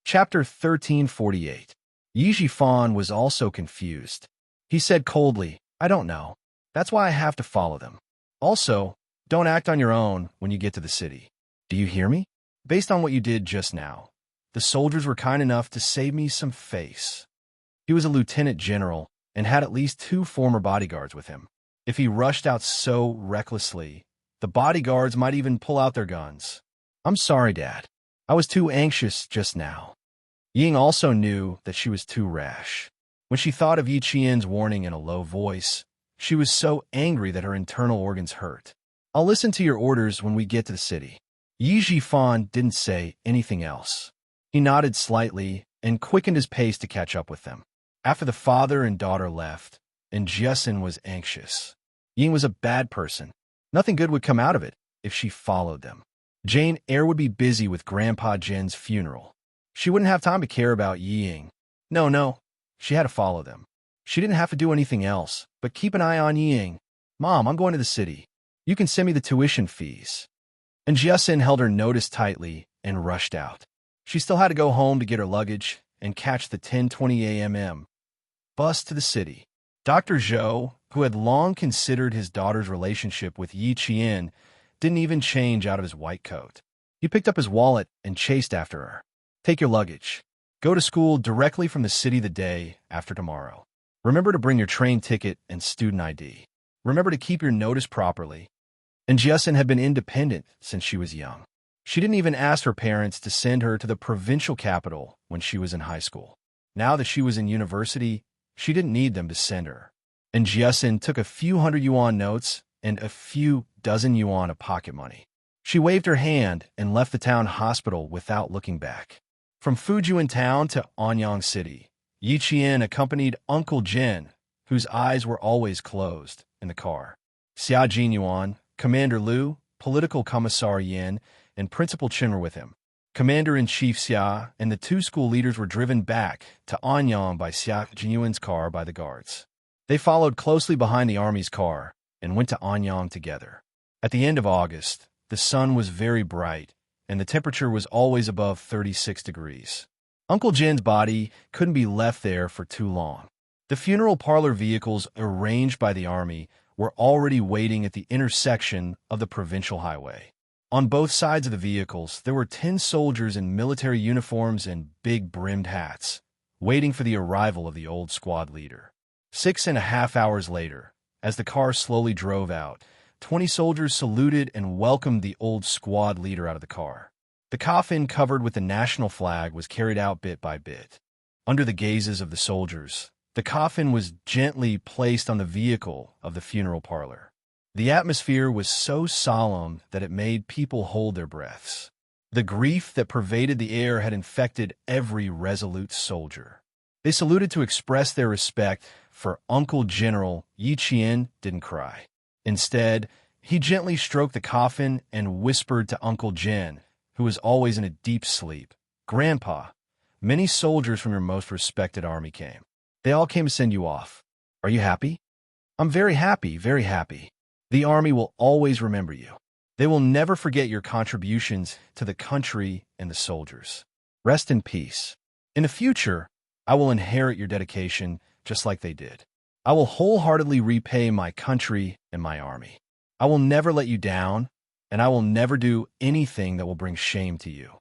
Chapter 1348. Yi Jifan was also confused. He said coldly, "I don't know. That's why I have to follow them. Also, don't act on your own when you get to the city. Do you hear me? Based on what you did just now, the soldiers were kind enough to save me some face." He was a lieutenant general and had at least 2 former bodyguards with him. If he rushed out so recklessly, the bodyguards might even pull out their guns. "I'm sorry, Dad. I was too anxious just now." Ying also knew that she was too rash. When she thought of Yi Qian's warning in a low voice, she was so angry that her internal organs hurt. "I'll listen to your orders when we get to the city." Yi Jifan didn't say anything else. He nodded slightly and quickened his pace to catch up with them. After the father and daughter left, and Jiasin was anxious. Ying was a bad person. Nothing good would come out of it if she followed them. Jane Eyre would be busy with Grandpa Jin's funeral. She wouldn't have time to care about Ying. No, she had to follow them. She didn't have to do anything else, but keep an eye on Ying. "Mom, I'm going to the city. You can send me the tuition fees." And Jiasin held her notice tightly and rushed out. She still had to go home to get her luggage and catch the 10:20 a.m. bus to the city. Dr. Zhou, who had long considered his daughter's relationship with Yi Qian, didn't even change out of his white coat. He picked up his wallet and chased after her. "Take your luggage. Go to school directly from the city the day after tomorrow. Remember to bring your train ticket and student ID. Remember to keep your notice properly." And Jiasin had been independent since she was young. She didn't even ask her parents to send her to the provincial capital when she was in high school. Now that she was in university, she didn't need them to send her. And Jiasin took a few hundred yuan notes and a few dozen yuan of pocket money. She waved her hand and left the town hospital without looking back. From Fujian town to Anyang City, Yi Qian accompanied Uncle Jin, whose eyes were always closed, in the car. Xia Jinyuan, Commander Liu, Political Commissar Yin, and Principal Chen were with him. Commander-in-Chief Xia and the 2 school leaders were driven back to Anyang by Xia Jinyuan's car by the guards. They followed closely behind the army's car and went to Anyang together. At the end of August, the sun was very bright, and the temperature was always above 36 degrees. Uncle Jin's body couldn't be left there for too long. The funeral parlor vehicles arranged by the army were already waiting at the intersection of the provincial highway. On both sides of the vehicles, there were 10 soldiers in military uniforms and big brimmed hats, waiting for the arrival of the old squad leader. 6.5 hours later, as the car slowly drove out, 20 soldiers saluted and welcomed the old squad leader out of the car. The coffin covered with the national flag was carried out bit by bit. Under the gazes of the soldiers, the coffin was gently placed on the vehicle of the funeral parlor. The atmosphere was so solemn that it made people hold their breaths. The grief that pervaded the air had infected every resolute soldier. They saluted to express their respect for Uncle General. Yi Qian didn't cry. Instead, he gently stroked the coffin and whispered to Uncle Jin, who was always in a deep sleep, "Grandpa, many soldiers from your most respected army came. They all came to send you off. Are you happy?" "I'm very happy, very happy. The army will always remember you. They will never forget your contributions to the country and the soldiers. Rest in peace. In the future, I will inherit your dedication just like they did. I will wholeheartedly repay my country and my army. I will never let you down, and I will never do anything that will bring shame to you."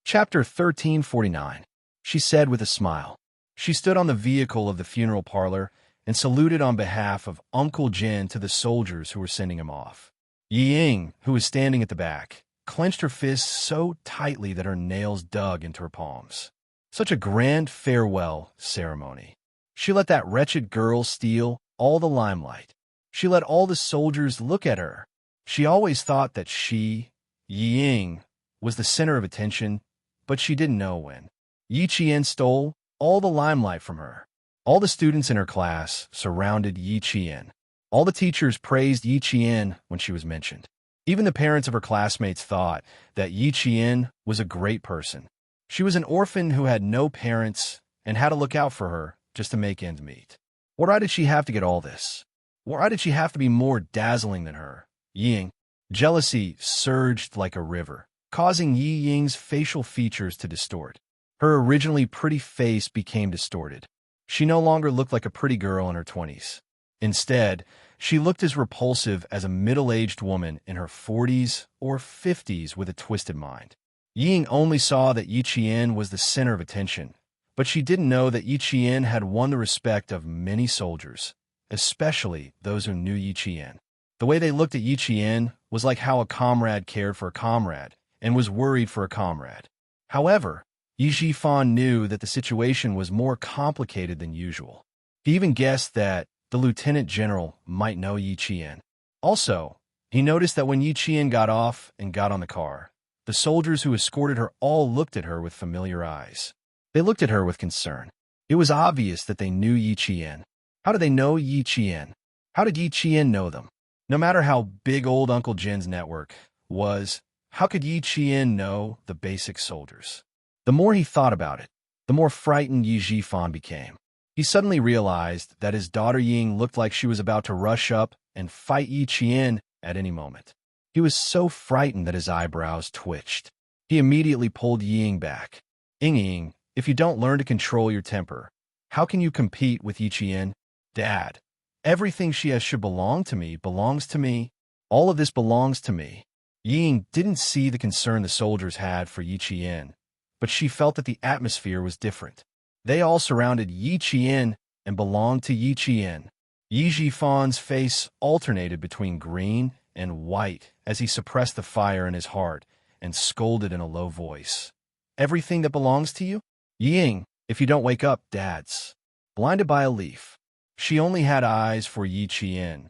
Chapter 1349. She said with a smile. She stood on the vehicle of the funeral parlor and saluted on behalf of Uncle Jin to the soldiers who were sending him off. Yi Ying, who was standing at the back, clenched her fists so tightly that her nails dug into her palms. Such a grand farewell ceremony. She let that wretched girl steal all the limelight. She let all the soldiers look at her. She always thought that she, Yi Ying, was the center of attention, but she didn't know when. Yi Qian stole all the limelight from her. All the students in her class surrounded Yi Qian. All the teachers praised Yi Qian when she was mentioned. Even the parents of her classmates thought that Yi Qian was a great person. She was an orphan who had no parents and had to look out for her just to make ends meet. Why did she have to get all this? Why did she have to be more dazzling than her? Ying. Jealousy surged like a river, causing Yi Ying's facial features to distort. Her originally pretty face became distorted. She no longer looked like a pretty girl in her 20s. Instead, she looked as repulsive as a middle-aged woman in her 40s or 50s with a twisted mind. Ying only saw that Yi Qian was the center of attention, but she didn't know that Yi Qian had won the respect of many soldiers, especially those who knew Yi Qian. The way they looked at Yi Qian was like how a comrade cared for a comrade and was worried for a comrade. However, Yi Jifan knew that the situation was more complicated than usual. He even guessed that the lieutenant general might know Yi Qian. Also, he noticed that when Yi Qian got off and got on the car, the soldiers who escorted her all looked at her with familiar eyes. They looked at her with concern. It was obvious that they knew Yi Qian. How did they know Yi Qian? How did Yi Qian know them? No matter how big old Uncle Jin's network was, how could Yi Qian know the basic soldiers? The more he thought about it, the more frightened Yi Jifan became. He suddenly realized that his daughter Ying looked like she was about to rush up and fight Yi Qian at any moment. He was so frightened that his eyebrows twitched. He immediately pulled Ying back. Ying, if you don't learn to control your temper, how can you compete with Yi Qian? Dad, everything she has should belong to me, belongs to me. All of this belongs to me. Ying didn't see the concern the soldiers had for Yi Qian, but she felt that the atmosphere was different. They all surrounded Yi Qian and belonged to Yi Qian. Yi Jifan's face alternated between green and white as he suppressed the fire in his heart and scolded in a low voice. Everything that belongs to you? Ying, if you don't wake up, Dad's. Blinded by a leaf. She only had eyes for Yi Qian,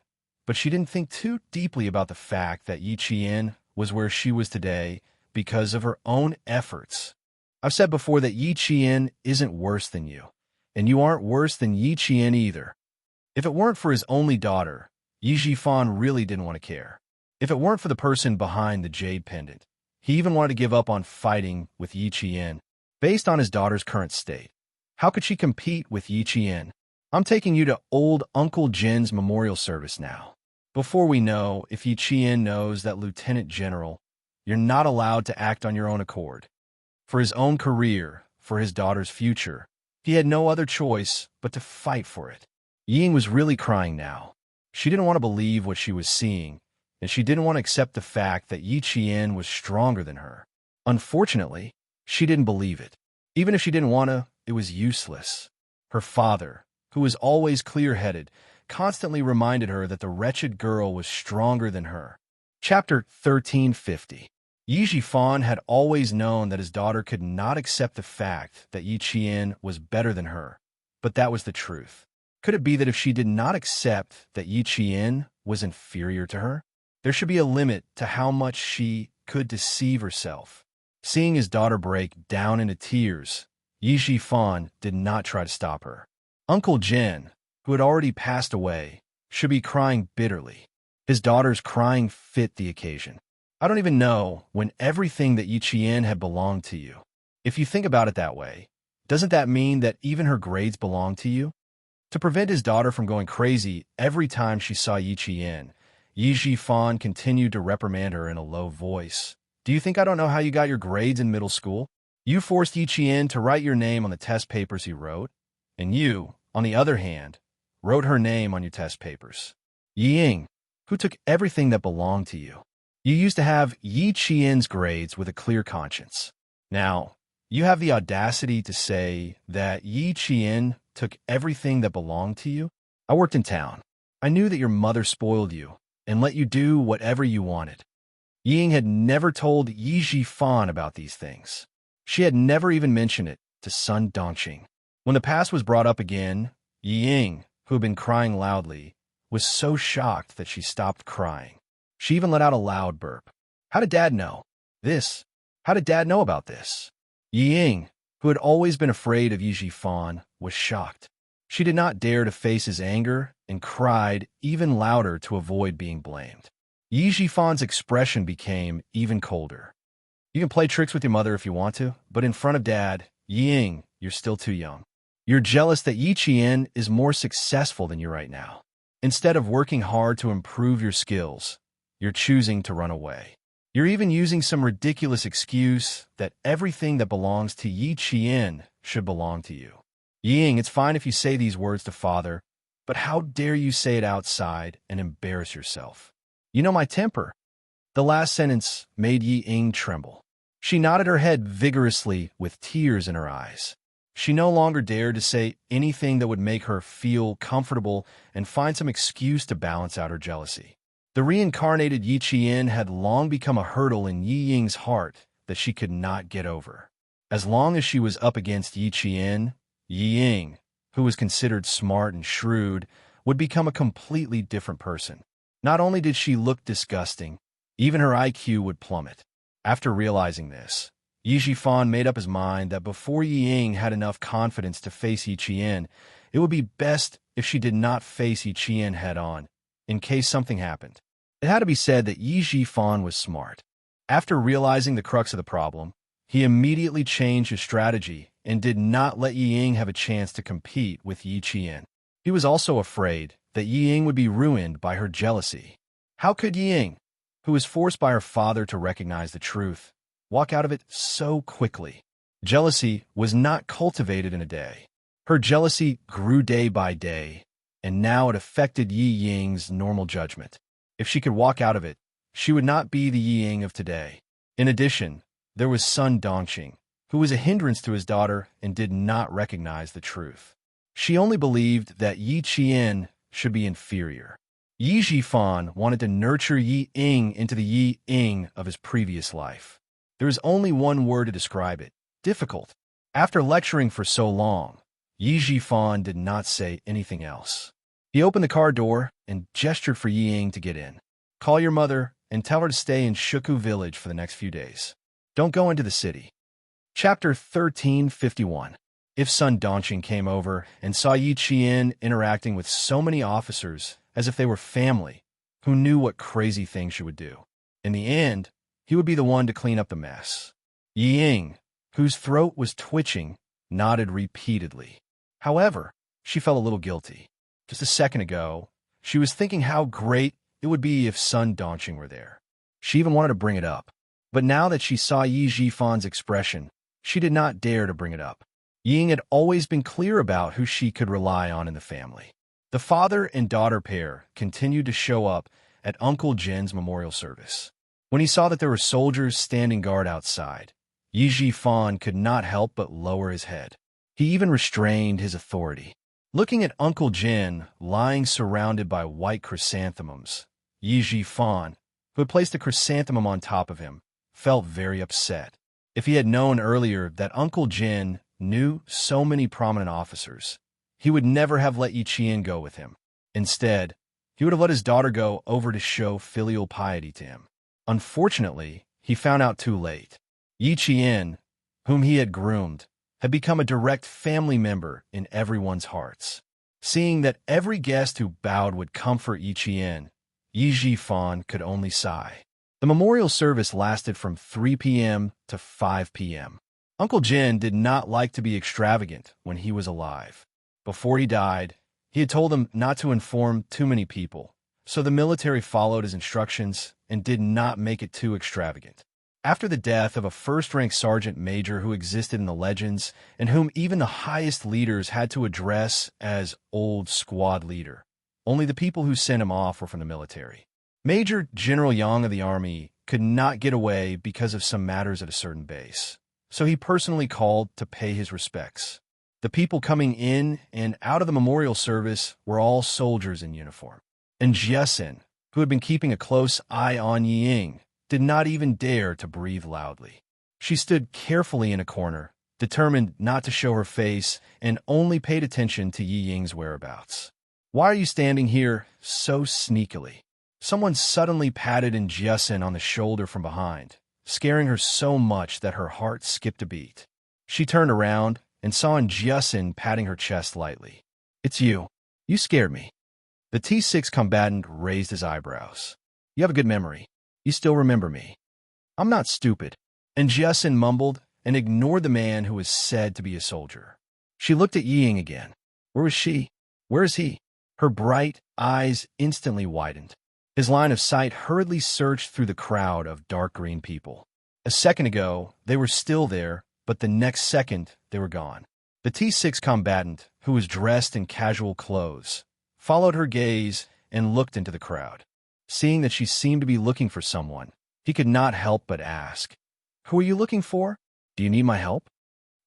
but she didn't think too deeply about the fact that Yi Qian was where she was today because of her own efforts. I've said before that Yi Qian isn't worse than you, and you aren't worse than Yi Qian either. If it weren't for his only daughter, Yi Jifan really didn't want to care. If it weren't for the person behind the jade pendant, he even wanted to give up on fighting with Yi Qian. Based on his daughter's current state, how could she compete with Yi Qian? I'm taking you to old Uncle Jin's memorial service now. Before we know if Yi Qian knows that Lieutenant General, you're not allowed to act on your own accord. For his own career, for his daughter's future, he had no other choice but to fight for it. Ying was really crying now. She didn't want to believe what she was seeing, and she didn't want to accept the fact that Yi Qian was stronger than her. Unfortunately, she didn't believe it. Even if she didn't want to, it was useless. Her father, who was always clear-headed, constantly reminded her that the wretched girl was stronger than her. Chapter 1350. Yi Jifan had always known that his daughter could not accept the fact that Yi Qian was better than her, but that was the truth. Could it be that if she did not accept that Yi Qian was inferior to her, there should be a limit to how much she could deceive herself? Seeing his daughter break down into tears, Yi Jifan did not try to stop her. Uncle Jin, who had already passed away, should be crying bitterly. His daughter's crying fit the occasion. I don't even know when everything that Yi Qian had belonged to you. If you think about it that way, doesn't that mean that even her grades belong to you? To prevent his daughter from going crazy every time she saw Yi Qian, Yi Jifan continued to reprimand her in a low voice. Do you think I don't know how you got your grades in middle school? You forced Yi Qian to write your name on the test papers he wrote, and you, on the other hand, wrote her name on your test papers. Ying, who took everything that belonged to you. You used to have Yi Qian's grades with a clear conscience. Now, you have the audacity to say that Yi Qian took everything that belonged to you? I worked in town. I knew that your mother spoiled you and let you do whatever you wanted. Ying had never told Yi Jifan about these things. She had never even mentioned it to Sun Dongqing. When the past was brought up again, Ying, who had been crying loudly, was so shocked that she stopped crying. She even let out a loud burp. How did Dad know this? How did Dad know about this? Ying, who had always been afraid of Yi Jifan, was shocked. She did not dare to face his anger and cried even louder to avoid being blamed. Yi Jifan's expression became even colder. You can play tricks with your mother if you want to, but in front of Dad, Ying, you're still too young. You're jealous that Yi Qian is more successful than you right now. Instead of working hard to improve your skills, you're choosing to run away. You're even using some ridiculous excuse that everything that belongs to Yi Qian should belong to you. Ying, it's fine if you say these words to father, but how dare you say it outside and embarrass yourself? You know my temper. The last sentence made Yi Ying tremble. She nodded her head vigorously with tears in her eyes. She no longer dared to say anything that would make her feel comfortable and find some excuse to balance out her jealousy. The reincarnated Yi Qian had long become a hurdle in Yi Ying's heart that she could not get over. As long as she was up against Yi Qian, Yi Ying, who was considered smart and shrewd, would become a completely different person. Not only did she look disgusting, even her IQ would plummet. After realizing this, Yi Zhifan made up his mind that before Yi Ying had enough confidence to face Yi Qian, it would be best if she did not face Yi Qian head-on, in case something happened. It had to be said that Yi Zhifan was smart. After realizing the crux of the problem, he immediately changed his strategy and did not let Yi Ying have a chance to compete with Yi Qian. He was also afraid that Yi Ying would be ruined by her jealousy. How could Yi Ying, who was forced by her father to recognize the truth, walk out of it so quickly? Jealousy was not cultivated in a day. Her jealousy grew day by day, and now it affected Yi Ying's normal judgment. If she could walk out of it, she would not be the Yi Ying of today. In addition, there was Sun Dongqing, who was a hindrance to his daughter and did not recognize the truth. She only believed that Yi Qian should be inferior. Yi Zhifan wanted to nurture Yi Ying into the Yi Ying of his previous life. There is only one word to describe it: difficult. After lecturing for so long, Yi Zhifan did not say anything else. He opened the car door and gestured for Yi Ying to get in. Call your mother and tell her to stay in Shuku village for the next few days. Don't go into the city. Chapter 1351. If Sun Dongqing came over and saw Yi Qian interacting with so many officers as if they were family, who knew what crazy things she would do. In the end, he would be the one to clean up the mess. Yi Ying, whose throat was twitching, nodded repeatedly. However, she felt a little guilty. Just a second ago, she was thinking how great it would be if Sun Dongqing were there. She even wanted to bring it up. But now that she saw Yi Zhifan's expression, she did not dare to bring it up. Yi Ying had always been clear about who she could rely on in the family. The father and daughter pair continued to show up at Uncle Jin's memorial service. When he saw that there were soldiers standing guard outside, Yi Zhifan could not help but lower his head. He even restrained his authority. Looking at Uncle Jin lying surrounded by white chrysanthemums, Yi Zhifan, who had placed a chrysanthemum on top of him, felt very upset. If he had known earlier that Uncle Jin knew so many prominent officers, he would never have let Yi Qian go with him. Instead, he would have let his daughter go over to show filial piety to him. Unfortunately, he found out too late. Yi Qian, whom he had groomed, had become a direct family member in everyone's hearts. Seeing that every guest who bowed would comfort Yi Qian, Yi Zhifan could only sigh. The memorial service lasted from 3 p.m. to 5 p.m. Uncle Jin did not like to be extravagant when he was alive. Before he died, he had told them not to inform too many people, so the military followed his instructions and did not make it too extravagant. After the death of a first-rank sergeant major who existed in the legends and whom even the highest leaders had to address as old squad leader, only the people who sent him off were from the military. Major General Yang of the army could not get away because of some matters at a certain base, so he personally called to pay his respects. The people coming in and out of the memorial service were all soldiers in uniform. And Jiasen, who had been keeping a close eye on Yi Ying, did not even dare to breathe loudly. She stood carefully in a corner, determined not to show her face, and only paid attention to Yi Ying's whereabouts. "Why are you standing here so sneakily?" Someone suddenly patted Jiasen on the shoulder from behind, scaring her so much that her heart skipped a beat. She turned around and saw Jiasen patting her chest lightly. "It's you. You scared me." The T6 combatant raised his eyebrows. "You have a good memory. You still remember me." "I'm not stupid." And Jiasen mumbled and ignored the man who was said to be a soldier. She looked at Yi Ying again. Where was she? Where is he? Her bright eyes instantly widened. His line of sight hurriedly searched through the crowd of dark green people. A second ago, they were still there, but the next second, they were gone. The T6 combatant, who was dressed in casual clothes, followed her gaze and looked into the crowd. Seeing that she seemed to be looking for someone, he could not help but ask, "Who are you looking for? Do you need my help?"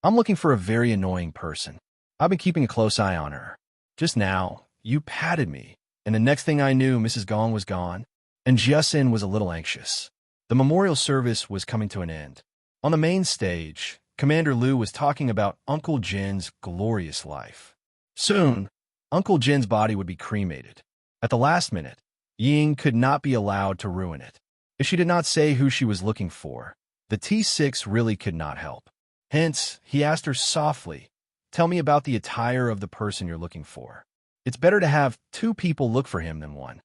"I'm looking for a very annoying person. I've been keeping a close eye on her. Just now, you patted me, and the next thing I knew, Mrs. Gong was gone." And Jiasin was a little anxious. The memorial service was coming to an end. On the main stage, Commander Liu was talking about Uncle Jin's glorious life. Soon, Uncle Jin's body would be cremated. At the last minute, Ying could not be allowed to ruin it. If she did not say who she was looking for, the T6 really could not help. Hence, he asked her softly, "Tell me about the attire of the person you're looking for. It's better to have two people look for him than one."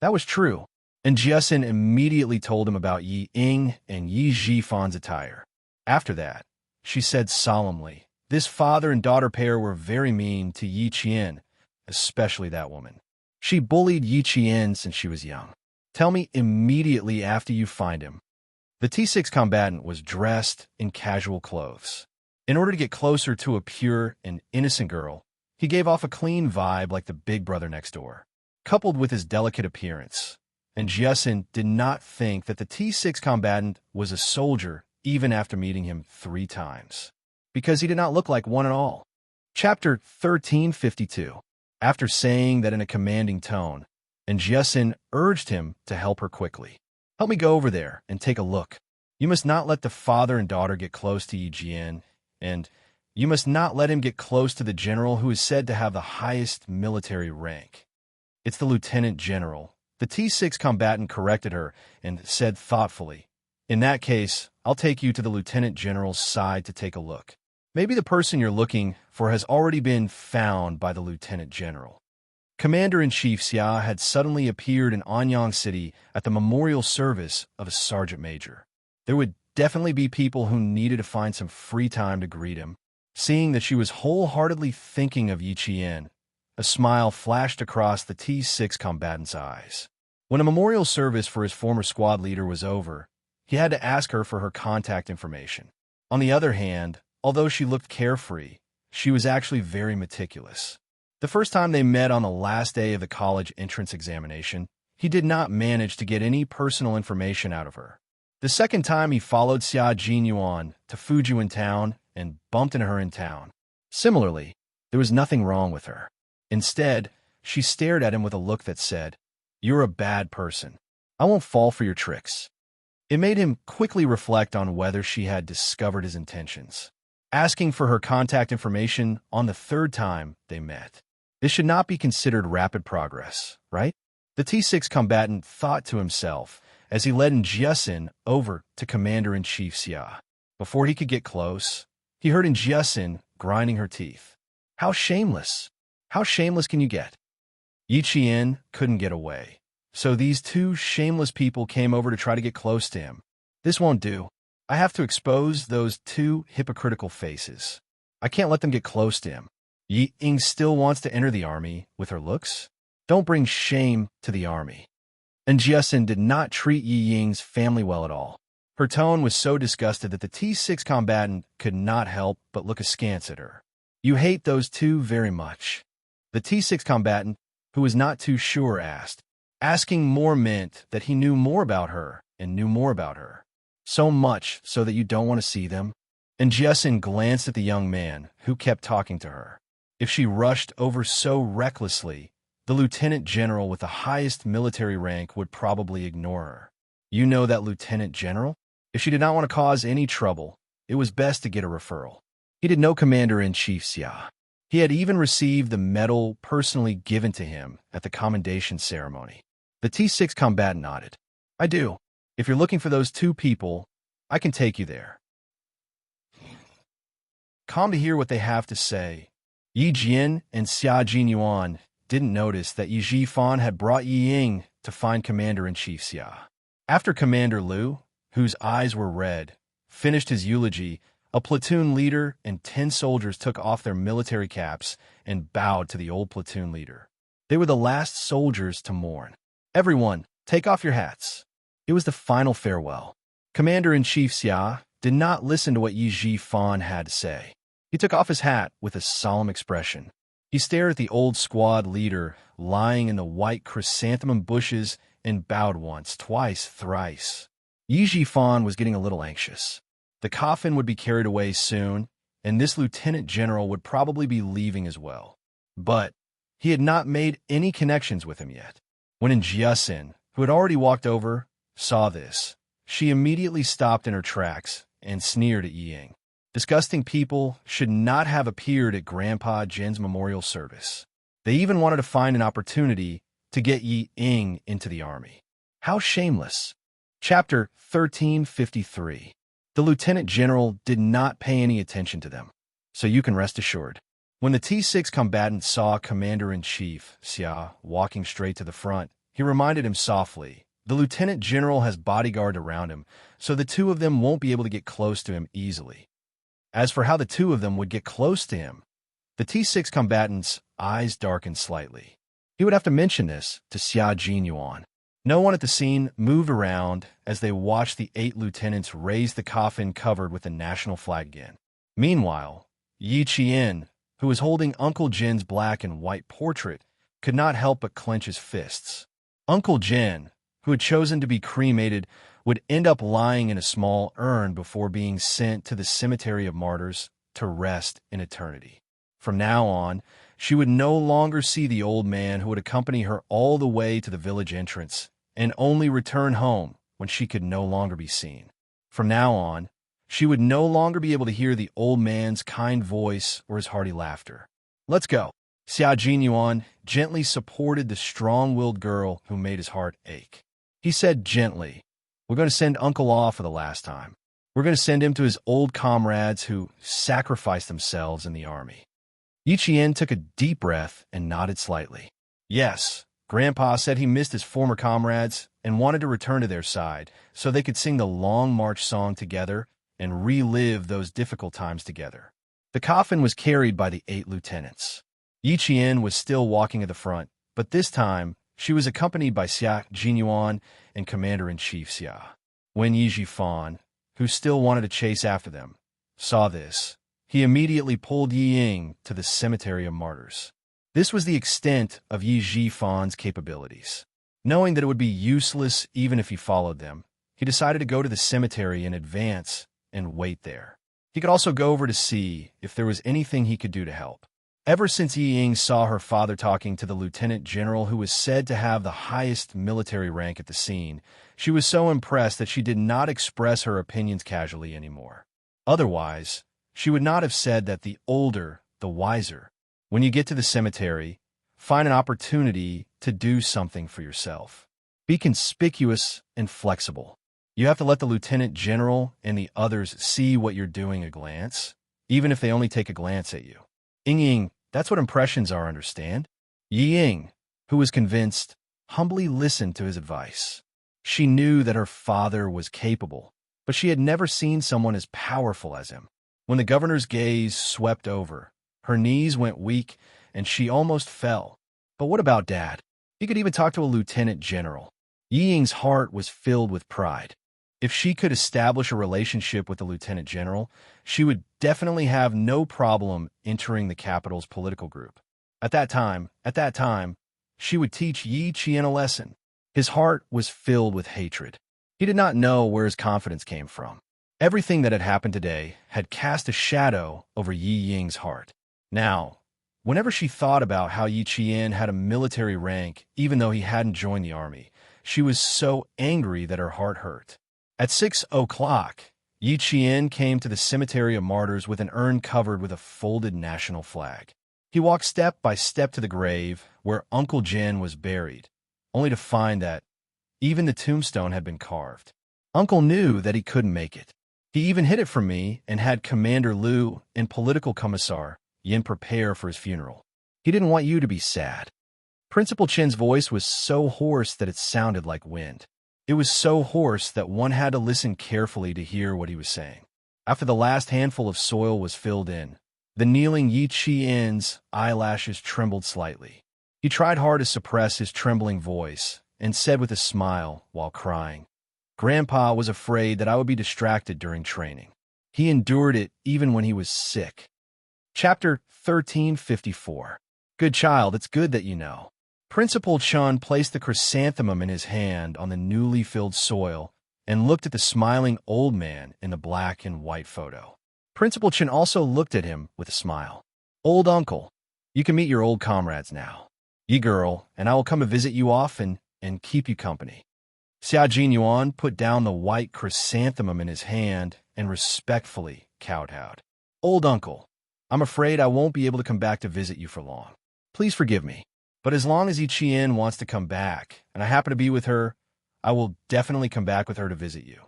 That was true, and Jiasin immediately told him about Yi Ying and Yi Jifan's attire. After that, she said solemnly, "This father and daughter pair were very mean to Yi Qian, especially that woman. She bullied Yi Qian since she was young. Tell me immediately after you find him." The T6 combatant was dressed in casual clothes. In order to get closer to a pure and innocent girl, he gave off a clean vibe like the big brother next door, coupled with his delicate appearance. And Jiasin did not think that the T6 combatant was a soldier even after meeting him 3 times, because he did not look like one at all. Chapter 1352. After saying that in a commanding tone, and Jiasin urged him to help her quickly. "Help me go over there and take a look. You must not let the father and daughter get close to Yi Jian, and you must not let him get close to the general who is said to have the highest military rank." "It's the lieutenant general." The T6 combatant corrected her and said thoughtfully, "In that case, I'll take you to the lieutenant general's side to take a look. Maybe the person you're looking for has already been found by the lieutenant general." Commander-in-Chief Xia had suddenly appeared in Anyang City at the memorial service of a sergeant major. There would definitely be people who needed to find some free time to greet him. Seeing that she was wholeheartedly thinking of Yi Qian, a smile flashed across the T6 combatant's eyes. When a memorial service for his former squad leader was over, he had to ask her for her contact information. On the other hand, although she looked carefree, she was actually very meticulous. The first time they met on the last day of the college entrance examination, he did not manage to get any personal information out of her. The second time he followed Xia Jinyuan to Fujian town and bumped into her in town. Similarly, there was nothing wrong with her. Instead, she stared at him with a look that said, "You're a bad person. I won't fall for your tricks." It made him quickly reflect on whether she had discovered his intentions. Asking for her contact information on the 3rd time they met. This should not be considered rapid progress, right? The T6 combatant thought to himself as he led Jiasin over to Commander-in-Chief Xia. Before he could get close, he heard Jiasin grinding her teeth. How shameless! How shameless can you get? Yi Qian couldn't get away, so these 2 shameless people came over to try to get close to him. This won't do. I have to expose those 2 hypocritical faces. I can't let them get close to him. Yi Ying still wants to enter the army with her looks? Don't bring shame to the army. And Jiasin did not treat Yi Ying's family well at all. Her tone was so disgusted that the T6 combatant could not help but look askance at her. "You hate those 2 very much." The T6 combatant, who was not too sure, asked. Asking more meant that he knew more about her and knew more about her. "So much so that you don't want to see them?" And Jiasin glanced at the young man, who kept talking to her. If she rushed over so recklessly, the lieutenant general with the highest military rank would probably ignore her. You know that lieutenant general? If she did not want to cause any trouble, it was best to get a referral. He did know Commander-in-Chief Xia. He had even received the medal personally given to him at the commendation ceremony. The T6 combatant nodded. "I do. If you're looking for those 2 people, I can take you there." Calm to hear what they have to say, Yi Jian and Xia Jinyuan didn't notice that Yi Jifan had brought Yi Ying to find Commander-in-Chief Xia. After Commander Liu, whose eyes were red, finished his eulogy, a platoon leader and 10 soldiers took off their military caps and bowed to the old platoon leader. They were the last soldiers to mourn. Everyone, Take off your hats. It was the final farewell. Commander-in-Chief Xia did not listen to what Yi Ji-fan had to say. He took off his hat with a solemn expression. He stared at the old squad leader lying in the white chrysanthemum bushes and bowed once, twice, thrice. Yi Ji-fan was getting a little anxious. The coffin would be carried away soon, and this lieutenant general would probably be leaving as well. But he had not made any connections with him yet. When Jiasin, who had already walked over, saw this, she immediately stopped in her tracks and sneered at Yi Ying. Disgusting people should not have appeared at Grandpa Jin's memorial service. They even wanted to find an opportunity to get Yi Ying into the army. How shameless. Chapter 1353. The lieutenant general did not pay any attention to them, so you can rest assured. When the T6 combatant saw Commander-in-Chief Xia walking straight to the front, he reminded him softly, "The lieutenant general has bodyguard around him, so the two of them won't be able to get close to him easily." As for how the two of them would get close to him, the T6 combatant's eyes darkened slightly. He would have to mention this to Xia Jinyuan. No one at the scene moved around as they watched the 8 lieutenants raise the coffin covered with the national flag again. Meanwhile, Yi Qian, who was holding Uncle Jin's black and white portrait, could not help but clench his fists. Uncle Jin, who had chosen to be cremated, would end up lying in a small urn before being sent to the cemetery of martyrs to rest in eternity. From now on, she would no longer see the old man who would accompany her all the way to the village entrance and only return home when she could no longer be seen. From now on, she would no longer be able to hear the old man's kind voice or his hearty laughter. "Let's go." Xia Jinyuan gently supported the strong-willed girl who made his heart ache. He said gently, "We're going to send Uncle off for the last time. We're going to send him to his old comrades who sacrificed themselves in the army." Yi Qian took a deep breath and nodded slightly. Yes, Grandpa said he missed his former comrades and wanted to return to their side so they could sing the Long March song together and relive those difficult times together. The coffin was carried by the 8 lieutenants. Yi Qian was still walking at the front, but this time she was accompanied by Xia Jinyuan and Commander-in-Chief Xia. When Yi Ji-fan, who still wanted to chase after them, saw this, he immediately pulled Yi Ying to the cemetery of martyrs. This was the extent of Yi Ji-fan's capabilities. Knowing that it would be useless even if he followed them, he decided to go to the cemetery in advance and wait there. He could also go over to see if there was anything he could do to help. Ever since Yi Ying saw her father talking to the lieutenant general who was said to have the highest military rank at the scene, she was so impressed that she did not express her opinions casually anymore. Otherwise, she would not have said that the older, the wiser. When you get to the cemetery, find an opportunity to do something for yourself. Be conspicuous and flexible. You have to let the lieutenant general and the others see what you're doing at a glance, even if they only take a glance at you. Ying, that's what impressions are, understand? Yi Ying, who was convinced, humbly listened to his advice. She knew that her father was capable, but she had never seen someone as powerful as him. When the governor's gaze swept over, her knees went weak and she almost fell. But what about Dad? He could even talk to a lieutenant general. Yi Ying's heart was filled with pride. If she could establish a relationship with the lieutenant general, she would definitely have no problem entering the capital's political group. At that time, she would teach Yi Qian a lesson. His heart was filled with hatred. He did not know where his confidence came from. Everything that had happened today had cast a shadow over Yi Ying's heart. Now, whenever she thought about how Yi Qian had a military rank even though he hadn't joined the army, she was so angry that her heart hurt. At 6 o'clock, Yi Qian came to the cemetery of martyrs with an urn covered with a folded national flag. He walked step by step to the grave where Uncle Jin was buried, only to find that even the tombstone had been carved. Uncle knew that he couldn't make it. He even hid it from me and had Commander Liu and Political Commissar Yin prepare for his funeral. He didn't want you to be sad. Principal Chen's voice was so hoarse that it sounded like wind. It was so hoarse that one had to listen carefully to hear what he was saying. After the last handful of soil was filled in, the kneeling Yi Qian's eyelashes trembled slightly. He tried hard to suppress his trembling voice and said with a smile while crying, "Grandpa was afraid that I would be distracted during training. He endured it even when he was sick." Chapter 1354. Good child, it's good that you know. Principal Chun placed the chrysanthemum in his hand on the newly filled soil and looked at the smiling old man in the black and white photo. Principal Chun also looked at him with a smile. "Old uncle, you can meet your old comrades now. Ye girl, and I will come and visit you often and keep you company." Xia Jinyuan put down the white chrysanthemum in his hand and respectfully kowtowed. "Old uncle, I'm afraid I won't be able to come back to visit you for long. Please forgive me, but as long as Yi Qian wants to come back, and I happen to be with her, I will definitely come back with her to visit you."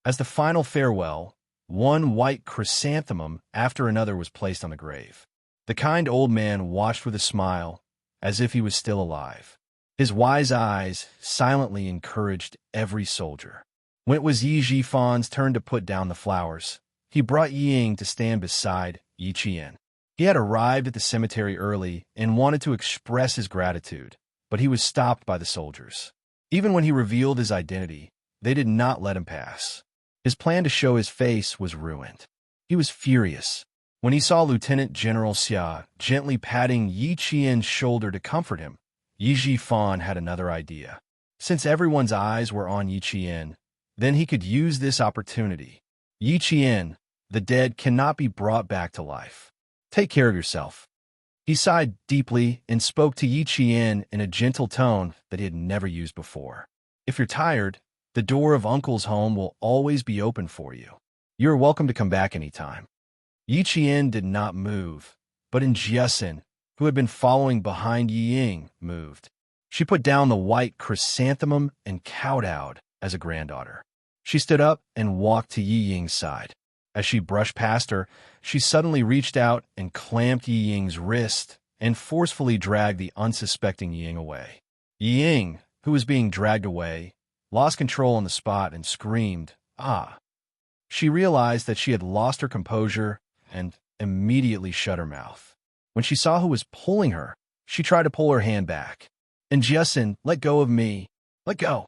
As the final farewell, one white chrysanthemum after another was placed on the grave. The kind old man watched with a smile, as if he was still alive. His wise eyes silently encouraged every soldier. When it was Yi Jifan's turn to put down the flowers, he brought Yi Ying to stand beside Yi Qian. He had arrived at the cemetery early and wanted to express his gratitude, but he was stopped by the soldiers. Even when he revealed his identity, they did not let him pass. His plan to show his face was ruined. He was furious. When he saw Lieutenant General Xia gently patting Yi Qian's shoulder to comfort him, Yi Jifan had another idea. Since everyone's eyes were on Yi Qian, then he could use this opportunity. "Yi Qian, the dead cannot be brought back to life. Take care of yourself." He sighed deeply and spoke to Yi Qian in a gentle tone that he had never used before. "If you're tired, the door of Uncle's home will always be open for you. You're welcome to come back anytime." Yi Qian did not move, but Jiasin, who had been following behind Yi Ying, moved. She put down the white chrysanthemum and kowtowed as a granddaughter. She stood up and walked to Yi Ying's side. As she brushed past her, she suddenly reached out and clamped Yi Ying's wrist and forcefully dragged the unsuspecting Yi Ying away. Yi Ying, who was being dragged away, lost control on the spot and screamed, "Ah!" She realized that she had lost her composure and immediately shut her mouth. When she saw who was pulling her, she tried to pull her hand back. "And Jiasin, let go of me. Let go."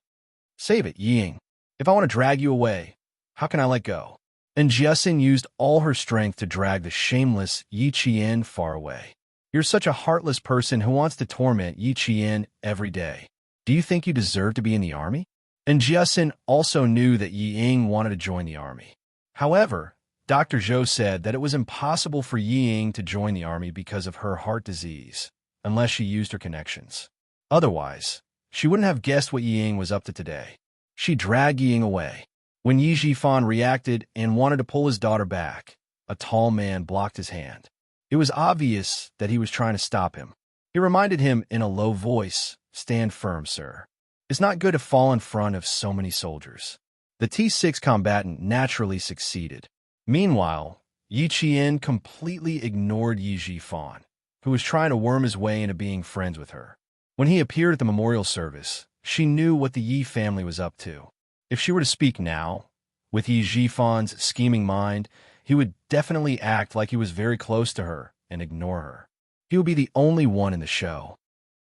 "Save it, Yi Ying. If I want to drag you away, how can I let go?" And Jiasin used all her strength to drag the shameless Yi Qian far away. "You're such a heartless person who wants to torment Yi Qian every day. Do you think you deserve to be in the army?" And Jiasin also knew that Yi Ying wanted to join the army. However, Dr. Zhou said that it was impossible for Yi Ying to join the army because of her heart disease, unless she used her connections. Otherwise, she wouldn't have guessed what Yi Ying was up to today. She dragged Yi Ying away. When Yi Jifan reacted and wanted to pull his daughter back, a tall man blocked his hand. It was obvious that he was trying to stop him. He reminded him in a low voice, "Stand firm, sir. It's not good to fall in front of so many soldiers." The T6 combatant naturally succeeded. Meanwhile, Yi Qian completely ignored Yi Jifan, who was trying to worm his way into being friends with her. When he appeared at the memorial service, she knew what the Yi family was up to. If she were to speak now, with Yi Jifan's scheming mind, he would definitely act like he was very close to her and ignore her. He would be the only one in the show.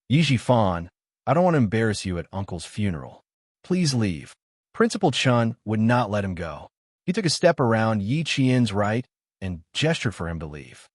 "Yi Jifan, I don't want to embarrass you at Uncle's funeral. Please leave." Principal Chun would not let him go. He took a step around Yi Qian's right and gestured for him to leave.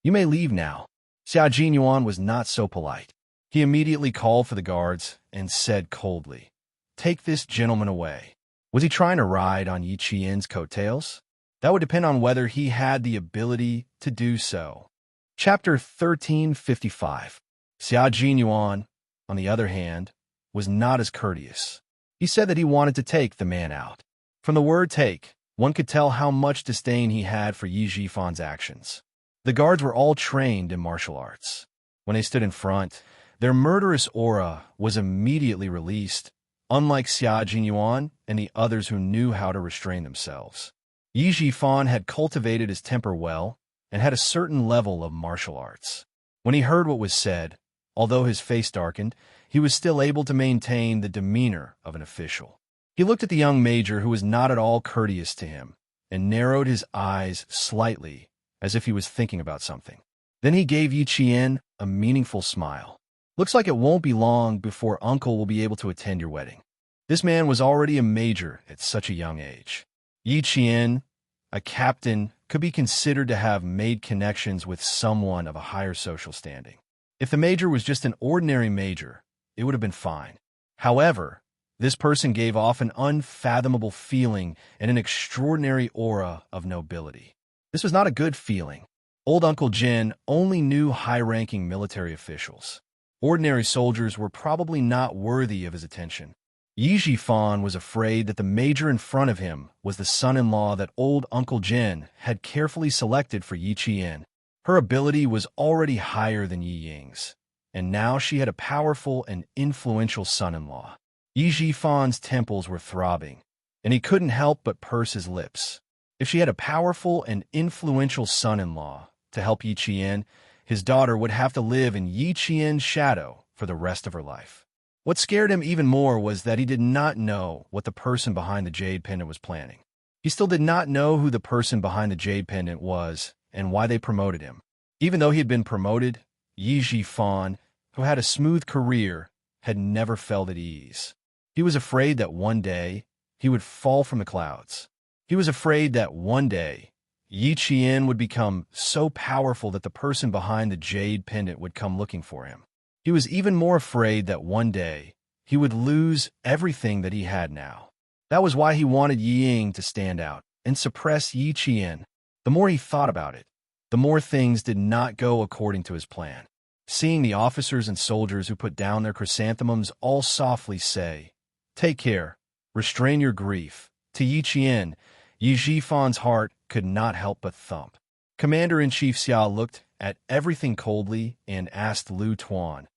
"You may leave now." Xia Jinyuan was not so polite. He immediately called for the guards and said coldly, "Take this gentleman away." Was he trying to ride on Yi Qian's coattails? That would depend on whether he had the ability to do so. Chapter 1355. Xia Jinyuan, on the other hand, was not as courteous. He said that he wanted to take the man out. From the word take, one could tell how much disdain he had for Yi Jifan's actions. The guards were all trained in martial arts. When they stood in front, their murderous aura was immediately released, unlike Xia Jinyuan and the others who knew how to restrain themselves. Yi Jifan had cultivated his temper well and had a certain level of martial arts. When he heard what was said, although his face darkened, he was still able to maintain the demeanor of an official. He looked at the young major, who was not at all courteous to him, and narrowed his eyes slightly, as if he was thinking about something. Then he gave Yi Qian a meaningful smile. Looks like it won't be long before Uncle will be able to attend your wedding. This man was already a major at such a young age. Yi Qian, a captain, could be considered to have made connections with someone of a higher social standing. If the major was just an ordinary major, it would have been fine. However, this person gave off an unfathomable feeling and an extraordinary aura of nobility. This was not a good feeling. Old Uncle Jin only knew high-ranking military officials. Ordinary soldiers were probably not worthy of his attention. Yi Jifan was afraid that the major in front of him was the son-in-law that old Uncle Jin had carefully selected for Yi Qian. Her ability was already higher than Yi Ying's, and now she had a powerful and influential son-in-law. Yi Jifan's temples were throbbing, and he couldn't help but purse his lips. If she had a powerful and influential son-in-law to help Yi Qian, his daughter would have to live in Yi Qian's shadow for the rest of her life. What scared him even more was that he did not know what the person behind the jade pendant was planning. He still did not know who the person behind the jade pendant was and why they promoted him. Even though he had been promoted, Yi Jifan, who had a smooth career, had never felt at ease. He was afraid that one day he would fall from the clouds. He was afraid that one day Yi Qian would become so powerful that the person behind the jade pendant would come looking for him. He was even more afraid that one day he would lose everything that he had now. That was why he wanted Yi Ying to stand out and suppress Yi Qian. The more he thought about it, the more things did not go according to his plan. Seeing the officers and soldiers who put down their chrysanthemums all softly say, "Take care, restrain your grief," to Yi Qian, Yi Jifan's heart could not help but thump. Commander-in-Chief Xia looked at everything coldly and asked Lu Tuan,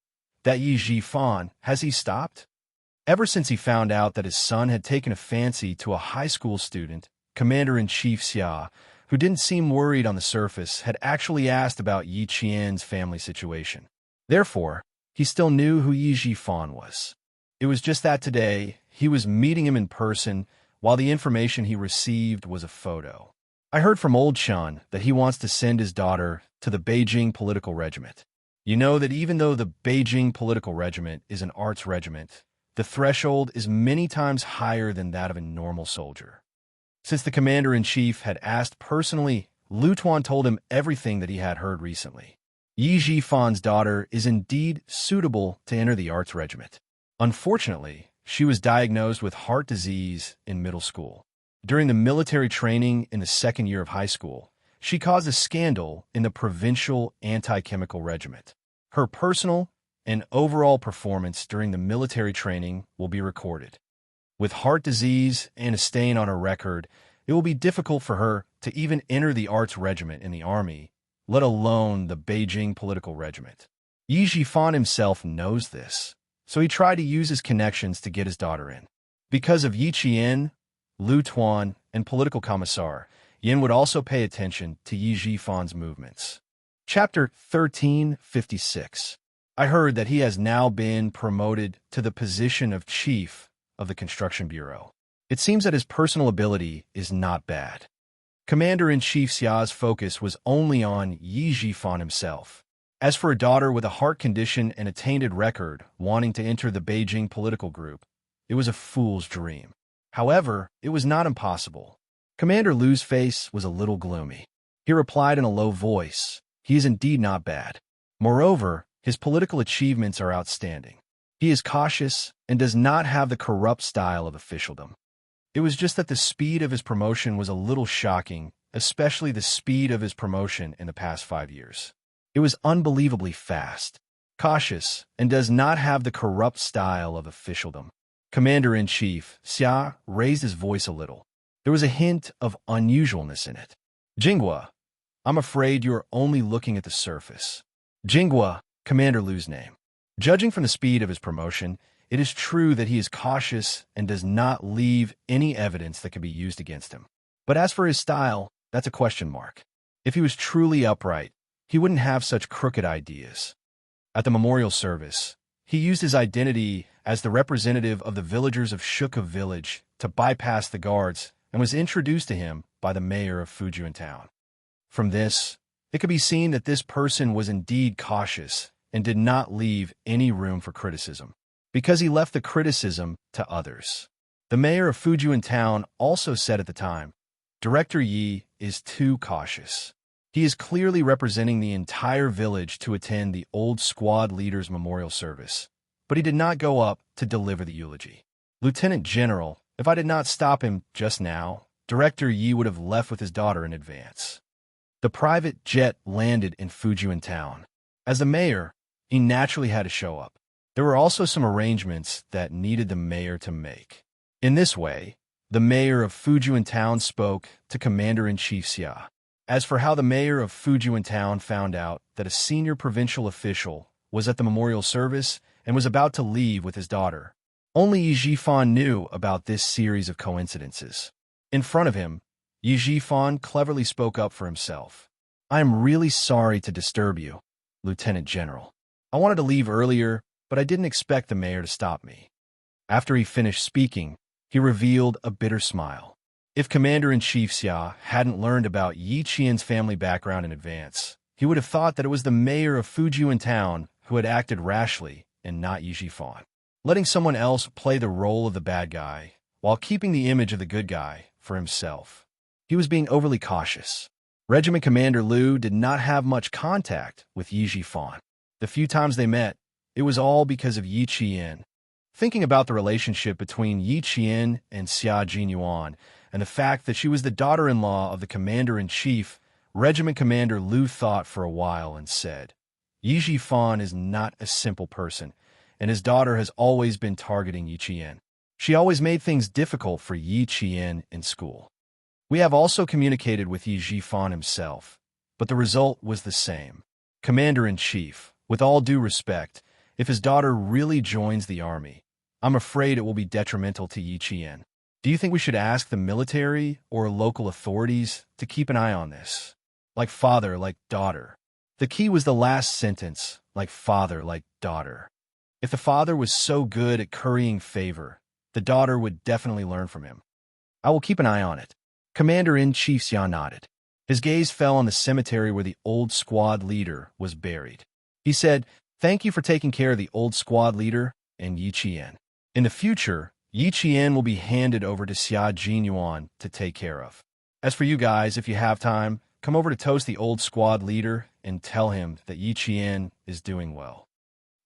"That Yi Jifan, has he stopped?" Ever since he found out that his son had taken a fancy to a high school student, Commander-in-Chief Xia, who didn't seem worried on the surface, had actually asked about Yi Qian's family situation. Therefore, he still knew who Yi Jifan was. It was just that today, he was meeting him in person, while the information he received was a photo. "I heard from old Shan that he wants to send his daughter to the Beijing Political Regiment. You know that even though the Beijing Political Regiment is an arts regiment, the threshold is many times higher than that of a normal soldier." Since the commander-in-chief had asked personally, Lu Tuan told him everything that he had heard recently. Yi Jifan's daughter is indeed suitable to enter the arts regiment. Unfortunately, she was diagnosed with heart disease in middle school. During the military training in the second year of high school, she caused a scandal in the provincial anti-chemical regiment. Her personal and overall performance during the military training will be recorded. With heart disease and a stain on her record, it will be difficult for her to even enter the arts regiment in the army, let alone the Beijing Political Regiment. Yi Jifan himself knows this, so he tried to use his connections to get his daughter in. Because of Yi Qian, Lu Tuan, and Political Commissar, Yin would also pay attention to Yi Jifan's movements. Chapter 1356. I heard that he has now been promoted to the position of Chief of the Construction Bureau. It seems that his personal ability is not bad. Commander-in-Chief Xia's focus was only on Yi Jifan himself. As for a daughter with a heart condition and a tainted record wanting to enter the Beijing political group, it was a fool's dream. However, it was not impossible. Commander Lu's face was a little gloomy. He replied in a low voice, "He is indeed not bad. Moreover, his political achievements are outstanding. He is cautious and does not have the corrupt style of officialdom." It was just that the speed of his promotion was a little shocking, especially the speed of his promotion in the past 5 years. It was unbelievably fast, cautious, and does not have the corrupt style of officialdom. Commander-in-Chief Xia raised his voice a little. There was a hint of unusualness in it. "Jinghua, I'm afraid you're only looking at the surface." Jinghua, Commander Lu's name. Judging from the speed of his promotion, it is true that he is cautious and does not leave any evidence that can be used against him. But as for his style, that's a question mark. If he was truly upright, he wouldn't have such crooked ideas. At the memorial service, he used his identity as the representative of the villagers of Shuka village to bypass the guards and was introduced to him by the mayor of Fujian town. From this, it could be seen that this person was indeed cautious and did not leave any room for criticism, because he left the criticism to others. The mayor of Fujian town also said at the time, Director Yi is too cautious. He is clearly representing the entire village to attend the old squad leader's memorial service, but he did not go up to deliver the eulogy. Lieutenant General, if I did not stop him just now, Director Yi would have left with his daughter in advance. The private jet landed in Fujian town. As the mayor, he naturally had to show up. There were also some arrangements that needed the mayor to make. In this way, the mayor of Fujian town spoke to Commander-in-Chief Xia. As for how the mayor of Fujian town found out that a senior provincial official was at the memorial service and was about to leave with his daughter, only Yi Jifan knew about this series of coincidences. In front of him, Yi Jifan cleverly spoke up for himself. I am really sorry to disturb you, Lieutenant General. I wanted to leave earlier, but I didn't expect the mayor to stop me. After he finished speaking, he revealed a bitter smile. If Commander-in-Chief Xia hadn't learned about Yi Qian's family background in advance, he would have thought that it was the mayor of Fujian town who had acted rashly and not Yi Jifan, letting someone else play the role of the bad guy while keeping the image of the good guy for himself. He was being overly cautious. Regiment Commander Liu did not have much contact with Yi Jifan. The few times they met, it was all because of Yi Qian. Thinking about the relationship between Yi Qian and Xia Jinyuan, and the fact that she was the daughter-in-law of the Commander-in-Chief, Regiment Commander Liu thought for a while and said, Yi Jifan is not a simple person, and his daughter has always been targeting Yi Qian. She always made things difficult for Yi Qian in school. We have also communicated with Yi Jifan himself, but the result was the same. Commander-in-Chief, with all due respect, if his daughter really joins the army, I'm afraid it will be detrimental to Yi Qian. Do you think we should ask the military or local authorities to keep an eye on this? Like father, like daughter. The key was the last sentence, like father, like daughter. If the father was so good at currying favor, the daughter would definitely learn from him. I will keep an eye on it. Commander-in-Chief Xia nodded. His gaze fell on the cemetery where the old squad leader was buried. He said, Thank you for taking care of the old squad leader and Yi Qian. In the future, Yi Qian will be handed over to Xia Jinyuan to take care of. As for you guys, if you have time, come over to toast the old squad leader and tell him that Yi Qian is doing well.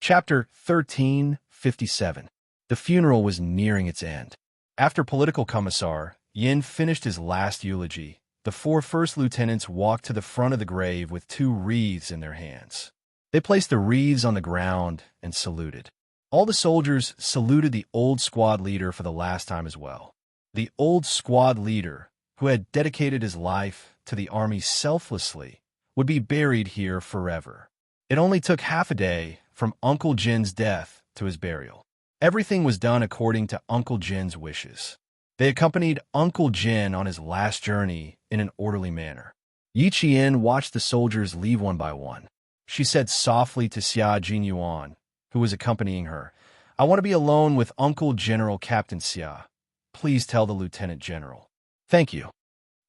Chapter 1357. The funeral was nearing its end. After Political Commissar Yin finished his last eulogy, the 4 first lieutenants walked to the front of the grave with 2 wreaths in their hands. They placed the wreaths on the ground and saluted. All the soldiers saluted the old squad leader for the last time as well. The old squad leader, who had dedicated his life to the army selflessly, would be buried here forever. It only took half a day from Uncle Jin's death to his burial. Everything was done according to Uncle Jin's wishes. They accompanied Uncle Jin on his last journey in an orderly manner. Yi Qian watched the soldiers leave one by one. She said softly to Xia Jinyuan, who was accompanying her, I want to be alone with Uncle General Captain Xia. Please tell the Lieutenant General. Thank you.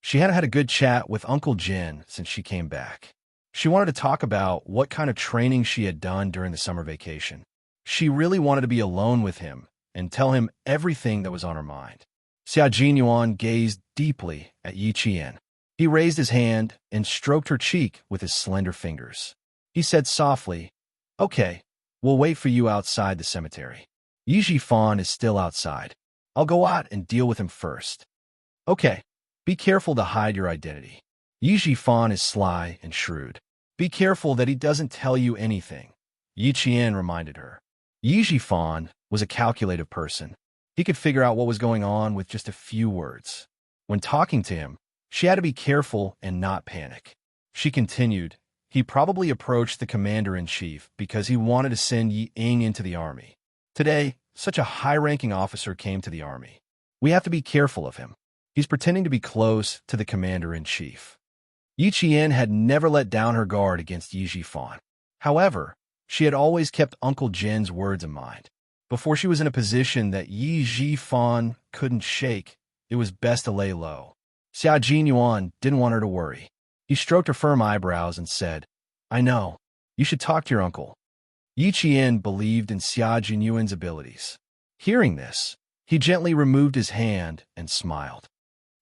She had had a good chat with Uncle Jin since she came back. She wanted to talk about what kind of training she had done during the summer vacation. She really wanted to be alone with him and tell him everything that was on her mind. Xia Jinyuan gazed deeply at Yi Qian. He raised his hand and stroked her cheek with his slender fingers. He said softly, Okay, we'll wait for you outside the cemetery. Yi Jifan is still outside. I'll go out and deal with him first. Okay, be careful to hide your identity. Yi Jifan is sly and shrewd. Be careful that he doesn't tell you anything, Yi Qian reminded her. Yi Jifan was a calculative person. He could figure out what was going on with just a few words. When talking to him, she had to be careful and not panic. She continued, He probably approached the commander-in-chief because he wanted to send Yi Ying into the army. Today, such a high-ranking officer came to the army. We have to be careful of him. He's pretending to be close to the commander-in-chief. Yi Qian had never let down her guard against Yi Jifan. However, she had always kept Uncle Jin's words in mind. Before she was in a position that Yi Jifan couldn't shake, it was best to lay low. Xia Jinyuan didn't want her to worry. He stroked her firm eyebrows and said, I know. You should talk to your uncle. Yi Qian believed in Xia Jinyuan's abilities. Hearing this, he gently removed his hand and smiled.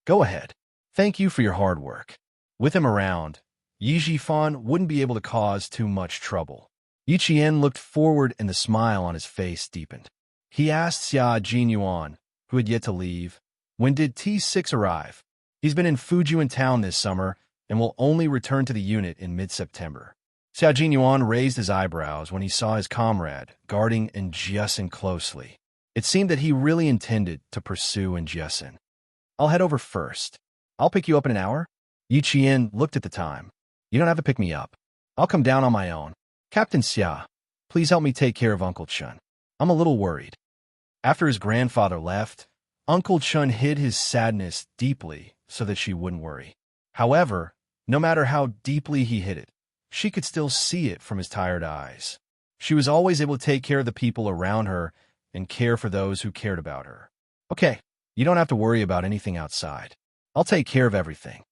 Go ahead. Thank you for your hard work. With him around, Yi Jifan wouldn't be able to cause too much trouble. Yi Qian looked forward and the smile on his face deepened. He asked Xia Jinyuan, who had yet to leave, when did T6 arrive? He's been in Fujian town this summer and will only return to the unit in mid-September. Xia Jinyuan raised his eyebrows when he saw his comrade guarding Njiesin closely. It seemed that he really intended to pursue Njiesin. I'll head over first. I'll pick you up in an hour? Yi Qian looked at the time. You don't have to pick me up. I'll come down on my own. Captain Xia, please help me take care of Uncle Chun. I'm a little worried. After his grandfather left, Uncle Chun hid his sadness deeply so that she wouldn't worry. However, no matter how deeply he hid it, she could still see it from his tired eyes. She was always able to take care of the people around her and care for those who cared about her. Okay, you don't have to worry about anything outside. I'll take care of everything.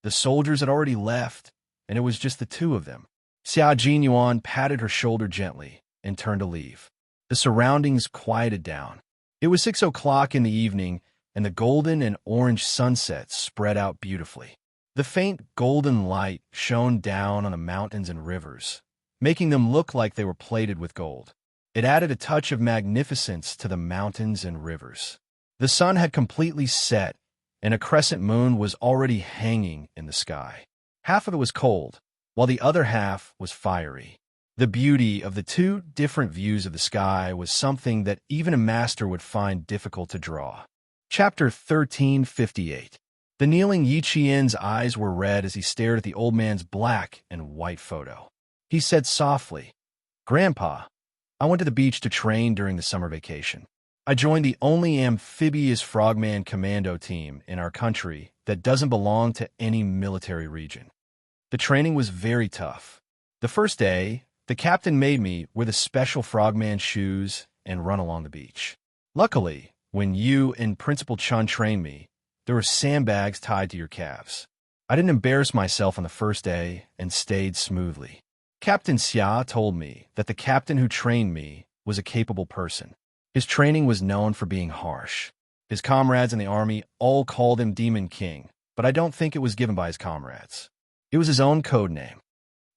The soldiers had already left, and it was just the two of them. Xia Jinyuan patted her shoulder gently and turned to leave. The surroundings quieted down. It was 6 o'clock in the evening, and the golden and orange sunsets spread out beautifully. The faint golden light shone down on the mountains and rivers, making them look like they were plated with gold. It added a touch of magnificence to the mountains and rivers. The sun had completely set, and a crescent moon was already hanging in the sky. Half of it was cold, while the other half was fiery. The beauty of the two different views of the sky was something that even a master would find difficult to draw. Chapter 1358. The kneeling Yi Qian's eyes were red as he stared at the old man's black and white photo. He said softly, Grandpa, I went to the beach to train during the summer vacation. I joined the only amphibious frogman commando team in our country that doesn't belong to any military region. The training was very tough. The first day, the captain made me wear the special frogman shoes and run along the beach. Luckily, when you and Principal Chun trained me, there were sandbags tied to your calves. I didn't embarrass myself on the first day and stayed smoothly. Captain Xia told me that the captain who trained me was a capable person. His training was known for being harsh. His comrades in the army all called him Demon King, but I don't think it was given by his comrades. It was his own code name.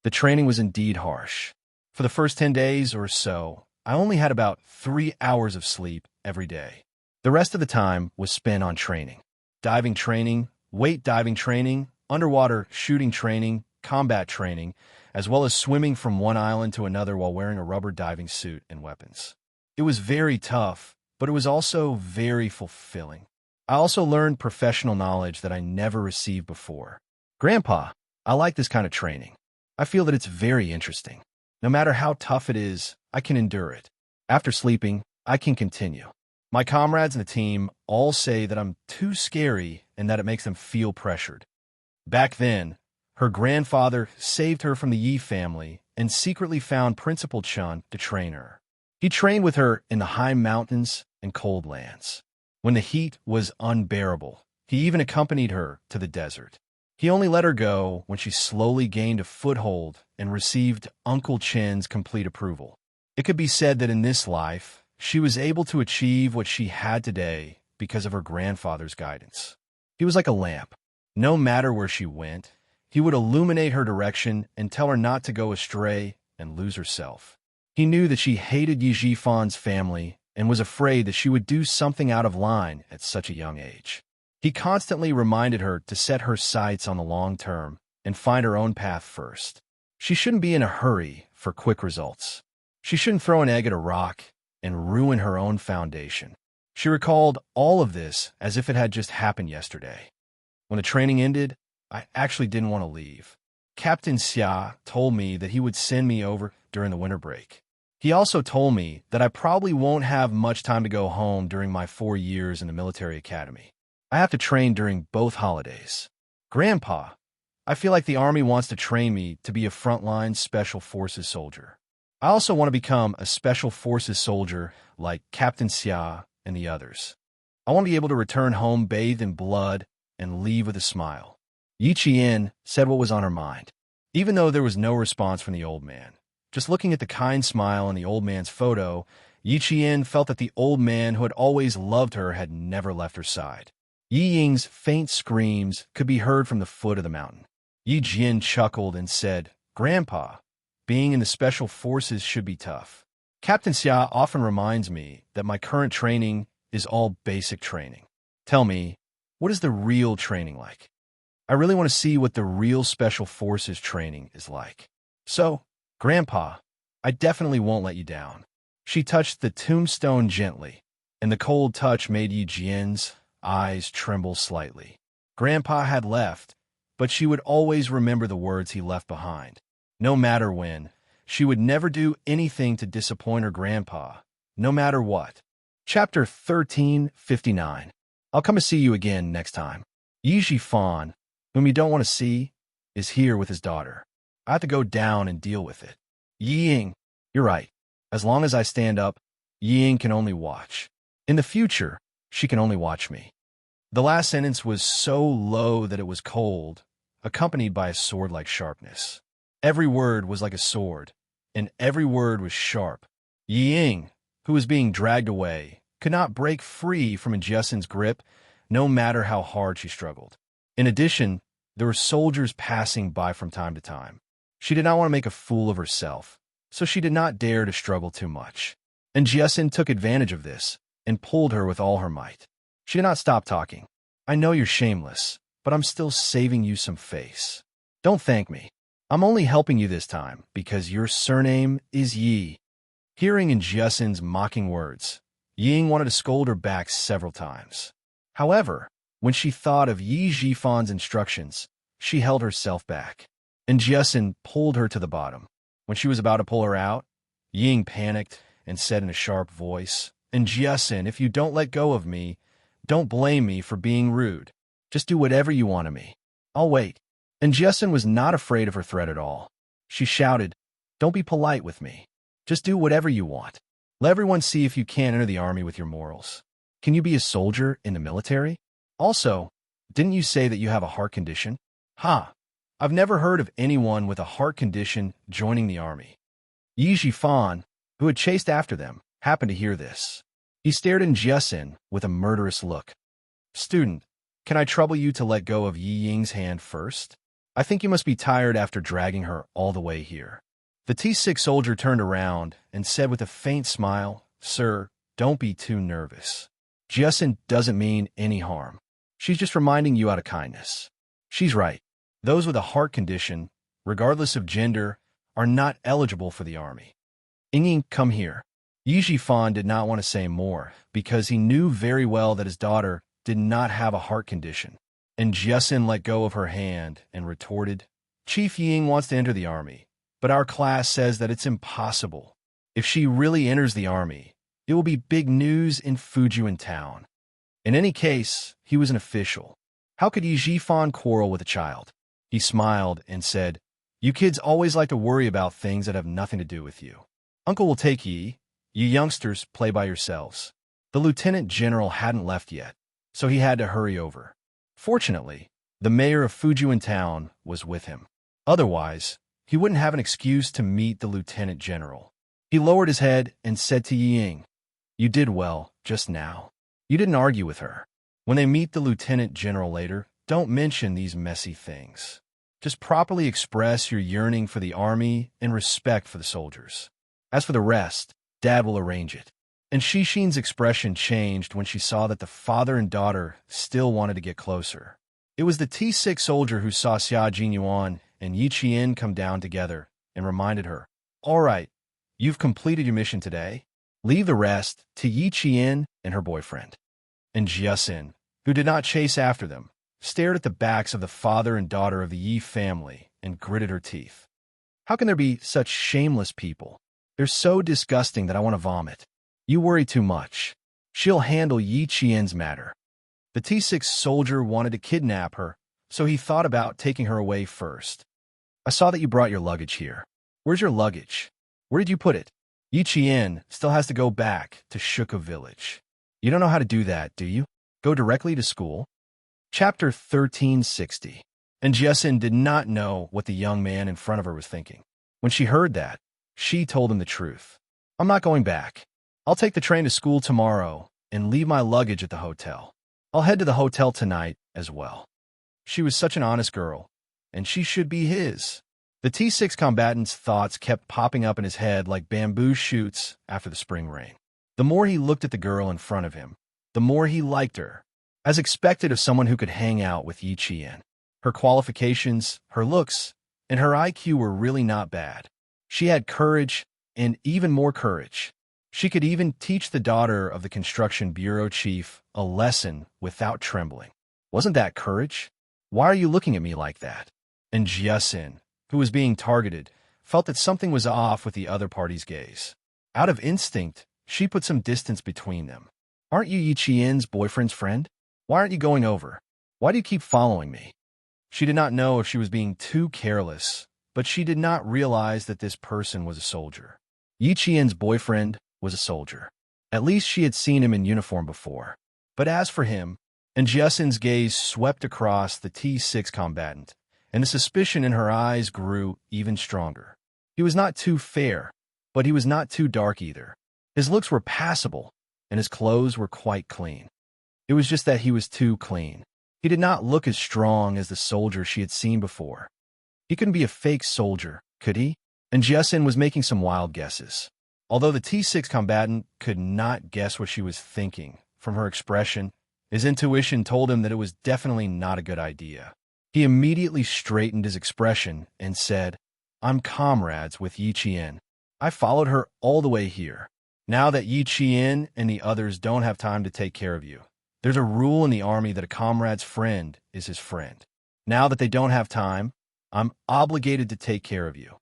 The training was indeed harsh. For the first 10 days or so, I only had about 3 hours of sleep every day. The rest of the time was spent on training. Diving training, weight diving training, underwater shooting training, combat training, as well as swimming from one island to another while wearing a rubber diving suit and weapons. It was very tough, but it was also very fulfilling. I also learned professional knowledge that I never received before. Grandpa, I like this kind of training. I feel that it's very interesting. No matter how tough it is, I can endure it. After sleeping, I can continue. My comrades in the team all say that I'm too scary and that it makes them feel pressured. Back then, her grandfather saved her from the Yi family and secretly found Principal Chun to train her. He trained with her in the high mountains and cold lands. When the heat was unbearable, he even accompanied her to the desert. He only let her go when she slowly gained a foothold and received Uncle Chen's complete approval. It could be said that in this life, she was able to achieve what she had today because of her grandfather's guidance. He was like a lamp. No matter where she went, he would illuminate her direction and tell her not to go astray and lose herself. He knew that she hated Yi Jifan's family and was afraid that she would do something out of line at such a young age. He constantly reminded her to set her sights on the long term and find her own path first. She shouldn't be in a hurry for quick results. She shouldn't throw an egg at a rock and ruin her own foundation. She recalled all of this as if it had just happened yesterday. When the training ended, I actually didn't want to leave. Captain Xia told me that he would send me over during the winter break. He also told me that I probably won't have much time to go home during my 4 years in the military academy. I have to train during both holidays. Grandpa, I feel like the Army wants to train me to be a frontline Special Forces soldier. I also want to become a Special Forces soldier like Captain Xia and the others. I want to be able to return home bathed in blood and leave with a smile. Yi Qian said what was on her mind. Even though there was no response from the old man, Just looking at the kind smile on the old man's photo, Yi Qian felt that the old man who had always loved her had never left her side. Yi Ying's faint screams could be heard from the foot of the mountain. Yi Jian chuckled and said, "Grandpa, being in the special forces should be tough. Captain Xia often reminds me that my current training is all basic training. Tell me, what is the real training like? I really want to see what the real special forces training is like. So, Grandpa, I definitely won't let you down." She touched the tombstone gently, and the cold touch made Yi Jian's eyes tremble slightly. Grandpa had left, but she would always remember the words he left behind. No matter when, she would never do anything to disappoint her grandpa, no matter what. Chapter 1359. I'll come to see you again next time. Yi Fan, whom you don't want to see, is here with his daughter. I have to go down and deal with it. Yi Ying, you're right. As long as I stand up, Yi Ying can only watch. In the future, she can only watch me. The last sentence was so low that it was cold, accompanied by a sword-like sharpness. Every word was like a sword, and every word was sharp. Yi Ying, who was being dragged away, could not break free from Jessen's grip, no matter how hard she struggled. In addition, there were soldiers passing by from time to time. She did not want to make a fool of herself, so she did not dare to struggle too much. And Jessen took advantage of this and pulled her with all her might. She did not stop talking. "I know you're shameless, but I'm still saving you some face. Don't thank me. I'm only helping you this time because your surname is Yi." Hearing in Jessen's mocking words, Ying wanted to scold her back several times. However, when she thought of Yi Jifan's instructions, she held herself back, and Jessen pulled her to the bottom. When she was about to pull her out, Ying panicked and said in a sharp voice, "And Jessen, if you don't let go of me, don't blame me for being rude. Just do whatever you want of me. I'll wait." And Jessen was not afraid of her threat at all. She shouted, "Don't be polite with me. Just do whatever you want. Let everyone see if you can enter the army with your morals. Can you be a soldier in the military? Also, didn't you say that you have a heart condition? Ha! I've never heard of anyone with a heart condition joining the army." Yi Jifan, who had chased after them, happened to hear this. He stared at Jessen with a murderous look. "Student, can I trouble you to let go of Yi Ying's hand first? I think you must be tired after dragging her all the way here." The T6 soldier turned around and said with a faint smile, "Sir, don't be too nervous. Jessen doesn't mean any harm. She's just reminding you out of kindness. She's right. Those with a heart condition, regardless of gender, are not eligible for the army. Ying, come here." Yi Jifan did not want to say more because he knew very well that his daughter did not have a heart condition. And Jessen let go of her hand and retorted, "Chief Ying wants to enter the army, but our class says that it's impossible. If she really enters the army, it will be big news in Fujian town." In any case, he was an official. How could Yi Jifan quarrel with a child? He smiled and said, "You kids always like to worry about things that have nothing to do with you. Uncle will take Yi. You youngsters play by yourselves." The lieutenant general hadn't left yet, so he had to hurry over. Fortunately, the mayor of Fujian town was with him. Otherwise, he wouldn't have an excuse to meet the lieutenant general. He lowered his head and said to Ying, "You did well just now. You didn't argue with her. When they meet the lieutenant general later, don't mention these messy things. Just properly express your yearning for the army and respect for the soldiers. As for the rest, Dad will arrange it." And Xixin's expression changed when she saw that the father and daughter still wanted to get closer. It was the T6 soldier who saw Xia Jinyuan and Yi Qian come down together and reminded her, "All right, you've completed your mission today. Leave the rest to Yi Qian and her boyfriend." And Jessen, who did not chase after them, stared at the backs of the father and daughter of the Yi family and gritted her teeth. How can there be such shameless people? They're so disgusting that I want to vomit. You worry too much. She'll handle Yi Qian's matter. The T6 soldier wanted to kidnap her, so he thought about taking her away first. "I saw that you brought your luggage here. Where's your luggage? Where did you put it? Yi Qian still has to go back to Shuka village. You don't know how to do that, do you? Go directly to school." Chapter 1360. And Jessen did not know what the young man in front of her was thinking. When she heard that, She told him the truth. I'm not going back. I'll take the train to school tomorrow and leave my luggage at the hotel. I'll head to the hotel tonight as well. She was such an honest girl, and she should be his. The T6 combatant's thoughts kept popping up in his head like bamboo shoots after the spring rain. The more he looked at the girl in front of him, the more he liked her, as expected of someone who could hang out with Yi Qian. Her qualifications, her looks, and her IQ were really not bad. She had courage, and even more courage. She could even teach the daughter of the construction bureau chief a lesson without trembling. Wasn't that courage? Why are you looking at me like that? And Jiasin, who was being targeted, felt that something was off with the other party's gaze. Out of instinct, she put some distance between them. Aren't you Yi Qian's boyfriend's friend? Why aren't you going over? Why do you keep following me? She did not know if she was being too careless, but she did not realize that this person was a soldier. Yi Qian's boyfriend was a soldier. At least she had seen him in uniform before. But as for him, and Jiasin's gaze swept across the T6 combatant, and the suspicion in her eyes grew even stronger. He was not too fair, but he was not too dark either. His looks were passable, and his clothes were quite clean. It was just that he was too clean. He did not look as strong as the soldier she had seen before. He couldn't be a fake soldier, could he? And Jiasin was making some wild guesses. Although the T6 combatant could not guess what she was thinking from her expression, his intuition told him that it was definitely not a good idea. He immediately straightened his expression and said, I'm comrades with Yi Qian. I followed her all the way here. Now that Yi Qian and the others don't have time to take care of you, there's a rule in the army that a comrade's friend is his friend. Now that they don't have time, I'm obligated to take care of you.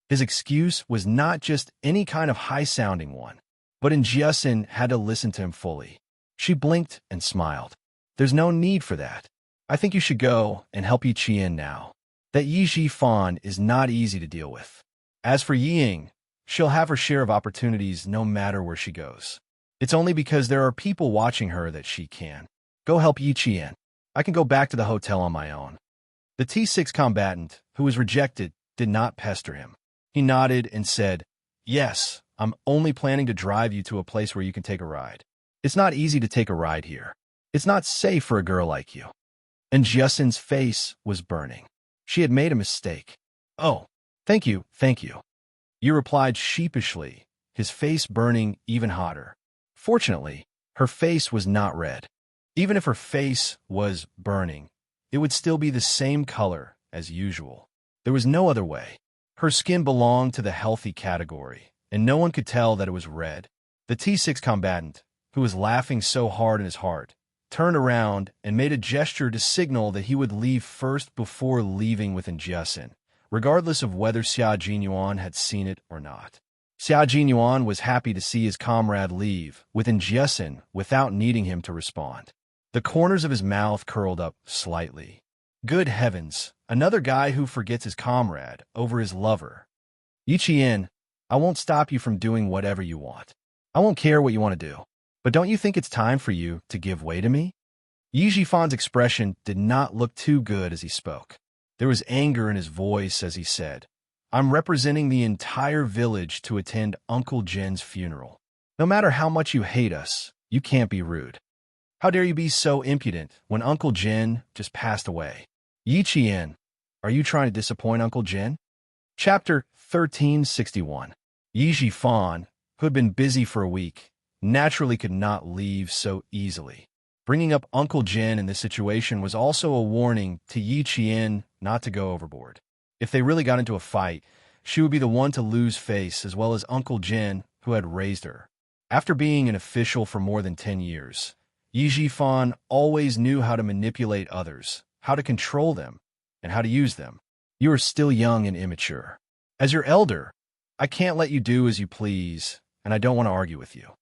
His excuse was not just any kind of high-sounding one, but Jiasin had to listen to him fully. She blinked and smiled. There's no need for that. I think you should go and help Yi Qian now. That Yi Zhifan is not easy to deal with. As for Ying, she'll have her share of opportunities no matter where she goes. It's only because there are people watching her that she can. Go help Yi Qian. I can go back to the hotel on my own. The T6 combatant, who was rejected, did not pester him. He nodded and said, Yes, I'm only planning to drive you to a place where you can take a ride. It's not easy to take a ride here. It's not safe for a girl like you. And Jiasin's face was burning. She had made a mistake. Oh, thank you. You replied sheepishly, his face burning even hotter. Fortunately, her face was not red. Even if her face was burning, it would still be the same color as usual. There was no other way. Her skin belonged to the healthy category, and no one could tell that it was red. The T6 combatant, who was laughing so hard in his heart, turned around and made a gesture to signal that he would leave first before leaving with Jiasin, regardless of whether Xia Jinyuan had seen it or not. Xia Jinyuan was happy to see his comrade leave with Jiasin without needing him to respond. The corners of his mouth curled up slightly. Good heavens, another guy who forgets his comrade over his lover. Yi Qian, I won't stop you from doing whatever you want. I won't care what you want to do. But don't you think it's time for you to give way to me? Yi Zhifan's expression did not look too good as he spoke. There was anger in his voice as he said, I'm representing the entire village to attend Uncle Jin's funeral. No matter how much you hate us, you can't be rude. How dare you be so impudent when Uncle Jin just passed away? Yi Qian, are you trying to disappoint Uncle Jin? Chapter 1361. Yi Zhifan, who had been busy for a week, naturally could not leave so easily. Bringing up Uncle Jin in this situation was also a warning to Yi Qian not to go overboard. If they really got into a fight, she would be the one to lose face as well as Uncle Jin, who had raised her. After being an official for more than 10 years, Yi Zhifan always knew how to manipulate others, how to control them, and how to use them. You are still young and immature. As your elder, I can't let you do as you please, and I don't want to argue with you.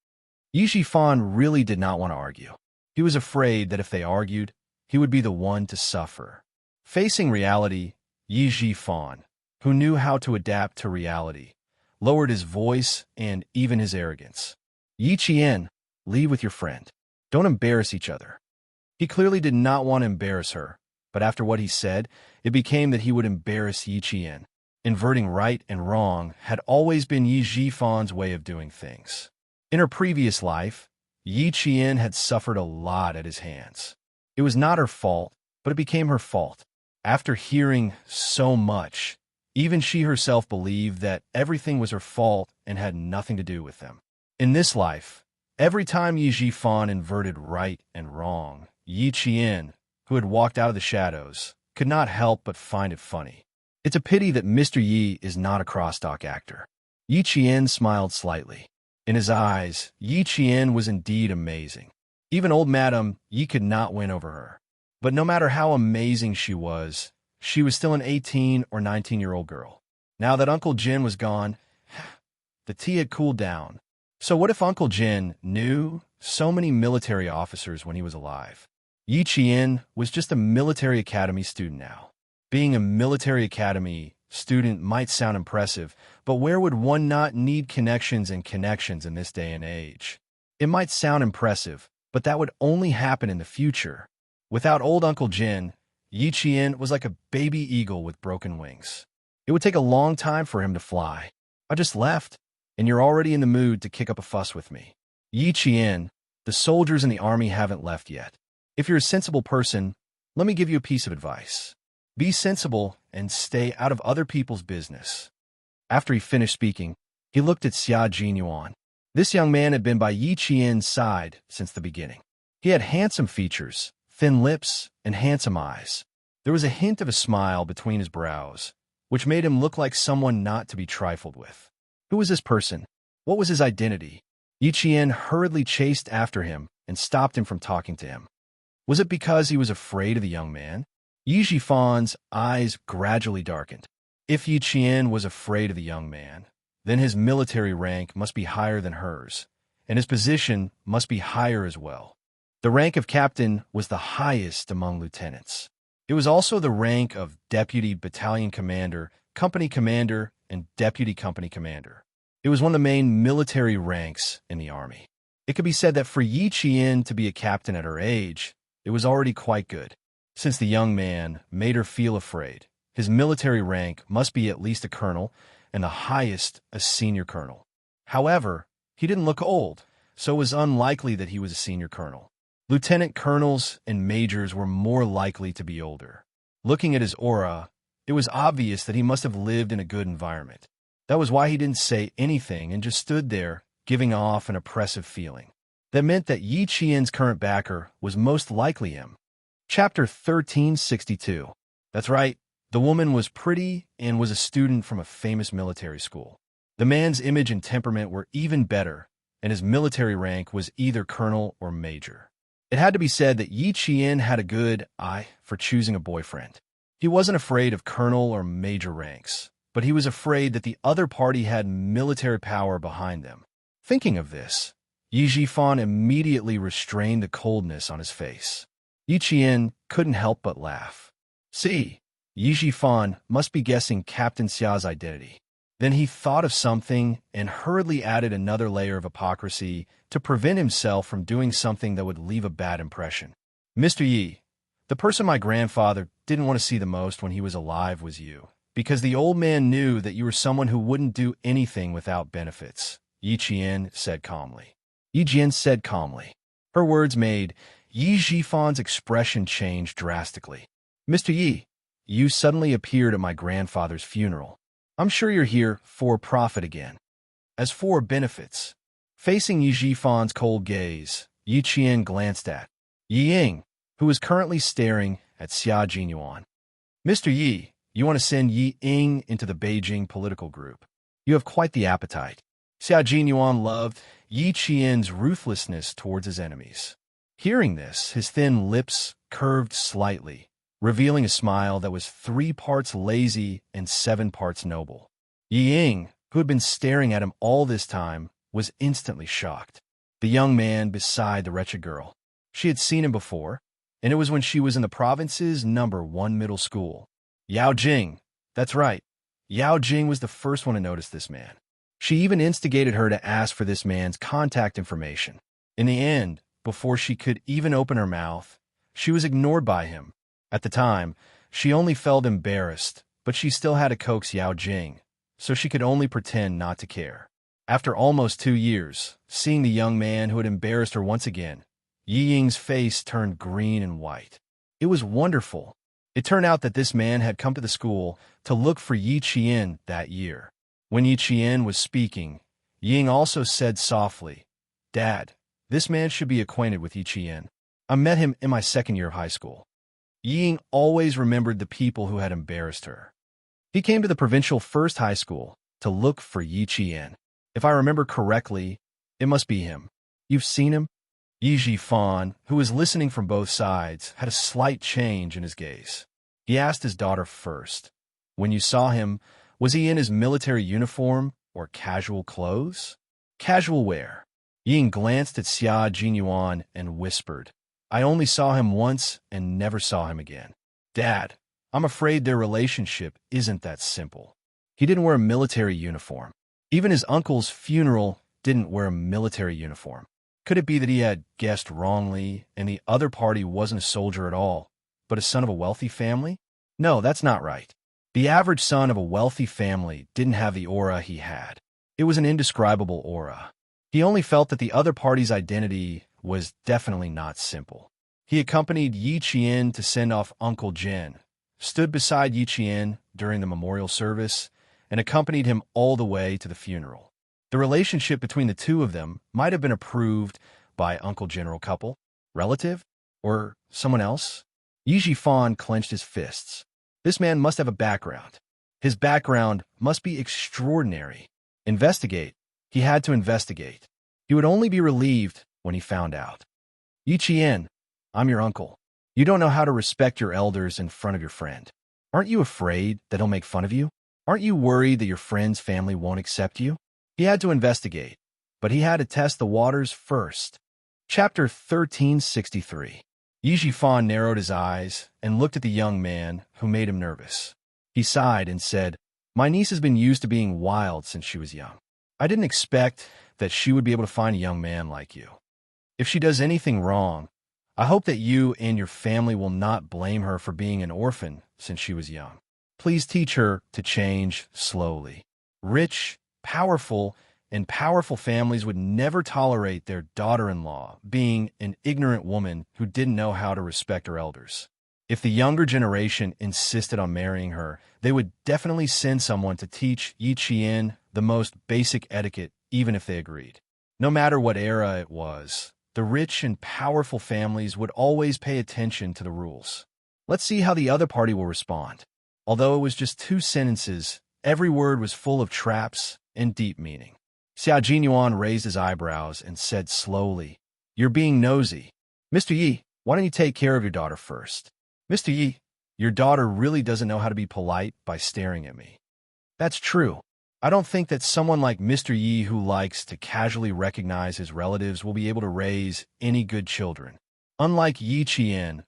Yi Zhifan really did not want to argue. He was afraid that if they argued, he would be the one to suffer. Facing reality, Yi Zhifan, who knew how to adapt to reality, lowered his voice and even his arrogance. Yi Qian, leave with your friend. Don't embarrass each other. He clearly did not want to embarrass her, but after what he said, it became that he would embarrass Yi Qian. Inverting right and wrong had always been Yi Jifan's way of doing things. In her previous life, Yi Qian had suffered a lot at his hands. It was not her fault, but it became her fault. After hearing so much, even she herself believed that everything was her fault and had nothing to do with them. In this life, every time Yi Jifan inverted right and wrong, Yi Qian, who had walked out of the shadows, could not help but find it funny. It's a pity that Mr. Yi is not a crosstalk actor. Yi Qian smiled slightly. In his eyes, Yi Qian was indeed amazing. Even old Madame Yi could not win over her. But no matter how amazing she was still an 18 or 19-year-old girl. Now that Uncle Jin was gone, the tea had cooled down. So what if Uncle Jin knew so many military officers when he was alive? Yi Qian was just a military academy student now. Being a military academy student might sound impressive, but where would one not need connections and connections in this day and age? It might sound impressive, but that would only happen in the future. Without old Uncle Jin, Yi Qian was like a baby eagle with broken wings. It would take a long time for him to fly. I just left, and you're already in the mood to kick up a fuss with me. Yi Qian, the soldiers in the army haven't left yet. If you're a sensible person, let me give you a piece of advice. Be sensible and stay out of other people's business. After he finished speaking, he looked at Xia Jinyuan. This young man had been by Yi Qian's side since the beginning. He had handsome features, thin lips, and handsome eyes. There was a hint of a smile between his brows, which made him look like someone not to be trifled with. Who was this person? What was his identity? Yi Qian hurriedly chased after him and stopped him from talking to him. Was it because he was afraid of the young man? Yi Jifan's eyes gradually darkened. If Yi Qian was afraid of the young man, then his military rank must be higher than hers, and his position must be higher as well. The rank of captain was the highest among lieutenants. It was also the rank of deputy battalion commander, company commander, and deputy company commander. It was one of the main military ranks in the army. It could be said that for Yi Qian to be a captain at her age, it was already quite good. Since the young man made her feel afraid, his military rank must be at least a colonel, and the highest a senior colonel. However, he didn't look old, so it was unlikely that he was a senior colonel. Lieutenant colonels and majors were more likely to be older. Looking at his aura, it was obvious that he must have lived in a good environment. That was why he didn't say anything and just stood there, giving off an oppressive feeling. That meant that Yi Qian's current backer was most likely him. Chapter 1362. That's right, the woman was pretty and was a student from a famous military school. The man's image and temperament were even better, and his military rank was either colonel or major. It had to be said that Yi Qian had a good eye for choosing a boyfriend. He wasn't afraid of colonel or major ranks, but he was afraid that the other party had military power behind them. Thinking of this, Yi Jifan immediately restrained the coldness on his face. Yi Qian couldn't help but laugh. See, Yi Jifan must be guessing Captain Xia's identity. Then he thought of something and hurriedly added another layer of hypocrisy to prevent himself from doing something that would leave a bad impression. Mr. Yi, the person my grandfather didn't want to see the most when he was alive was you, because the old man knew that you were someone who wouldn't do anything without benefits, Yi Qian said calmly. Yi Jian said calmly. Her words made Yi Jifan's expression change drastically. Mr. Yi, you suddenly appeared at my grandfather's funeral. I'm sure you're here for profit again. As for benefits, facing Yi Jifan's cold gaze, Yi Qian glanced at Yi Ying, who was currently staring at Xia Jinyuan. Mr. Yi, you want to send Yi Ying into the Beijing political group. You have quite the appetite. Xia Jinyuan loved Yi Qian's ruthlessness towards his enemies. Hearing this, his thin lips curved slightly, revealing a smile that was 3 parts lazy and 7 parts noble. Yi Ying, who had been staring at him all this time, was instantly shocked. The young man beside the wretched girl. She had seen him before, and it was when she was in the province's #1 middle school. Yao Jing. That's right. Yao Jing was the first one to notice this man. She even instigated her to ask for this man's contact information. In the end, before she could even open her mouth, she was ignored by him. At the time, she only felt embarrassed, but she still had to coax Yao Jing, so she could only pretend not to care. After almost 2 years, seeing the young man who had embarrassed her once again, Yi Ying's face turned green and white. It was wonderful. It turned out that this man had come to the school to look for Yi Qian that year. When Yi Qian was speaking, Yi Ying also said softly, "Dad, this man should be acquainted with Yi Qian. I met him in my second year of high school." Yi Ying always remembered the people who had embarrassed her. He came to the provincial first high school to look for Yi Qian. If I remember correctly, it must be him. You've seen him? Yi Jifan, who was listening from both sides, had a slight change in his gaze. He asked his daughter first, "When you saw him, was he in his military uniform or casual clothes?" "Casual wear." Ying glanced at Xia Jinyuan and whispered, "I only saw him once and never saw him again." "Dad, I'm afraid their relationship isn't that simple. He didn't wear a military uniform. Even his uncle's funeral didn't wear a military uniform. Could it be that he had guessed wrongly and the other party wasn't a soldier at all, but a son of a wealthy family? No, that's not right. The average son of a wealthy family didn't have the aura he had. It was an indescribable aura. He only felt that the other party's identity was definitely not simple. He accompanied Yi Qian to send off Uncle Jin, stood beside Yi Qian during the memorial service, and accompanied him all the way to the funeral. The relationship between the two of them might have been approved by Uncle General Couple, relative, or someone else. Yi Jifan clenched his fists. This man must have a background. His background must be extraordinary. Investigate. He had to investigate. He would only be relieved when he found out. "Yi Qian, I'm your uncle. You don't know how to respect your elders in front of your friend. Aren't you afraid that he'll make fun of you? Aren't you worried that your friend's family won't accept you?" He had to investigate, but he had to test the waters first. Chapter 1363. Yi Jifan narrowed his eyes and looked at the young man, who made him nervous. He sighed and said, "My niece has been used to being wild since she was young. I didn't expect that she would be able to find a young man like you. If she does anything wrong, I hope that you and your family will not blame her for being an orphan since she was young. Please teach her to change slowly." Rich, powerful, and powerful families would never tolerate their daughter-in-law being an ignorant woman who didn't know how to respect her elders. If the younger generation insisted on marrying her, they would definitely send someone to teach Yi Qian the most basic etiquette, even if they agreed. No matter what era it was, the rich and powerful families would always pay attention to the rules. Let's see how the other party will respond. Although it was just 2 sentences, every word was full of traps and deep meaning. Xia Jinyuan raised his eyebrows and said slowly, "You're being nosy. Mr. Yi, why don't you take care of your daughter first?" "Mr. Yi, your daughter really doesn't know how to be polite by staring at me." "That's true. I don't think that someone like Mr. Yi who likes to casually recognize his relatives will be able to raise any good children. Unlike Yi Qian,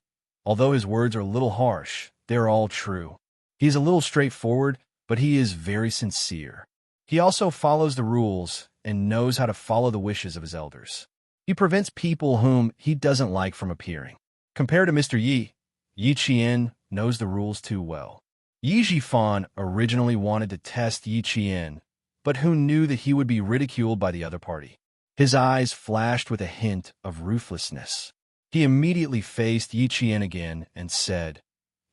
although his words are a little harsh, they're all true. He's a little straightforward, but he is very sincere. He also follows the rules and knows how to follow the wishes of his elders. He prevents people whom he doesn't like from appearing. Compared to Mr. Yi, Yi Qian knows the rules too well." Yi Jifan originally wanted to test Yi Qian, but who knew that he would be ridiculed by the other party. His eyes flashed with a hint of ruthlessness. He immediately faced Yi Qian again and said,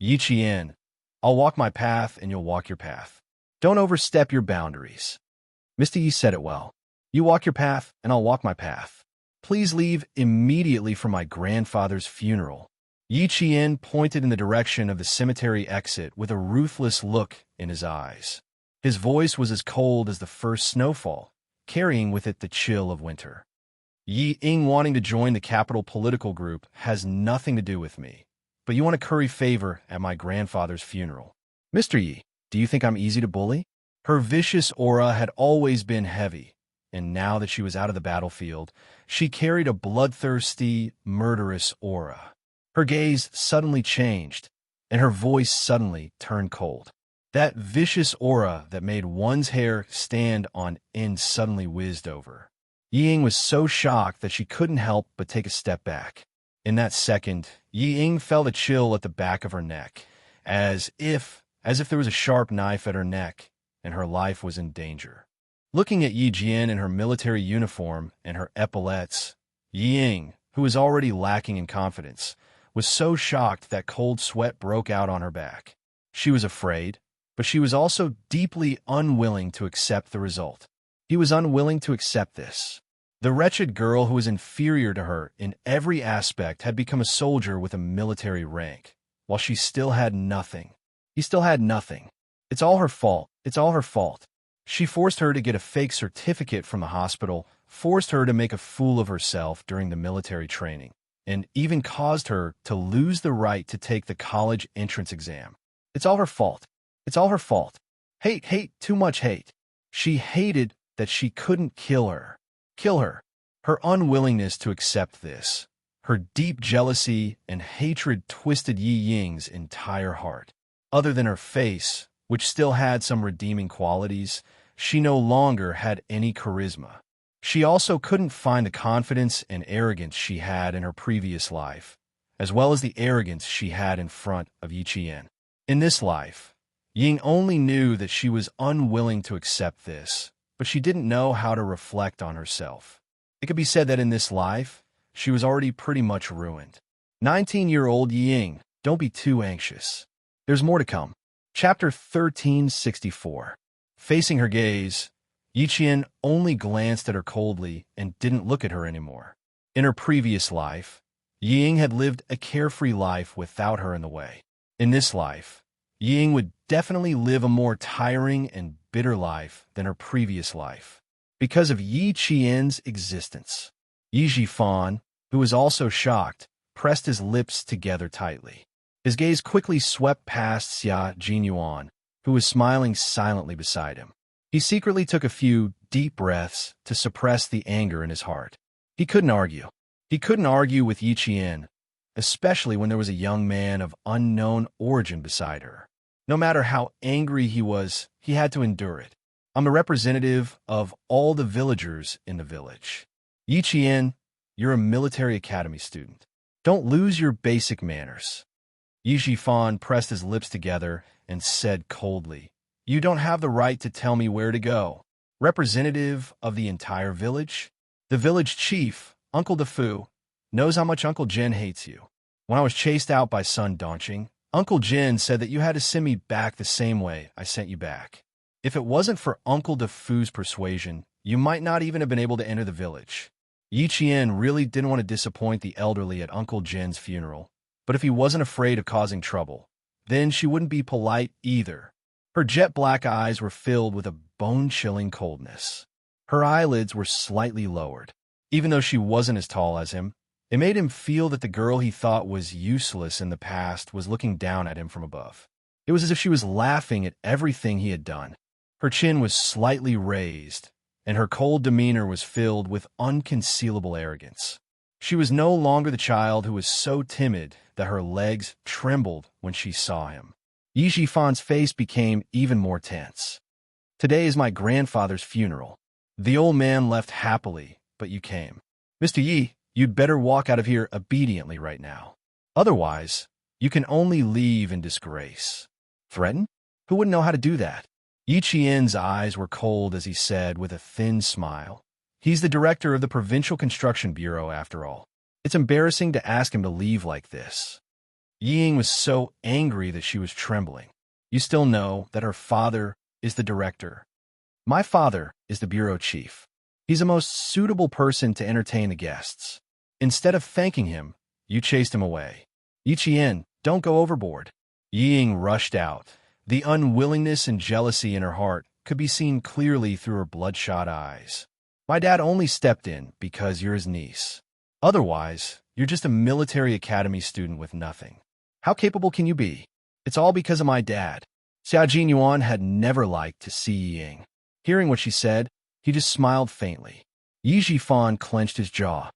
"Yi Qian, I'll walk my path and you'll walk your path. Don't overstep your boundaries." Mr. Yi said it well. "You walk your path and I'll walk my path. Please leave immediately for my grandfather's funeral." Yi Qian pointed in the direction of the cemetery exit with a ruthless look in his eyes. His voice was as cold as the first snowfall, carrying with it the chill of winter. "Yi Ying wanting to join the capital political group has nothing to do with me, but you want to curry favor at my grandfather's funeral. Mr. Yi, do you think I'm easy to bully?" Her vicious aura had always been heavy, and now that she was out of the battlefield, she carried a bloodthirsty, murderous aura. Her gaze suddenly changed, and her voice suddenly turned cold. That vicious aura that made one's hair stand on end suddenly whizzed over. Yi Ying was so shocked that she couldn't help but take a step back. In that second, Yi Ying felt a chill at the back of her neck, as if as if there was a sharp knife at her neck and her life was in danger. Looking at Yi Jian in her military uniform and her epaulettes, Yi Ying, who was already lacking in confidence, was so shocked that cold sweat broke out on her back. She was afraid, but she was also deeply unwilling to accept the result. He was unwilling to accept this. The wretched girl who was inferior to her in every aspect had become a soldier with a military rank, while she still had nothing. He still had nothing. It's all her fault. It's all her fault. She forced her to get a fake certificate from the hospital, forced her to make a fool of herself during the military training, and even caused her to lose the right to take the college entrance exam. It's all her fault. It's all her fault. Hate, hate, too much hate. She hated that she couldn't kill her. Kill her. Her unwillingness to accept this, her deep jealousy and hatred twisted Yi Ying's entire heart. Other than her face, which still had some redeeming qualities, she no longer had any charisma. She also couldn't find the confidence and arrogance she had in her previous life, as well as the arrogance she had in front of Yi Qian. In this life, Ying only knew that she was unwilling to accept this, but she didn't know how to reflect on herself. It could be said that in this life, she was already pretty much ruined. 19-year-old Ying, don't be too anxious. There's more to come. Chapter 1364. Facing her gaze, Yi Qian only glanced at her coldly and didn't look at her anymore. In her previous life, Ying had lived a carefree life without her in the way. In this life, Ying would definitely live a more tiring and bitter life than her previous life. Because of Yi Qian's existence, Yi Jifan, who was also shocked, pressed his lips together tightly. His gaze quickly swept past Xia Jinyuan, who was smiling silently beside him. He secretly took a few deep breaths to suppress the anger in his heart. He couldn't argue. He couldn't argue with Yi Qian, especially when there was a young man of unknown origin beside her. No matter how angry he was, he had to endure it. I'm the representative of all the villagers in the village. Yi Qian, you're a military academy student. Don't lose your basic manners. Yi Jifan pressed his lips together and said coldly, You don't have the right to tell me where to go. Representative of the entire village? The village chief, Uncle DeFu, knows how much Uncle Jin hates you. When I was chased out by Sun Donqing, Uncle Jin said that you had to send me back the same way I sent you back. If it wasn't for Uncle DeFu's persuasion, you might not even have been able to enter the village. Yi Qian really didn't want to disappoint the elderly at Uncle Jin's funeral, but if he wasn't afraid of causing trouble, then she wouldn't be polite either. Her jet-black eyes were filled with a bone-chilling coldness. Her eyelids were slightly lowered. Even though she wasn't as tall as him, it made him feel that the girl he thought was useless in the past was looking down at him from above. It was as if she was laughing at everything he had done. Her chin was slightly raised, and her cold demeanor was filled with unconcealable arrogance. She was no longer the child who was so timid that her legs trembled when she saw him. Yi Jifan's face became even more tense. Today is my grandfather's funeral. The old man left happily, but you came. Mr. Yi, you'd better walk out of here obediently right now. Otherwise, you can only leave in disgrace. Threaten? Who wouldn't know how to do that? Yi Qian's eyes were cold as he said with a thin smile, He's the director of the Provincial Construction Bureau, after all. It's embarrassing to ask him to leave like this. Ying was so angry that she was trembling. You still know that her father is the director. My father is the bureau chief. He's the most suitable person to entertain the guests. Instead of thanking him, you chased him away. Yi Qian, don't go overboard. Ying rushed out. The unwillingness and jealousy in her heart could be seen clearly through her bloodshot eyes. My dad only stepped in because you're his niece. Otherwise, you're just a military academy student with nothing. How capable can you be? It's all because of my dad. Xia Jinyuan had never liked to see Ying. Hearing what she said, he just smiled faintly. Yi Jifan clenched his jaw.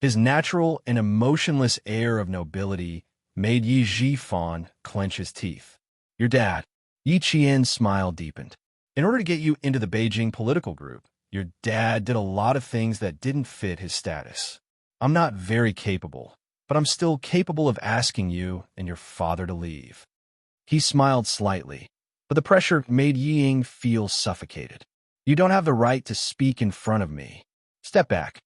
His natural and emotionless air of nobility made Yi Jifan clench his teeth. Your dad. Yi Qian's smile deepened. In order to get you into the Beijing political group, your dad did a lot of things that didn't fit his status. I'm not very capable, but I'm still capable of asking you and your father to leave. He smiled slightly. but the pressure made Yi Ying feel suffocated. You don't have the right to speak in front of me. Step back.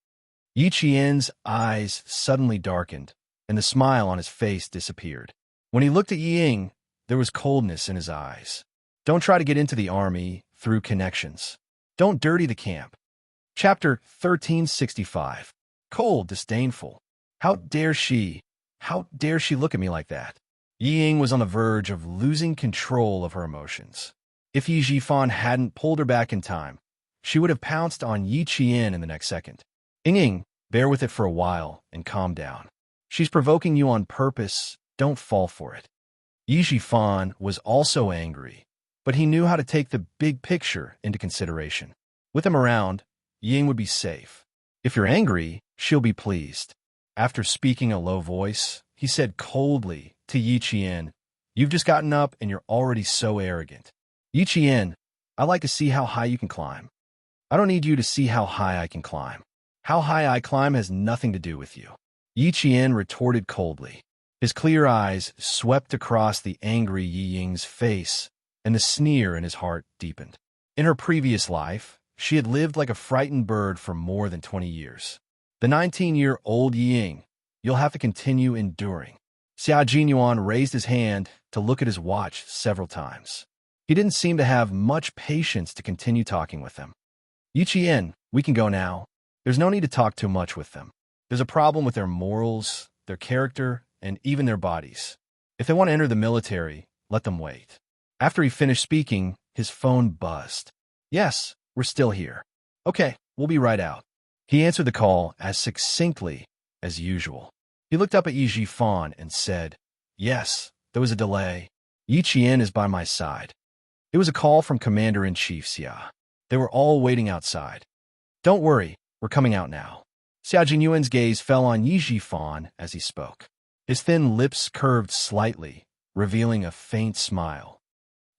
Yi Qian's eyes suddenly darkened, and the smile on his face disappeared. When he looked at Yi Ying, there was coldness in his eyes. Don't try to get into the army through connections. Don't dirty the camp. Chapter 1365. Cold, disdainful. How dare she look at me like that? Yi Ying was on the verge of losing control of her emotions. If Yi Jifan hadn't pulled her back in time, she would have pounced on Yi Qian in the next second. Ying, bear with it for a while and calm down. She's provoking you on purpose. Don't fall for it. Yi Jifan was also angry, but he knew how to take the big picture into consideration. With him around, Ying would be safe. If you're angry, she'll be pleased. After speaking a low voice, he said coldly to Yi Qian, "You've just gotten up and you're already so arrogant." Yi Qian, I like to see how high you can climb. I don't need you to see how high I can climb. How high I climb has nothing to do with you. Yi Qian retorted coldly. His clear eyes swept across the angry Yi Ying's face, and the sneer in his heart deepened. In her previous life, she had lived like a frightened bird for more than 20 years. The 19-year-old Yi Ying, you'll have to continue enduring. Xia Jinyuan raised his hand to look at his watch several times. He didn't seem to have much patience to continue talking with them. Yi Qian, we can go now. There's no need to talk too much with them. There's a problem with their morals, their character, and even their bodies. If they want to enter the military, let them wait. After he finished speaking, his phone buzzed. Yes, we're still here. Okay, we'll be right out. He answered the call as succinctly as usual. He looked up at Yi Jifan and said, "Yes, there was a delay. Yi Qian is by my side." It was a call from Commander-in-Chief Xia. They were all waiting outside. "Don't worry, we're coming out now." Xia Jinyuan's gaze fell on Yi Jifan as he spoke. His thin lips curved slightly, revealing a faint smile.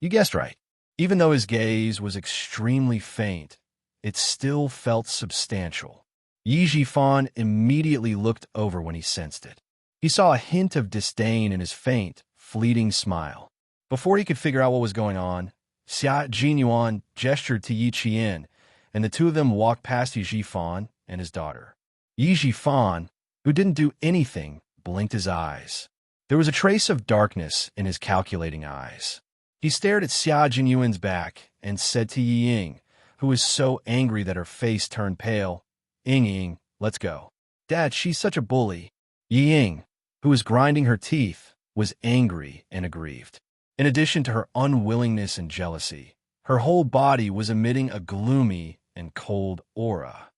You guessed right. Even though his gaze was extremely faint, it still felt substantial. Yi Jifan immediately looked over when he sensed it. He saw a hint of disdain in his faint, fleeting smile. Before he could figure out what was going on, Xia Jinyuan gestured to Yi Qian, and the two of them walked past Yi Jifan and his daughter. Yi Jifan, who didn't do anything, blinked his eyes. There was a trace of darkness in his calculating eyes. He stared at Xia Jinyuan's back and said to Yi Ying, who was so angry that her face turned pale, Ying, let's go. Dad, she's such a bully." Yi Ying, who was grinding her teeth, was angry and aggrieved. In addition to her unwillingness and jealousy, her whole body was emitting a gloomy and cold aura.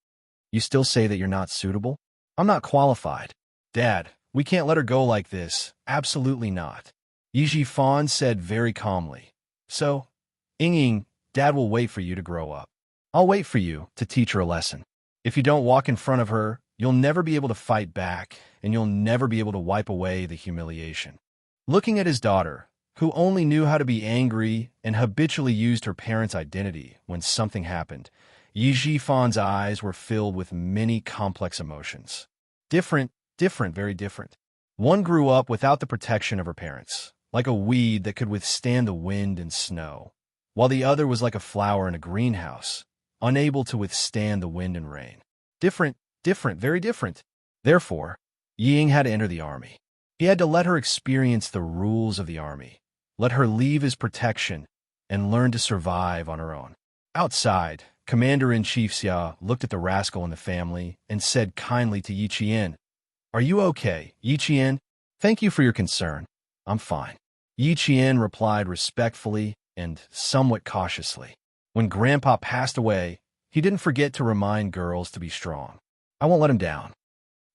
"You still say that you're not suitable? I'm not qualified. Dad, we can't let her go like this. Absolutely not." Yi Jifan said very calmly. "So, Ying, Dad will wait for you to grow up. I'll wait for you to teach her a lesson. If you don't walk in front of her, you'll never be able to fight back, and you'll never be able to wipe away the humiliation." Looking at his daughter, who only knew how to be angry and habitually used her parents' identity when something happened, Yi Jifan's eyes were filled with many complex emotions. Different, very different. One grew up without the protection of her parents, like a weed that could withstand the wind and snow, while the other was like a flower in a greenhouse, unable to withstand the wind and rain. Different, very different. Therefore, Yi Ying had to enter the army. He had to let her experience the rules of the army, let her leave his protection, and learn to survive on her own. Outside, Commander-in-Chief Xia looked at the rascal in the family and said kindly to Yi Qian, "Are you okay, Yi Qian? Thank you for your concern. I'm fine." Yi Qian replied respectfully and somewhat cautiously. When Grandpa passed away, he didn't forget to remind girls to be strong. I won't let him down.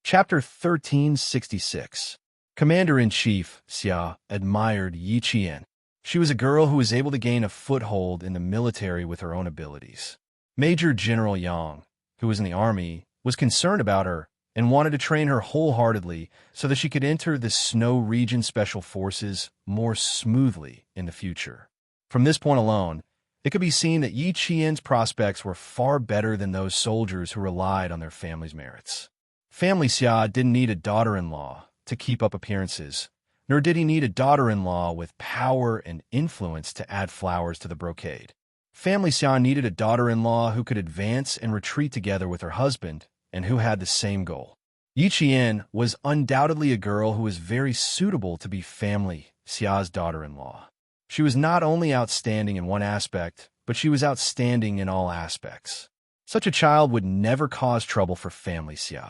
Chapter 1366. Commander-in-Chief Xia admired Yi Qian. She was a girl who was able to gain a foothold in the military with her own abilities. Major General Yang, who was in the army, was concerned about her and wanted to train her wholeheartedly so that she could enter the Snow Region Special Forces more smoothly in the future. From this point alone, it could be seen that Yi Qian's prospects were far better than those soldiers who relied on their family's merits. Family Xia didn't need a daughter-in-law to keep up appearances, nor did he need a daughter-in-law with power and influence to add flowers to the brocade. Family Xia needed a daughter-in-law who could advance and retreat together with her husband and who had the same goal. Yi Qian was undoubtedly a girl who was very suitable to be Family Xia's daughter-in-law. She was not only outstanding in one aspect, but she was outstanding in all aspects. Such a child would never cause trouble for Family Xia.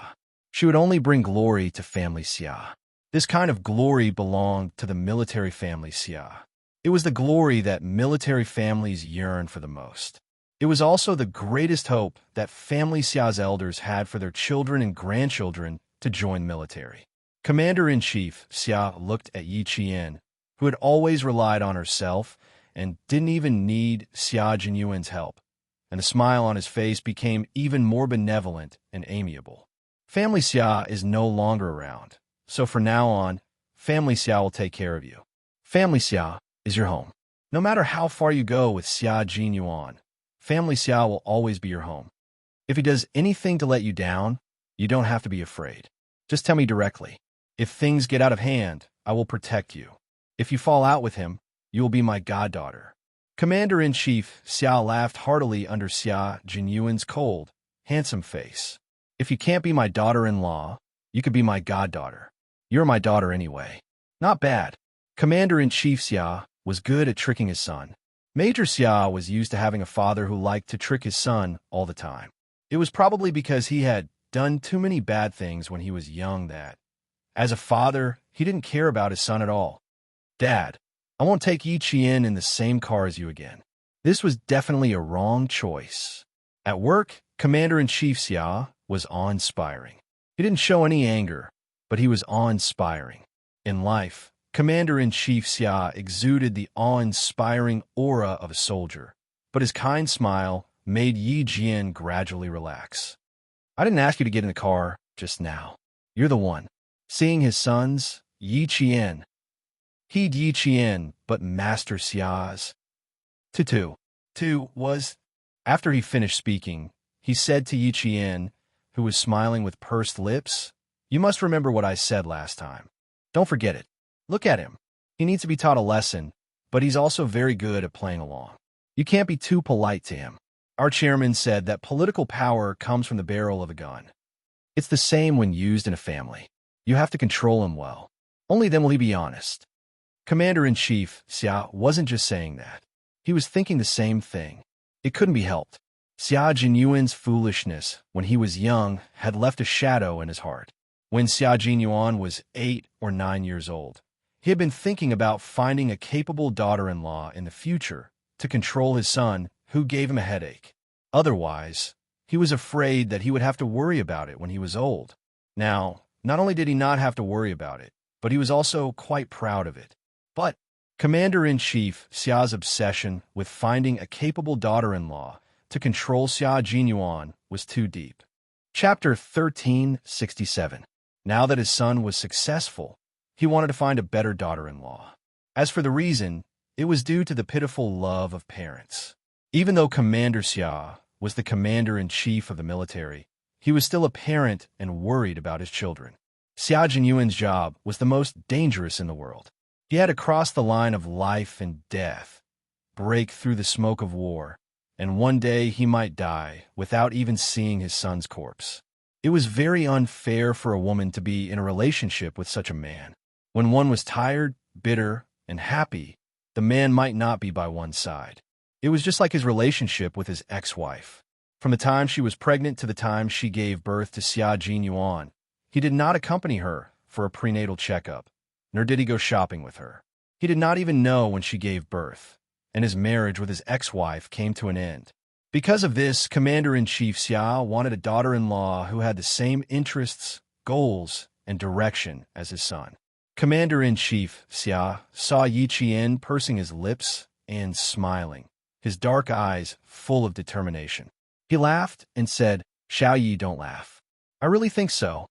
She would only bring glory to Family Xia. This kind of glory belonged to the military Family Xia. It was the glory that military families yearn for the most. It was also the greatest hope that Family Xia's elders had for their children and grandchildren to join military. Commander-in-Chief Xia looked at Yi Qian, who had always relied on herself and didn't even need Xia Jinyuan's help, and the smile on his face became even more benevolent and amiable. Family Xia is no longer around, so from now on, Family Xia will take care of you. Family Xia is your home. No matter how far you go with Xia Jinyuan, Family Xia will always be your home. If he does anything to let you down, you don't have to be afraid. Just tell me directly. If things get out of hand, I will protect you. If you fall out with him, you will be my goddaughter. Commander-in-Chief Xia laughed heartily under Xia Jinyuan's cold, handsome face. If you can't be my daughter-in-law, you could be my goddaughter. You're my daughter anyway. Not bad. Commander-in-Chief Xia was good at tricking his son. Major Xia was used to having a father who liked to trick his son all the time. It was probably because he had done too many bad things when he was young that, as a father, he didn't care about his son at all. Dad, I won't take Yi Qian in the same car as you again. This was definitely a wrong choice. At work, Commander-in-Chief Xia was awe-inspiring. He didn't show any anger, but he was awe-inspiring. In life, Commander-in-Chief Xia exuded the awe-inspiring aura of a soldier, but his kind smile made Yi Qian gradually relax. I didn't ask you to get in the car just now. You're the one. Seeing his sons, Yi Qian, he'd Yi Qian, but Master Xia's. Two was. After he finished speaking, he said to Yi Qian, who was smiling with pursed lips, "You must remember what I said last time. Don't forget it. Look at him. He needs to be taught a lesson, but he's also very good at playing along. You can't be too polite to him." Our chairman said that political power comes from the barrel of a gun. It's the same when used in a family. You have to control him well. Only then will he be honest. Commander-in-Chief Xia wasn't just saying that. He was thinking the same thing. It couldn't be helped. Xia Jinyuan's foolishness when he was young had left a shadow in his heart. When Xia Jinyuan was 8 or 9 years old, he had been thinking about finding a capable daughter-in-law in the future to control his son, who gave him a headache. Otherwise, he was afraid that he would have to worry about it when he was old. Now, not only did he not have to worry about it, but he was also quite proud of it. But Commander-in-Chief Xia's obsession with finding a capable daughter-in-law to control Xia Jinyuan was too deep. Chapter 1367. Now that his son was successful, he wanted to find a better daughter-in-law. As for the reason, it was due to the pitiful love of parents. Even though Commander Xia was the commander-in-chief of the military, he was still a parent and worried about his children. Xia Jinyuan's job was the most dangerous in the world. He had to cross the line of life and death, break through the smoke of war, and one day he might die without even seeing his son's corpse. It was very unfair for a woman to be in a relationship with such a man. When one was tired, bitter, and happy, the man might not be by one's side. It was just like his relationship with his ex-wife. From the time she was pregnant to the time she gave birth to Xia Jinyuan, he did not accompany her for a prenatal checkup, nor did he go shopping with her. He did not even know when she gave birth, and his marriage with his ex-wife came to an end. Because of this, Commander-in-Chief Xia wanted a daughter-in-law who had the same interests, goals, and direction as his son. Commander-in-Chief Xia saw Yi Qian pursing his lips and smiling, his dark eyes full of determination. He laughed and said, "Xiao Yi, don't laugh. I really think so.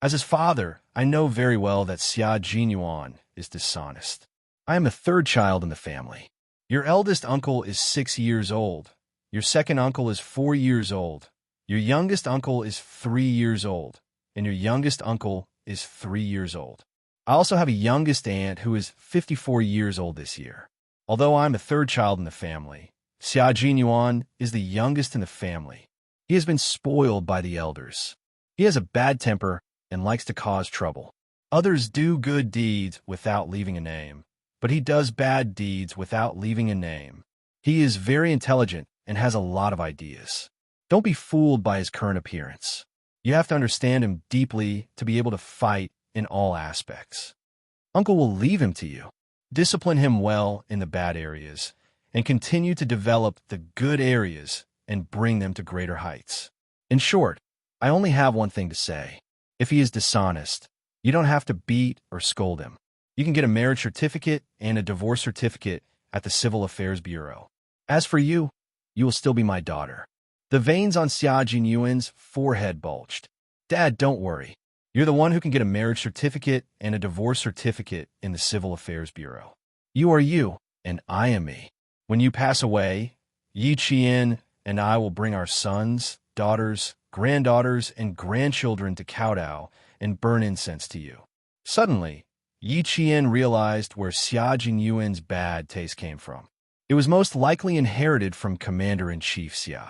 As his father, I know very well that Xia Jinyuan is dishonest. I am the third child in the family. Your eldest uncle is 6 years old. Your second uncle is 4 years old. Your youngest uncle is 3 years old. And your youngest uncle is 3 years old. I also have a youngest aunt who is 54 years old this year. Although I'm the third child in the family, Xia Jinyuan is the youngest in the family. He has been spoiled by the elders. He has a bad temper and likes to cause trouble. Others do good deeds without leaving a name, but he does bad deeds without leaving a name. He is very intelligent and has a lot of ideas. Don't be fooled by his current appearance. You have to understand him deeply to be able to fight in all aspects. Uncle will leave him to you. Discipline him well in the bad areas and continue to develop the good areas and bring them to greater heights. In short, I only have one thing to say. If he is dishonest, you don't have to beat or scold him. You can get a marriage certificate and a divorce certificate at the Civil Affairs Bureau. As for you, you will still be my daughter. The veins on Xia Jinyuan's forehead bulged. Dad, don't worry. You're the one who can get a marriage certificate and a divorce certificate in the Civil Affairs Bureau. You are you, and I am me. When you pass away, Yi Qian and I will bring our sons, daughters, granddaughters, and grandchildren to kowtow and burn incense to you. Suddenly, Yi Qian realized where Xia Jinyuan's bad taste came from. It was most likely inherited from Commander-in-Chief Xia.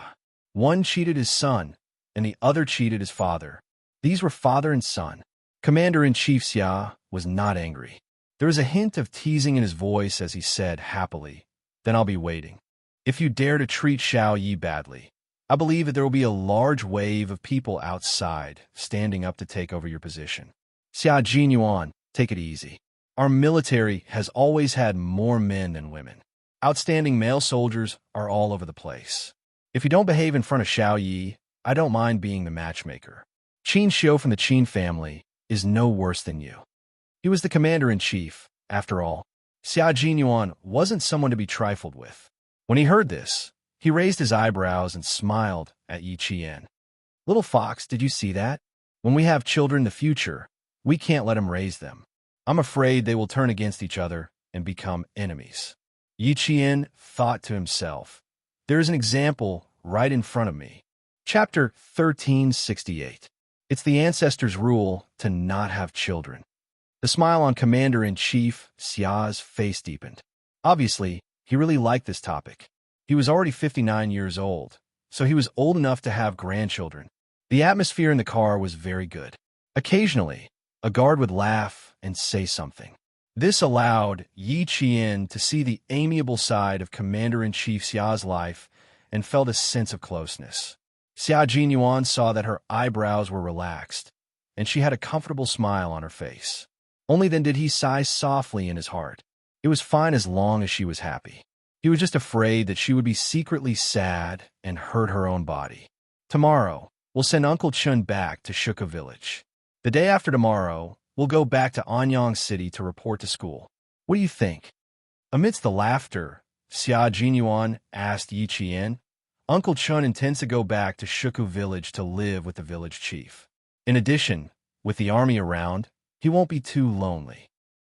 One cheated his son, and the other cheated his father. These were father and son. Commander-in-Chief Xia was not angry. There was a hint of teasing in his voice as he said happily, "Then I'll be waiting. If you dare to treat Xiao Yi badly, I believe that there will be a large wave of people outside standing up to take over your position. Xia Jinyuan, take it easy. Our military has always had more men than women. Outstanding male soldiers are all over the place. If you don't behave in front of Xiao Yi, I don't mind being the matchmaker. Qin Xiu from the Qin family is no worse than you." He was the commander-in-chief, after all. Xia Jinyuan wasn't someone to be trifled with. When he heard this, he raised his eyebrows and smiled at Yi Qian. "Little fox, did you see that? When we have children in the future, we can't let them raise them. I'm afraid they will turn against each other and become enemies." Yi Qian thought to himself, "There is an example right in front of me." Chapter 1368. It's the ancestors' rule to not have children. The smile on Commander-in-Chief Xia's face deepened. Obviously, he really liked this topic. He was already 59 years old, so he was old enough to have grandchildren. The atmosphere in the car was very good. Occasionally, a guard would laugh and say something. This allowed Yi Qian to see the amiable side of Commander-in-Chief Xia's life and felt a sense of closeness. Xia Jinyuan saw that her eyebrows were relaxed, and she had a comfortable smile on her face. Only then did he sigh softly in his heart. It was fine as long as she was happy. He was just afraid that she would be secretly sad and hurt her own body. Tomorrow, we'll send Uncle Chun back to Shuka village. The day after tomorrow, we'll go back to Anyang City to report to school. What do you think? Amidst the laughter, Xia Jinyuan asked Yi Qian, "Uncle Chun intends to go back to Shuku village to live with the village chief. In addition, with the army around, he won't be too lonely."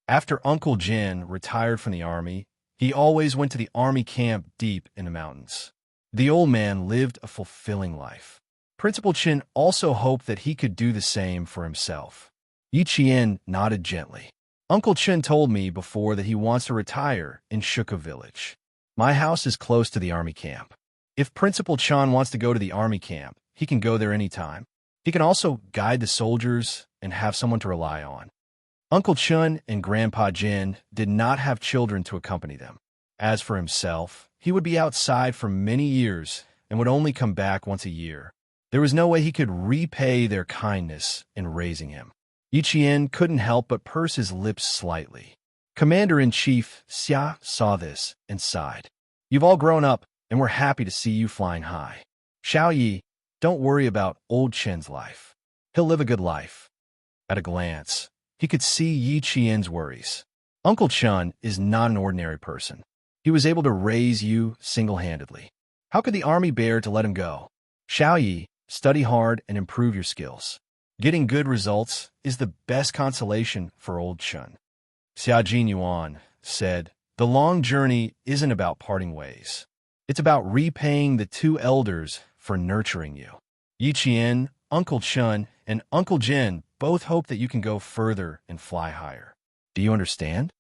After Uncle Jin retired from the army, he always went to the army camp deep in the mountains. The old man lived a fulfilling life. Principal Chin also hoped that he could do the same for himself. Yi Qian nodded gently. "Uncle Chin told me before that he wants to retire in Shuka village. My house is close to the army camp. If Principal Chan wants to go to the army camp, he can go there anytime. He can also guide the soldiers and have someone to rely on." Uncle Chun and Grandpa Jin did not have children to accompany them. As for himself, he would be outside for many years and would only come back once a year. There was no way he could repay their kindness in raising him. Yi Qian couldn't help but purse his lips slightly. Commander-in-Chief Xia saw this and sighed. "You've all grown up, and we're happy to see you flying high. Xiao Yi, don't worry about old Chen's life. He'll live a good life." At a glance, he could see Yi Qian's worries. Uncle Chun is not an ordinary person. He was able to raise you single-handedly. How could the army bear to let him go? Xiao Yi, study hard and improve your skills. Getting good results is the best consolation for old Chun. Xia Jinyuan said, "The long journey isn't about parting ways. It's about repaying the two elders for nurturing you." Yi Qian, Uncle Chun, and Uncle Jin both hope that you can go further and fly higher. Do you understand?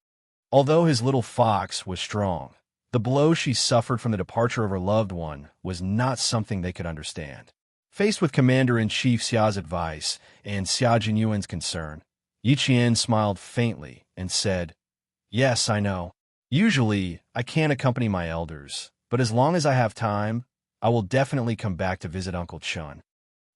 Although his little fox was strong, the blow she suffered from the departure of her loved one was not something they could understand. Faced with Commander-in-Chief Xia's advice and Xia Jinyuan's concern, Yi Qian smiled faintly and said, "Yes, I know. Usually, I can't accompany my elders, but as long as I have time, I will definitely come back to visit Uncle Chun."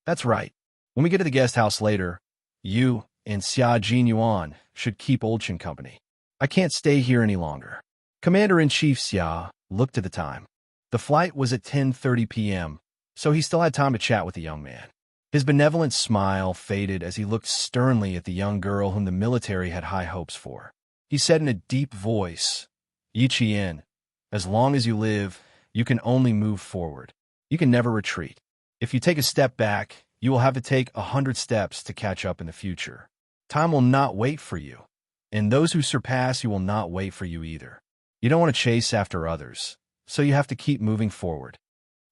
"That's right. When we get to the guest house later, you and Xia Jinyuan should keep Old Chun company. I can't stay here any longer." Commander-in-Chief Xia looked at the time. The flight was at 10:30 p.m., so he still had time to chat with the young man. His benevolent smile faded as he looked sternly at the young girl whom the military had high hopes for. He said in a deep voice, "Yi Qian, as long as you live, you can only move forward. You can never retreat. If you take a step back, you will have to take 100 steps to catch up in the future. Time will not wait for you, and those who surpass you will not wait for you either. You don't want to chase after others, so you have to keep moving forward.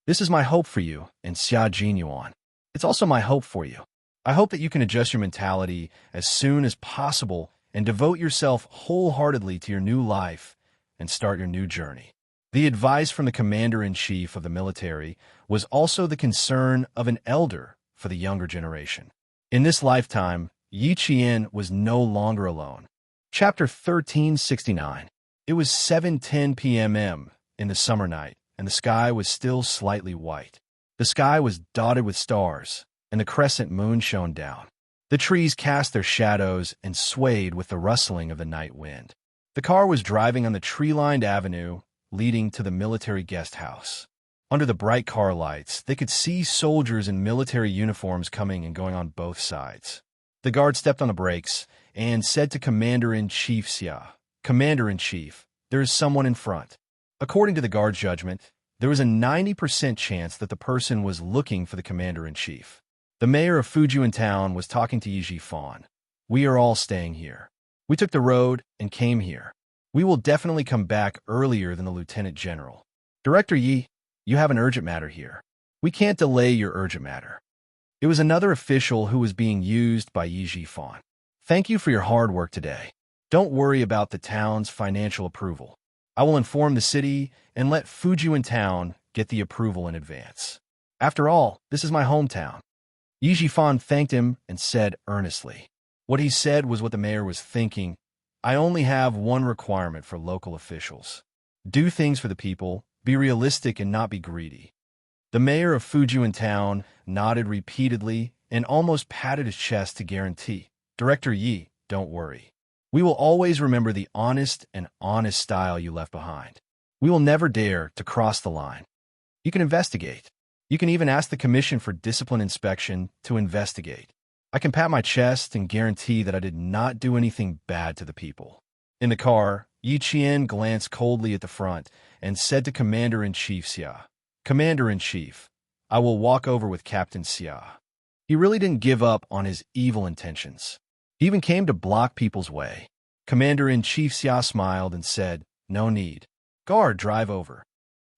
This is my hope for you and Xia Jinyuan. It's also my hope for you. I hope that you can adjust your mentality as soon as possible and devote yourself wholeheartedly to your new life and start your new journey." The advice from the commander-in-chief of the military was also the concern of an elder for the younger generation. In this lifetime, Yi Qian was no longer alone. Chapter 1369. It was 7:10 p.m. in the summer night, and the sky was still slightly white. The sky was dotted with stars, and the crescent moon shone down. The trees cast their shadows and swayed with the rustling of the night wind. The car was driving on the tree-lined avenue leading to the military guest house. Under the bright car lights, they could see soldiers in military uniforms coming and going on both sides. The guard stepped on the brakes and said to Commander-in-Chief Xia, "Commander-in-Chief, there is someone in front." According to the guard's judgment, there was a 90% chance that the person was looking for the commander-in-chief. The mayor of Fujian town was talking to Yi Jifan. "We are all staying here. We took the road and came here. We will definitely come back earlier than the lieutenant general. Director Yi, you have an urgent matter here. We can't delay your urgent matter." It was another official who was being used by Yi Jifan. "Thank you for your hard work today. Don't worry about the town's financial approval. I will inform the city and let Fujian town get the approval in advance. After all, this is my hometown." Yi Jifan thanked him and said earnestly. What he said was what the mayor was thinking. "I only have one requirement for local officials. Do things for the people, be realistic and not be greedy." The mayor of Fujian town nodded repeatedly and almost patted his chest to guarantee, "Director Yi, don't worry. We will always remember the honest and honest style you left behind. We will never dare to cross the line. You can investigate. You can even ask the Commission for Discipline Inspection to investigate. I can pat my chest and guarantee that I did not do anything bad to the people." In the car, Yi Qian glanced coldly at the front and said to Commander-in-Chief Xia, "Commander-in-Chief, I will walk over with Captain Xia." He really didn't give up on his evil intentions. He even came to block people's way. Commander-in-Chief Xia smiled and said, "No need. Guard, drive over."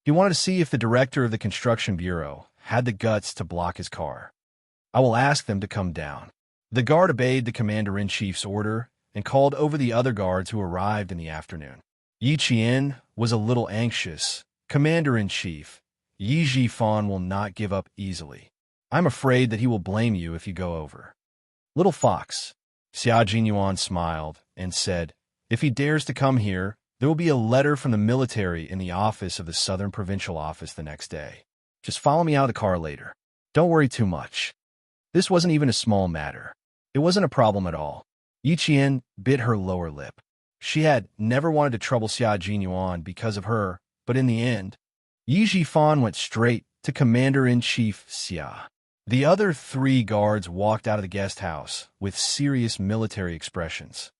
He wanted to see if the director of the construction bureau had the guts to block his car. "I will ask them to come down." The guard obeyed the commander-in-chief's order and called over the other guards who arrived in the afternoon. Yi Qian was a little anxious. "Commander-in-chief, Yi Jifan will not give up easily. I'm afraid that he will blame you if you go over." "Little fox." Xia Jinyuan smiled and said, "If he dares to come here, there will be a letter from the military in the office of the Southern Provincial Office the next day. Just follow me out of the car later. Don't worry too much." This wasn't even a small matter. It wasn't a problem at all. Yi Qian bit her lower lip. She had never wanted to trouble Xia Jinyuan because of her, but in the end, Yi Jifan went straight to Commander-in-Chief Xia. The other 3 guards walked out of the guest house with serious military expressions.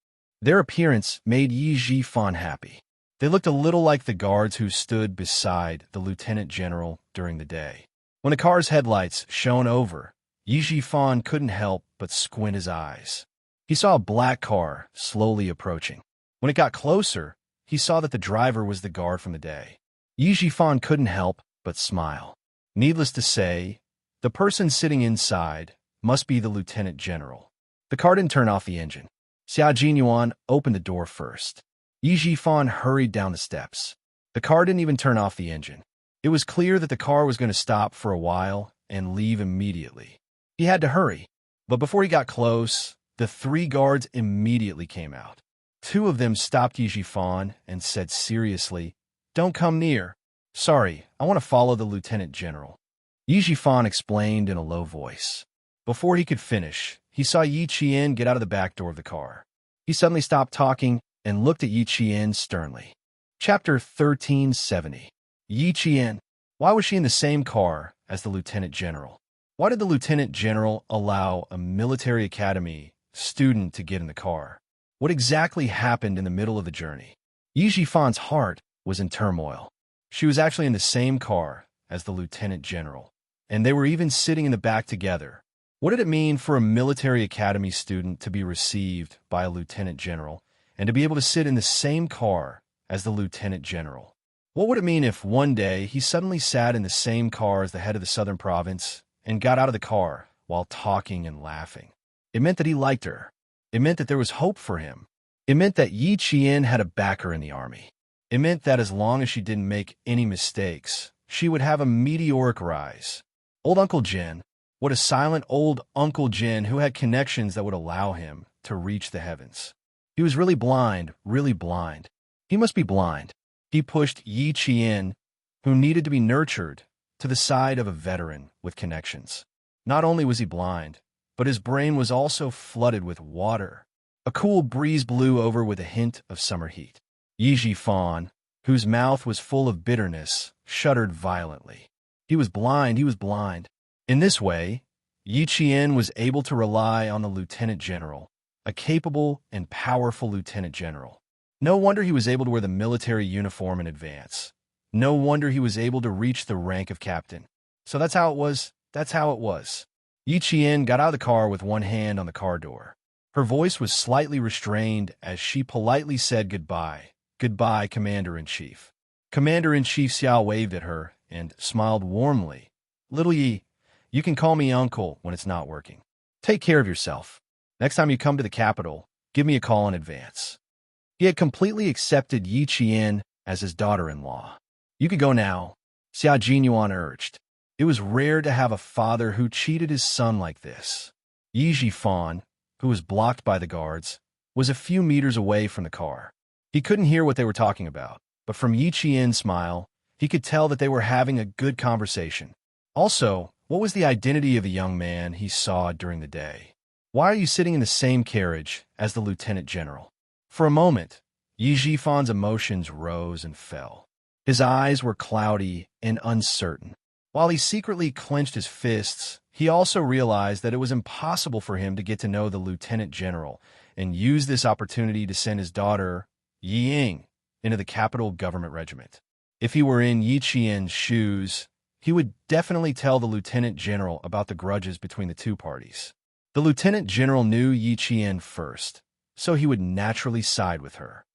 Their appearance made Yi Jifan happy. They looked a little like the guards who stood beside the lieutenant general during the day. When the car's headlights shone over, Yi Jifan couldn't help but squint his eyes. He saw a black car slowly approaching. When it got closer, he saw that the driver was the guard from the day. Yi Jifan couldn't help but smile. Needless to say, the person sitting inside must be the lieutenant general. The car didn't turn off the engine. Xia Jinyuan opened the door first. Yi Jifan hurried down the steps. The car didn't even turn off the engine. It was clear that the car was going to stop for a while and leave immediately. He had to hurry. But before he got close, the 3 guards immediately came out. 2 of them stopped Yi Jifan and said seriously, "Don't come near. Sorry, I want to follow the Lieutenant General." Yi Jifan explained in a low voice. Before he could finish, he saw Yi Qian get out of the back door of the car. He suddenly stopped talking and looked at Yi Qian sternly. Chapter 1370. Yi Qian. Why was she in the same car as the Lieutenant General? Why did the Lieutenant General allow a military academy student to get in the car? What exactly happened in the middle of the journey? Yi Jifan's heart was in turmoil. She was actually in the same car as the Lieutenant General, and they were even sitting in the back together. What did it mean for a military academy student to be received by a Lieutenant General and to be able to sit in the same car as the Lieutenant General? What would it mean if one day he suddenly sat in the same car as the head of the Southern Province and got out of the car while talking and laughing? It meant that he liked her. It meant that there was hope for him. It meant that Yi Qian had a backer in the army. It meant that as long as she didn't make any mistakes, she would have a meteoric rise. Old Uncle Jin. What a silent old Uncle Jin who had connections that would allow him to reach the heavens. He was really blind, really blind. He must be blind. He pushed Yi Qian, who needed to be nurtured, to the side of a veteran with connections. Not only was he blind, but his brain was also flooded with water. A cool breeze blew over with a hint of summer heat. Yi Jifan, whose mouth was full of bitterness, shuddered violently. He was blind, he was blind. In this way, Yi Qian was able to rely on the Lieutenant General, a capable and powerful Lieutenant General. No wonder he was able to wear the military uniform in advance. No wonder he was able to reach the rank of captain. So that's how it was. That's how it was. Yi Qian got out of the car with one hand on the car door. Her voice was slightly restrained as she politely said goodbye. "Goodbye, Commander-in-Chief." Commander-in-Chief Xiao waved at her and smiled warmly. "Little Yi, you can call me Uncle when it's not working. Take care of yourself. Next time you come to the capital, give me a call in advance." He had completely accepted Yi Qian as his daughter-in-law. "You could go now," Xia Jinyuan urged. It was rare to have a father who cheated his son like this. Yi Jifan, who was blocked by the guards, was a few meters away from the car. He couldn't hear what they were talking about, but from Yi Qian's smile, he could tell that they were having a good conversation. Also, what was the identity of the young man he saw during the day? Why are you sitting in the same carriage as the Lieutenant General? For a moment, Yi Jifan's emotions rose and fell. His eyes were cloudy and uncertain. While he secretly clenched his fists, he also realized that it was impossible for him to get to know the Lieutenant General and use this opportunity to send his daughter, Yi Ying, into the capital government regiment. If he were in Yi Qian's shoes, he would definitely tell the Lieutenant General about the grudges between the two parties. The Lieutenant General knew Yi Qian first, so he would naturally side with her.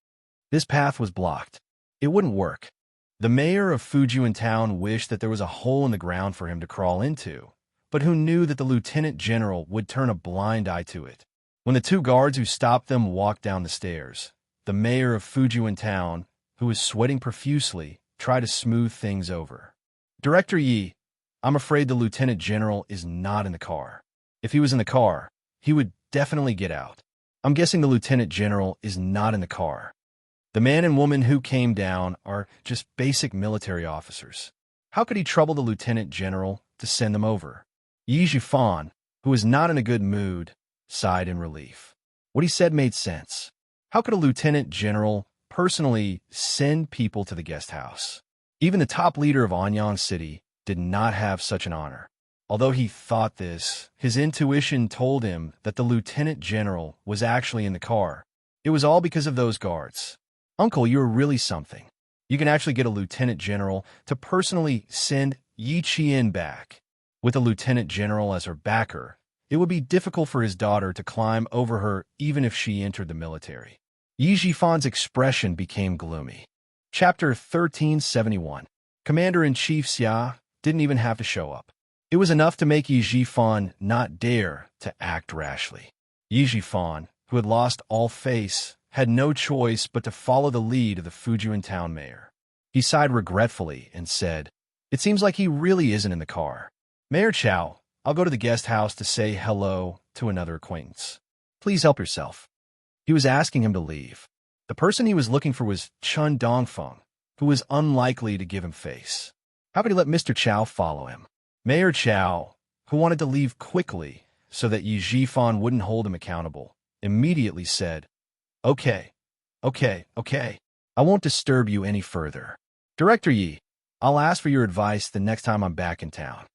This path was blocked. It wouldn't work. The mayor of Fujian town wished that there was a hole in the ground for him to crawl into, but who knew that the Lieutenant General would turn a blind eye to it. When the 2 guards who stopped them walked down the stairs, the mayor of Fujian town, who was sweating profusely, tried to smooth things over. "Director Yi, I'm afraid the Lieutenant General is not in the car. If he was in the car, he would definitely get out. I'm guessing the Lieutenant General is not in the car. The man and woman who came down are just basic military officers. How could he trouble the Lieutenant General to send them over?" Yi Jifan, who was not in a good mood, sighed in relief. What he said made sense. How could a Lieutenant General personally send people to the guest house? Even the top leader of Anyang City did not have such an honor. Although he thought this, his intuition told him that the Lieutenant General was actually in the car. It was all because of those guards. "Uncle, you're really something. You can actually get a Lieutenant General to personally send Yi Qian back. With a Lieutenant General as her backer, it would be difficult for his daughter to climb over her even if she entered the military." Yi Jifan's expression became gloomy. Chapter 1371. Commander-in-Chief Xia didn't even have to show up. It was enough to make Yi Jifan not dare to act rashly. Yi Jifan, who had lost all face, had no choice but to follow the lead of the Fujian town mayor. He sighed regretfully and said, "It seems like he really isn't in the car. Mayor Chow, I'll go to the guest house to say hello to another acquaintance. Please help yourself." He was asking him to leave. The person he was looking for was Chun Dongfeng, who was unlikely to give him face. How could he let Mr. Chow follow him? Mayor Chow, who wanted to leave quickly so that Yi Jifan wouldn't hold him accountable, immediately said, Okay. I won't disturb you any further. Director Yi, I'll ask for your advice the next time I'm back in town."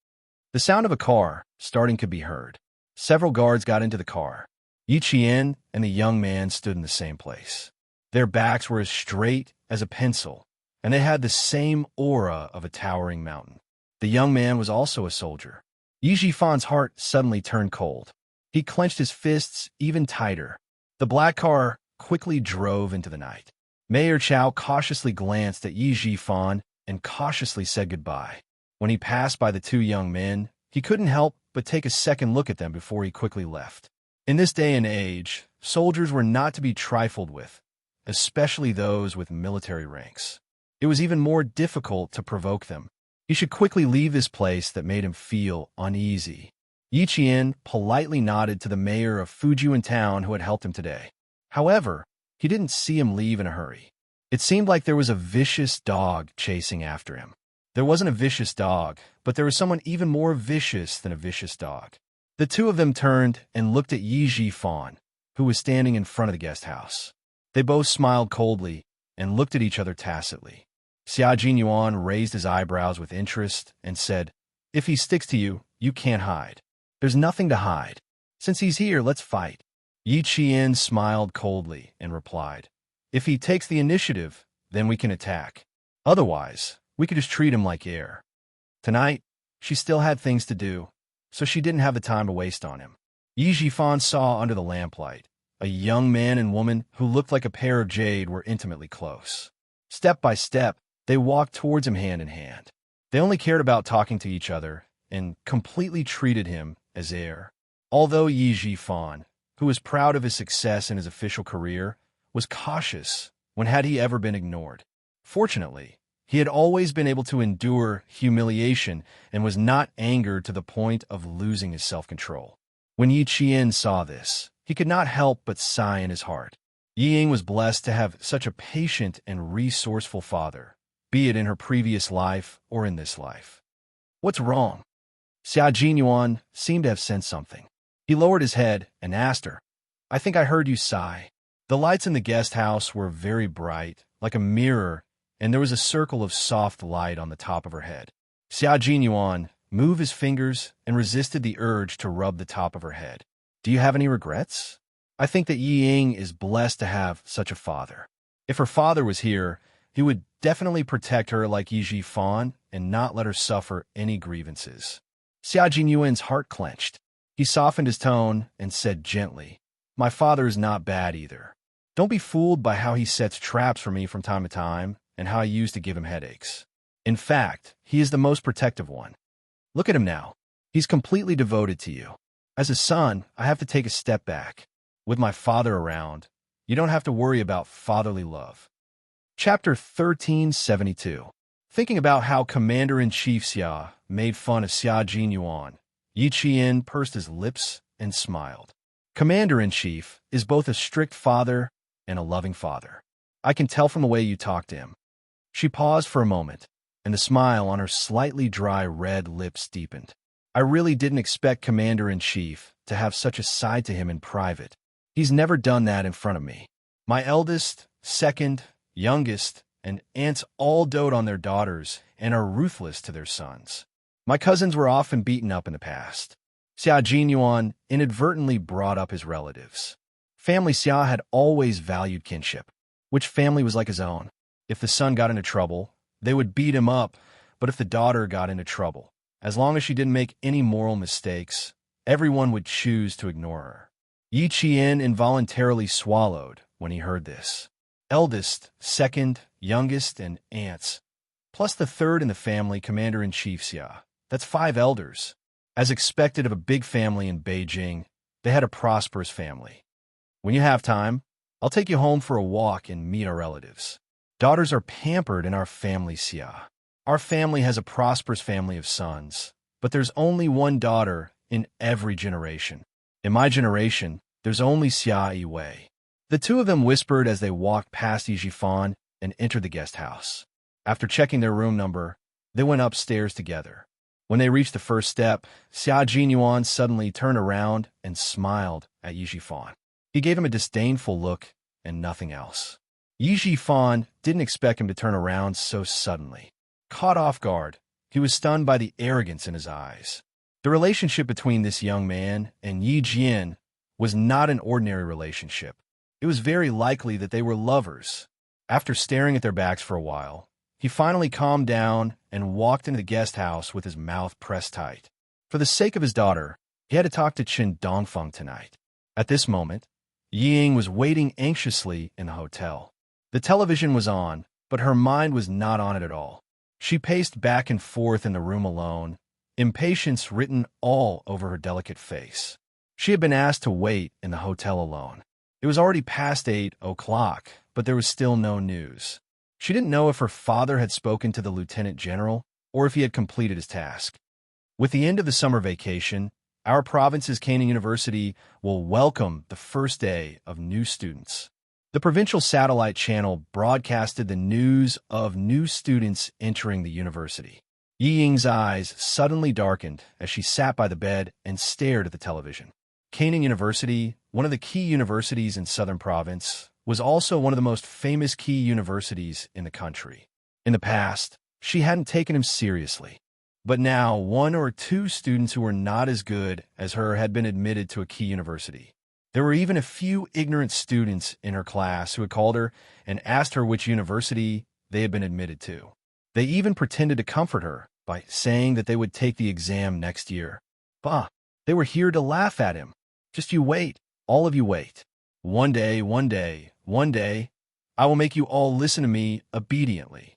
The sound of a car starting could be heard. Several guards got into the car. Yi Qian and the young man stood in the same place. Their backs were as straight as a pencil, and they had the same aura of a towering mountain. The young man was also a soldier. Yi Jifan's heart suddenly turned cold. He clenched his fists even tighter. The black car quickly drove into the night. Mayor Chow cautiously glanced at Yi Jifan and cautiously said goodbye. When he passed by the two young men, he couldn't help but take a second look at them before he quickly left. In this day and age, soldiers were not to be trifled with, especially those with military ranks. It was even more difficult to provoke them. He should quickly leave this place that made him feel uneasy. Yi Qian politely nodded to the mayor of Fujian town who had helped him today. However, he didn't see him leave in a hurry. It seemed like there was a vicious dog chasing after him. There wasn't a vicious dog, but there was someone even more vicious than a vicious dog. The two of them turned and looked at Yi Jifan, who was standing in front of the guest house. They both smiled coldly and looked at each other tacitly. Xia Jinyuan raised his eyebrows with interest and said, "If he sticks to you, you can't hide. There's nothing to hide. Since he's here, let's fight." Yi Qian smiled coldly and replied, "If he takes the initiative, then we can attack. Otherwise, we could just treat him like air." Tonight, she still had things to do, so she didn't have the time to waste on him. Yi Jifan saw under the lamplight a young man and woman who looked like a pair of jade were intimately close. Step by step, they walked towards him hand in hand. They only cared about talking to each other and completely treated him as air. Although Yi Jifan, who was proud of his success in his official career, was cautious when had he ever been ignored. Fortunately, he had always been able to endure humiliation and was not angered to the point of losing his self-control. When Yi Qian saw this, he could not help but sigh in his heart. Yi Ying was blessed to have such a patient and resourceful father, be it in her previous life or in this life. "What's wrong?" Xia Jinyuan seemed to have sensed something. He lowered his head and asked her, "I think I heard you sigh." The lights in the guest house were very bright, like a mirror, and there was a circle of soft light on the top of her head. Xia Jinyuan moved his fingers and resisted the urge to rub the top of her head. "Do you have any regrets?" "I think that Yi Ying is blessed to have such a father. If her father was here, he would definitely protect her like Yi Jifan and not let her suffer any grievances." Xia Jinyuan's heart clenched. He softened his tone and said gently, "My father is not bad either. Don't be fooled by how he sets traps for me from time to time and how I used to give him headaches. In fact, he is the most protective one. Look at him now. He's completely devoted to you. As a son, I have to take a step back. With my father around, you don't have to worry about fatherly love." Chapter 1372. Thinking about how Commander-in-Chief Xia made fun of Xia Jinyuan, Yi Qian pursed his lips and smiled. Commander-in-Chief is both a strict father and a loving father. I can tell from the way you talk to him. She paused for a moment, and the smile on her slightly dry red lips deepened. I really didn't expect Commander-in-Chief to have such a side to him in private. He's never done that in front of me. My eldest, second, youngest, and aunts all dote on their daughters and are ruthless to their sons. My cousins were often beaten up in the past. Xia Jinyuan inadvertently brought up his relatives. Family Xia had always valued kinship, which family was like his own. If the son got into trouble, they would beat him up, but if the daughter got into trouble, as long as she didn't make any moral mistakes, everyone would choose to ignore her. Yi Qian involuntarily swallowed when he heard this. Eldest, second, youngest, and aunts, plus the third in the family, Commander-in-Chief Xia. That's 5 elders. As expected of a big family in Beijing, They had a prosperous family. When you have time, I'll take you home for a walk and meet our relatives. Daughters are pampered in our family, Xia. Our family has a prosperous family of sons, but there's only one daughter in every generation. In my generation, there's only Xia Yiwei. The two of them whispered as they walked past Yijifan and entered the guest house. After checking their room number, they went upstairs together. When they reached the first step, Xia Jinyuan suddenly turned around and smiled at Yijifan. He gave him a disdainful look and nothing else. Yijifan didn't expect him to turn around so suddenly. Caught off guard, he was stunned by the arrogance in his eyes. The relationship between this young man and Yi Jian was not an ordinary relationship. It was very likely that they were lovers. After staring at their backs for a while, he finally calmed down and walked into the guest house with his mouth pressed tight. For the sake of his daughter, he had to talk to Qin Dongfeng tonight. At this moment, Ying was waiting anxiously in the hotel. The television was on, but her mind was not on it at all. She paced back and forth in the room alone, impatience written all over her delicate face. She had been asked to wait in the hotel alone. It was already past 8 o'clock, but there was still no news. She didn't know if her father had spoken to the lieutenant general or if he had completed his task. With the end of the summer vacation, our province's Canning University will welcome the first day of new students. The provincial satellite channel broadcasted the news of new students entering the university. Yi Ying's eyes suddenly darkened as she sat by the bed and stared at the television. Canning University, one of the key universities in Southern Province, was also one of the most famous key universities in the country. In the past, she hadn't taken him seriously. But now, 1 or 2 students who were not as good as her had been admitted to a key university. There were even a few ignorant students in her class who had called her and asked her which university they had been admitted to. They even pretended to comfort her by saying that they would take the exam next year. Bah, they were here to laugh at him. Just you wait, all of you wait. One day, I will make you all listen to me obediently.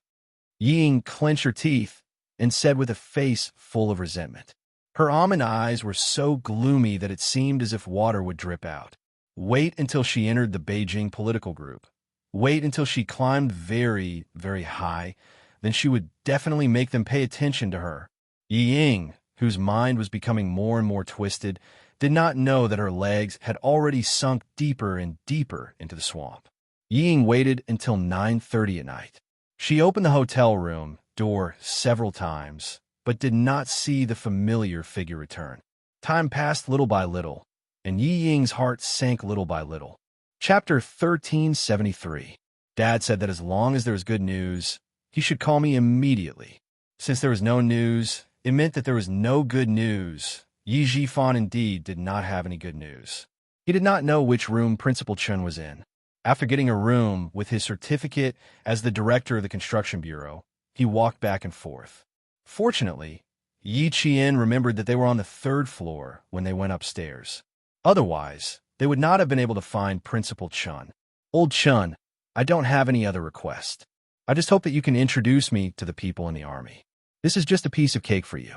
Ying clenched her teeth and said with a face full of resentment. Her almond eyes were so gloomy that it seemed as if water would drip out. Wait until she entered the Beijing political group. Wait until she climbed very, very high, then she would definitely make them pay attention to her. Ying, whose mind was becoming more and more twisted, did not know that her legs had already sunk deeper and deeper into the swamp. Ying waited until 9:30 at night. She opened the hotel room door several times, but did not see the familiar figure return. Time passed little by little, and Yi Ying's heart sank little by little. Chapter 1373. Dad said that as long as there was good news, he should call me immediately. Since there was no news, it meant that there was no good news. Yi Jifan indeed did not have any good news. He did not know which room Principal Chen was in. After getting a room with his certificate as the director of the construction bureau, he walked back and forth. Fortunately, Yi Qian remembered that they were on the 3rd floor when they went upstairs. Otherwise, they would not have been able to find Principal Chen. Old Chen, I don't have any other request. I just hope that you can introduce me to the people in the army. This is just a piece of cake for you.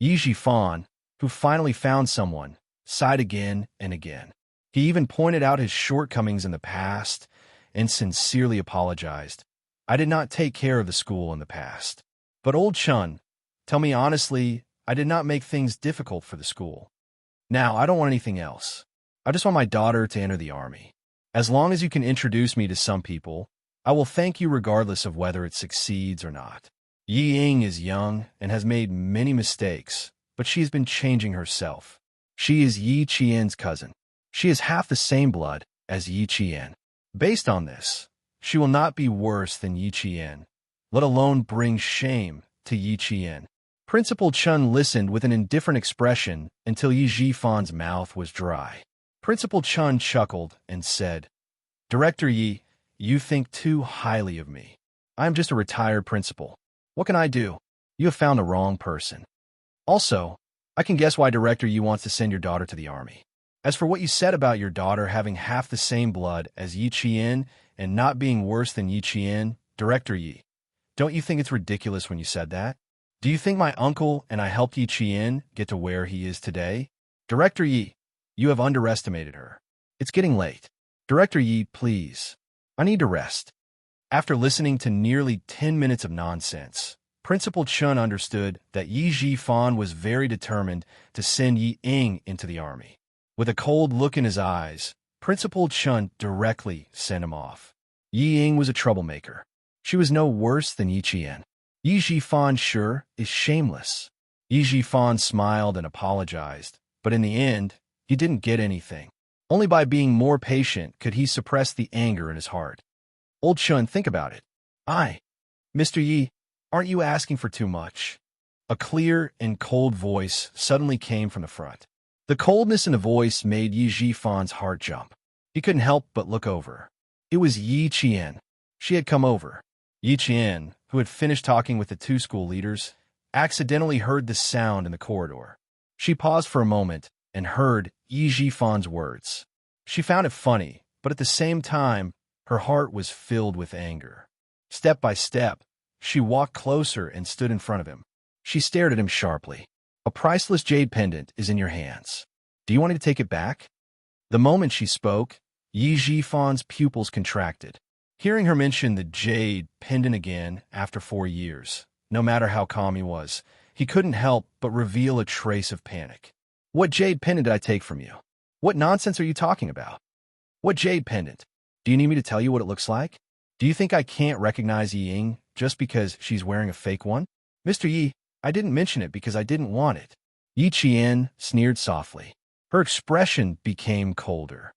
Yi Jifan, who finally found someone, sighed again and again. He even pointed out his shortcomings in the past and sincerely apologized. I did not take care of the school in the past. But old Chun, tell me honestly, I did not make things difficult for the school. Now, I don't want anything else. I just want my daughter to enter the army. As long as you can introduce me to some people, I will thank you regardless of whether it succeeds or not. Yi Ying is young and has made many mistakes, but she has been changing herself. She is Yi Qian's cousin. She is half the same blood as Yi Qian. Based on this, she will not be worse than Yi Qian, let alone bring shame to Yi Qian. Principal Chun listened with an indifferent expression until Yi Jifan's mouth was dry. Principal Chun chuckled and said, Director Yi, you think too highly of me. I am just a retired principal. What can I do? You have found the wrong person. Also, I can guess why Director Yi wants to send your daughter to the army. As for what you said about your daughter having half the same blood as Yi Qian and not being worse than Yi Qian, Director Yi, don't you think it's ridiculous when you said that? Do you think my uncle and I helped Yi Qian get to where he is today? Director Yi, You have underestimated her. It's getting late. Director Yi, please. I need to rest. After listening to nearly 10 minutes of nonsense, Principal Chun understood that Yi Jifan was very determined to send Yi Ying into the army. With a cold look in his eyes, Principal Chun directly sent him off. Yi Ying was a troublemaker. She was no worse than Yi Qian. Yi Jifan sure is shameless. Yi Jifan smiled and apologized, but in the end, he didn't get anything. Only by being more patient could he suppress the anger in his heart. Old Chun, think about it. Mr. Yi, aren't you asking for too much? A clear and cold voice suddenly came from the front. The coldness in the voice made Yi Jifan's heart jump. He couldn't help but look over. It was Yi Qian. She had come over. Yi Qian, who had finished talking with the two school leaders, accidentally heard the sound in the corridor. She paused for a moment and heard Yi Jifan's words. She found it funny, but at the same time, her heart was filled with anger. Step by step, she walked closer and stood in front of him. She stared at him sharply. A priceless jade pendant is in your hands. Do you want me to take it back? The moment she spoke, Yi Jifan's pupils contracted. Hearing her mention the jade pendant again after 4 years, no matter how calm he was, he couldn't help but reveal a trace of panic. What jade pendant did I take from you? What nonsense are you talking about? What jade pendant? Do you need me to tell you what it looks like? Do you think I can't recognize Yi Ying just because she's wearing a fake one? Mr. Yi, I didn't mention it because I didn't want it. Yi Qian sneered softly. Her expression became colder.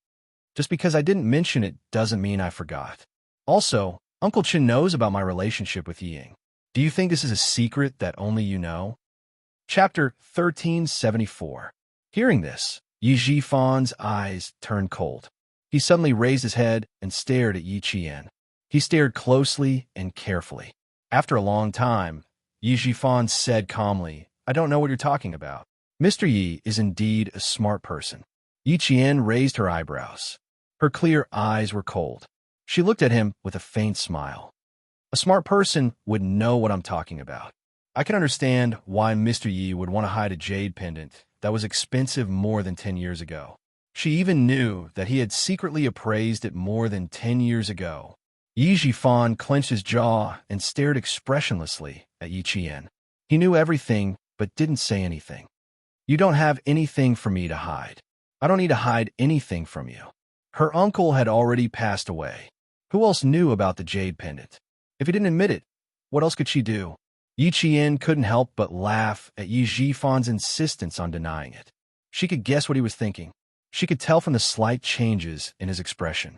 Just because I didn't mention it doesn't mean I forgot. Also, Uncle Chen knows about my relationship with Yi Ying. Do you think this is a secret that only you know? Chapter 1374. Hearing this, Yi Jifan's eyes turned cold. He suddenly raised his head and stared at Yi Qian. He stared closely and carefully. After a long time, Yi Jifan said calmly, I don't know what you're talking about. Mr. Yi is indeed a smart person. Yi Qian raised her eyebrows. Her clear eyes were cold. She looked at him with a faint smile. A smart person would know what I'm talking about. I can understand why Mr. Yi would want to hide a jade pendant that was expensive more than 10 years ago. She even knew that he had secretly appraised it more than 10 years ago. Yi Jifan clenched his jaw and stared expressionlessly at Yi Qian. He knew everything, but didn't say anything. You don't have anything for me to hide. I don't need to hide anything from you. Her uncle had already passed away. Who else knew about the jade pendant? If he didn't admit it, what else could she do? Yi Qian couldn't help but laugh at Yi Jifan's insistence on denying it. She could guess what he was thinking. She could tell from the slight changes in his expression.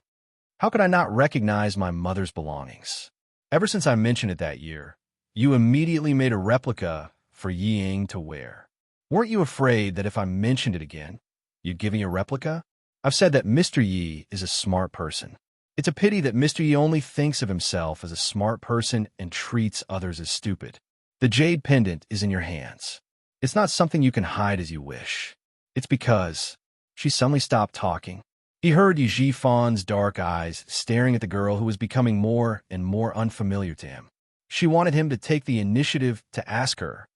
How could I not recognize my mother's belongings? Ever since I mentioned it that year, you immediately made a replica for Yi Ying to wear. Weren't you afraid that if I mentioned it again, you'd give me a replica? I've said that Mr. Yi is a smart person. It's a pity that Mr. Yi only thinks of himself as a smart person and treats others as stupid. The jade pendant is in your hands. It's not something you can hide as you wish. It's because... She suddenly stopped talking. He heard Yi Jifan's dark eyes staring at the girl who was becoming more and more unfamiliar to him. She wanted him to take the initiative to ask her.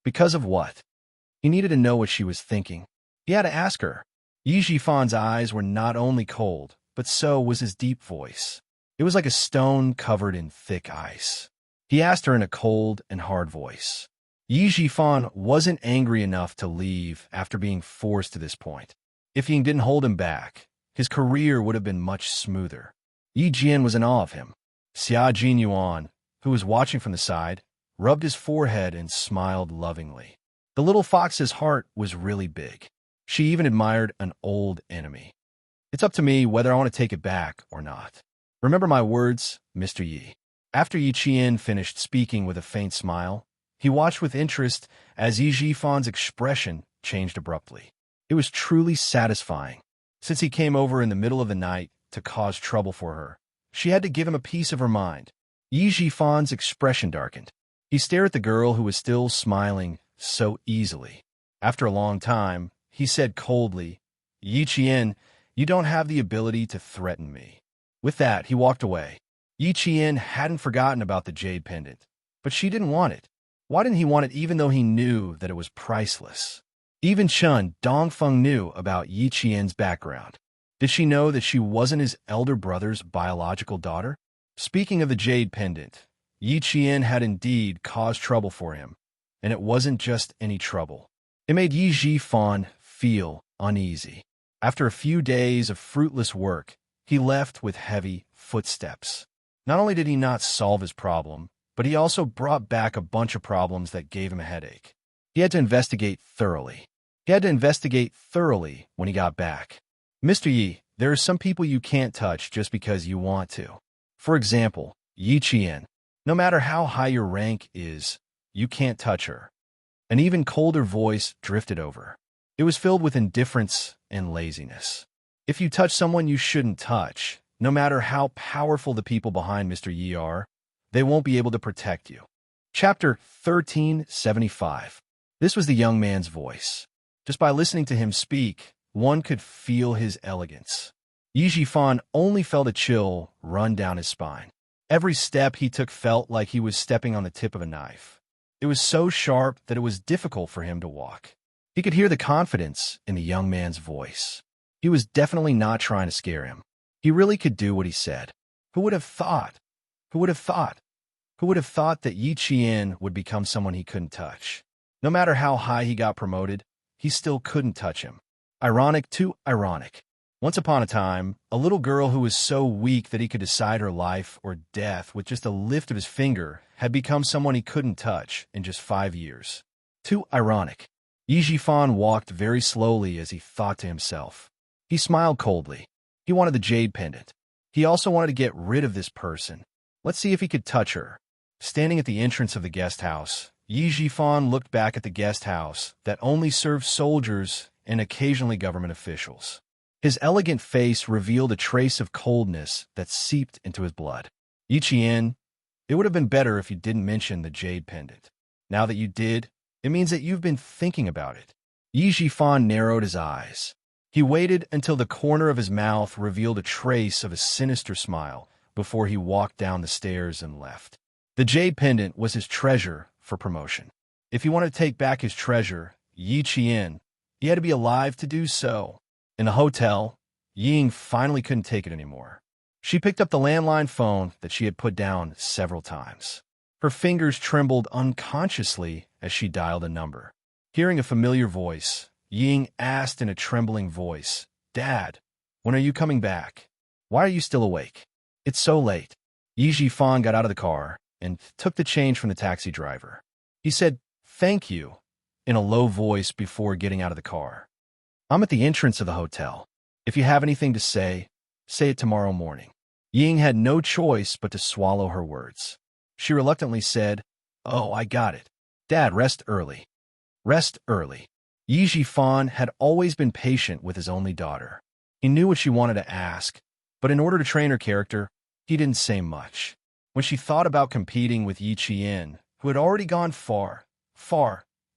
Because of what? He needed to know what she was thinking. He had to ask her. Yi Jifan's eyes were not only cold, but so was his deep voice. It was like a stone covered in thick ice. He asked her in a cold and hard voice. Yi Jifan wasn't angry enough to leave after being forced to this point. If Ying didn't hold him back, his career would have been much smoother. Yi Jian was in awe of him. Xia Jinyuan, who was watching from the side, rubbed his forehead and smiled lovingly. The little fox's heart was really big. She even admired an old enemy. It's up to me whether I want to take it back or not. Remember my words, Mr. Yi. After Yi Qian finished speaking with a faint smile, he watched with interest as Yi Jifan's expression changed abruptly. It was truly satisfying. Since he came over in the middle of the night to cause trouble for her, she had to give him a piece of her mind. Yi Jifan's expression darkened. He stared at the girl who was still smiling so easily. After a long time, he said coldly, Yi Qian, you don't have the ability to threaten me. With that, he walked away. Yi Qian hadn't forgotten about the jade pendant, but she didn't want it. Why didn't he want it even though he knew that it was priceless? Even Chun Dongfeng knew about Yi Qian's background. Did she know that she wasn't his elder brother's biological daughter? Speaking of the jade pendant, Yi Qian had indeed caused trouble for him, and it wasn't just any trouble. It made Yi Jifan feel uneasy. After a few days of fruitless work, he left with heavy footsteps. Not only did he not solve his problem, but he also brought back a bunch of problems that gave him a headache. He had to investigate thoroughly. When he got back. Mr. Yi, there are some people you can't touch just because you want to. For example, Yi Qian. No matter how high your rank is, you can't touch her. An even colder voice drifted over. It was filled with indifference and laziness. If you touch someone you shouldn't touch, no matter how powerful the people behind Mr. Yi are, they won't be able to protect you. Chapter 1375. This was the young man's voice. Just by listening to him speak, one could feel his elegance. Yi Jifan only felt a chill run down his spine. Every step he took felt like he was stepping on the tip of a knife. It was so sharp that it was difficult for him to walk. He could hear the confidence in the young man's voice. He was definitely not trying to scare him. He really could do what he said. Who would have thought? Who would have thought? Who would have thought that Yi Qian would become someone he couldn't touch? No matter how high he got promoted, he still couldn't touch him. Ironic too ironic. Once upon a time, a little girl who was so weak that he could decide her life or death with just a lift of his finger had become someone he couldn't touch in just 5 years. Too ironic. Yi Jifan walked very slowly as he thought to himself. He smiled coldly. He wanted the jade pendant. He also wanted to get rid of this person. Let's see if he could touch her. Standing at the entrance of the guest house, Yi Jifan looked back at the guest house that only served soldiers and occasionally government officials. His elegant face revealed a trace of coldness that seeped into his blood. Yi Qian, it would have been better if you didn't mention the jade pendant. Now that you did, it means that you've been thinking about it. Yi Jifan narrowed his eyes. He waited until the corner of his mouth revealed a trace of a sinister smile before he walked down the stairs and left. The jade pendant was his treasure for promotion. If he wanted to take back his treasure, Yi Qian, he had to be alive to do so. In the hotel, Ying finally couldn't take it anymore. She picked up the landline phone that she had put down several times. Her fingers trembled unconsciously as she dialed a number. Hearing a familiar voice, Ying asked in a trembling voice, "Dad, when are you coming back? Why are you still awake? It's so late." Yi Jifan got out of the car and took the change from the taxi driver. He said, "Thank you," in a low voice before getting out of the car. "I'm at the entrance of the hotel. If you have anything to say, say it tomorrow morning." Ying had no choice but to swallow her words. She reluctantly said, "Oh, I got it. Dad, rest early." Rest early. Yi Jifan had always been patient with his only daughter. He knew what she wanted to ask, but in order to train her character, he didn't say much. When she thought about competing with Yi Qian, who had already gone far,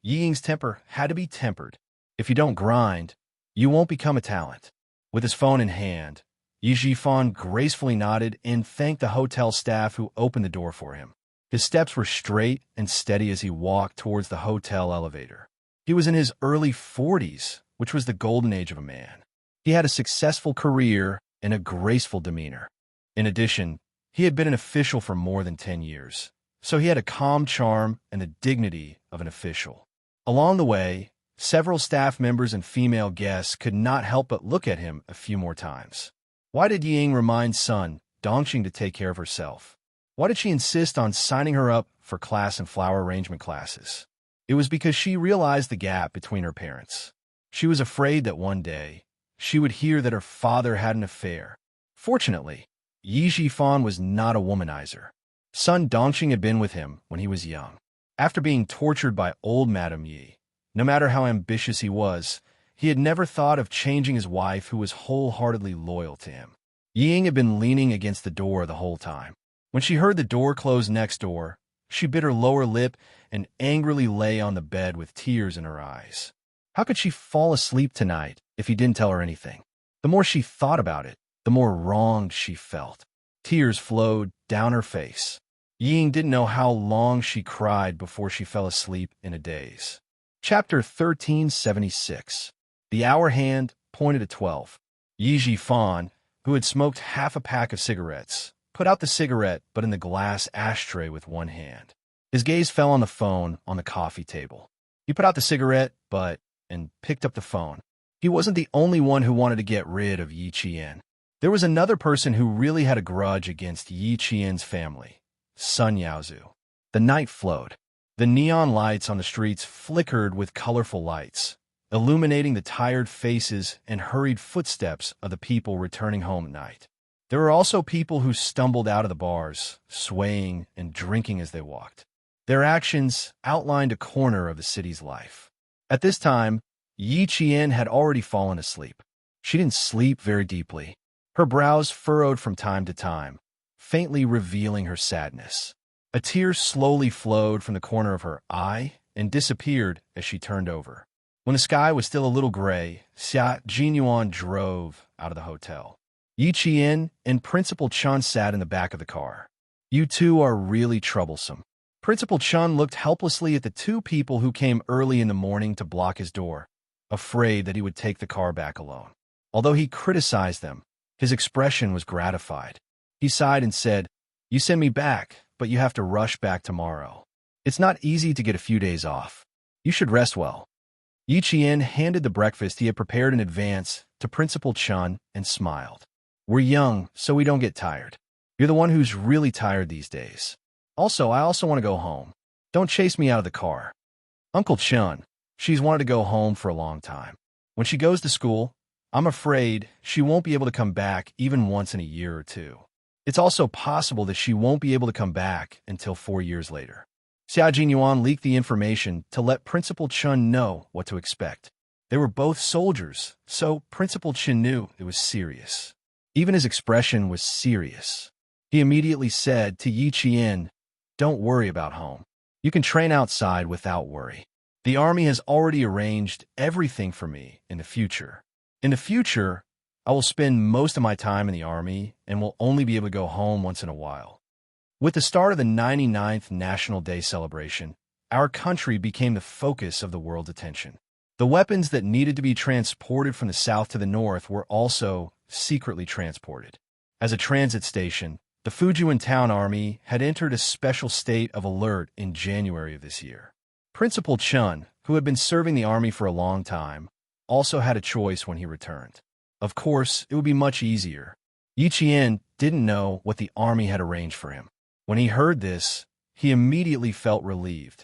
Ying's temper had to be tempered. If you don't grind, you won't become a talent. With his phone in hand, Yi Jifan gracefully nodded and thanked the hotel staff who opened the door for him. His steps were straight and steady as he walked towards the hotel elevator. He was in his early 40s, which was the golden age of a man. He had a successful career and a graceful demeanor. In addition, he had been an official for more than 10 years, so he had a calm charm and the dignity of an official. Along the way, several staff members and female guests could not help but look at him a few more times. Why did Ying remind son Dongqing to take care of herself? Why did she insist on signing her up for class and flower arrangement classes? It was because she realized the gap between her parents. She was afraid that one day she would hear that her father had an affair. Fortunately, Yi Jifan was not a womanizer. Son Dongqing had been with him when he was young. After being tortured by old Madame Yi, no matter how ambitious he was, he had never thought of changing his wife who was wholeheartedly loyal to him. Ying had been leaning against the door the whole time. When she heard the door close next door, she bit her lower lip and angrily lay on the bed with tears in her eyes. How could she fall asleep tonight if he didn't tell her anything? The more she thought about it, the more wronged she felt. Tears flowed down her face. Ying didn't know how long she cried before she fell asleep in a daze. Chapter 1376. The hour hand pointed at 12. Yi Fan, who had smoked half a pack of cigarettes, put out the cigarette but in the glass ashtray with one hand. His gaze fell on the phone on the coffee table. He put out the cigarette and picked up the phone. He wasn't the only one who wanted to get rid of Yi Qian. There was another person who really had a grudge against Yi Qian's family, Sun Yaozu. The night flowed. The neon lights on the streets flickered with colorful lights, illuminating the tired faces and hurried footsteps of the people returning home at night. There were also people who stumbled out of the bars, swaying and drinking as they walked. Their actions outlined a corner of the city's life. At this time, Yi Qian had already fallen asleep. She didn't sleep very deeply. Her brows furrowed from time to time, faintly revealing her sadness. A tear slowly flowed from the corner of her eye and disappeared as she turned over. When the sky was still a little gray, Xia Jinyuan drove out of the hotel. Yi Qian and Principal Chun sat in the back of the car. "You two are really troublesome." Principal Chun looked helplessly at the two people who came early in the morning to block his door, afraid that he would take the car back alone. Although he criticized them, his expression was gratified. He sighed and said, "You send me back, but you have to rush back tomorrow. It's not easy to get a few days off. You should rest well." Yi Qian handed the breakfast he had prepared in advance to Principal Chun and smiled. "We're young, so we don't get tired. You're the one who's really tired these days. I also want to go home. Don't chase me out of the car." "Uncle Chun, she's wanted to go home for a long time. When she goes to school, I'm afraid she won't be able to come back even once in a year or two. It's also possible that she won't be able to come back until 4 years later." Xia Jinyuan leaked the information to let Principal Chun know what to expect. They were both soldiers, so Principal Chun knew it was serious. Even his expression was serious. He immediately said to Yi Qian, "Don't worry about home. You can train outside without worry. The army has already arranged everything for me in the future. In the future, I will spend most of my time in the army and will only be able to go home once in a while." With the start of the 99th National Day celebration, our country became the focus of the world's attention. The weapons that needed to be transported from the south to the north were also secretly transported. As a transit station, the Fujian Town Army had entered a special state of alert in January of this year. Principal Chun, who had been serving the army for a long time, also had a choice when he returned. Of course, it would be much easier. Yi Qian didn't know what the army had arranged for him. When he heard this, he immediately felt relieved.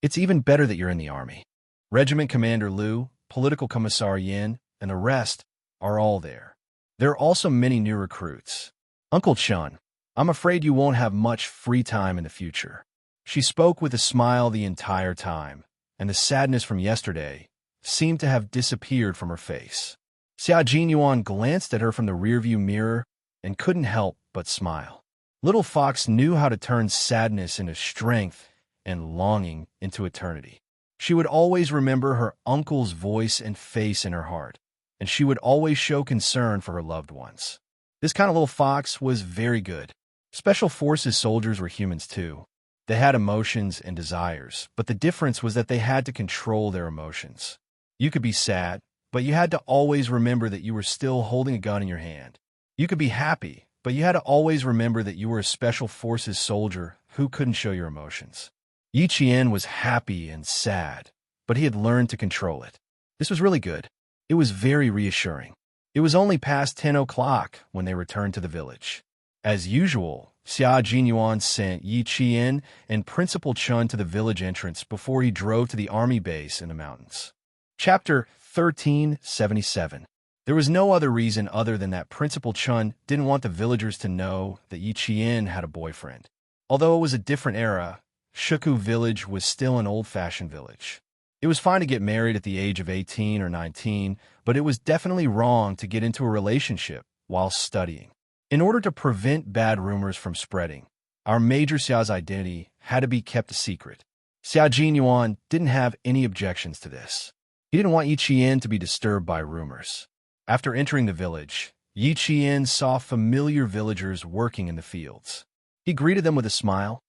"It's even better that you're in the army. Regiment Commander Liu, Political Commissar Yin, and the rest are all there. There are also many new recruits. Uncle Chun, I'm afraid you won't have much free time in the future." She spoke with a smile the entire time, and the sadness from yesterday seemed to have disappeared from her face. Xia Jinyuan glanced at her from the rearview mirror and couldn't help but smile. Little Fox knew how to turn sadness into strength and longing into eternity. She would always remember her uncle's voice and face in her heart, and she would always show concern for her loved ones. This kind of little fox was very good. Special Forces soldiers were humans too. They had emotions and desires, but the difference was that they had to control their emotions. You could be sad, but you had to always remember that you were still holding a gun in your hand. You could be happy, but you had to always remember that you were a Special Forces soldier who couldn't show your emotions. Yi Qian was happy and sad, but he had learned to control it. This was really good. It was very reassuring. It was only past 10 o'clock when they returned to the village. As usual, Xia Jinyuan sent Yi Qian and Principal Chun to the village entrance before he drove to the army base in the mountains. Chapter 1377. There was no other reason other than that Principal Chun didn't want the villagers to know that Yi Qian had a boyfriend. Although it was a different era, Shuku village was still an old-fashioned village. It was fine to get married at the age of 18 or 19, but it was definitely wrong to get into a relationship while studying. In order to prevent bad rumors from spreading, our Major Xiao's identity had to be kept a secret. Xia Jinyuan didn't have any objections to this. He didn't want Yi Qian to be disturbed by rumors. After entering the village, Yi Qian saw familiar villagers working in the fields. He greeted them with a smile.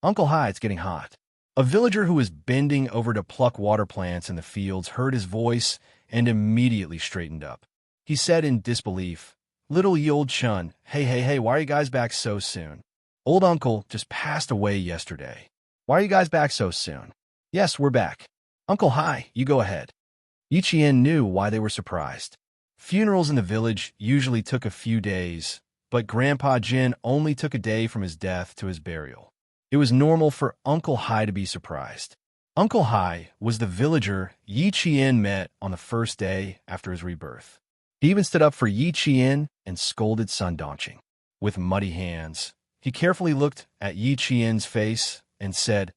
"Uncle, hi, it's getting hot. A villager who was bending over to pluck water plants in the fields heard his voice and immediately straightened up. He said in disbelief, "Little ye old chun, hey, why are you guys back so soon? Old uncle just passed away yesterday. Why are you guys back so soon?" "Yes, we're back." "Uncle, hi, you go ahead." Yi Qian knew why they were surprised. Funerals in the village usually took a few days, but Grandpa Jin only took a day from his death to his burial. It was normal for Uncle Hai to be surprised. Uncle Hai was the villager Yi Qian met on the first day after his rebirth. He even stood up for Yi Qian and scolded Sun Dongqing. With muddy hands, he carefully looked at Yi Qian's face and said,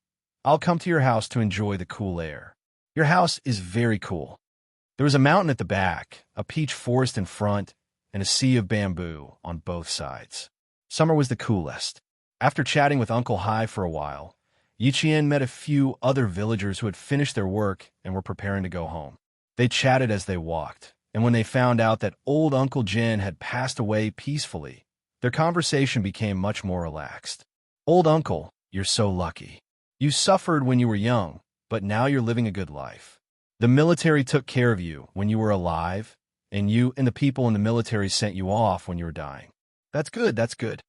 "I'll come to your house to enjoy the cool air. Your house is very cool." There was a mountain at the back, a peach forest in front, and a sea of bamboo on both sides. Summer was the coolest. After chatting with Uncle Hai for a while, Yi Qian met a few other villagers who had finished their work and were preparing to go home. They chatted as they walked, and when they found out that old Uncle Jin had passed away peacefully, their conversation became much more relaxed. "Old uncle, you're so lucky. You suffered when you were young, but now you're living a good life. The military took care of you when you were alive, and you and the people in the military sent you off when you were dying. That's good, that's good.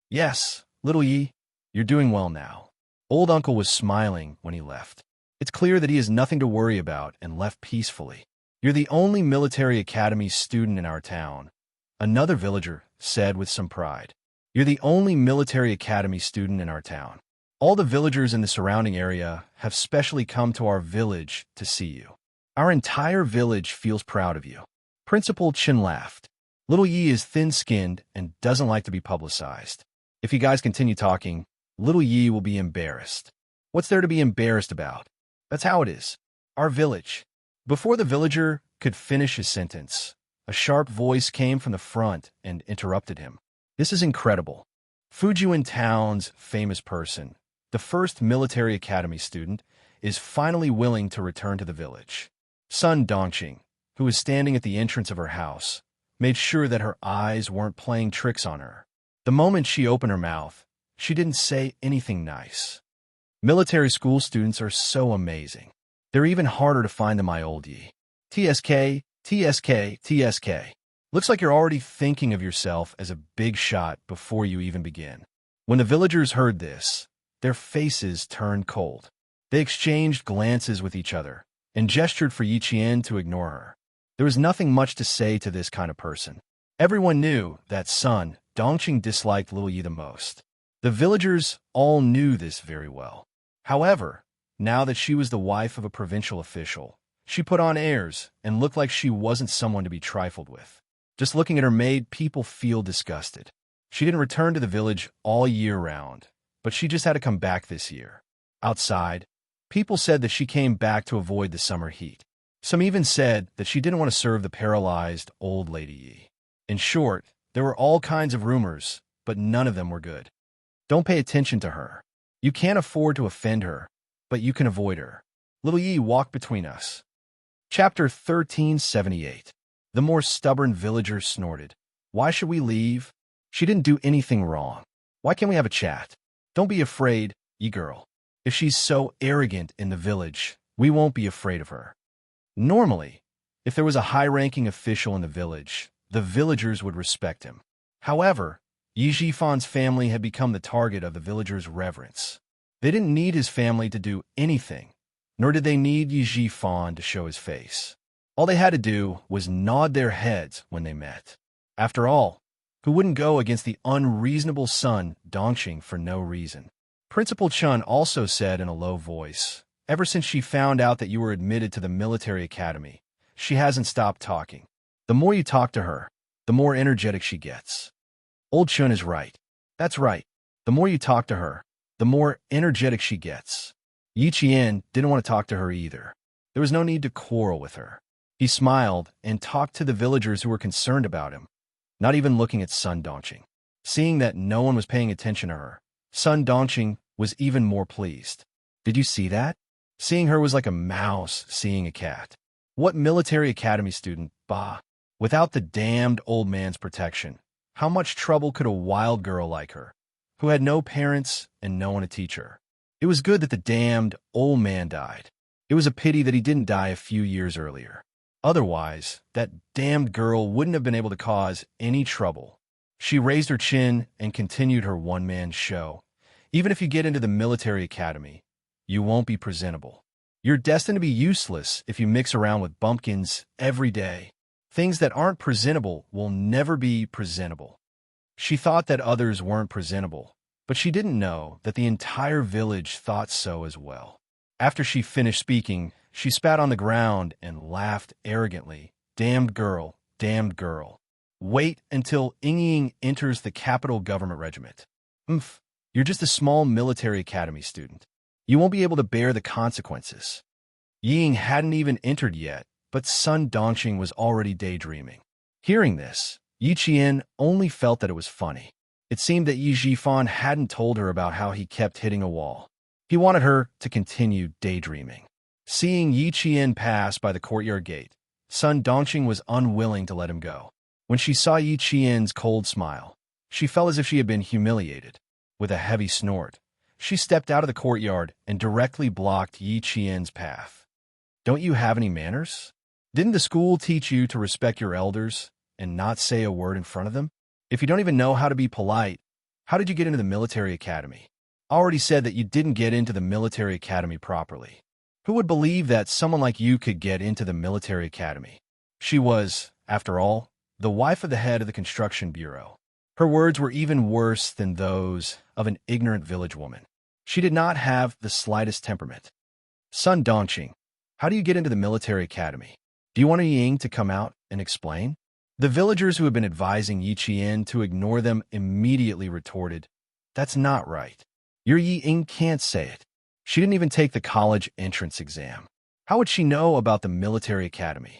Yes, little Yi, you're doing well now." Old uncle was smiling when he left. It's clear that he has nothing to worry about and left peacefully. "You're the only military academy student in our town," another villager said with some pride. "You're the only military academy student in our town. All the villagers in the surrounding area have specially come to our village to see you. Our entire village feels proud of you." Principal Chin laughed. Little Yi is thin-skinned and doesn't like to be publicized. If you guys continue talking, little Yi will be embarrassed. What's there to be embarrassed about? That's how it is. Our village. Before the villager could finish his sentence, a sharp voice came from the front and interrupted him. "This is incredible. Fujian Town's famous person, the first military academy student, is finally willing to return to the village." Sun Dongqing, who was standing at the entrance of her house, made sure that her eyes weren't playing tricks on her. The moment she opened her mouth, she didn't say anything nice. "Military school students are so amazing. They're even harder to find than my old Yi. TSK, TSK, TSK. Looks like you're already thinking of yourself as a big shot before you even begin." When the villagers heard this, their faces turned cold. They exchanged glances with each other and gestured for Yi Qian to ignore her. There was nothing much to say to this kind of person. Everyone knew that Sun Dongqing disliked little Yi the most. The villagers all knew this very well. However, now that she was the wife of a provincial official, she put on airs and looked like she wasn't someone to be trifled with. Just looking at her made people feel disgusted. She didn't return to the village all year round, but she just had to come back this year. Outside, people said that she came back to avoid the summer heat. Some even said that she didn't want to serve the paralyzed old lady Yi. In short, there were all kinds of rumors, but none of them were good. Don't pay attention to her. You can't afford to offend her, but you can avoid her. Little Yi walked between us. Chapter 1378. The more stubborn villager snorted. "Why should we leave? She didn't do anything wrong. Why can't we have a chat? Don't be afraid, Yi girl. If she's so arrogant in the village, we won't be afraid of her." Normally, if there was a high-ranking official in the village, the villagers would respect him. However, Yi Jifan's family had become the target of the villagers' reverence. They didn't need his family to do anything, nor did they need Yi Jifan to show his face. All they had to do was nod their heads when they met. After all, who wouldn't go against the unreasonable Sun Dongqing for no reason? Principal Chun also said in a low voice, "Ever since she found out that you were admitted to the military academy, she hasn't stopped talking. The more you talk to her, the more energetic she gets." Old Chun is right. That's right. The more you talk to her, the more energetic she gets. Yi Qian didn't want to talk to her either. There was no need to quarrel with her. He smiled and talked to the villagers who were concerned about him, not even looking at Sun Dongqing. Seeing that no one was paying attention to her, Sun Dongqing was even more pleased. Did you see that? Seeing her was like a mouse seeing a cat. What military academy student, bah. Without the damned old man's protection, how much trouble could a wild girl like her, who had no parents and no one to teach her? It was good that the damned old man died. It was a pity that he didn't die a few years earlier. Otherwise, that damned girl wouldn't have been able to cause any trouble. She raised her chin and continued her one-man show. Even if you get into the military academy, you won't be presentable. You're destined to be useless if you mix around with bumpkins every day. Things that aren't presentable will never be presentable. She thought that others weren't presentable, but she didn't know that the entire village thought so as well. After she finished speaking, she spat on the ground and laughed arrogantly. Damned girl, damned girl. Wait until Ying enters the capital government regiment. You're just a small military academy student. You won't be able to bear the consequences. Ying hadn't even entered yet, but Sun Dongxing was already daydreaming. Hearing this, Yi Qian only felt that it was funny. It seemed that Yi Zhifan hadn't told her about how he kept hitting a wall. He wanted her to continue daydreaming. Seeing Yi Qian pass by the courtyard gate, Sun Dongxing was unwilling to let him go. When she saw Yi Qian's cold smile, she felt as if she had been humiliated. With a heavy snort, she stepped out of the courtyard and directly blocked Yi Qian's path. Don't you have any manners? Didn't the school teach you to respect your elders and not say a word in front of them? If you don't even know how to be polite, how did you get into the military academy? I already said that you didn't get into the military academy properly. Who would believe that someone like you could get into the military academy? She was, after all, the wife of the head of the construction bureau. Her words were even worse than those of an ignorant village woman. She did not have the slightest temperament. Sun Dongxing, how do you get into the military academy? Do you want Ying to come out and explain? The villagers who had been advising Yi Qian to ignore them immediately retorted, That's not right. Your Ying can't say it. She didn't even take the college entrance exam. How would she know about the military academy?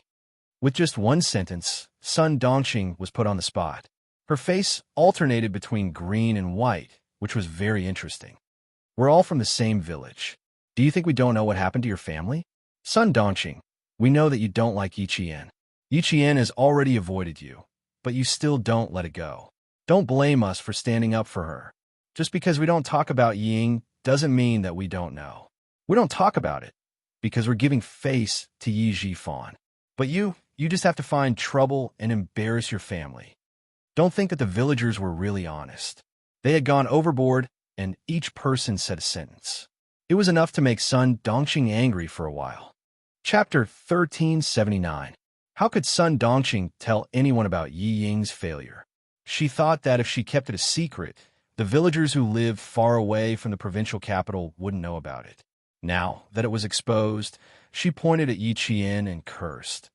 With just one sentence, Sun Dongxing was put on the spot. Her face alternated between green and white, which was very interesting. We're all from the same village. Do you think we don't know what happened to your family? Sun Dongxing, we know that you don't like Yi Qian. Yi Qian has already avoided you, but you still don't let it go. Don't blame us for standing up for her. Just because we don't talk about Ying doesn't mean that we don't know. We don't talk about it because we're giving face to Yi Zhifan. But you just have to find trouble and embarrass your family. Don't think that the villagers were really honest. They had gone overboard, and each person said a sentence. It was enough to make Sun Dongxing angry for a while. Chapter 1379. How could Sun Dongxing tell anyone about Yi Ying's failure? She thought that if she kept it a secret, the villagers who lived far away from the provincial capital wouldn't know about it. Now that it was exposed, she pointed at Yi Qian and cursed.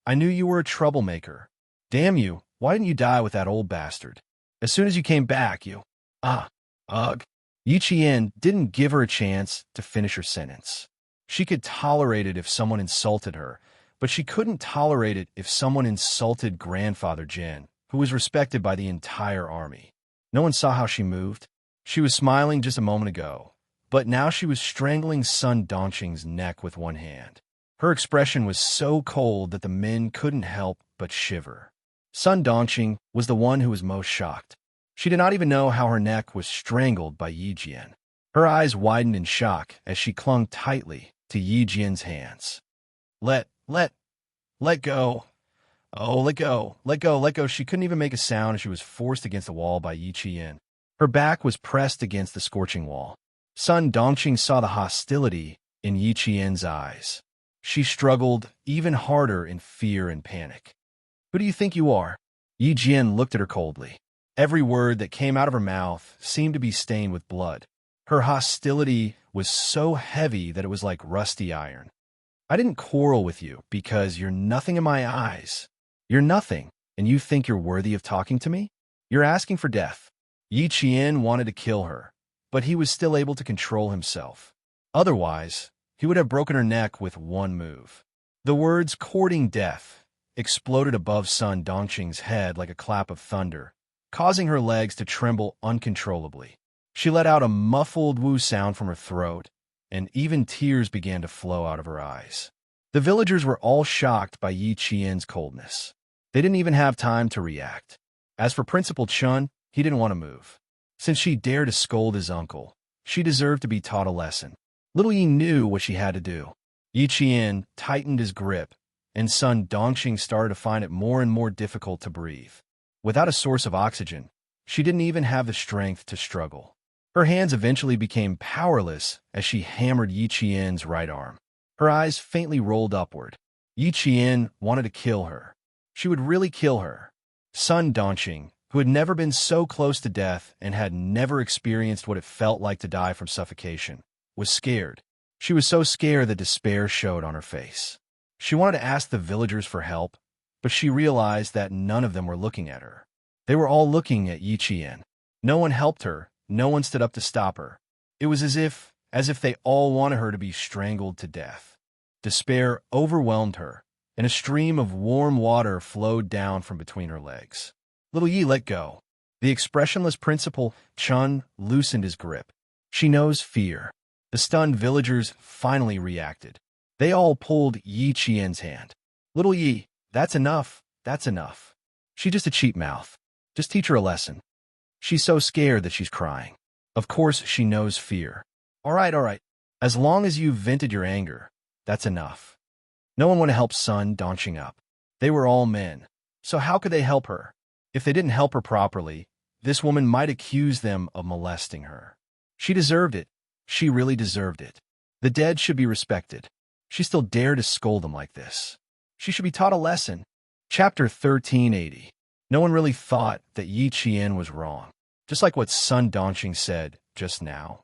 I knew you were a troublemaker. Damn you, why didn't you die with that old bastard? As soon as you came back, you... Ugh. Yi Qian didn't give her a chance to finish her sentence. She could tolerate it if someone insulted her, but she couldn't tolerate it if someone insulted Grandfather Jin, who was respected by the entire army. No one saw how she moved. She was smiling just a moment ago, but now she was strangling Sun Dongxing's neck with one hand. Her expression was so cold that the men couldn't help but shiver. Sun Dongxing was the one who was most shocked. She did not even know how her neck was strangled by Yi Jian. Her eyes widened in shock as she clung tightly to Yi Jian's hands. Let go. Oh, let go. She couldn't even make a sound as she was forced against the wall by Yi Qian. Her back was pressed against the scorching wall. Sun Dongxing saw the hostility in Yi Qian's eyes. She struggled even harder in fear and panic. Who do you think you are? Yi Jian looked at her coldly. Every word that came out of her mouth seemed to be stained with blood. Her hostility was so heavy that it was like rusty iron. I didn't quarrel with you because you're nothing in my eyes. You're nothing, and you think you're worthy of talking to me? You're asking for death. Yi Qian wanted to kill her, but he was still able to control himself. Otherwise, he would have broken her neck with one move. The words courting death exploded above Sun Dongxing's head like a clap of thunder, causing her legs to tremble uncontrollably. She let out a muffled woo sound from her throat, and even tears began to flow out of her eyes. The villagers were all shocked by Yi Qian's coldness. They didn't even have time to react. As for Principal Chun, he didn't want to move. Since she dared to scold his uncle, She deserved to be taught a lesson. Little Yi knew what she had to do. Yi Qian tightened his grip, and Sun Dongxing started to find it more and more difficult to breathe. Without a source of oxygen, she didn't even have the strength to struggle. Her hands eventually became powerless as she hammered Yi Qian's right arm. Her eyes faintly rolled upward. Yi Qian wanted to kill her. She would really kill her. Sun Dongxing, who had never been so close to death and had never experienced what it felt like to die from suffocation, was scared. She was so scared that despair showed on her face. She wanted to ask the villagers for help, but she realized that none of them were looking at her. They were all looking at Yi Qian. No one helped her. No one stood up to stop her. It was as if they all wanted her to be strangled to death. Despair overwhelmed her, and a stream of warm water flowed down from between her legs. Little Yi let go. The expressionless Principal Chun loosened his grip. She knows fear. The stunned villagers finally reacted. They all pulled Yi Qian's hand. Little Yi, that's enough. That's enough. She's just a cheap mouth. Just teach her a lesson. She's so scared that she's crying. Of course she knows fear. All right. As long as you've vented your anger, that's enough. No one wanted to help Sun Dongxing up. They were all men. So how could they help her? If they didn't help her properly, this woman might accuse them of molesting her. She deserved it. She really deserved it. The dead should be respected. She still dared to scold them like this. She should be taught a lesson. Chapter 1380. No one really thought that Yi Qian was wrong. Just like what Sun Dongxing said just now.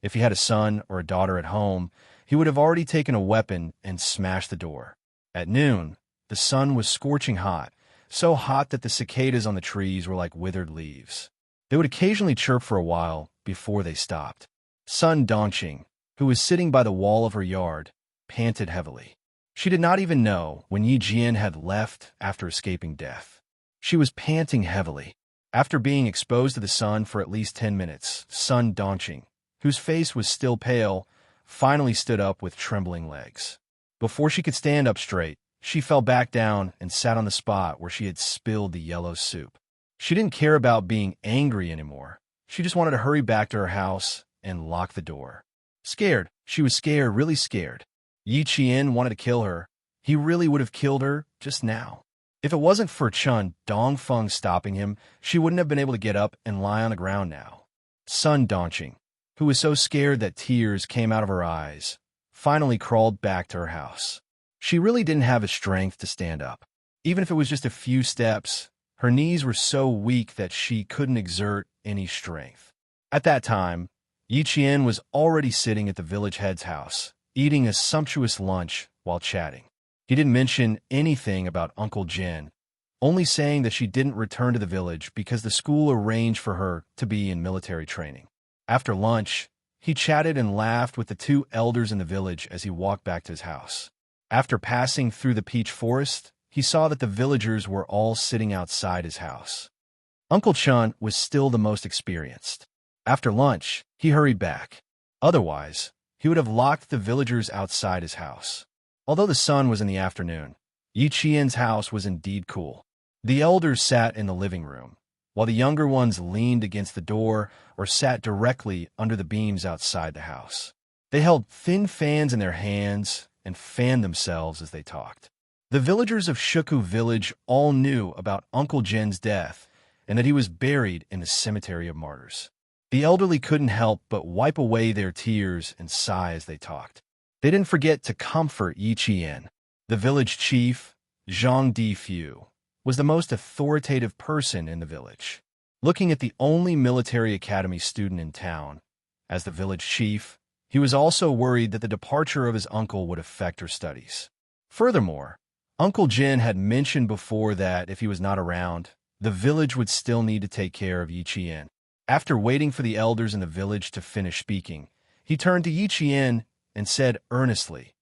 If he had a son or a daughter at home, he would have already taken a weapon and smashed the door. At noon, the sun was scorching hot, so hot that the cicadas on the trees were like withered leaves. They would occasionally chirp for a while before they stopped. Sun Dongxing, who was sitting by the wall of her yard, panted heavily. She did not even know when Yi Qian had left after escaping death. She was panting heavily. After being exposed to the sun for at least 10 minutes, Sun Dongxing, whose face was still pale, finally stood up with trembling legs. Before she could stand up straight, she fell back down and sat on the spot where she had spilled the yellow soup. She didn't care about being angry anymore. She just wanted to hurry back to her house and lock the door. Scared. She was scared, really scared. Yi Qian wanted to kill her. He really would have killed her just now. If it wasn't for Chun Dongfeng stopping him, she wouldn't have been able to get up and lie on the ground now. Sun Dongxing, who was so scared that tears came out of her eyes, finally crawled back to her house. She really didn't have the strength to stand up. Even if it was just a few steps, her knees were so weak that she couldn't exert any strength. At that time, Yi Qian was already sitting at the village head's house, eating a sumptuous lunch while chatting. He didn't mention anything about Uncle Jin, only saying that she didn't return to the village because the school arranged for her to be in military training. After lunch, he chatted and laughed with the two elders in the village as he walked back to his house. After passing through the peach forest, he saw that the villagers were all sitting outside his house. Uncle Chun was still the most experienced. After lunch, he hurried back. Otherwise, he would have locked the villagers outside his house. Although the sun was in the afternoon, Yi Qian's house was indeed cool. The elders sat in the living room, while the younger ones leaned against the door or sat directly under the beams outside the house. They held thin fans in their hands and fanned themselves as they talked. The villagers of Shuku village all knew about Uncle Jin's death and that he was buried in the cemetery of martyrs. The elderly couldn't help but wipe away their tears and sigh as they talked. They didn't forget to comfort Yi Qian. The village chief, Zhang Difu, was the most authoritative person in the village. Looking at the only military academy student in town, as the village chief, he was also worried that the departure of his uncle would affect her studies. Furthermore, Uncle Jin had mentioned before that if he was not around, the village would still need to take care of Yi Qian. After waiting for the elders in the village to finish speaking, he turned to Yi Qian and said earnestly,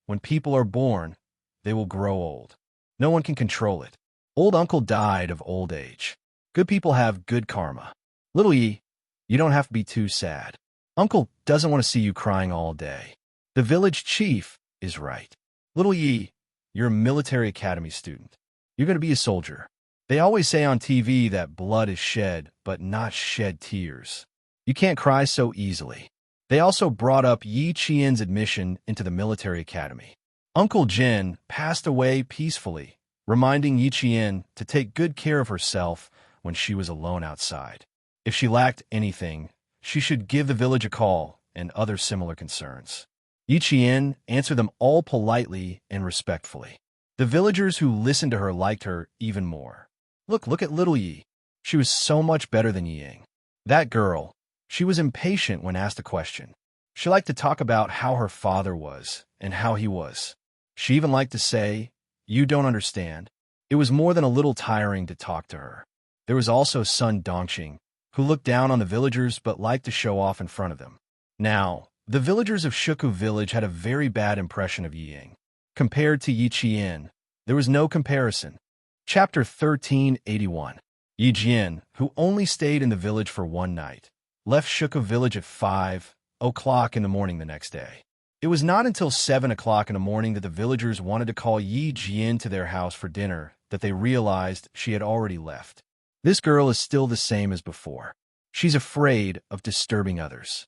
"When people are born, they will grow old. No one can control it. Old uncle died of old age. Good people have good karma. Little Yi, you don't have to be too sad. Uncle doesn't want to see you crying all day. The village chief is right. Little Yi, you're a military academy student. You're going to be a soldier. They always say on TV that blood is shed, but not shed tears. You can't cry so easily. They also brought up Yi Qian's admission into the military academy. Uncle Jin passed away peacefully, reminding Yi Qian to take good care of herself when she was alone outside. If she lacked anything, she should give the village a call and other similar concerns. Yi Qian answered them all politely and respectfully. The villagers who listened to her liked her even more. Look at little Yi. She was so much better than Ying. That girl, she was impatient when asked a question. She liked to talk about how her father was and how he was. She even liked to say, "You don't understand." It was more than a little tiring to talk to her. There was also son Dongqing, who looked down on the villagers but liked to show off in front of them. Now, the villagers of Shuku village had a very bad impression of Ying. Compared to Yi Qian, there was no comparison. Chapter 1381. Yi Jian, who only stayed in the village for one night, left Shuku village at 5:00 in the morning the next day. It was not until 7:00 in the morning that the villagers wanted to call Yi Jian to their house for dinner that they realized she had already left. This girl is still the same as before. She's afraid of disturbing others.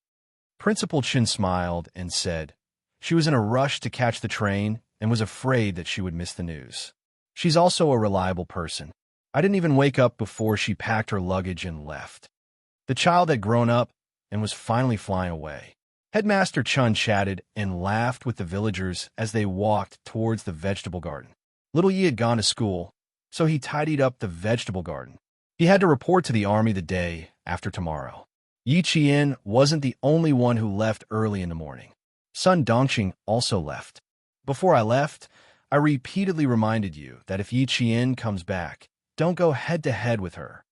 Principal Chen smiled and said, she was in a rush to catch the train and was afraid that she would miss the news. She's also a reliable person. I didn't even wake up before she packed her luggage and left. The child had grown up and was finally flying away. Headmaster Chun chatted and laughed with the villagers as they walked towards the vegetable garden. Little Yi had gone to school, so he tidied up the vegetable garden. He had to report to the army the day after tomorrow. Yi Qian wasn't the only one who left early in the morning. Son Dongqing also left. Before I left, I repeatedly reminded you that if Yi Qian comes back, don't go head-to-head with her.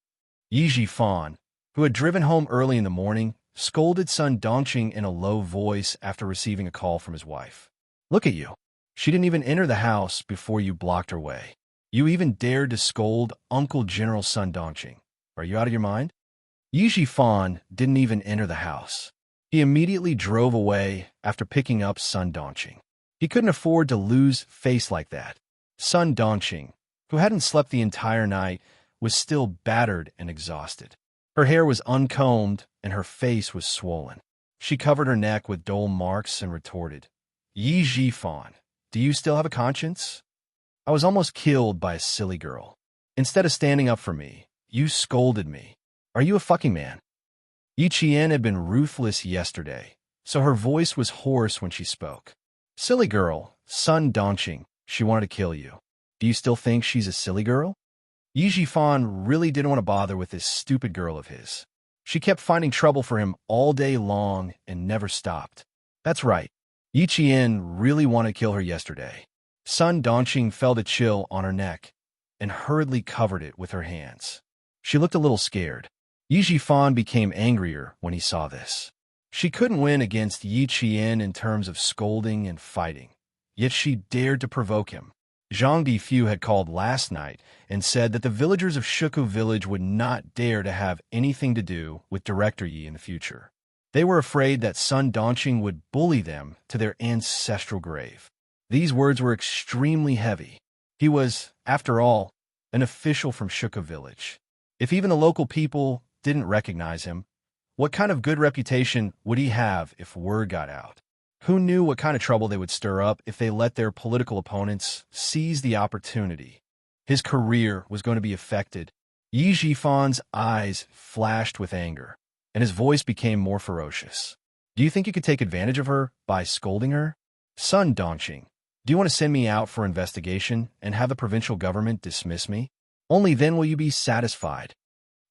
Yi Jifan, who had driven home early in the morning, scolded son Dongqing in a low voice after receiving a call from his wife. Look at you. She didn't even enter the house before you blocked her way. You even dared to scold Uncle General son Dongqing. Are you out of your mind? Yi Jifan didn't even enter the house. He immediately drove away after picking up son Dongqing. He couldn't afford to lose face like that. Son Dongqing, who hadn't slept the entire night, was still battered and exhausted. Her hair was uncombed and her face was swollen. She covered her neck with dull marks and retorted, Yi Jifan, do you still have a conscience? I was almost killed by a silly girl. Instead of standing up for me, you scolded me. Are you a fucking man? Yi Qian had been ruthless yesterday, so her voice was hoarse when she spoke. Silly girl, son Dongqing, she wanted to kill you. Do you still think she's a silly girl? Yi Jifan really didn't want to bother with this stupid girl of his. She kept finding trouble for him all day long and never stopped. That's right. Yi Qian really wanted to kill her yesterday. Son Dongqing felt a chill on her neck and hurriedly covered it with her hands. She looked a little scared. Yi Jifan became angrier when he saw this. She couldn't win against Yi Qian in terms of scolding and fighting, yet she dared to provoke him. Zhang Difu had called last night and said that the villagers of Shuku village would not dare to have anything to do with Director Yi in the future. They were afraid that son Dongqing would bully them to their ancestral grave. These words were extremely heavy. He was, after all, an official from Shuku village. If even the local people didn't recognize him, what kind of good reputation would he have if word got out? Who knew what kind of trouble they would stir up if they let their political opponents seize the opportunity? His career was going to be affected. Yi Jifan's eyes flashed with anger, and his voice became more ferocious. Do you think you could take advantage of her by scolding her? Son Dongqing, do you want to send me out for investigation and have the provincial government dismiss me? Only then will you be satisfied.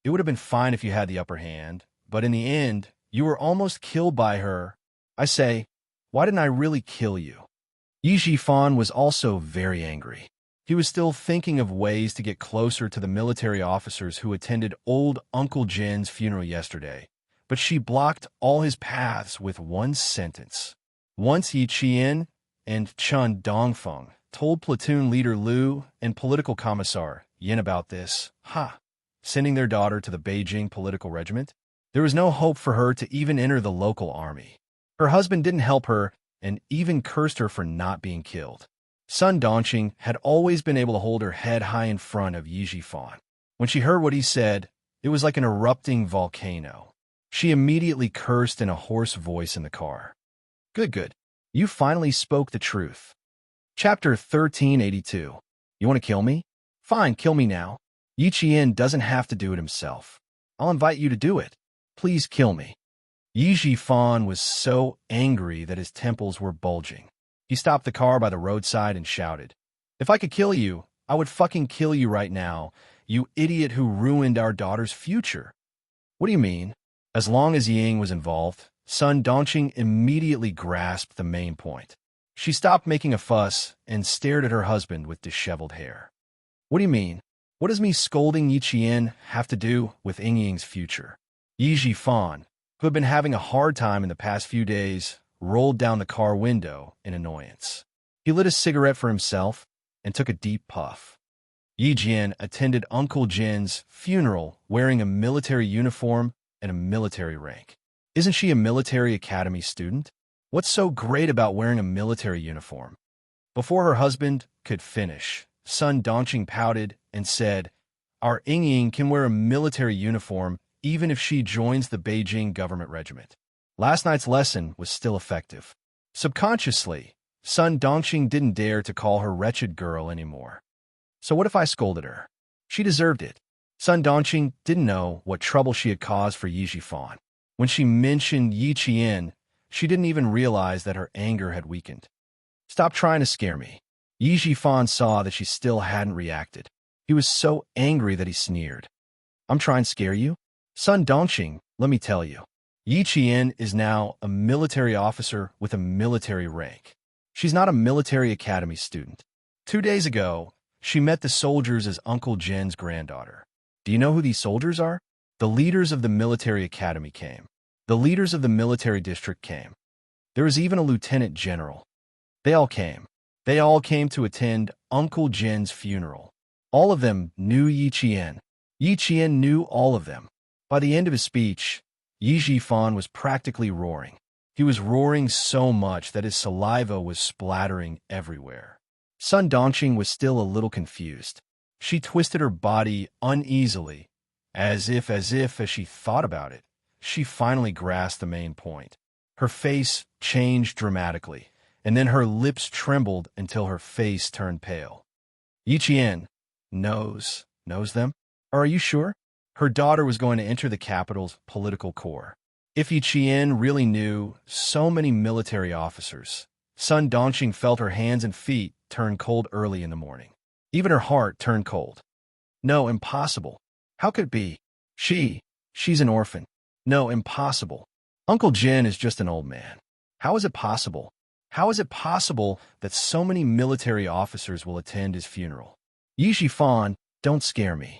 It would have been fine if you had the upper hand, but in the end, you were almost killed by her. I say, why didn't I really kill you? Yi Jifan was also very angry. He was still thinking of ways to get closer to the military officers who attended old Uncle Jin's funeral yesterday, but she blocked all his paths with one sentence. Once Yi Qian and Chun Dongfeng told platoon leader Liu and political commissar Yin about this, sending their daughter to the Beijing political regiment. There was no hope for her to even enter the local army. Her husband didn't help her and even cursed her for not being killed. Son Dongqing had always been able to hold her head high in front of Yi Jifan. When she heard what he said, it was like an erupting volcano. She immediately cursed in a hoarse voice in the car. Good, good. You finally spoke the truth. Chapter 1382. You want to kill me? Fine, kill me now. Yi Qian doesn't have to do it himself. I'll invite you to do it. Please kill me. Yi Jifan was so angry that his temples were bulging. He stopped the car by the roadside and shouted, If I could kill you, I would fucking kill you right now, you idiot who ruined our daughter's future. What do you mean? As long as Ying was involved, Sun Dongqing immediately grasped the main point. She stopped making a fuss and stared at her husband with disheveled hair. What do you mean? What does me scolding Yi Qian have to do with Ying Ying's future? Yi Jifan, who had been having a hard time in the past few days, rolled down the car window in annoyance. He lit a cigarette for himself and took a deep puff. Yi Jian attended Uncle Jin's funeral wearing a military uniform and a military rank. Isn't she a military academy student? What's so great about wearing a military uniform? Before her husband could finish, Sun Dongqing pouted and said, Our Ying Ying can wear a military uniform even if she joins the Beijing government regiment. Last night's lesson was still effective. Subconsciously, Sun Dongqing didn't dare to call her wretched girl anymore. So what if I scolded her? She deserved it. Sun Dongqing didn't know what trouble she had caused for Yi Jifan. When she mentioned Yi Qian, she didn't even realize that her anger had weakened. Stop trying to scare me. Yi Jifan saw that she still hadn't reacted. He was so angry that he sneered. I'm trying to scare you? Sun Dongqing, let me tell you. Yi Qian is now a military officer with a military rank. She's not a military academy student. 2 days ago, she met the soldiers as Uncle Jin's granddaughter. Do you know who these soldiers are? The leaders of the military academy came. The leaders of the military district came. There was even a lieutenant general. They all came. They all came to attend Uncle Jin's funeral. All of them knew Yi Qian. Yi Qian knew all of them. By the end of his speech, Yi Jifan was practically roaring. He was roaring so much that his saliva was splattering everywhere. Sun Dongqing was still a little confused. She twisted her body uneasily, as she thought about it, she finally grasped the main point. Her face changed dramatically, and then her lips trembled until her face turned pale. Yi Qian knows them? Or are you sure? Her daughter was going to enter the capital's political corps. If Yi Qian really knew so many military officers, Sun Dongqing felt her hands and feet turn cold early in the morning. Even her heart turned cold. No, impossible. How could it be? She's an orphan. No, impossible. Uncle Jin is just an old man. How is it possible? How is it possible that so many military officers will attend his funeral? Yi Jifan, don't scare me.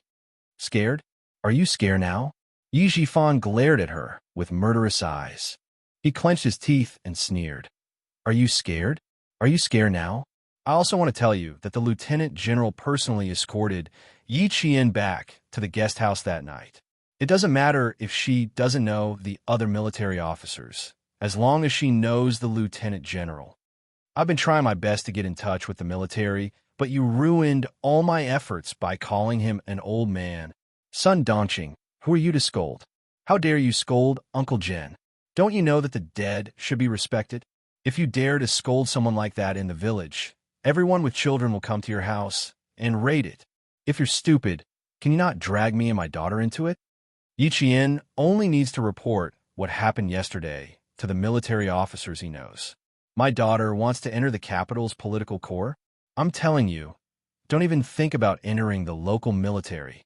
Scared? Are you scared now? Yi Jifan glared at her with murderous eyes. He clenched his teeth and sneered. Are you scared? Are you scared now? I also want to tell you that the lieutenant general personally escorted Yi Qian back to the guest house that night. It doesn't matter if she doesn't know the other military officers, as long as she knows the lieutenant general. I've been trying my best to get in touch with the military, but you ruined all my efforts by calling him an old man. Sun Dongqing, who are you to scold? How dare you scold Uncle Jin? Don't you know that the dead should be respected? If you dare to scold someone like that in the village, everyone with children will come to your house and raid it. If you're stupid, can you not drag me and my daughter into it? Yi Qian only needs to report what happened yesterday to the military officers he knows. My daughter wants to enter the capital's political corps? I'm telling you, don't even think about entering the local military.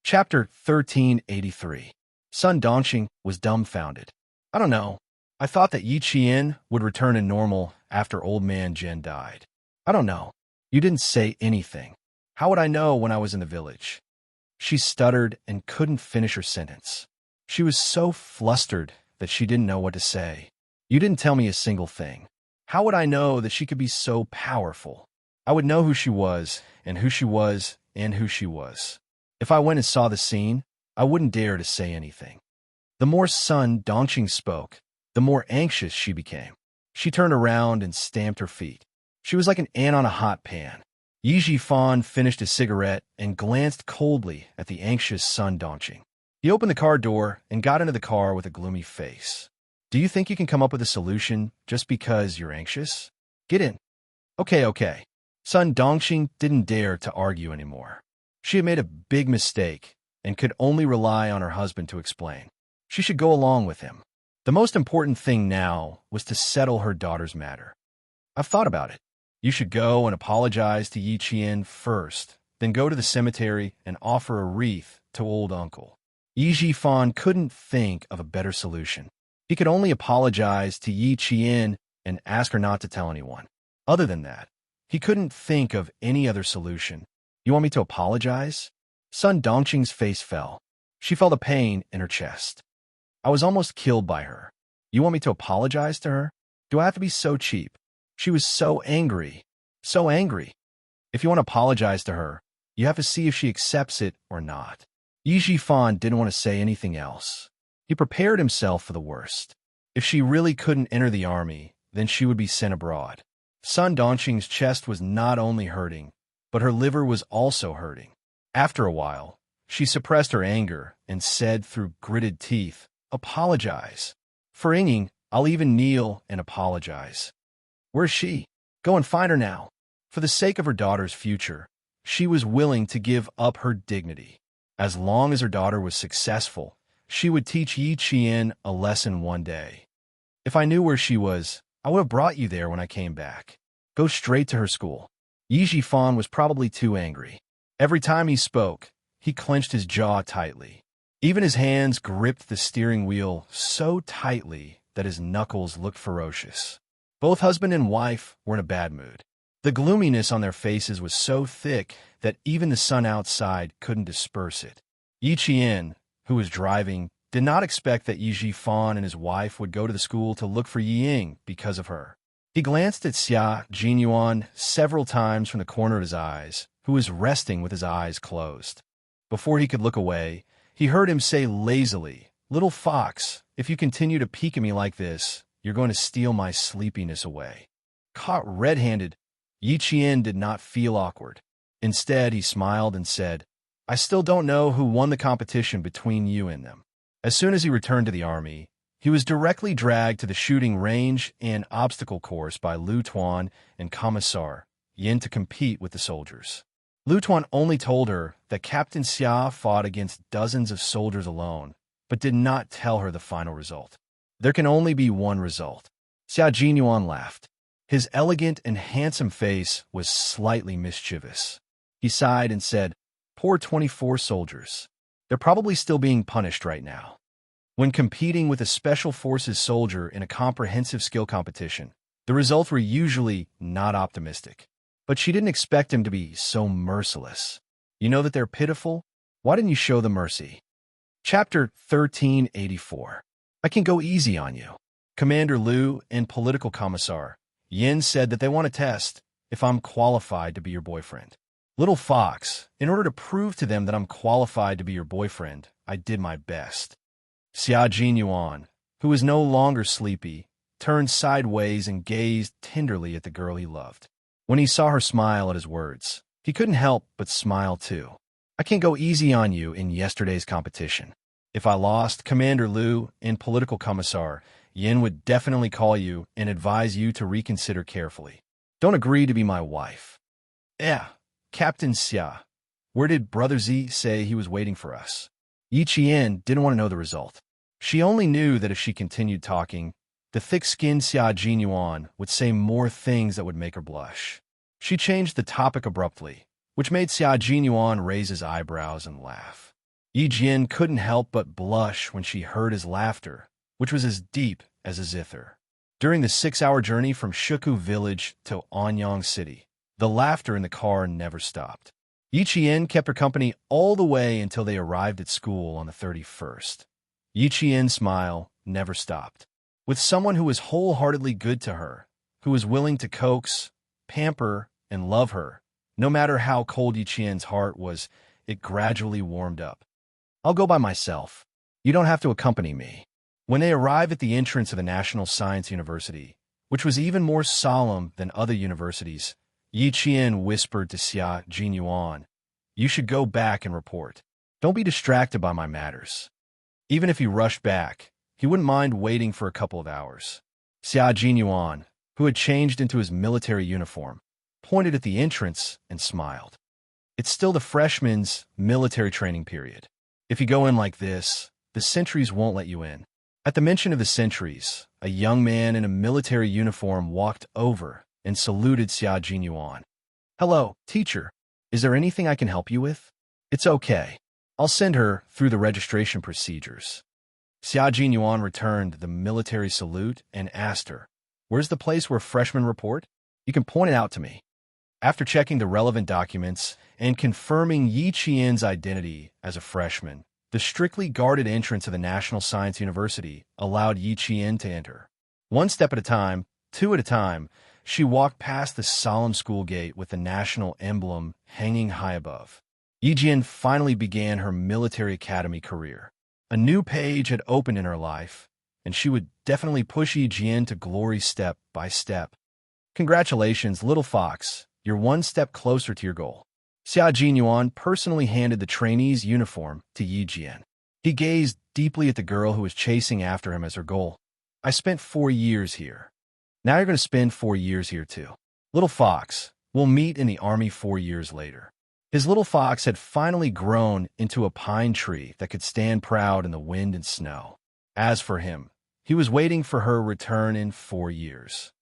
Chapter 1383. Sun Dongqing was dumbfounded. I don't know. I thought that Yi Qian would return to normal after old man Jin died. I don't know. You didn't say anything. How would I know when I was in the village? She stuttered and couldn't finish her sentence. She was so flustered that she didn't know what to say. You didn't tell me a single thing. How would I know that she could be so powerful? I would know who she was, and who she was, and who she was. If I went and saw the scene, I wouldn't dare to say anything. The more Sun Dongqing spoke, the more anxious she became. She turned around and stamped her feet. She was like an ant on a hot pan. Yi Jifan finished his cigarette and glanced coldly at the anxious Sun Dongqing. He opened the car door and got into the car with a gloomy face. Do you think you can come up with a solution just because you're anxious? Get in. Okay. Sun Dongxing didn't dare to argue anymore. She had made a big mistake and could only rely on her husband to explain. She should go along with him. The most important thing now was to settle her daughter's matter. I've thought about it. You should go and apologize to Yi Qian first, then go to the cemetery and offer a wreath to old uncle. Yi Jifan couldn't think of a better solution. He could only apologize to Yi Qian and ask her not to tell anyone. Other than that, he couldn't think of any other solution. You want me to apologize? Sun Dongqing's face fell. She felt a pain in her chest. I was almost killed by her. You want me to apologize to her? Do I have to be so cheap? She was so angry. So angry. If you want to apologize to her, you have to see if she accepts it or not. Yi Jifan didn't want to say anything else. He prepared himself for the worst. If she really couldn't enter the army, then she would be sent abroad. Sun Dongqing's chest was not only hurting, but her liver was also hurting. After a while, she suppressed her anger and said through gritted teeth, "Apologize. For Yinging, I'll even kneel and apologize." Where's she? Go and find her now. For the sake of her daughter's future, she was willing to give up her dignity. As long as her daughter was successful, she would teach Yi Qian a lesson one day. If I knew where she was, I would have brought you there when I came back. Go straight to her school. Yi Jifan was probably too angry. Every time he spoke, he clenched his jaw tightly. Even his hands gripped the steering wheel so tightly that his knuckles looked ferocious. Both husband and wife were in a bad mood. The gloominess on their faces was so thick that even the sun outside couldn't disperse it. Yi Qian, who was driving, did not expect that Yi Jifan and his wife would go to the school to look for Yi Ying because of her. He glanced at Xia Jinyuan several times from the corner of his eyes, who was resting with his eyes closed. Before he could look away, he heard him say lazily, "Little fox, if you continue to peek at me like this, you're going to steal my sleepiness away." Caught red-handed, Yi Qian did not feel awkward. Instead, he smiled and said, "I still don't know who won the competition between you and them." As soon as he returned to the army, he was directly dragged to the shooting range and obstacle course by Lu Tuan and Commissar Yin to compete with the soldiers. Lu Tuan only told her that Captain Xia fought against dozens of soldiers alone, but did not tell her the final result. There can only be one result. Xia Jinyuan laughed. His elegant and handsome face was slightly mischievous. He sighed and said, "Poor 24 soldiers. They're probably still being punished right now." When competing with a special forces soldier in a comprehensive skill competition, the results were usually not optimistic. But she didn't expect him to be so merciless. You know that they're pitiful? Why didn't you show them mercy? Chapter 1384. I can go easy on you. Commander Liu and Political Commissar Yin said that they want to test if I'm qualified to be your boyfriend. Little fox, in order to prove to them that I'm qualified to be your boyfriend, I did my best. Xia Jinyuan, who was no longer sleepy, turned sideways and gazed tenderly at the girl he loved. When he saw her smile at his words, he couldn't help but smile too. I can't go easy on you in yesterday's competition. If I lost, Commander Liu and Political Commissar Yin would definitely call you and advise you to reconsider carefully. Don't agree to be my wife. Captain Xia, where did Brother Z say he was waiting for us? Yi Qian didn't want to know the result. She only knew that if she continued talking, the thick-skinned Xia Jinyuan would say more things that would make her blush. She changed the topic abruptly, which made Xia Jinyuan raise his eyebrows and laugh. Yi Jian couldn't help but blush when she heard his laughter, which was as deep as a zither. During the 6-hour journey from Shuku village to Anyang city, the laughter in the car never stopped. Yi Qian kept her company all the way until they arrived at school on the 31st. Yi Qian's smile never stopped. With someone who was wholeheartedly good to her, who was willing to coax, pamper, and love her, no matter how cold Yi Qian's heart was, it gradually warmed up. I'll go by myself. You don't have to accompany me. When they arrived at the entrance of the National Science University, which was even more solemn than other universities, Yi Qian whispered to Xia Jinyuan, "You should go back and report. Don't be distracted by my matters. Even if he rushed back, he wouldn't mind waiting for a couple of hours. Xia Jinyuan, who had changed into his military uniform, pointed at the entrance and smiled. It's still the freshman's military training period. If you go in like this, the sentries won't let you in. At the mention of the sentries, a young man in a military uniform walked over and saluted Xia Jinyuan. Hello, teacher. Is there anything I can help you with? It's okay. I'll send her through the registration procedures. Xia Jinyuan returned the military salute and asked her, Where's the place where freshmen report? You can point it out to me. After checking the relevant documents and confirming Yi Qian's identity as a freshman, the strictly guarded entrance of the National Science University allowed Yi Qian to enter. One step at a time, two at a time, she walked past the solemn school gate with the national emblem hanging high above. Yi Jian finally began her military academy career. A new page had opened in her life, and she would definitely push Yi Jian to glory step by step. Congratulations, little fox. You're one step closer to your goal. Xia Jinyuan personally handed the trainee's uniform to Yi Jian. He gazed deeply at the girl who was chasing after him as her goal. I spent 4 years here. Now you're going to spend 4 years here too. Little fox, we'll meet in the army 4 years later. His little fox had finally grown into a pine tree that could stand proud in the wind and snow. As for him, he was waiting for her return in 4 years.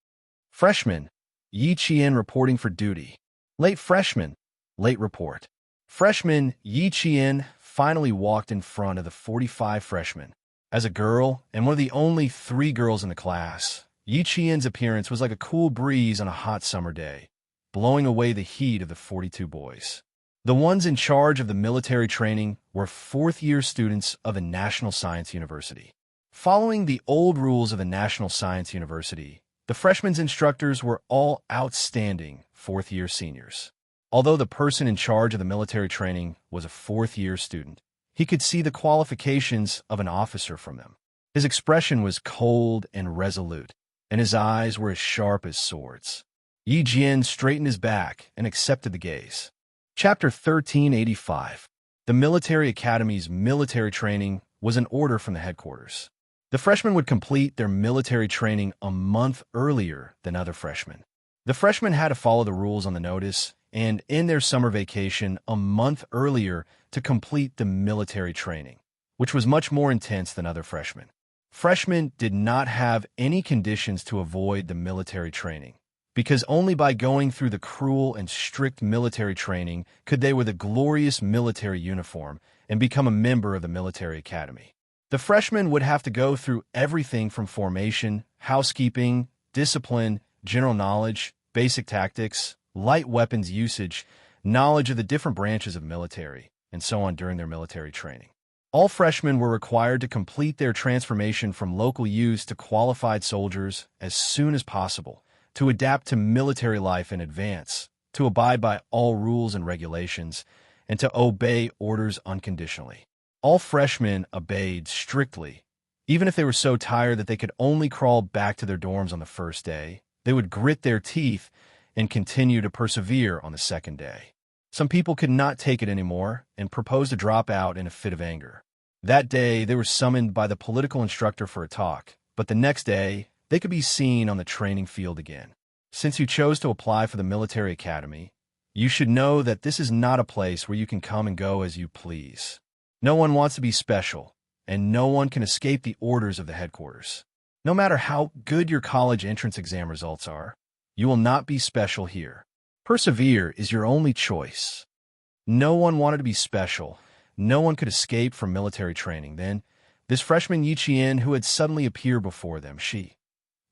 Freshman, Yi Qian reporting for duty. Late freshman, late report. Freshman Yi Qian finally walked in front of the 45 freshmen. As a girl, and one of the only 3 girls in the class, Yi Qian's appearance was like a cool breeze on a hot summer day, blowing away the heat of the 42 boys. The ones in charge of the military training were 4th-year students of the National Science University. Following the old rules of the National Science University, the freshmen's instructors were all outstanding 4th-year seniors. Although the person in charge of the military training was a 4th-year student, he could see the qualifications of an officer from them. His expression was cold and resolute, and his eyes were as sharp as swords. Yi Jian straightened his back and accepted the gaze. Chapter 1385. The military academy's military training was an order from the headquarters. The freshmen would complete their military training a month earlier than other freshmen. The freshmen had to follow the rules on the notice and end their summer vacation a month earlier to complete the military training, which was much more intense than other freshmen. Freshmen did not have any conditions to avoid the military training, because only by going through the cruel and strict military training could they wear the glorious military uniform and become a member of the military academy. The freshmen would have to go through everything from formation, housekeeping, discipline, general knowledge, basic tactics, light weapons usage, knowledge of the different branches of military, and so on during their military training. All freshmen were required to complete their transformation from local youths to qualified soldiers as soon as possible, to adapt to military life in advance, to abide by all rules and regulations, and to obey orders unconditionally. All freshmen obeyed strictly. Even if they were so tired that they could only crawl back to their dorms on the first day, they would grit their teeth and continue to persevere on the second day. Some people could not take it anymore and proposed to drop out in a fit of anger. That day, they were summoned by the political instructor for a talk, but the next day, they could be seen on the training field again. Since you chose to apply for the military academy, you should know that this is not a place where you can come and go as you please. No one wants to be special, and no one can escape the orders of the headquarters. No matter how good your college entrance exam results are, you will not be special here. Persevere is your only choice. No one wanted to be special. No one could escape from military training. Then, this freshman Yi Qian who had suddenly appeared before them,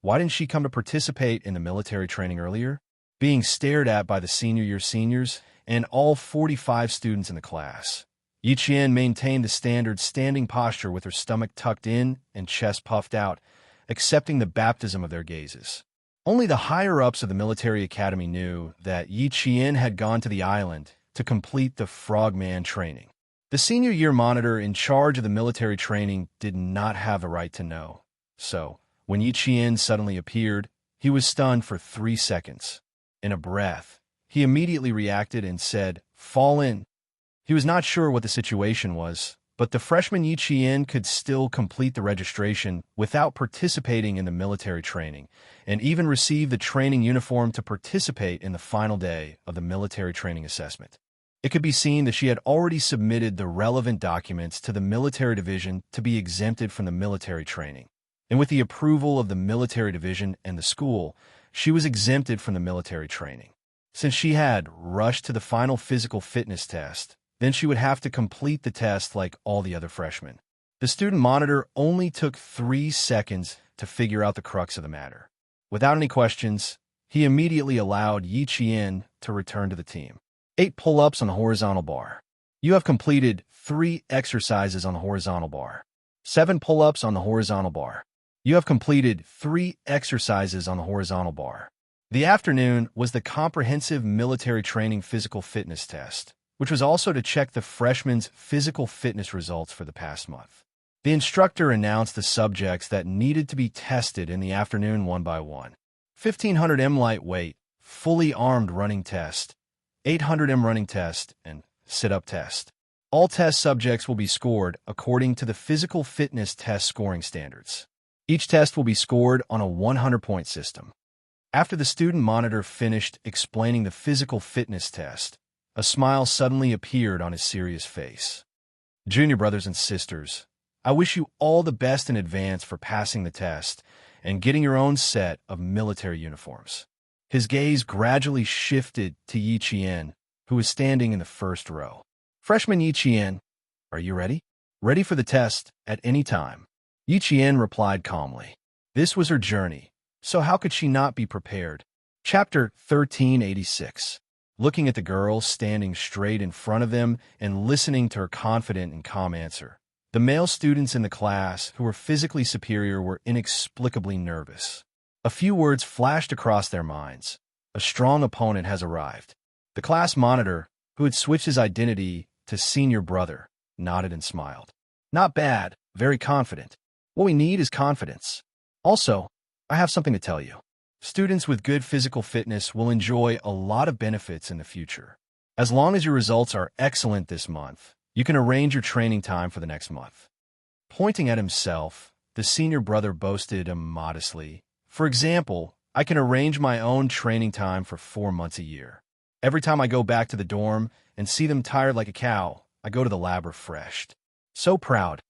why didn't she come to participate in the military training earlier? Being stared at by the senior year seniors and all 45 students in the class. Yi Qian maintained the standard standing posture with her stomach tucked in and chest puffed out, accepting the baptism of their gazes. Only the higher-ups of the military academy knew that Yi Qian had gone to the island to complete the frogman training. The senior year monitor in charge of the military training did not have the right to know. So, when Yi Qian suddenly appeared, he was stunned for 3 seconds. In a breath, he immediately reacted and said, "Fall in." He was not sure what the situation was, but the freshman Yi Chien could still complete the registration without participating in the military training, and even receive the training uniform to participate in the final day of the military training assessment. It could be seen that she had already submitted the relevant documents to the military division to be exempted from the military training. And with the approval of the military division and the school, she was exempted from the military training. Since she had rushed to the final physical fitness test, then she would have to complete the test like all the other freshmen. The student monitor only took 3 seconds to figure out the crux of the matter. Without any questions, he immediately allowed Yi Chien to return to the team. 8 pull-ups on the horizontal bar. You have completed 3 exercises on the horizontal bar. 7 pull-ups on the horizontal bar. You have completed 3 exercises on the horizontal bar. The afternoon was the comprehensive military training physical fitness test, which was also to check the freshmen's physical fitness results for the past month. The instructor announced the subjects that needed to be tested in the afternoon one by one. 1500 m lightweight, fully armed running test, 800 m running test, and sit-up test. All test subjects will be scored according to the physical fitness test scoring standards. Each test will be scored on a 100-point system. After the student monitor finished explaining the physical fitness test, a smile suddenly appeared on his serious face. Junior brothers and sisters, I wish you all the best in advance for passing the test and getting your own set of military uniforms. His gaze gradually shifted to Yi Chien, who was standing in the first row. Freshman Yi Chien, are you ready? Ready for the test at any time. Yi Chien replied calmly. This was her journey, so how could she not be prepared? Chapter 1386. Looking at the girl standing straight in front of them and listening to her confident and calm answer, the male students in the class who were physically superior were inexplicably nervous. A few words flashed across their minds. A strong opponent has arrived. The class monitor, who had switched his identity to senior brother, nodded and smiled. Not bad, very confident. What we need is confidence. Also, I have something to tell you. Students with good physical fitness will enjoy a lot of benefits in the future. As long as your results are excellent this month, you can arrange your training time for the next month. Pointing at himself, the senior brother boasted immodestly. For example, I can arrange my own training time for 4 months a year. Every time I go back to the dorm and see them tired like a cow, I go to the lab refreshed. So proud.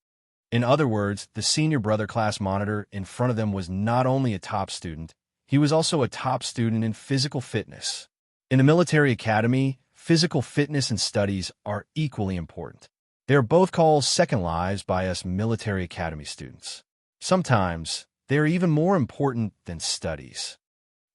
In other words, the senior brother class monitor in front of them was not only a top student, he was also a top student in physical fitness. In the military academy, physical fitness and studies are equally important. They are both called second lives by us military academy students. Sometimes, they are even more important than studies.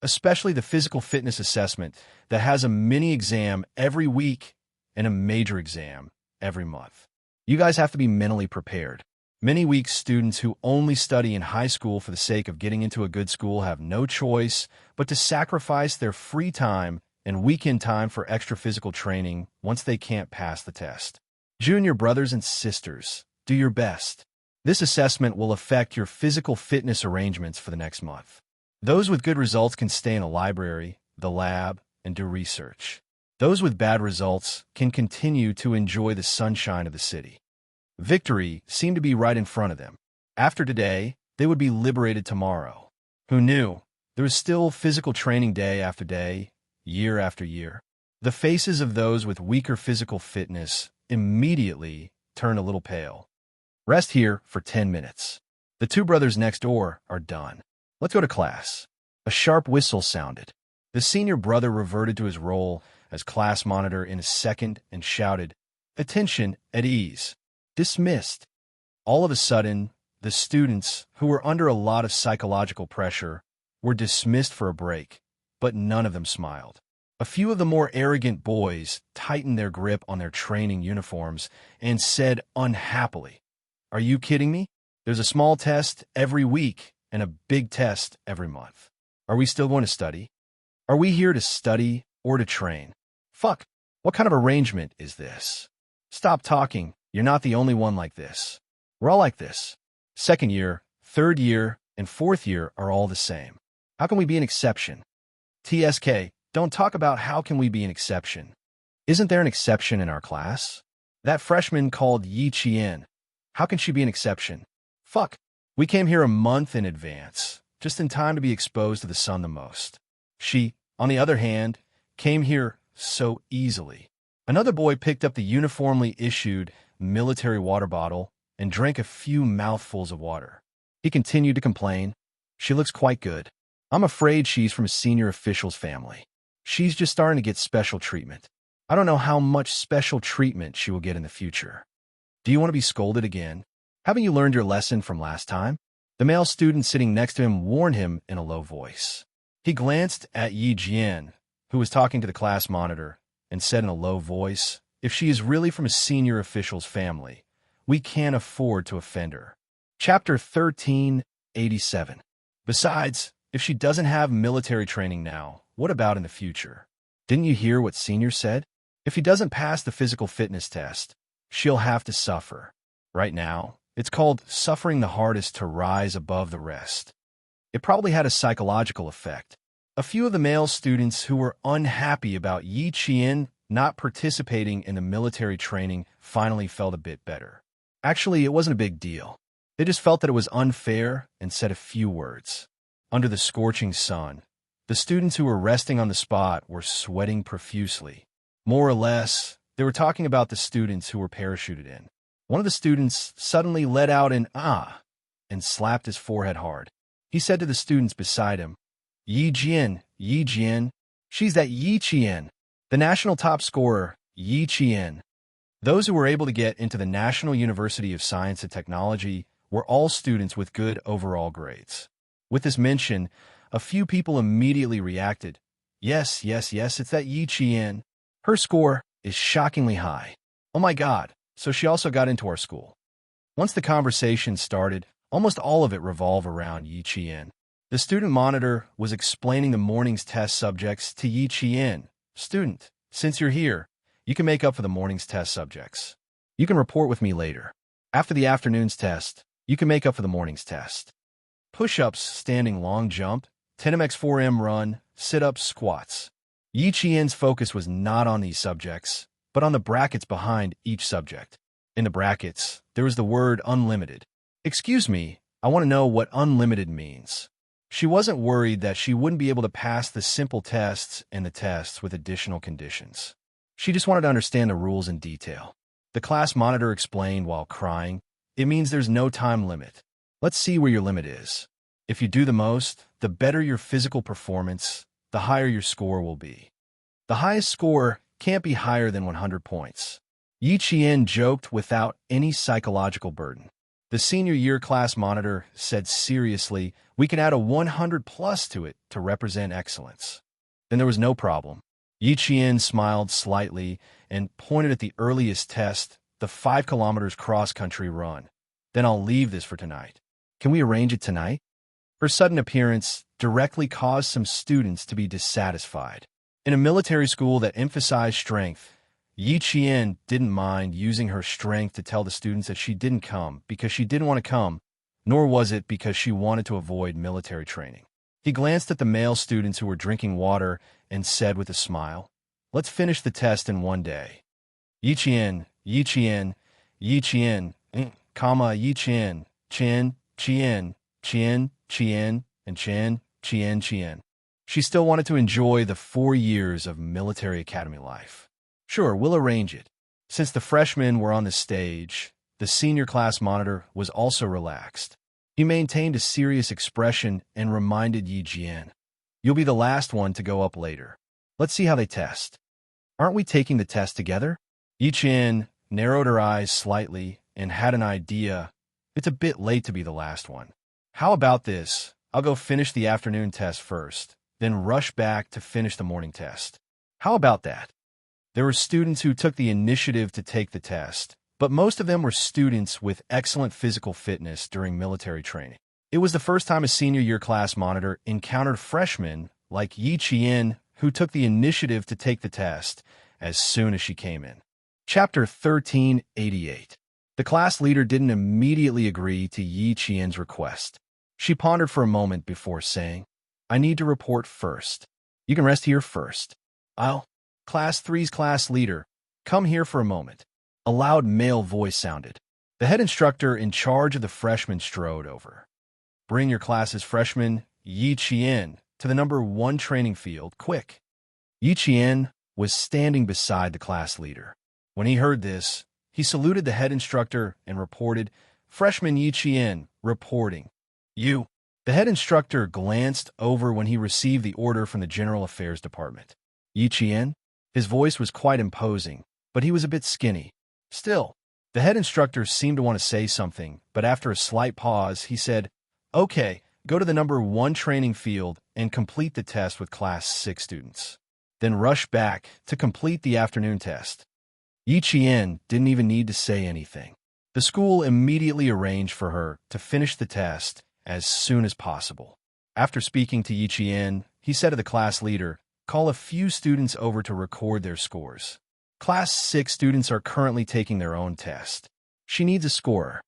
Especially the physical fitness assessment that has a mini exam every week and a major exam every month. You guys have to be mentally prepared. Many weak students who only study in high school for the sake of getting into a good school have no choice but to sacrifice their free time and weekend time for extra physical training once they can't pass the test. Junior brothers and sisters, do your best. This assessment will affect your physical fitness arrangements for the next month. Those with good results can stay in a library, the lab, and do research. Those with bad results can continue to enjoy the sunshine of the city. Victory seemed to be right in front of them. After today, they would be liberated tomorrow. Who knew? There was still physical training day after day, year after year. The faces of those with weaker physical fitness immediately turned a little pale. Rest here for 10 minutes. The 2 brothers next door are done. Let's go to class. A sharp whistle sounded. The senior brother reverted to his role as class monitor in a second and shouted, "Attention, at ease. Dismissed." All of a sudden, the students, who were under a lot of psychological pressure, were dismissed for a break, but none of them smiled. A few of the more arrogant boys tightened their grip on their training uniforms and said unhappily, "Are you kidding me? There's a small test every week and a big test every month. Are we still going to study? Are we here to study or to train? Fuck, what kind of arrangement is this? Stop talking. You're not the only one like this. We're all like this. Second year, third year, and fourth year are all the same. How can we be an exception? TSK, don't talk about how can we be an exception. Isn't there an exception in our class? That freshman called Yi Qian. How can she be an exception? Fuck. We came here a month in advance, just in time to be exposed to the sun the most. She, on the other hand, came here so easily. Another boy picked up the uniformly issued military water bottle and drank a few mouthfuls of water. He continued to complain. She looks quite good. I'm afraid she's from a senior official's family. She's just starting to get special treatment. I don't know how much special treatment she will get in the future. Do you want to be scolded again? Haven't you learned your lesson from last time? The male student sitting next to him warned him in a low voice. He glanced at Yi Jian, who was talking to the class monitor, and said in a low voice, "If she is really from a senior official's family, we can't afford to offend her." Chapter 1387. Besides, if she doesn't have military training now, what about in the future? Didn't you hear what Senior said? If he doesn't pass the physical fitness test, she'll have to suffer. Right now, it's called suffering the hardest to rise above the rest. It probably had a psychological effect. A few of the male students who were unhappy about Yi Qian not participating in the military training finally felt a bit better. Actually, it wasn't a big deal. They just felt that it was unfair and said a few words. Under the scorching sun, the students who were resting on the spot were sweating profusely. More or less, they were talking about the students who were parachuted in. One of the students suddenly let out an "ah" and slapped his forehead hard. He said to the students beside him, Yi Jian, she's that Yi Qian, the national top scorer, Yi Qian." Those who were able to get into the National University of Science and Technology were all students with good overall grades. With this mention, a few people immediately reacted, yes, it's that Yi Qian. Her score is shockingly high. Oh my God, so she also got into our school. Once the conversation started, almost all of it revolved around Yi Qian. The student monitor was explaining the morning's test subjects to Yi Qian. "Student, since you're here, you can make up for the morning's test subjects. You can report with me later. After the afternoon's test, you can make up for the morning's test. Push-ups, standing long jump, 10 x 4m run, sit-ups, squats." Yi Qian's focus was not on these subjects, but on the brackets behind each subject. In the brackets, there was the word unlimited. "Excuse me, I want to know what unlimited means." She wasn't worried that she wouldn't be able to pass the simple tests and the tests with additional conditions. She just wanted to understand the rules in detail. The class monitor explained while crying, "It means there's no time limit. Let's see where your limit is. If you do the most, the better your physical performance, the higher your score will be. The highest score can't be higher than 100 points." Yi Qian joked without any psychological burden. The senior year class monitor said seriously, "We can add a 100 plus to it to represent excellence." Then there was no problem. Yi Qian smiled slightly and pointed at the earliest test, the 5 kilometers cross-country run. "Then I'll leave this for tonight. Can we arrange it tonight?" Her sudden appearance directly caused some students to be dissatisfied. In a military school that emphasized strength, Yi Qian didn't mind using her strength to tell the students that she didn't come because she didn't want to come, nor was it because she wanted to avoid military training. He glanced at the male students who were drinking water and said with a smile, "Let's finish the test in one day. Yi Qian, Yi Qian, Yi Qian, comma, Yi Qian, Qian, Qian, Qian, Qian, and Qian, Qian, Qian." She still wanted to enjoy the 4 years of military academy life. "Sure, we'll arrange it." Since the freshmen were on the stage, the senior class monitor was also relaxed. He maintained a serious expression and reminded Yi Jian, "You'll be the last one to go up later. Let's see how they test." "Aren't we taking the test together?" Yi Jian narrowed her eyes slightly and had an idea. "It's a bit late to be the last one. How about this? I'll go finish the afternoon test first, then rush back to finish the morning test. How about that?" There were students who took the initiative to take the test, but most of them were students with excellent physical fitness during military training. It was the first time a senior year class monitor encountered freshmen like Yi Qian who took the initiative to take the test as soon as she came in. Chapter 1388. The class leader didn't immediately agree to Yi Qian's request. She pondered for a moment before saying, "I need to report first. You can rest here first. I'll..." "Class 3's class leader, come here for a moment." A loud male voice sounded. The head instructor in charge of the freshmen strode over. "Bring your class's freshman, Yi Qian, to the number 1 training field, quick." Yi Qian was standing beside the class leader. When he heard this, he saluted the head instructor and reported, "Freshman Yi Qian, reporting." "You." The head instructor glanced over when he received the order from the General Affairs Department. "Yi Qian?" His voice was quite imposing, but he was a bit skinny. Still, the head instructor seemed to want to say something, but after a slight pause, he said, "Okay, go to the number 1 training field and complete the test with Class 6 students. Then rush back to complete the afternoon test." Yi Qian didn't even need to say anything. The school immediately arranged for her to finish the test as soon as possible. After speaking to Yi Qian, he said to the class leader, "Call a few students over to record their scores. Class 6 students are currently taking their own test. She needs a scorer."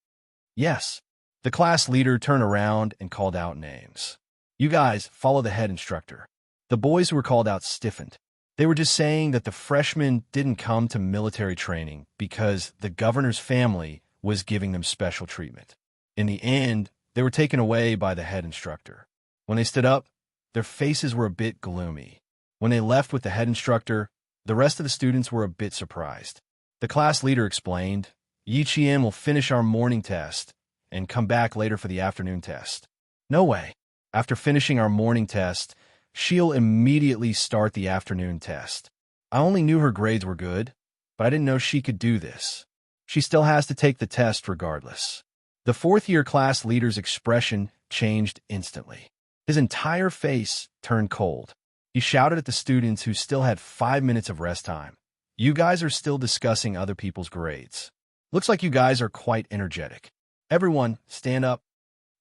"Yes." The class leader turned around and called out names. "You guys follow the head instructor." The boys who were called out stiffened. They were just saying that the freshmen didn't come to military training because the governor's family was giving them special treatment. In the end, they were taken away by the head instructor. When they stood up, their faces were a bit gloomy. When they left with the head instructor, the rest of the students were a bit surprised. The class leader explained, "Yi Qian will finish our morning test and come back later for the afternoon test." "No way. After finishing our morning test, she'll immediately start the afternoon test. I only knew her grades were good, but I didn't know she could do this. She still has to take the test regardless." The fourth-year class leader's expression changed instantly. His entire face turned cold. He shouted at the students who still had 5 minutes of rest time. "You guys are still discussing other people's grades. Looks like you guys are quite energetic. Everyone, stand up."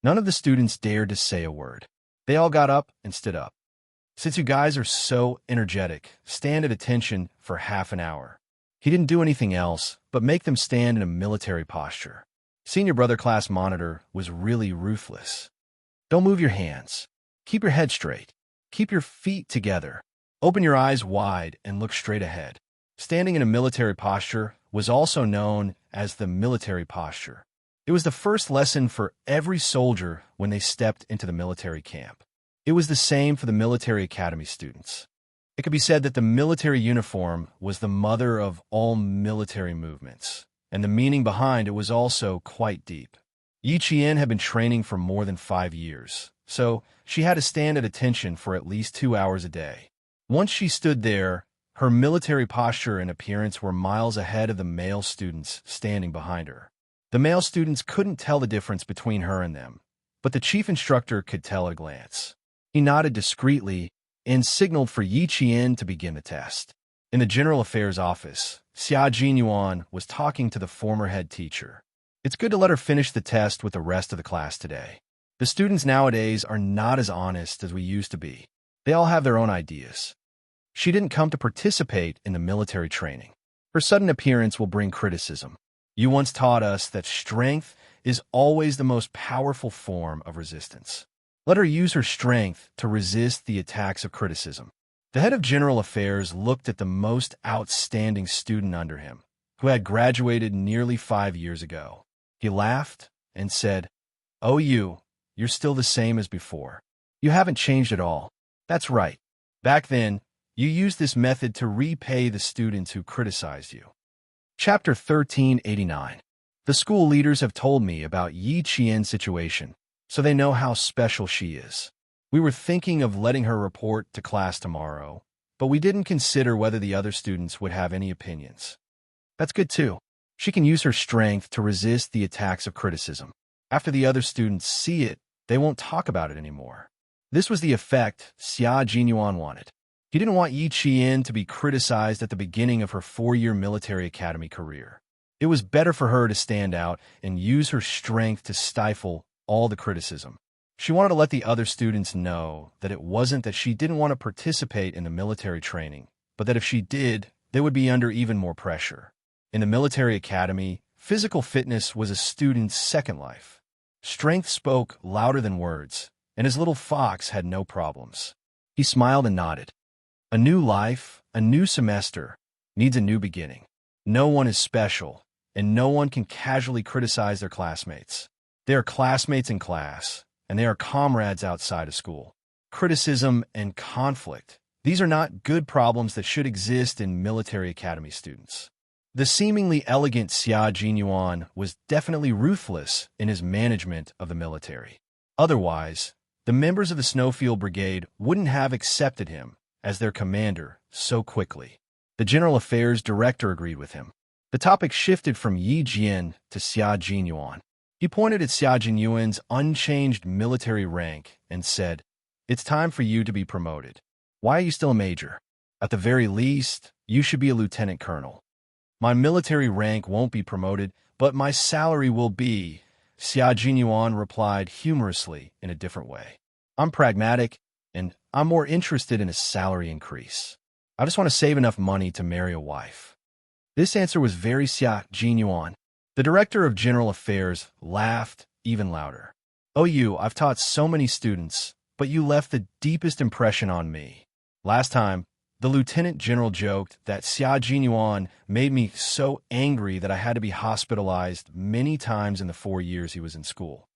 None of the students dared to say a word. They all got up and stood up. "Since you guys are so energetic, stand at attention for half an hour." He didn't do anything else but make them stand in a military posture. Senior brother class monitor was really ruthless. "Don't move your hands. Keep your head straight. Keep your feet together. Open your eyes wide and look straight ahead." Standing in a military posture was also known as the military posture. It was the first lesson for every soldier when they stepped into the military camp. It was the same for the military academy students. It could be said that the military uniform was the mother of all military movements, and the meaning behind it was also quite deep. Yi Qian had been training for more than 5 years, so she had to stand at attention for at least 2 hours a day. Once she stood there, her military posture and appearance were miles ahead of the male students standing behind her. The male students couldn't tell the difference between her and them, but the chief instructor could tell at a glance. He nodded discreetly and signaled for Yi Qian to begin the test. In the General Affairs office, Xia Jinyuan was talking to the former head teacher. "It's good to let her finish the test with the rest of the class today. The students nowadays are not as honest as we used to be. They all have their own ideas." She didn't come to participate in the military training. Her sudden appearance will bring criticism. "You once taught us that strength is always the most powerful form of resistance. Let her use her strength to resist the attacks of criticism." The head of General Affairs looked at the most outstanding student under him, who had graduated nearly 5 years ago. He laughed and said, "Oh, you're still the same as before. You haven't changed at all. That's right. Back then, you used this method to repay the students who criticized you." Chapter 1389. The school leaders have told me about Yi Qian's situation, so they know how special she is. We were thinking of letting her report to class tomorrow, but we didn't consider whether the other students would have any opinions. That's good too. She can use her strength to resist the attacks of criticism. After the other students see it, they won't talk about it anymore. This was the effect Xia Jinyuan wanted. He didn't want Yi Qian to be criticized at the beginning of her 4-year military academy career. It was better for her to stand out and use her strength to stifle all the criticism. She wanted to let the other students know that it wasn't that she didn't want to participate in the military training, but that if she did, they would be under even more pressure. In the military academy, physical fitness was a student's second life. Strength spoke louder than words, and his little fox had no problems. He smiled and nodded. A new life, a new semester, needs a new beginning. No one is special, and no one can casually criticize their classmates. They are classmates in class, and they are comrades outside of school. Criticism and conflict. These are not good problems that should exist in military academy students. The seemingly elegant Xia Jinyuan was definitely ruthless in his management of the military. Otherwise, the members of the Snowfield Brigade wouldn't have accepted him as their commander so quickly. The General Affairs Director agreed with him. The topic shifted from Yi Jian to Xia Jinyuan. He pointed at Xia Jinyuan's unchanged military rank and said, "It's time for you to be promoted. Why are you still a major? At the very least, you should be a lieutenant colonel." "My military rank won't be promoted, but my salary will be," Xia Jinyuan replied humorously in a different way. "I'm pragmatic, and I'm more interested in a salary increase. I just want to save enough money to marry a wife." This answer was very Xia Jinyuan. The Director of General Affairs laughed even louder. "Oh, I've taught so many students, but you left the deepest impression on me. Last time, the Lieutenant General joked that Xia Jinyuan made me so angry that I had to be hospitalized many times in the 4 years he was in school.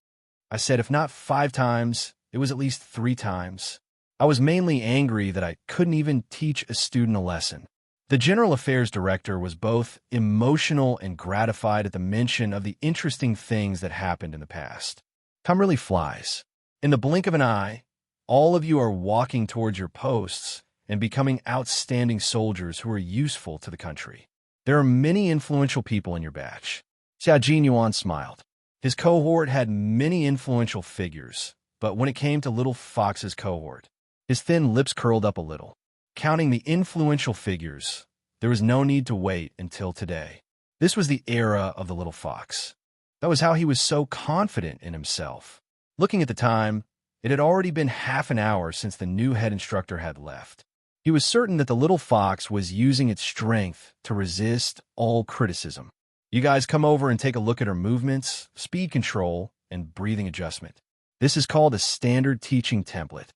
I said if not 5 times, it was at least 3 times. I was mainly angry that I couldn't even teach a student a lesson." The General Affairs Director was both emotional and gratified at the mention of the interesting things that happened in the past. Time really flies. In the blink of an eye, all of you are walking towards your posts and becoming outstanding soldiers who are useful to the country. There are many influential people in your batch. Xia Jinyuan smiled. His cohort had many influential figures, but when it came to Little Fox's cohort, his thin lips curled up a little. Counting the influential figures, there was no need to wait until today. This was the era of the Little Fox. That was how he was so confident in himself. Looking at the time, it had already been half an hour since the new head instructor had left. He was certain that the Little Fox was using its strength to resist all criticism. "You guys come over and take a look at her movements, speed control, and breathing adjustment. This is called a standard teaching template."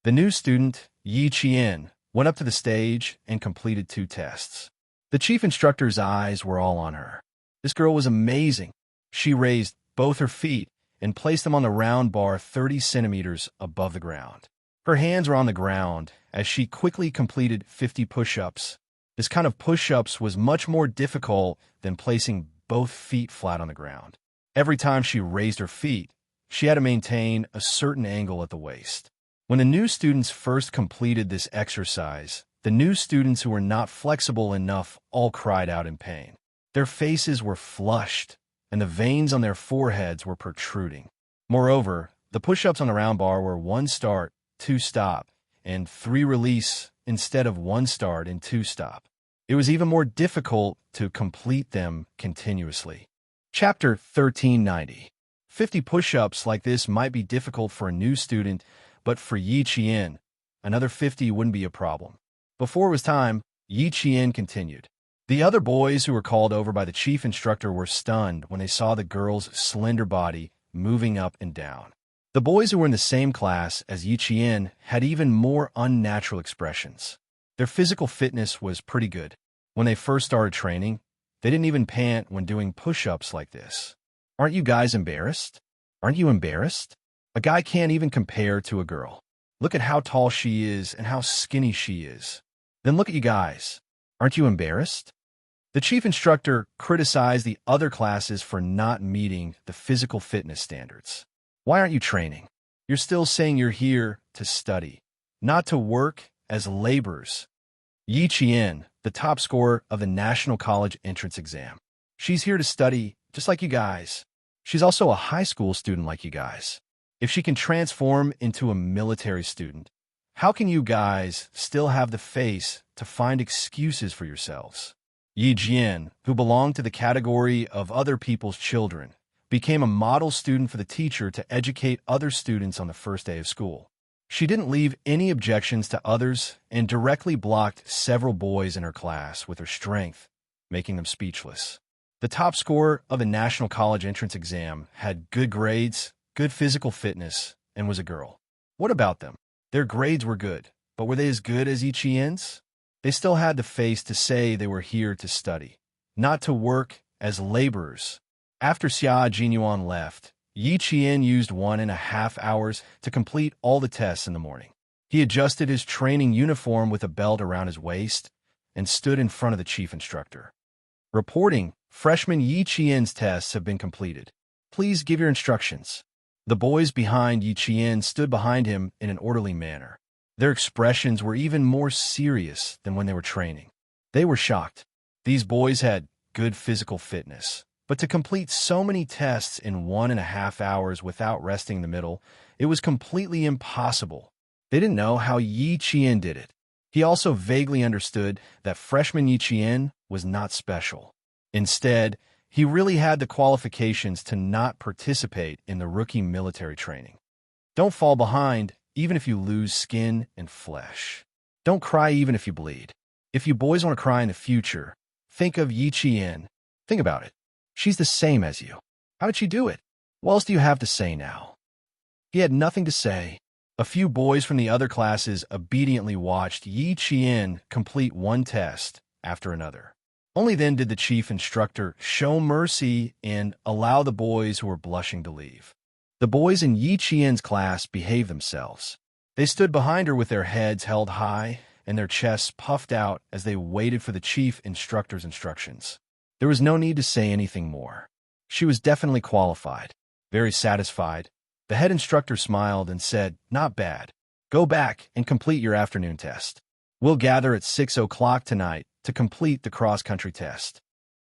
The new student, Yi Qian, went up to the stage and completed 2 tests. The chief instructor's eyes were all on her. This girl was amazing. She raised both her feet and placed them on the round bar 30 centimeters above the ground. Her hands were on the ground as she quickly completed 50 push-ups. This kind of push-ups was much more difficult than placing both feet flat on the ground. Every time she raised her feet, she had to maintain a certain angle at the waist. When the new students first completed this exercise, the new students who were not flexible enough all cried out in pain. Their faces were flushed, and the veins on their foreheads were protruding. Moreover, the push-ups on the round bar were 1 start, 2 stop, and 3 release instead of 1 start and 2 stop. It was even more difficult to complete them continuously. Chapter 1390. 50 push-ups like this might be difficult for a new student, but for Yi Qian, another 50 wouldn't be a problem. Before it was time, Yi Qian continued. The other boys who were called over by the chief instructor were stunned when they saw the girl's slender body moving up and down. The boys who were in the same class as Yi Qian had even more unnatural expressions. Their physical fitness was pretty good. When they first started training, they didn't even pant when doing push-ups like this. "Aren't you guys embarrassed? Aren't you embarrassed? A guy can't even compare to a girl. Look at how tall she is and how skinny she is. Then look at you guys. Aren't you embarrassed?" The chief instructor criticized the other classes for not meeting the physical fitness standards. "Why aren't you training? You're still saying you're here to study, not to work as laborers." Yi Qian, the top scorer of the National College entrance exam. She's here to study, just like you guys. She's also a high school student like you guys. If she can transform into a military student, how can you guys still have the face to find excuses for yourselves? Yi Jian, who belonged to the category of other people's children, became a model student for the teacher to educate other students on the first day of school. She didn't leave any objections to others and directly blocked several boys in her class with her strength, making them speechless. The top scorer of the National College entrance exam had good grades, good physical fitness, and was a girl. What about them? Their grades were good, but were they as good as Yi Qian's? They still had the face to say they were here to study. not to work as laborers. After Xia Jinyuan left, Yi Qian used 1.5 hours to complete all the tests in the morning. He adjusted his training uniform with a belt around his waist and stood in front of the chief instructor. Reporting, freshman Yi Qian's tests have been completed. Please give your instructions. The boys behind Yi Qian stood behind him in an orderly manner. Their expressions were even more serious than when they were training. They were shocked. These boys had good physical fitness, but to complete so many tests in 1.5 hours without resting in the middle, it was completely impossible. They didn't know how Yi Qian did it. He also vaguely understood that freshman Yi Qian was not special. Instead, he really had the qualifications to not participate in the rookie military training. Don't fall behind, even if you lose skin and flesh. Don't cry even if you bleed. If you boys want to cry in the future, think of Yi Qian. Think about it. She's the same as you. How did she do it? What else do you have to say now? He had nothing to say. A few boys from the other classes obediently watched Yi Qian complete one test after another. Only then did the chief instructor show mercy and allow the boys who were blushing to leave. The boys in Yi Qian's class behaved themselves. They stood behind her with their heads held high and their chests puffed out as they waited for the chief instructor's instructions. There was no need to say anything more. She was definitely qualified, very satisfied. The head instructor smiled and said, "Not bad. Go back and complete your afternoon test. We'll gather at 6 o'clock tonight to complete the cross-country test."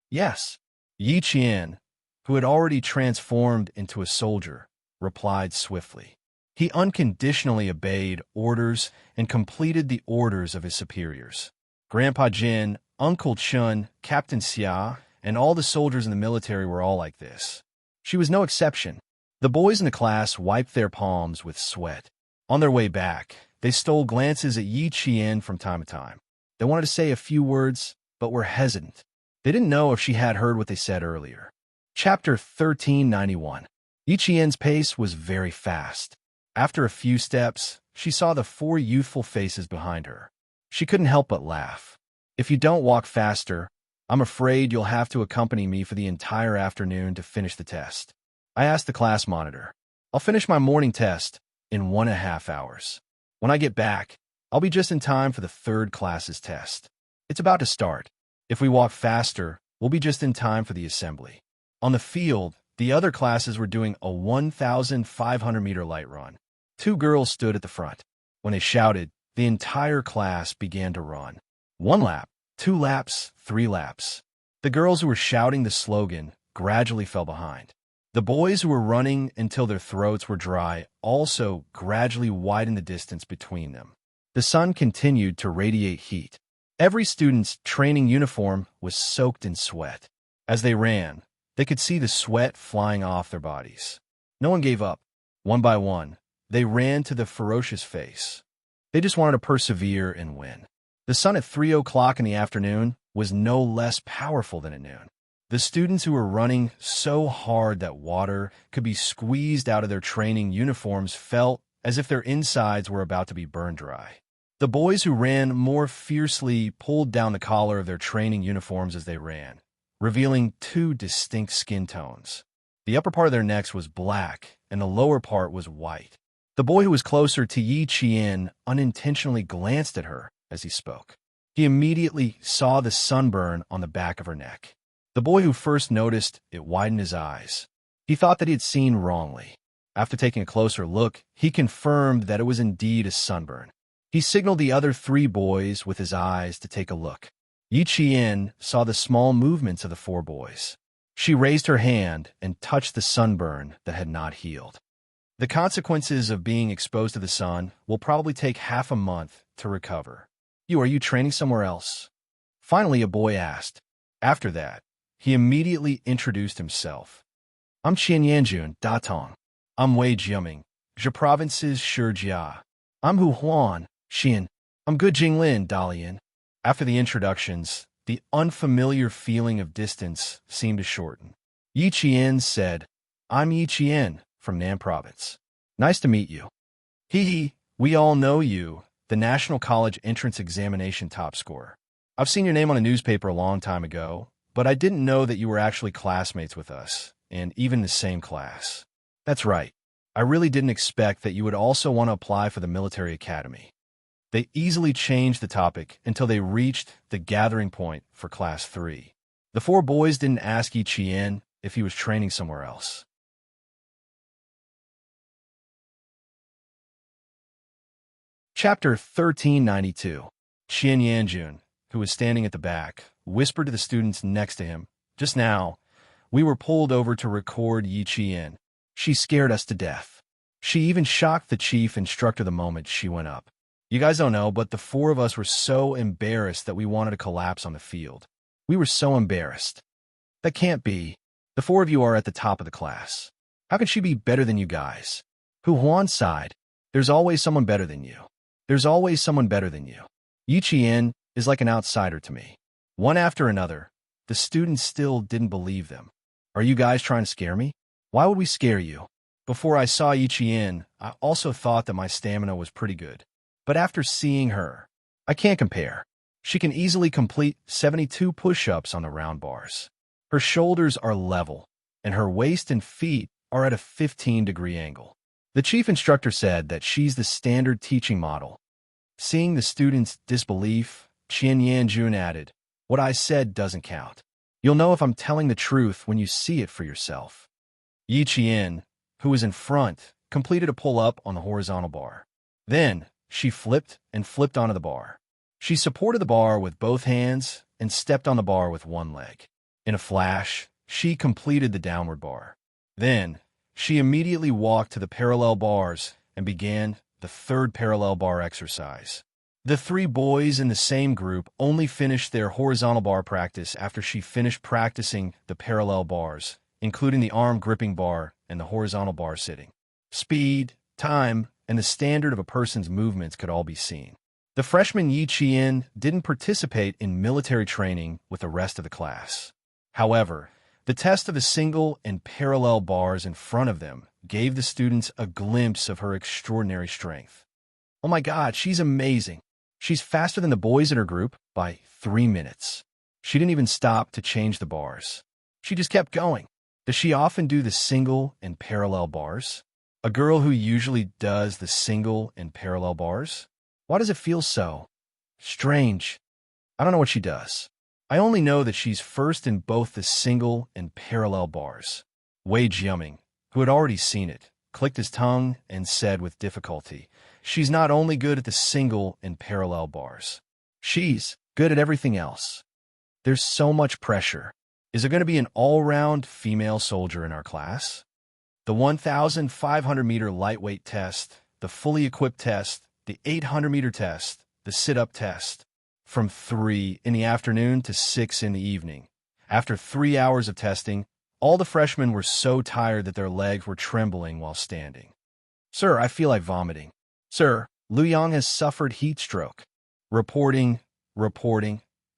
Yes. Yi Qian, who had already transformed into a soldier, replied swiftly. He unconditionally obeyed orders and completed the orders of his superiors. Grandpa Jin, Uncle Chun, Captain Xia, and all the soldiers in the military were all like this. She was no exception. The boys in the class wiped their palms with sweat. On their way back, they stole glances at Yi Qian from time to time. They wanted to say a few words, but were hesitant. They didn't know if she had heard what they said earlier. Chapter 1391. Yi Qian's pace was very fast. After a few steps, she saw the 4 youthful faces behind her. She couldn't help but laugh. "If you don't walk faster, I'm afraid you'll have to accompany me for the entire afternoon to finish the test." I asked the class monitor. "I'll finish my morning test in 1.5 hours. When I get back, I'll be just in time for the 3rd class's test. It's about to start. If we walk faster, we'll be just in time for the assembly." On the field, the other classes were doing a 1,500-meter light run. 2 girls stood at the front. When they shouted, the entire class began to run. 1 lap, 2 laps, 3 laps. The girls who were shouting the slogan gradually fell behind. The boys who were running until their throats were dry also gradually widened the distance between them. The sun continued to radiate heat. Every student's training uniform was soaked in sweat. As they ran, they could see the sweat flying off their bodies. No one gave up. One by one, they ran to the ferocious face. They just wanted to persevere and win. The sun at 3 o'clock in the afternoon was no less powerful than at noon. The students who were running so hard that water could be squeezed out of their training uniforms felt as if their insides were about to be burned dry. The boys who ran more fiercely pulled down the collar of their training uniforms as they ran, revealing 2 distinct skin tones. The upper part of their necks was black, and the lower part was white. The boy who was closer to Yi Qian unintentionally glanced at her as he spoke. He immediately saw the sunburn on the back of her neck. The boy who first noticed it widened his eyes. He thought that he had seen wrongly. After taking a closer look, he confirmed that it was indeed a sunburn. He signaled the other 3 boys with his eyes to take a look. Yi Qian saw the small movements of the 4 boys. She raised her hand and touched the sunburn that had not healed. The consequences of being exposed to the sun will probably take half a month to recover. Are you training somewhere else?" Finally, a boy asked. After that, he immediately introduced himself. "I'm Qian Yanjun, Datong. I'm Wei Jiaming, Zhe Province's Shijia. I'm Hu Huan, Xian. I'm Gu Jinglin, Dalian." After the introductions, the unfamiliar feeling of distance seemed to shorten. Yi Qian said, "I'm Yi Qian from Nan Province. Nice to meet you." "Hee, we all know you, the National College Entrance Examination top scorer. I've seen your name on a newspaper a long time ago, but I didn't know that you were actually classmates with us, and even the same class. That's right. I really didn't expect that you would also want to apply for the military academy. They easily changed the topic until they reached the gathering point for Class 3. The four boys didn't ask Yi Qian if he was training somewhere else. Chapter 1392. Qian Yanjun, who was standing at the back, whispered to the students next to him, "Just now, we were pulled over to record Yi Qian. She scared us to death. She even shocked the chief instructor the moment she went up. You guys don't know, but the four of us were so embarrassed that we wanted to collapse on the field. We were so embarrassed. That can't be. The four of you are at the top of the class. How can she be better than you guys?" Hu Huan sighed. "There's always someone better than you. There's always someone better than you. Yi Qian is like an outsider to me." One after another, the students still didn't believe them. "Are you guys trying to scare me? Why would we scare you? Before I saw Yi Qian, I also thought that my stamina was pretty good. But after seeing her, I can't compare. She can easily complete 72 push-ups on the round bars. Her shoulders are level, and her waist and feet are at a 15-degree angle." The chief instructor said that she's the standard teaching model. Seeing the students' disbelief, Qian Yanjun added, "What I said doesn't count. You'll know if I'm telling the truth when you see it for yourself." Yi Qian, who was in front, completed a pull-up on the horizontal bar. Then, she flipped and flipped onto the bar. She supported the bar with both hands and stepped on the bar with one leg. In a flash, she completed the downward bar. Then, she immediately walked to the parallel bars and began the third parallel bar exercise. The three boys in the same group only finished their horizontal bar practice after she finished practicing the parallel bars, including the arm gripping bar and the horizontal bar sitting. Speed, time, and the standard of a person's movements could all be seen. The freshman Yi Qian didn't participate in military training with the rest of the class. However, the test of the single and parallel bars in front of them gave the students a glimpse of her extraordinary strength. "Oh my God, she's amazing. She's faster than the boys in her group by 3 minutes. She didn't even stop to change the bars. She just kept going." Does she often do the single and parallel bars? A girl who usually does the single and parallel bars? Why does it feel so strange? I don't know what she does. I only know that she's first in both the single and parallel bars. Wei Jiaming, who had already seen it, clicked his tongue and said with difficulty, "She's not only good at the single and parallel bars. She's good at everything else. There's so much pressure. Is there going to be an all-round female soldier in our class? The 1,500-meter lightweight test, the fully equipped test, the 800-meter test, the sit-up test, from 3 in the afternoon to 6 in the evening. After 3 hours of testing, all the freshmen were so tired that their legs were trembling while standing. Sir, I feel like vomiting. Sir, Lu Yang has suffered heat stroke." Reporting.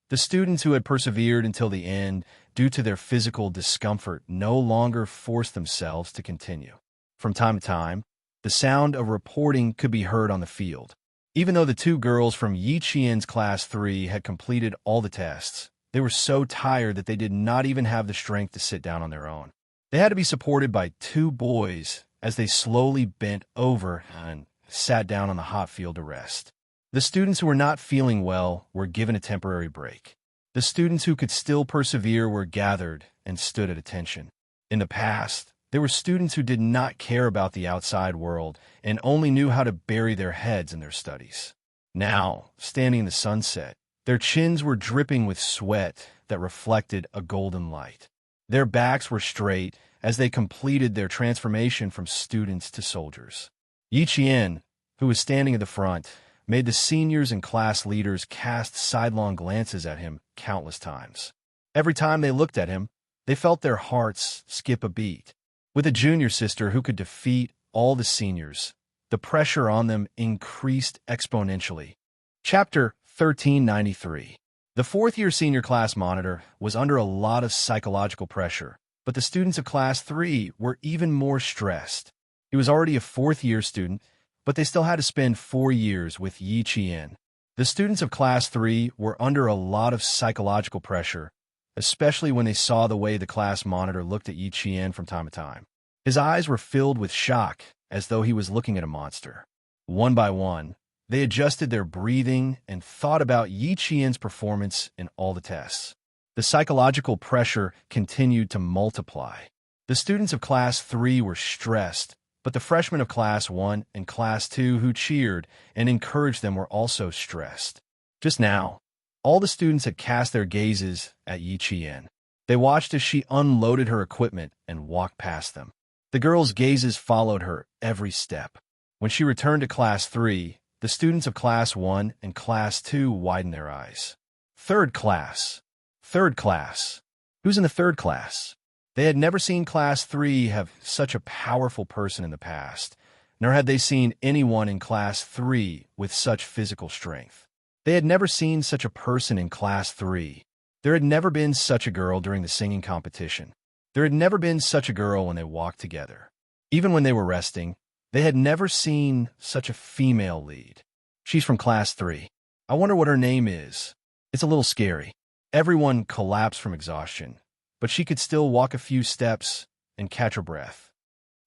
The students who had persevered until the end due to their physical discomfort no longer forced themselves to continue. From time to time, the sound of reporting could be heard on the field. Even though the two girls from Yi Qian's Class 3 had completed all the tests, they were so tired that they did not even have the strength to sit down on their own. They had to be supported by two boys as they slowly bent over and sat down on the hot field to rest. The students who were not feeling well were given a temporary break. The students who could still persevere were gathered and stood at attention. In the past, there were students who did not care about the outside world and only knew how to bury their heads in their studies. Now, standing in the sunset, their chins were dripping with sweat that reflected a golden light. Their backs were straight as they completed their transformation from students to soldiers. Yi Qian, who was standing at the front, made the seniors and class leaders cast sidelong glances at him countless times. Every time they looked at him, they felt their hearts skip a beat. With a junior sister who could defeat all the seniors, the pressure on them increased exponentially. Chapter 1393. The fourth-year senior class monitor was under a lot of psychological pressure, but the students of Class 3 were even more stressed. He was already a fourth-year student, but they still had to spend 4 years with Yi Qian. The students of Class 3 were under a lot of psychological pressure, especially when they saw the way the class monitor looked at Yi Qian from time to time. His eyes were filled with shock, as though he was looking at a monster. One by one, they adjusted their breathing and thought about Yi Qian's performance in all the tests. The psychological pressure continued to multiply. The students of Class 3 were stressed, but the freshmen of Class 1 and Class 2 who cheered and encouraged them were also stressed. Just now, all the students had cast their gazes at Yi Qian. They watched as she unloaded her equipment and walked past them. The girls' gazes followed her every step. When she returned to Class 3, the students of Class 1 and Class 2 widened their eyes. Third class. Third class. Who's in the third class? They had never seen Class 3 have such a powerful person in the past, nor had they seen anyone in Class 3 with such physical strength. They had never seen such a person in Class 3. There had never been such a girl during the singing competition. There had never been such a girl when they walked together. Even when they were resting, they had never seen such a female lead. She's from Class 3. I wonder what her name is. It's a little scary. Everyone collapsed from exhaustion, but she could still walk a few steps and catch her breath.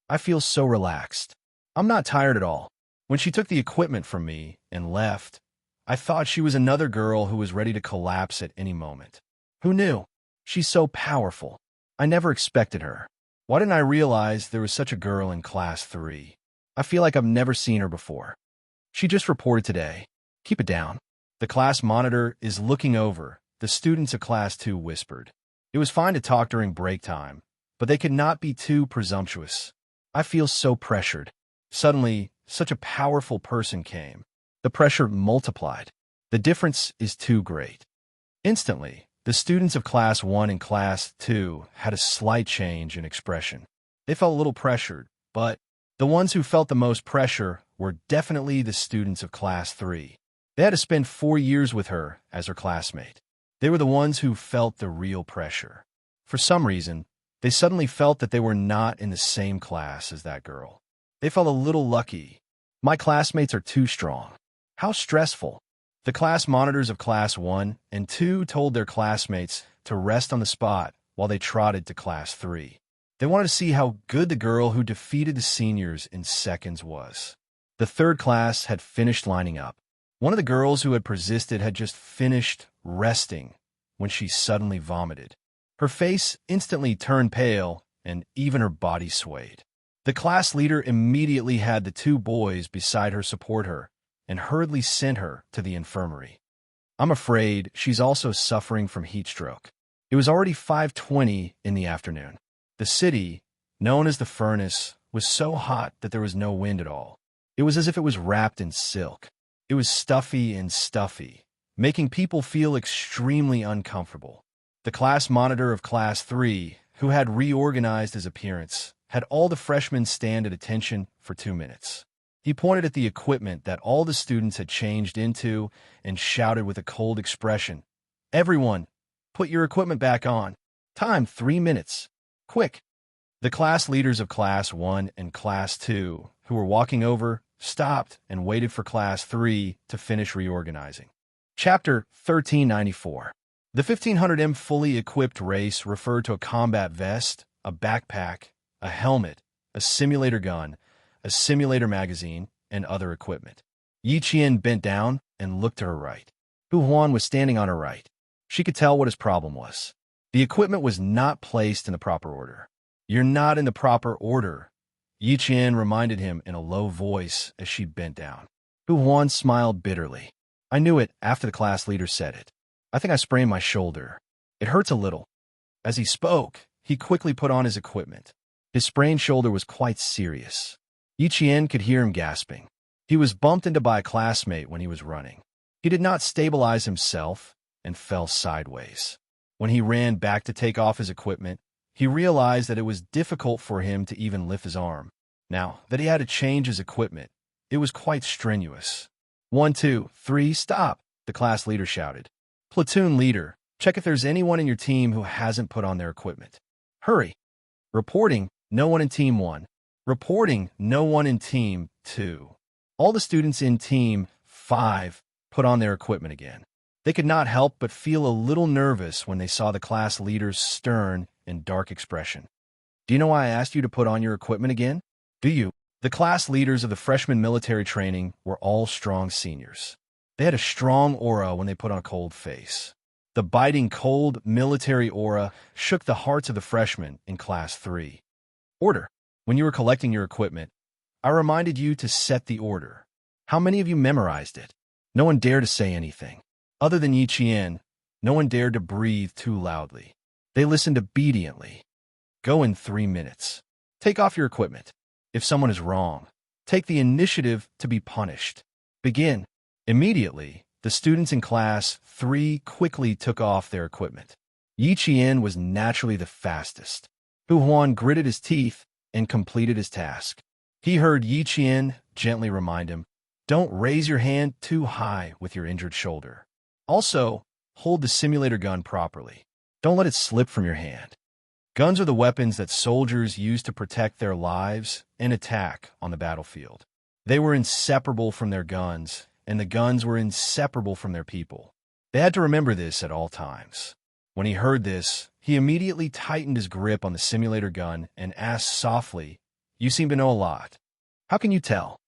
I feel so relaxed. I'm not tired at all. When she took the equipment from me and left, I thought she was another girl who was ready to collapse at any moment. Who knew? She's so powerful. I never expected her. Why didn't I realize there was such a girl in Class 3? I feel like I've never seen her before. She just reported today. Keep it down. The class monitor is looking over, the students of Class 2 whispered. It was fine to talk during break time, but they could not be too presumptuous. I feel so pressured. Suddenly, such a powerful person came. The pressure multiplied. The difference is too great. Instantly, the students of Class 1 and Class 2 had a slight change in expression. They felt a little pressured, but the ones who felt the most pressure were definitely the students of Class 3. They had to spend 4 years with her as her classmate. They were the ones who felt the real pressure. For some reason, they suddenly felt that they were not in the same class as that girl. They felt a little lucky. My classmates are too strong. How stressful. The class monitors of Class 1 and 2 told their classmates to rest on the spot while they trotted to Class 3. They wanted to see how good the girl who defeated the seniors in seconds was. The third class had finished lining up. One of the girls who had persisted had just finished resting when she suddenly vomited. Her face instantly turned pale, and even her body swayed. The class leader immediately had the 2 boys beside her support her and hurriedly sent her to the infirmary. I'm afraid she's also suffering from heat stroke. It was already 5:20 in the afternoon. The city, known as the furnace, was so hot that there was no wind at all. It was as if it was wrapped in silk. It was stuffy and stuffy, making people feel extremely uncomfortable. The class monitor of Class 3, who had reorganized his appearance, had all the freshmen stand at attention for 2 minutes. He pointed at the equipment that all the students had changed into and shouted with a cold expression, "Everyone, put your equipment back on. Time 3 minutes. Quick." The class leaders of Class 1 and Class 2, who were walking over, stopped and waited for Class 3 to finish reorganizing. Chapter 1394. The 1500m fully equipped race referred to a combat vest, a backpack, a helmet, a simulator gun, a simulator magazine, and other equipment. Yi Qian bent down and looked to her right. Hu Huan was standing on her right. She could tell what his problem was. The equipment was not placed in the proper order. "You're not in the proper order," Yi Qian reminded him in a low voice as she bent down. Hu Huan smiled bitterly. "I knew it after the class leader said it. I think I sprained my shoulder. It hurts a little." As he spoke, he quickly put on his equipment. His sprained shoulder was quite serious. Yi Qian could hear him gasping. He was bumped into by a classmate when he was running. He did not stabilize himself and fell sideways. When he ran back to take off his equipment, he realized that it was difficult for him to even lift his arm. Now that he had to change his equipment, it was quite strenuous. 1, 2, 3, stop, the class leader shouted. "Platoon leader, check if there's anyone in your team who hasn't put on their equipment. Hurry." Reporting, no one in Team 1. Reporting, no one in Team 2. All the students in Team 5 put on their equipment again. They could not help but feel a little nervous when they saw the class leader's stern and dark expression. Do you know why I asked you to put on your equipment again? Do you? The class leaders of the freshman military training were all strong seniors. They had a strong aura when they put on a cold face. The biting, cold military aura shook the hearts of the freshmen in Class 3. Order. When you were collecting your equipment, I reminded you to set the order. How many of you memorized it? No one dared to say anything. Other than Yi Qian, no one dared to breathe too loudly. They listened obediently. Go in 3 minutes. Take off your equipment. If someone is wrong, take the initiative to be punished. Begin. Immediately, the students in Class 3 quickly took off their equipment. Yi Qian was naturally the fastest. Hu Huan gritted his teeth and completed his task. He heard Yi Qian gently remind him, "Don't raise your hand too high with your injured shoulder. Also, hold the simulator gun properly. Don't let it slip from your hand." Guns are the weapons that soldiers use to protect their lives and attack on the battlefield. They were inseparable from their guns, and the guns were inseparable from their people. They had to remember this at all times. When he heard this, he immediately tightened his grip on the simulator gun and asked softly, "You seem to know a lot. How can you tell?"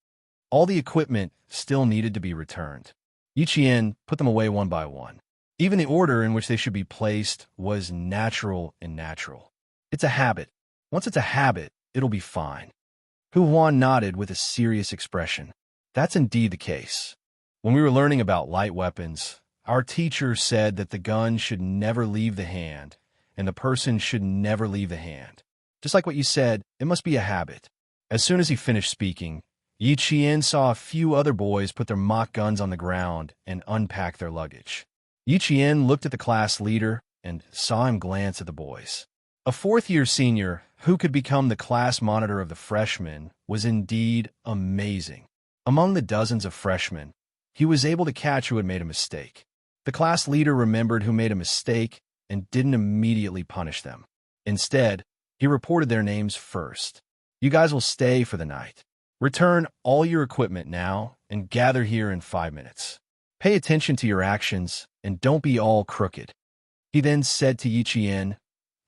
All the equipment still needed to be returned. Yi Qian put them away one by one. Even the order in which they should be placed was natural and natural. It's a habit. Once it's a habit, it'll be fine. Hu Huan nodded with a serious expression. That's indeed the case. When we were learning about light weapons, our teacher said that the gun should never leave the hand, and the person should never leave the hand. Just like what you said, it must be a habit. As soon as he finished speaking, Yi Qian saw a few other boys put their mock guns on the ground and unpack their luggage. Yi Qian looked at the class leader and saw him glance at the boys. A fourth-year senior who could become the class monitor of the freshmen was indeed amazing. Among the dozens of freshmen, he was able to catch who had made a mistake. The class leader remembered who made a mistake and didn't immediately punish them. Instead, he reported their names first. "You guys will stay for the night. Return all your equipment now and gather here in 5 minutes. Pay attention to your actions and don't be all crooked." He then said to Yi Qian,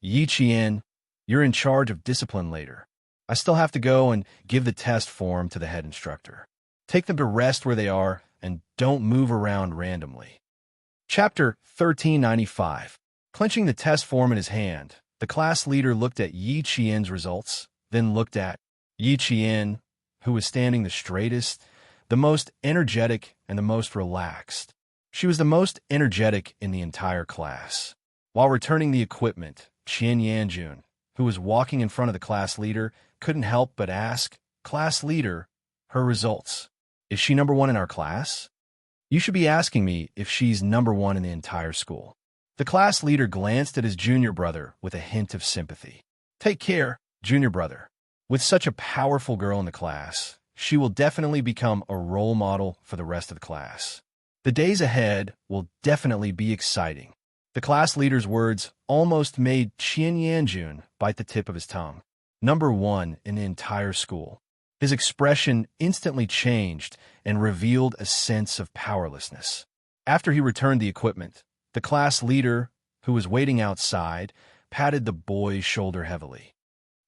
"Yi Qian, you're in charge of discipline later. I still have to go and give the test form to the head instructor. Take them to rest where they are and don't move around randomly." Chapter 1395. Clenching the test form in his hand, the class leader looked at Yi Qian's results, then looked at Yi Qian, who was standing the straightest, the most energetic, and the most relaxed. She was the most energetic in the entire class. While returning the equipment, Qian Yanjun, who was walking in front of the class leader, couldn't help but ask, "Class leader, her results. Is she number one in our class? You should be asking me if she's number one in the entire school." The class leader glanced at his junior brother with a hint of sympathy. "Take care, junior brother. With such a powerful girl in the class, she will definitely become a role model for the rest of the class. The days ahead will definitely be exciting." The class leader's words almost made Qian Yanjun bite the tip of his tongue. Number one in the entire school. His expression instantly changed and revealed a sense of powerlessness. After he returned the equipment, the class leader, who was waiting outside, patted the boy's shoulder heavily.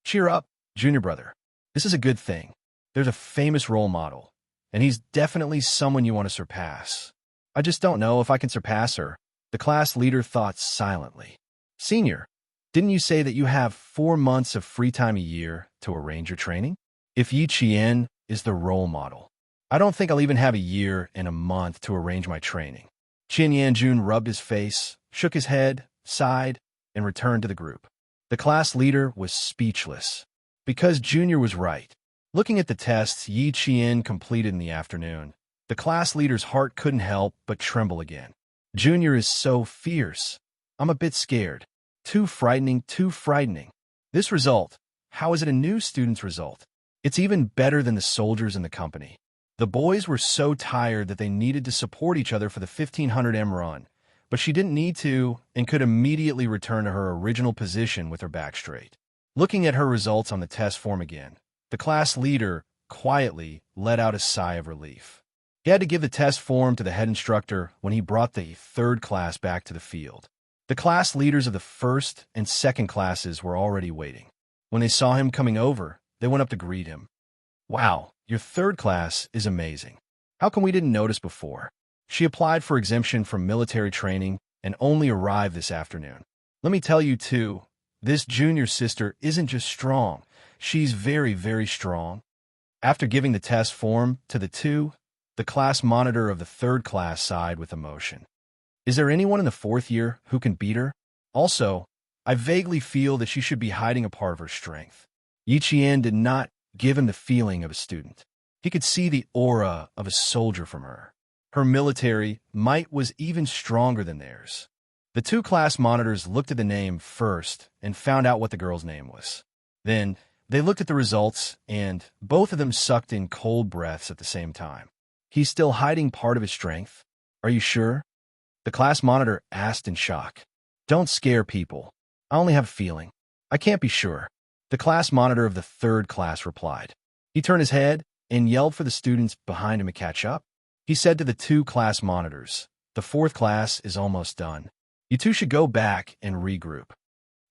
"Cheer up, junior brother. This is a good thing. There's a famous role model, and he's definitely someone you want to surpass. I just don't know if I can surpass her." The class leader thought silently. "Senior, didn't you say that you have 4 months of free time a year to arrange your training? If Yi Qian is the role model, I don't think I'll even have a year and a month to arrange my training." Qian Yanjun rubbed his face, shook his head, sighed, and returned to the group. The class leader was speechless. Because Junior was right. Looking at the tests Yi Qian completed in the afternoon, the class leader's heart couldn't help but tremble again. "Junior is so fierce. I'm a bit scared. Too frightening, too frightening. This result, how is it a new student's result? It's even better than the soldiers in the company." The boys were so tired that they needed to support each other for the 1500 m run, but she didn't need to and could immediately return to her original position with her back straight. Looking at her results on the test form again, the class leader quietly let out a sigh of relief. He had to give the test form to the head instructor when he brought the third class back to the field. The class leaders of the first and second classes were already waiting. When they saw him coming over, they went up to greet him. "Wow, your third class is amazing. How come we didn't notice before? She applied for exemption from military training and only arrived this afternoon. Let me tell you, too, this junior sister isn't just strong. She's very, very strong." After giving the test form to the two, the class monitor of the third class sighed with emotion. "Is there anyone in the fourth year who can beat her? Also, I vaguely feel that she should be hiding a part of her strength." Yi Qian did not give him the feeling of a student. He could see the aura of a soldier from her. Her military might was even stronger than theirs. The two class monitors looked at the name first and found out what the girl's name was. Then, they looked at the results, and both of them sucked in cold breaths at the same time. "He's still hiding part of his strength? Are you sure?" The class monitor asked in shock. "Don't scare people. I only have a feeling. I can't be sure." The class monitor of the third class replied. He turned his head and yelled for the students behind him to catch up. He said to the two class monitors, "The fourth class is almost done. You two should go back and regroup."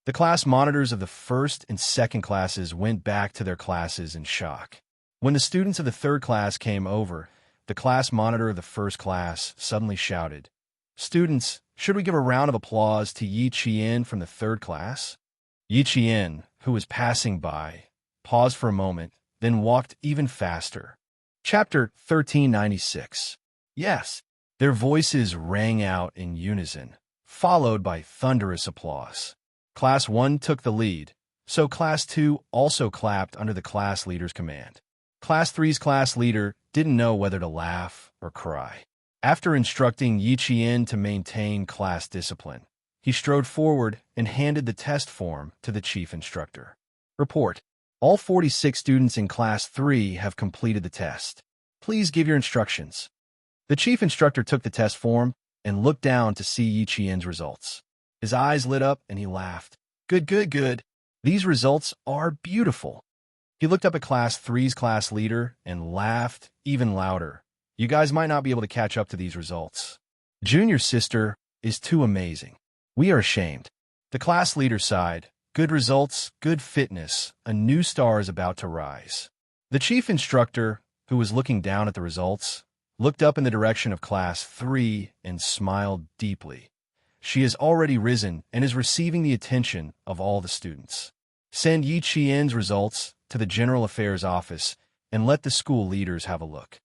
The class monitors of the first and second classes went back to their classes in shock. When the students of the third class came over, the class monitor of the first class suddenly shouted, "Students, should we give a round of applause to Yi Qian from the third class?" Yi Qian, who was passing by, paused for a moment, then walked even faster. Chapter 1396. Yes, their voices rang out in unison, followed by thunderous applause. Class 1 took the lead, so Class 2 also clapped under the class leader's command. Class 3's class leader didn't know whether to laugh or cry. After instructing Yi Qian to maintain class discipline, he strode forward and handed the test form to the chief instructor. "Report. All 46 students in Class 3 have completed the test. Please give your instructions." The chief instructor took the test form and looked down to see Yi Qian's results. His eyes lit up and he laughed. "Good, good, good. These results are beautiful." He looked up at Class 3's class leader and laughed even louder. "You guys might not be able to catch up to these results. Junior sister is too amazing. We are ashamed." The class leader sighed. "Good results, good fitness. A new star is about to rise." The chief instructor, who was looking down at the results, looked up in the direction of Class 3 and smiled deeply. "She has already risen and is receiving the attention of all the students. Send Yi Qian's results to the General Affairs Office and let the school leaders have a look."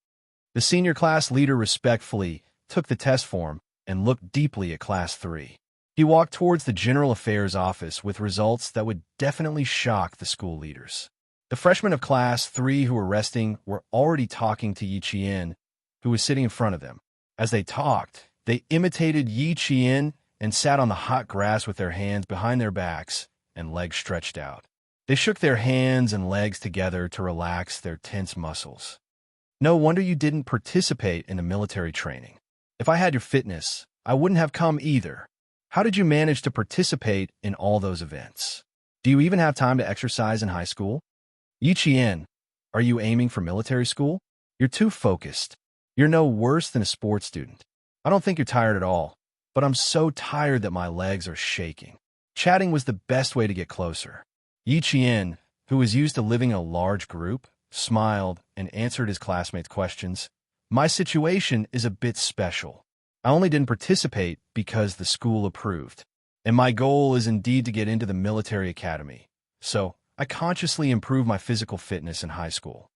The senior class leader respectfully took the test form and looked deeply at Class 3. He walked towards the General Affairs Office with results that would definitely shock the school leaders. The freshmen of Class 3 who were resting were already talking to Yi Qian, who was sitting in front of them. As they talked, they imitated Yi Qian and sat on the hot grass with their hands behind their backs and legs stretched out. They shook their hands and legs together to relax their tense muscles. "No wonder you didn't participate in the military training. If I had your fitness, I wouldn't have come either. How did you manage to participate in all those events? Do you even have time to exercise in high school? Yi Qian, are you aiming for military school? You're too focused. You're no worse than a sports student. I don't think you're tired at all, but I'm so tired that my legs are shaking." Chatting was the best way to get closer. Yi Qian, who was used to living in a large group, smiled and answered his classmates' questions. "My situation is a bit special. I only didn't participate because the school approved. And my goal is indeed to get into the military academy. So I consciously improved my physical fitness in high school."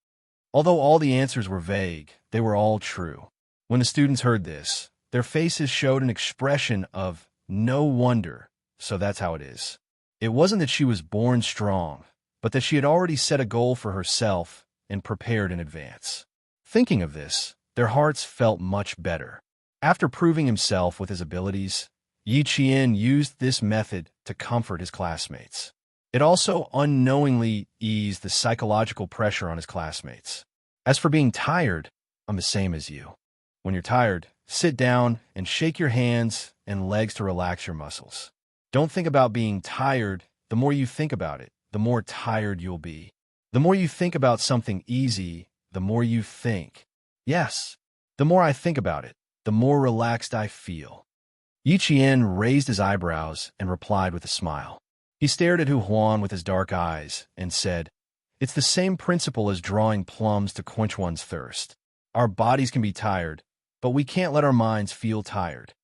Although all the answers were vague, they were all true. When the students heard this, their faces showed an expression of "no wonder, so that's how it is." It wasn't that she was born strong, but that she had already set a goal for herself and prepared in advance. Thinking of this, their hearts felt much better. After proving himself with his abilities, Yi Qian used this method to comfort his classmates. It also unknowingly eased the psychological pressure on his classmates. "As for being tired, I'm the same as you. When you're tired, sit down and shake your hands and legs to relax your muscles. Don't think about being tired. The more you think about it, the more tired you'll be. The more you think about something easy, the more you think. Yes, The more I think about it, the more relaxed I feel. Yi Qian raised his eyebrows and replied with a smile. He stared at Hu Huan with his dark eyes and said, "It's the same principle as drawing plums to quench one's thirst. Our bodies can be tired, but we can't let our minds feel tired."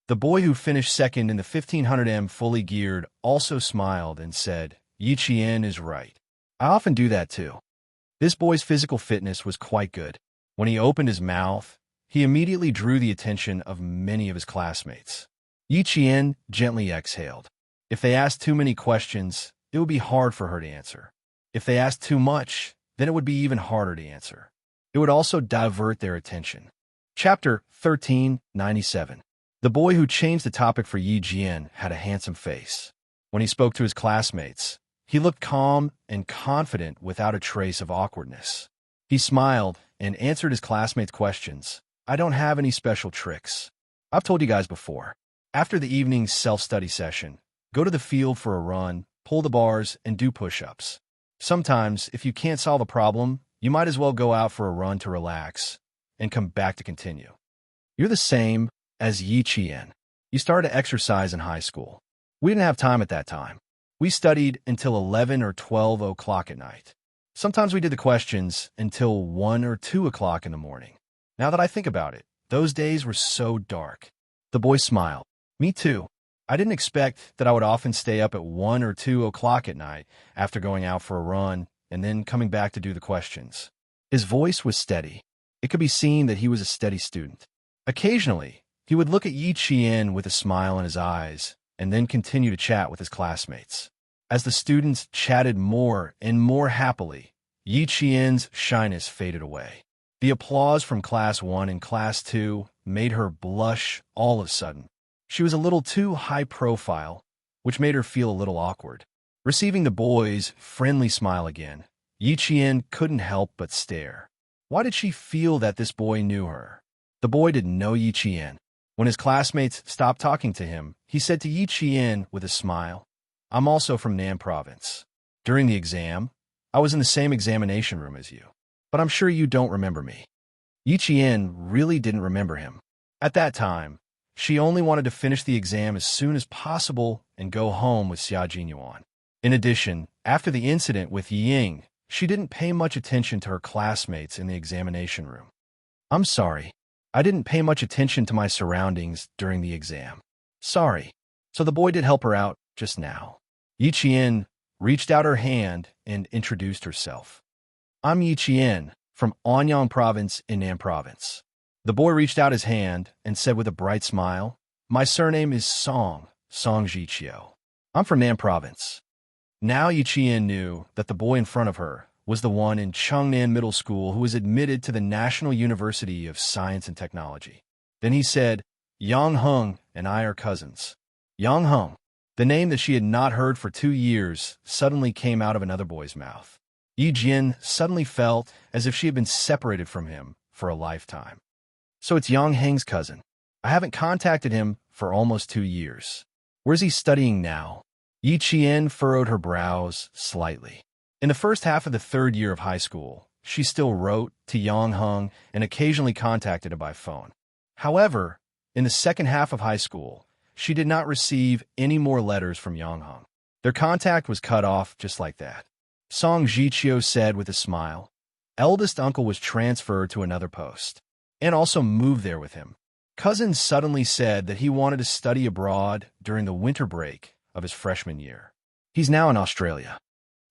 The boy who finished second in the 1500m fully geared also smiled and said, "Yi Qian is right. I often do that too." This boy's physical fitness was quite good. When he opened his mouth, he immediately drew the attention of many of his classmates. Yi Qian gently exhaled. If they asked too many questions, it would be hard for her to answer. If they asked too much, then it would be even harder to answer. It would also divert their attention. Chapter 1397. The boy who changed the topic for Yi Qian had a handsome face. When he spoke to his classmates, he looked calm and confident without a trace of awkwardness. He smiled and answered his classmates' questions. "I don't have any special tricks. I've told you guys before. After the evening's self-study session, go to the field for a run, pull the bars, and do push-ups. Sometimes, if you can't solve a problem, you might as well go out for a run to relax and come back to continue." You're the same as Yi Qian. You started to exercise in high school. We didn't have time at that time. We studied until 11 or 12 o'clock at night. Sometimes we did the questions until 1 or 2 o'clock in the morning. Now that I think about it, those days were so dark. The boy smiled. Me too. I didn't expect that I would often stay up at 1 or 2 o'clock at night after going out for a run and then coming back to do the questions. His voice was steady. It could be seen that he was a steady student. Occasionally, he would look at Yi Qian with a smile in his eyes and then continue to chat with his classmates. As the students chatted more and more happily, Yi Qian's shyness faded away. The applause from Class 1 and Class 2 made her blush all of a sudden. She was a little too high profile, which made her feel a little awkward. Receiving the boy's friendly smile again, Yi Qian couldn't help but stare. Why did she feel that this boy knew her? The boy didn't know Yi Qian. When his classmates stopped talking to him, he said to Yi Qian with a smile, "I'm also from Nan Province. During the exam, I was in the same examination room as you, but I'm sure you don't remember me." Yi Qian really didn't remember him. At that time, she only wanted to finish the exam as soon as possible and go home with Xia Jinyuan. In addition, after the incident with Ying, she didn't pay much attention to her classmates in the examination room. "I'm sorry. I didn't pay much attention to my surroundings during the exam. Sorry." So the boy did help her out just now. Yi Qian reached out her hand and introduced herself. "I'm Yi Qian from Anyang Province in Nan Province." The boy reached out his hand and said with a bright smile, "My surname is Song Zhiqiu. I'm from Nan Province." Now Yi Qian knew that the boy in front of her was the one in Chengnan Middle School who was admitted to the National University of Science and Technology. Then he said, "Yang Heng and I are cousins." Yang Heng, the name that she had not heard for 2 years, suddenly came out of another boy's mouth. Yi Qian suddenly felt as if she had been separated from him for a lifetime. "So it's Yang Heng's cousin. I haven't contacted him for almost 2 years. Where's he studying now?" Yi Qian furrowed her brows slightly. In the first half of the 3rd year of high school, she still wrote to Yang Heng and occasionally contacted him by phone. However, in the second half of high school, she did not receive any more letters from Yang Heng. Their contact was cut off just like that. Song Zhiqiu said with a smile. Eldest uncle was transferred to another post and also moved there with him. Cousin suddenly said that he wanted to study abroad during the winter break of his freshman year. He's now in Australia.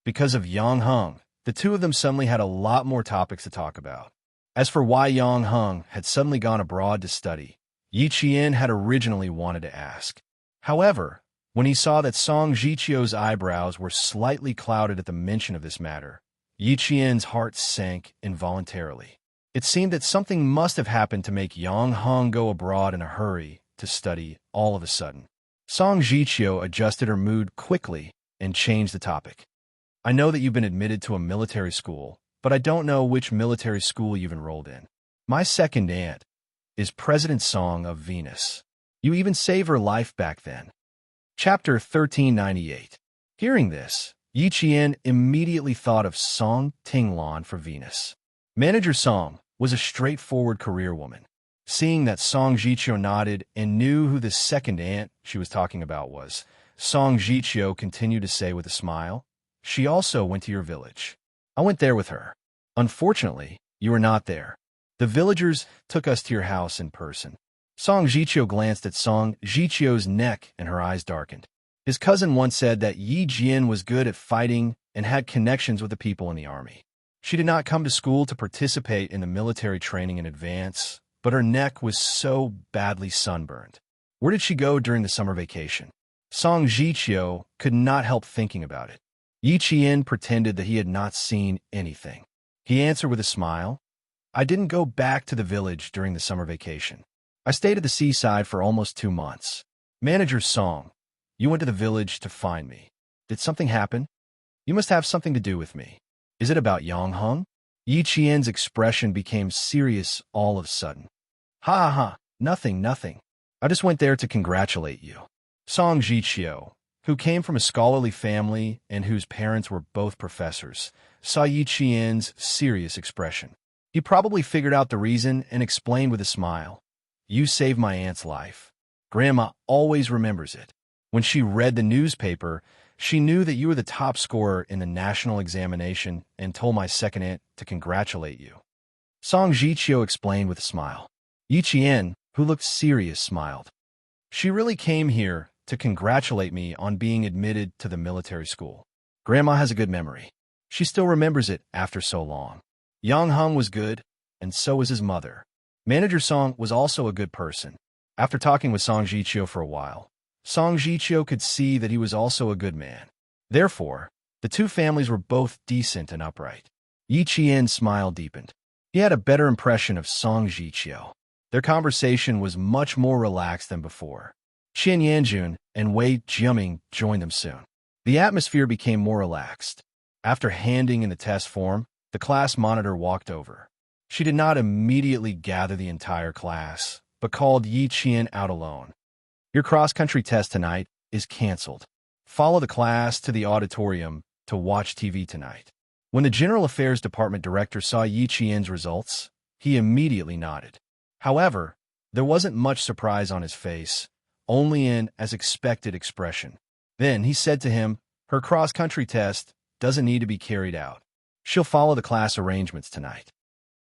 Because of Yang Heng, the two of them suddenly had a lot more topics to talk about. As for why Yang Heng had suddenly gone abroad to study, Yi Qian had originally wanted to ask. However, when he saw that Song Zhiqiu's eyebrows were slightly clouded at the mention of this matter, Yi Qian's heart sank involuntarily. It seemed that something must have happened to make Yang Heng go abroad in a hurry to study all of a sudden. Song Zhiqiu adjusted her mood quickly and changed the topic. "I know that you've been admitted to a military school, but I don't know which military school you've enrolled in. My second aunt is President Song of Venus. You even saved her life back then." Chapter 1398. Hearing this, Yi Qian immediately thought of Song Tinglan for Venus. Manager Song was a straightforward career woman. Seeing that Song Jiqiu nodded and knew who the second aunt she was talking about was, Song Jiqiu continued to say with a smile, "She also went to your village. I went there with her. Unfortunately, you were not there. The villagers took us to your house in person." Song Jiqiu glanced at Song Jiqiu's neck and her eyes darkened. His cousin once said that Yi Jian was good at fighting and had connections with the people in the army. She did not come to school to participate in the military training in advance, but her neck was so badly sunburned. Where did she go during the summer vacation? Song Jiqiu could not help thinking about it. Yi Qian pretended that he had not seen anything. He answered with a smile, "I didn't go back to the village during the summer vacation. I stayed at the seaside for almost 2 months. Manager Song, you went to the village to find me. Did something happen? You must have something to do with me. Is it about Yang Heng?" Yi Qian's expression became serious all of a sudden. "Ha ha ha, nothing. I just went there to congratulate you." Song Jiqiu, who came from a scholarly family and whose parents were both professors, saw Yi Qian's serious expression. He probably figured out the reason and explained with a smile, "You saved my aunt's life. Grandma always remembers it. When she read the newspaper, she knew that you were the top scorer in the national examination and told my second aunt to congratulate you." Song Jiqiu explained with a smile. Yi Qian, who looked serious, smiled. "She really came here to congratulate me on being admitted to the military school. Grandma has a good memory. She still remembers it after so long. Yang Heng was good, and so was his mother. Manager Song was also a good person." After talking with Song Jiqiu for a while, Song Jiqiu could see that he was also a good man. Therefore, the two families were both decent and upright. Yi Qian's smile deepened. He had a better impression of Song Jiqiu. Their conversation was much more relaxed than before. Qian Yanjun and Wei Jiaming joined them soon. The atmosphere became more relaxed. After handing in the test form, the class monitor walked over. She did not immediately gather the entire class, but called Yi Qian out alone. "Your cross-country test tonight is canceled. Follow the class to the auditorium to watch TV tonight." When the General Affairs Department director saw Yi Qian's results, he immediately nodded. However, there wasn't much surprise on his face, only an as-expected expression. Then he said to him, "Her cross-country test doesn't need to be carried out. She'll follow the class arrangements tonight."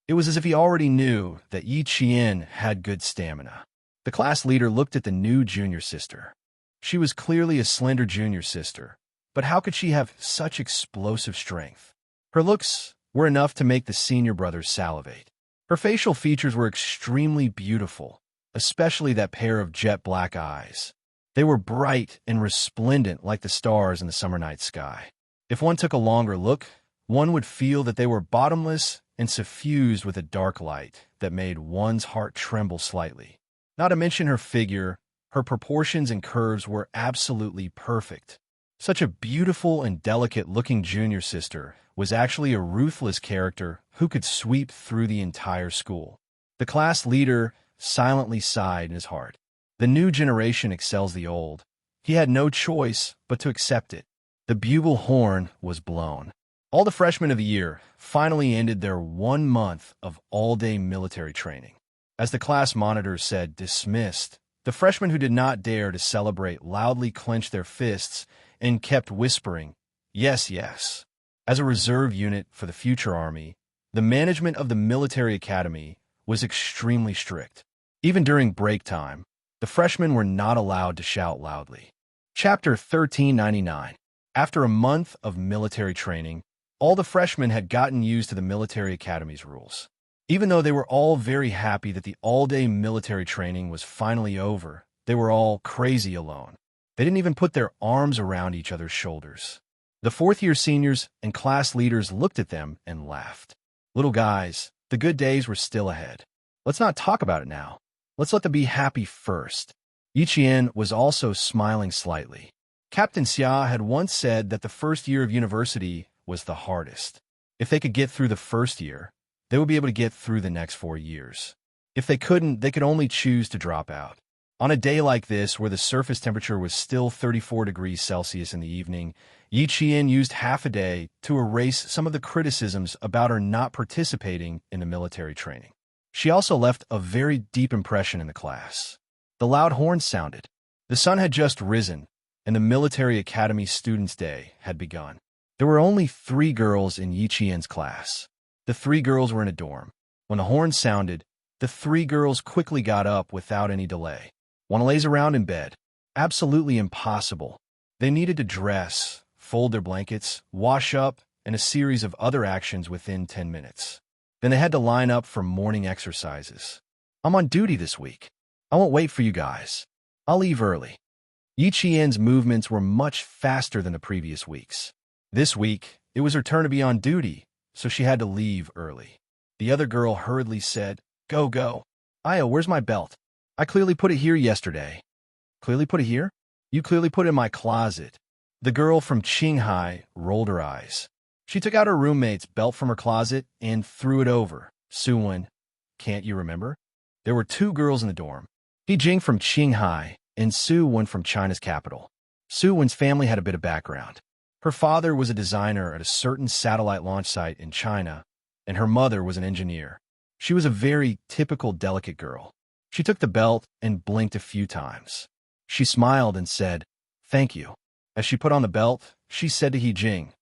It was as if he already knew that Yi Qian had good stamina. The class leader looked at the new junior sister. She was clearly a slender junior sister, but how could she have such explosive strength? Her looks were enough to make the senior brothers salivate. Her facial features were extremely beautiful, especially that pair of jet black eyes. They were bright and resplendent like the stars in the summer night sky. If one took a longer look, one would feel that they were bottomless and suffused with a dark light that made one's heart tremble slightly. Not to mention her figure, her proportions and curves were absolutely perfect. Such a beautiful and delicate-looking junior sister was actually a ruthless character who could sweep through the entire school. The class leader silently sighed in his heart. The new generation excels the old. He had no choice but to accept it. The bugle horn was blown. All the freshmen of the year finally ended their 1 month of all-day military training. As the class monitor said, "Dismissed," the freshmen who did not dare to celebrate loudly clenched their fists and kept whispering, "Yes, yes." As a reserve unit for the future army, the management of the military academy was extremely strict. Even during break time, the freshmen were not allowed to shout loudly. Chapter 1399. After a month of military training, all the freshmen had gotten used to the military academy's rules. Even though they were all very happy that the all-day military training was finally over, they were all crazy alone. They didn't even put their arms around each other's shoulders. The fourth-year seniors and class leaders looked at them and laughed. "Little guys, the good days were still ahead. Let's not talk about it now. Let's let them be happy first." Yi Qian was also smiling slightly. Captain Xia had once said that the first year of university was the hardest. If they could get through the first year, they would be able to get through the next 4 years. If they couldn't, they could only choose to drop out. On a day like this, where the surface temperature was still 34 degrees Celsius in the evening, Yi Qian used half a day to erase some of the criticisms about her not participating in the military training. She also left a very deep impression in the class. The loud horn sounded. The sun had just risen, and the Military Academy Students' Day had begun. There were only 3 girls in Yi Qian's class. The 3 girls were in a dorm. When the horn sounded, the 3 girls quickly got up without any delay. Want to laze around in bed? Absolutely impossible. They needed to dress, fold their blankets, wash up, and a series of other actions within 10 minutes. Then they had to line up for morning exercises. I'm on duty this week. I won't wait for you guys. I'll leave early. Yi Qian's movements were much faster than the previous weeks. This week, it was her turn to be on duty, so she had to leave early. The other girl hurriedly said, "Go, go. Aya, where's my belt? I clearly put it here yesterday." "Clearly put it here? You clearly put it in my closet." The girl from Qinghai rolled her eyes. She took out her roommate's belt from her closet and threw it over. "Suwen, can't you remember?" There were 2 girls in the dorm. He Jing from Qinghai and Suwen from China's capital. Suwen's family had a bit of background. Her father was a designer at a certain satellite launch site in China, and her mother was an engineer. She was a very typical delicate girl. She took the belt and blinked a few times. She smiled and said, "Thank you." As she put on the belt, she said to He Jing,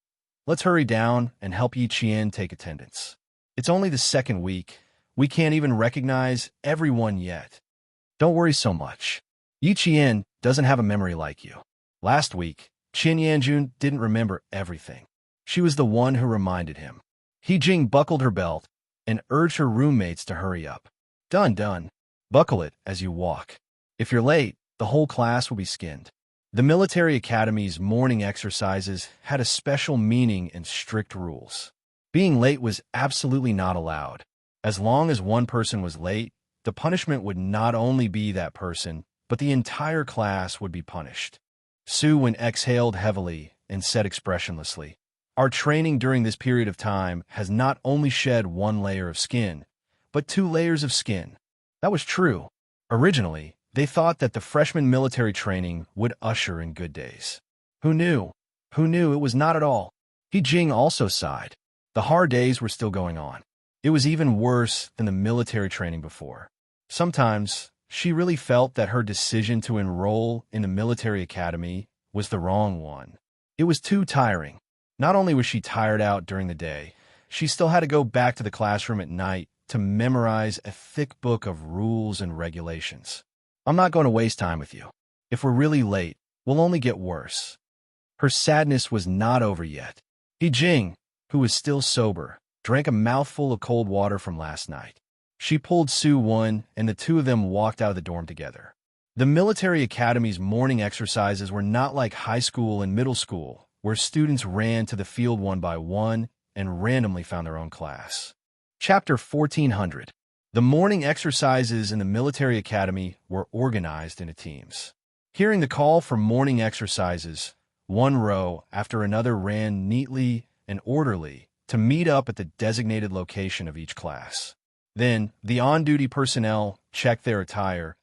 "Let's hurry down and help Yi Qian take attendance. It's only the 2nd week. We can't even recognize everyone yet. Don't worry so much. Yi Qian doesn't have a memory like you. Last week, Qin Yanjun didn't remember everything. She was the one who reminded him." He Jing buckled her belt and urged her roommates to hurry up. "Done, done. Buckle it as you walk. If you're late, the whole class will be skinned." The Military Academy's morning exercises had a special meaning and strict rules. Being late was absolutely not allowed. As long as one person was late, the punishment would not only be that person, but the entire class would be punished. Suwen exhaled heavily and said expressionlessly, "Our training during this period of time has not only shed 1 layer of skin, but 2 layers of skin." That was true. Originally, they thought that the freshman military training would usher in good days. Who knew? Who knew it was not at all? He Jing also sighed. The hard days were still going on. It was even worse than the military training before. Sometimes, she really felt that her decision to enroll in the military academy was the wrong one. It was too tiring. Not only was she tired out during the day, she still had to go back to the classroom at night to memorize a thick book of rules and regulations. "I'm not going to waste time with you. If we're really late, we'll only get worse." Her sadness was not over yet. He Jing, who was still sober, drank a mouthful of cold water from last night. She pulled Suwen, and the 2 of them walked out of the dorm together. The Military Academy's morning exercises were not like high school and middle school, where students ran to the field one by one and randomly found their own class. Chapter 1400. The morning exercises in the Military Academy were organized into teams. Hearing the call for morning exercises, one row after another ran neatly and orderly to meet up at the designated location of each class. Then, the on-duty personnel checked their attire,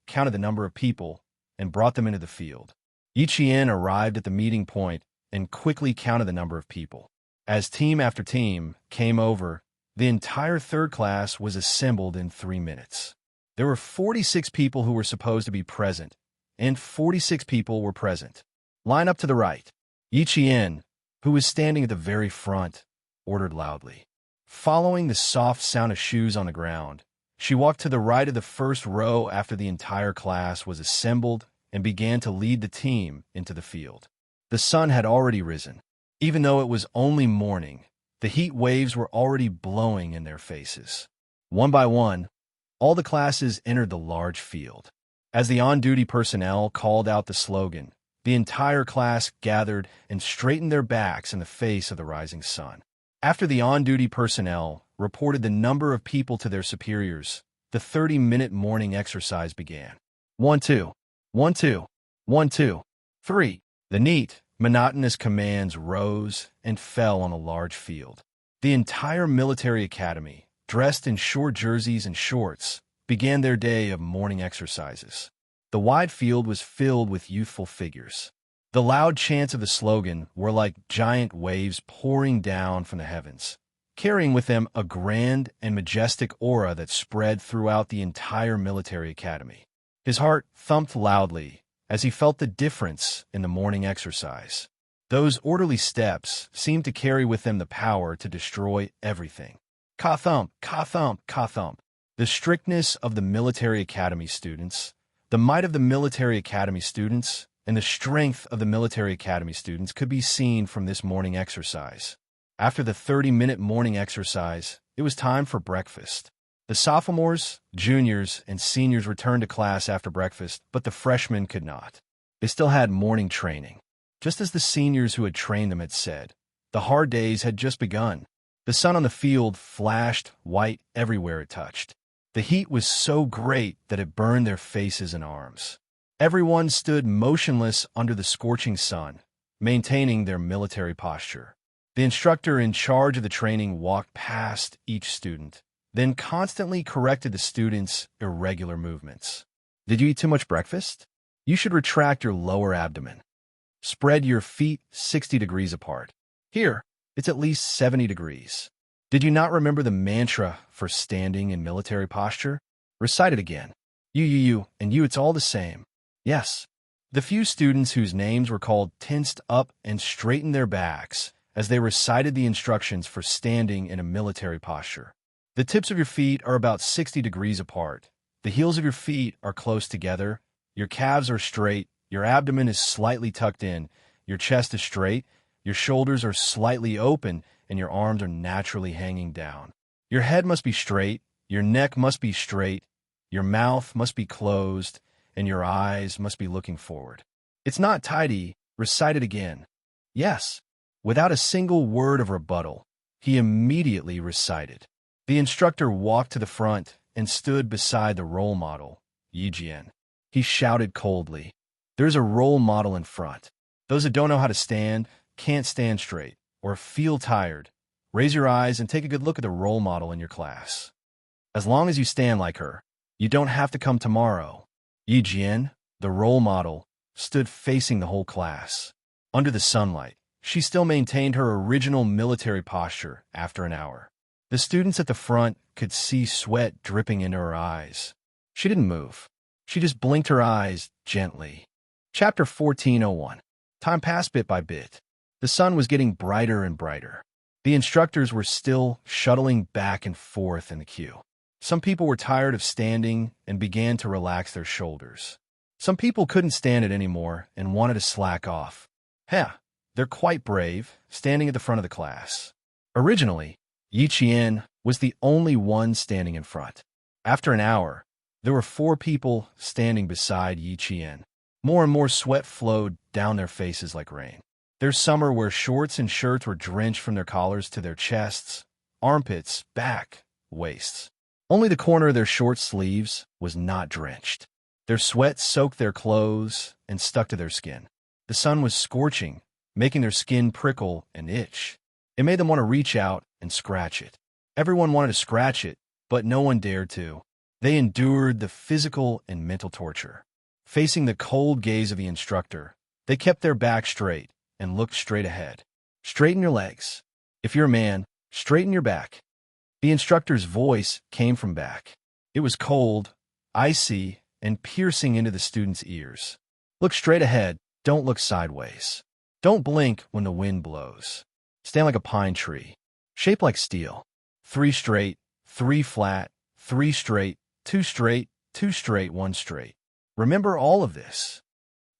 counted the number of people, and brought them into the field. Yi Qian arrived at the meeting point and quickly counted the number of people. As team after team came over, the entire 3rd class was assembled in 3 minutes. There were 46 people who were supposed to be present, and 46 people were present. "Line up to the right." Yi Qian, who was standing at the very front, ordered loudly. Following the soft sound of shoes on the ground, she walked to the right of the first row after the entire class was assembled and began to lead the team into the field. The sun had already risen. Even though it was only morning, the heat waves were already blowing in their faces. One by one, all the classes entered the large field. As the on-duty personnel called out the slogan, the entire class gathered and straightened their backs in the face of the rising sun. After the on-duty personnel reported the number of people to their superiors, the 30-minute morning exercise began. 1, 2, 1, 2, 1, 2, 3. The neat, monotonous commands rose and fell on a large field. The entire military academy, dressed in short jerseys and shorts, began their day of morning exercises. The wide field was filled with youthful figures. The loud chants of the slogan were like giant waves pouring down from the heavens, carrying with them a grand and majestic aura that spread throughout the entire military academy. His heart thumped loudly as he felt the difference in the morning exercise. Those orderly steps seemed to carry with them the power to destroy everything. Ka-thump, ka-thump, ka-thump. The strictness of the military academy students, the might of the military academy students, and the strength of the military academy students could be seen from this morning exercise. After the 30-minute morning exercise, it was time for breakfast. The sophomores, juniors, and seniors returned to class after breakfast, but the freshmen could not. They still had morning training. Just as the seniors who had trained them had said, the hard days had just begun. The sun on the field flashed white everywhere it touched. The heat was so great that it burned their faces and arms. Everyone stood motionless under the scorching sun, maintaining their military posture. The instructor in charge of the training walked past each student, then constantly corrected the students' irregular movements. Did you eat too much breakfast? You should retract your lower abdomen. Spread your feet 60 degrees apart. Here, it's at least 70 degrees. Did you not remember the mantra for standing in military posture? Recite it again. You, and you, it's all the same. Yes. The few students whose names were called tensed up and straightened their backs as they recited the instructions for standing in a military posture. The tips of your feet are about 60 degrees apart. The heels of your feet are close together. Your calves are straight. Your abdomen is slightly tucked in. Your chest is straight. Your shoulders are slightly open, and your arms are naturally hanging down. Your head must be straight. Your neck must be straight. Your mouth must be closed, and your eyes must be looking forward. It's not tidy. Recite it again. Yes. Without a single word of rebuttal, he immediately recited. The instructor walked to the front and stood beside the role model, Yi Jian. He shouted coldly, "There's a role model in front. Those that don't know how to stand, can't stand straight, or feel tired, raise your eyes and take a good look at the role model in your class. As long as you stand like her, you don't have to come tomorrow." Yi Jian, the role model, stood facing the whole class. Under the sunlight, she still maintained her original military posture after an hour. The students at the front could see sweat dripping into her eyes. She didn't move. She just blinked her eyes gently. Chapter 14:01. Time passed bit by bit. The sun was getting brighter and brighter. The instructors were still shuttling back and forth in the queue. Some people were tired of standing and began to relax their shoulders. Some people couldn't stand it anymore and wanted to slack off. They're quite brave, standing at the front of the class. Originally, Yi Qian was the only one standing in front. After an hour, there were 4 people standing beside Yi Qian. More and more sweat flowed down their faces like rain. There's summer where shorts and shirts were drenched from their collars to their chests, armpits, back, waists. Only the corner of their short sleeves was not drenched. Their sweat soaked their clothes and stuck to their skin. The sun was scorching, making their skin prickle and itch. It made them want to reach out and scratch it. Everyone wanted to scratch it, but no one dared to. They endured the physical and mental torture. Facing the cold gaze of the instructor, they kept their back straight and looked straight ahead. Straighten your legs. If you're a man, straighten your back. The instructor's voice came from back. It was cold, icy, and piercing into the students' ears. Look straight ahead. Don't look sideways. Don't blink when the wind blows. Stand like a pine tree. Shape like steel. 3 straight, 3 flat, 3 straight, 2 straight, 2 straight, 1 straight. Remember all of this.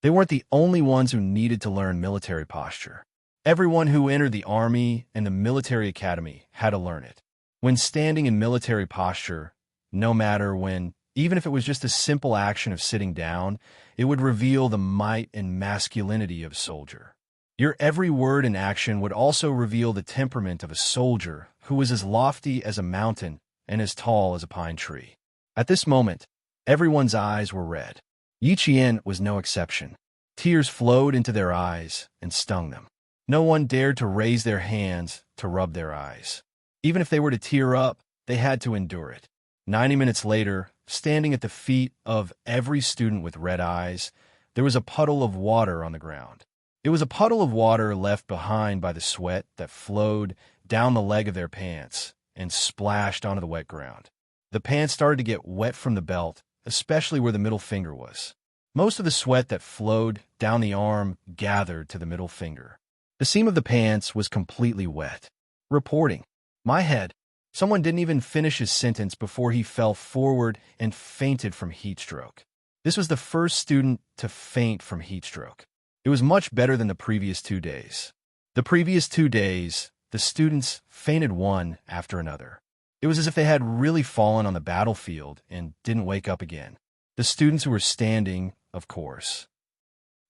They weren't the only ones who needed to learn military posture. Everyone who entered the army and the military academy had to learn it. When standing in military posture, no matter when, even if it was just a simple action of sitting down, it would reveal the might and masculinity of a soldier. Your every word and action would also reveal the temperament of a soldier who was as lofty as a mountain and as tall as a pine tree. At this moment, everyone's eyes were red. Yi Qian was no exception. Tears flowed into their eyes and stung them. No one dared to raise their hands to rub their eyes. Even if they were to tear up, they had to endure it. 90 minutes later, standing at the feet of every student with red eyes, there was a puddle of water on the ground. It was a puddle of water left behind by the sweat that flowed down the leg of their pants and splashed onto the wet ground. The pants started to get wet from the belt, especially where the middle finger was. Most of the sweat that flowed down the arm gathered to the middle finger. The seam of the pants was completely wet. Reporting. My head. Someone didn't even finish his sentence before he fell forward and fainted from heat stroke. This was the first student to faint from heat stroke. It was much better than the previous 2 days. The previous 2 days, the students fainted one after another. It was as if they had really fallen on the battlefield and didn't wake up again. The students who were standing, of course.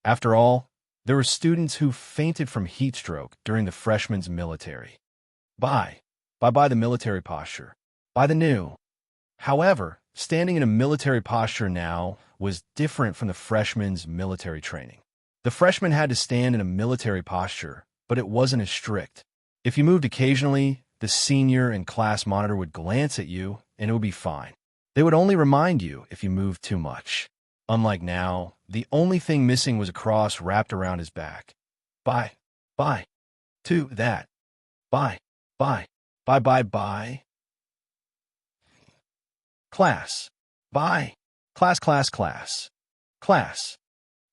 After all, there were students who fainted from heat stroke during the freshman's military. Bye the military posture. By the new. However, standing in a military posture now was different from the freshman's military training. The freshman had to stand in a military posture, but it wasn't as strict. If you moved occasionally, the senior and class monitor would glance at you, and it would be fine. They would only remind you if you moved too much. Unlike now, the only thing missing was a cross wrapped around his back. Bye. To that. Bye. Class. Bye. Class.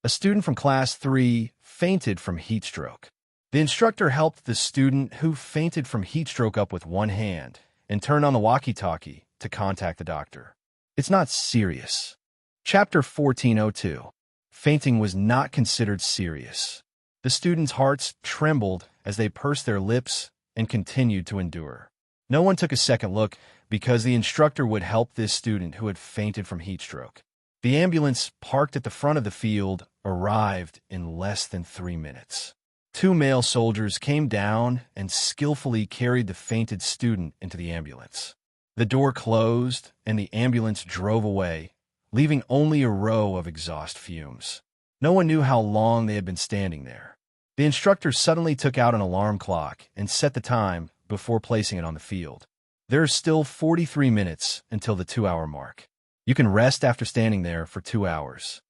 A student from class 3 fainted from heat stroke. The instructor helped the student who fainted from heat stroke up with one hand and turned on the walkie-talkie to contact the doctor. It's not serious. Chapter 1402. Fainting was not considered serious. The students' hearts trembled as they pursed their lips and continued to endure. No one took a second look because the instructor would help this student who had fainted from heat stroke. The ambulance parked at the front of the field arrived in less than 3 minutes. 2 male soldiers came down and skillfully carried the fainted student into the ambulance. The door closed and the ambulance drove away, leaving only a row of exhaust fumes. No one knew how long they had been standing there. The instructor suddenly took out an alarm clock and set the time before placing it on the field. There are still 43 minutes until the 2-hour mark. You can rest after standing there for 2 hours.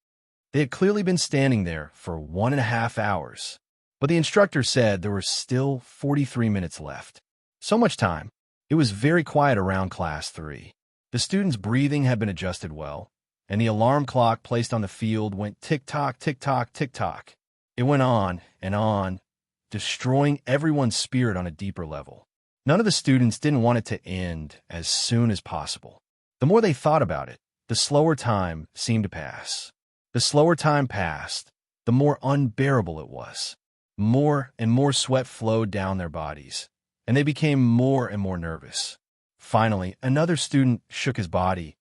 They had clearly been standing there for 1.5 hours, but the instructor said there were still 43 minutes left. So much time. It was very quiet around class 3. The students' breathing had been adjusted well, and the alarm clock placed on the field went tick-tock, tick-tock, tick-tock. It went on and on, destroying everyone's spirit on a deeper level. None of the students didn't want it to end as soon as possible. The more they thought about it, the slower time seemed to pass. The slower time passed, the more unbearable it was. More and more sweat flowed down their bodies, and they became more and more nervous. Finally, another student shook his body,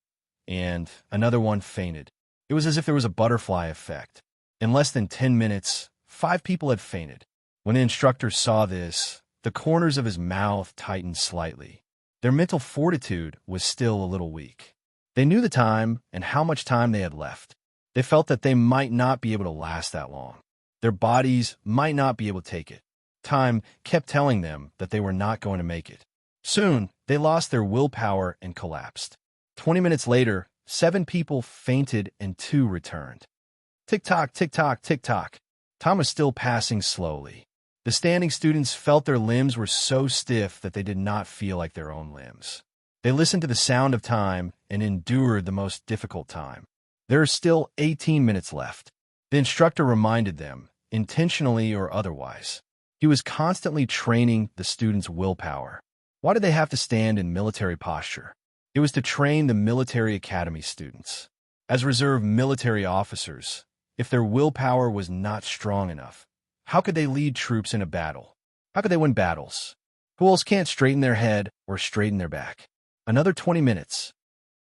and another one fainted. It was as if there was a butterfly effect. In less than 10 minutes, 5 people had fainted. When the instructor saw this, the corners of his mouth tightened slightly. Their mental fortitude was still a little weak. They knew the time and how much time they had left. They felt that they might not be able to last that long. Their bodies might not be able to take it. Time kept telling them that they were not going to make it. Soon, they lost their willpower and collapsed. 20 minutes later, 7 people fainted and 2 returned. Tick-tock, tick-tock, tick-tock. Time was still passing slowly. The standing students felt their limbs were so stiff that they did not feel like their own limbs. They listened to the sound of time and endured the most difficult time. There are still 18 minutes left. The instructor reminded them, intentionally or otherwise. He was constantly training the students' willpower. Why did they have to stand in military posture? It was to train the military academy students. As reserve military officers, if their willpower was not strong enough, how could they lead troops in a battle? How could they win battles? Who else can't straighten their head or straighten their back? Another 20 minutes.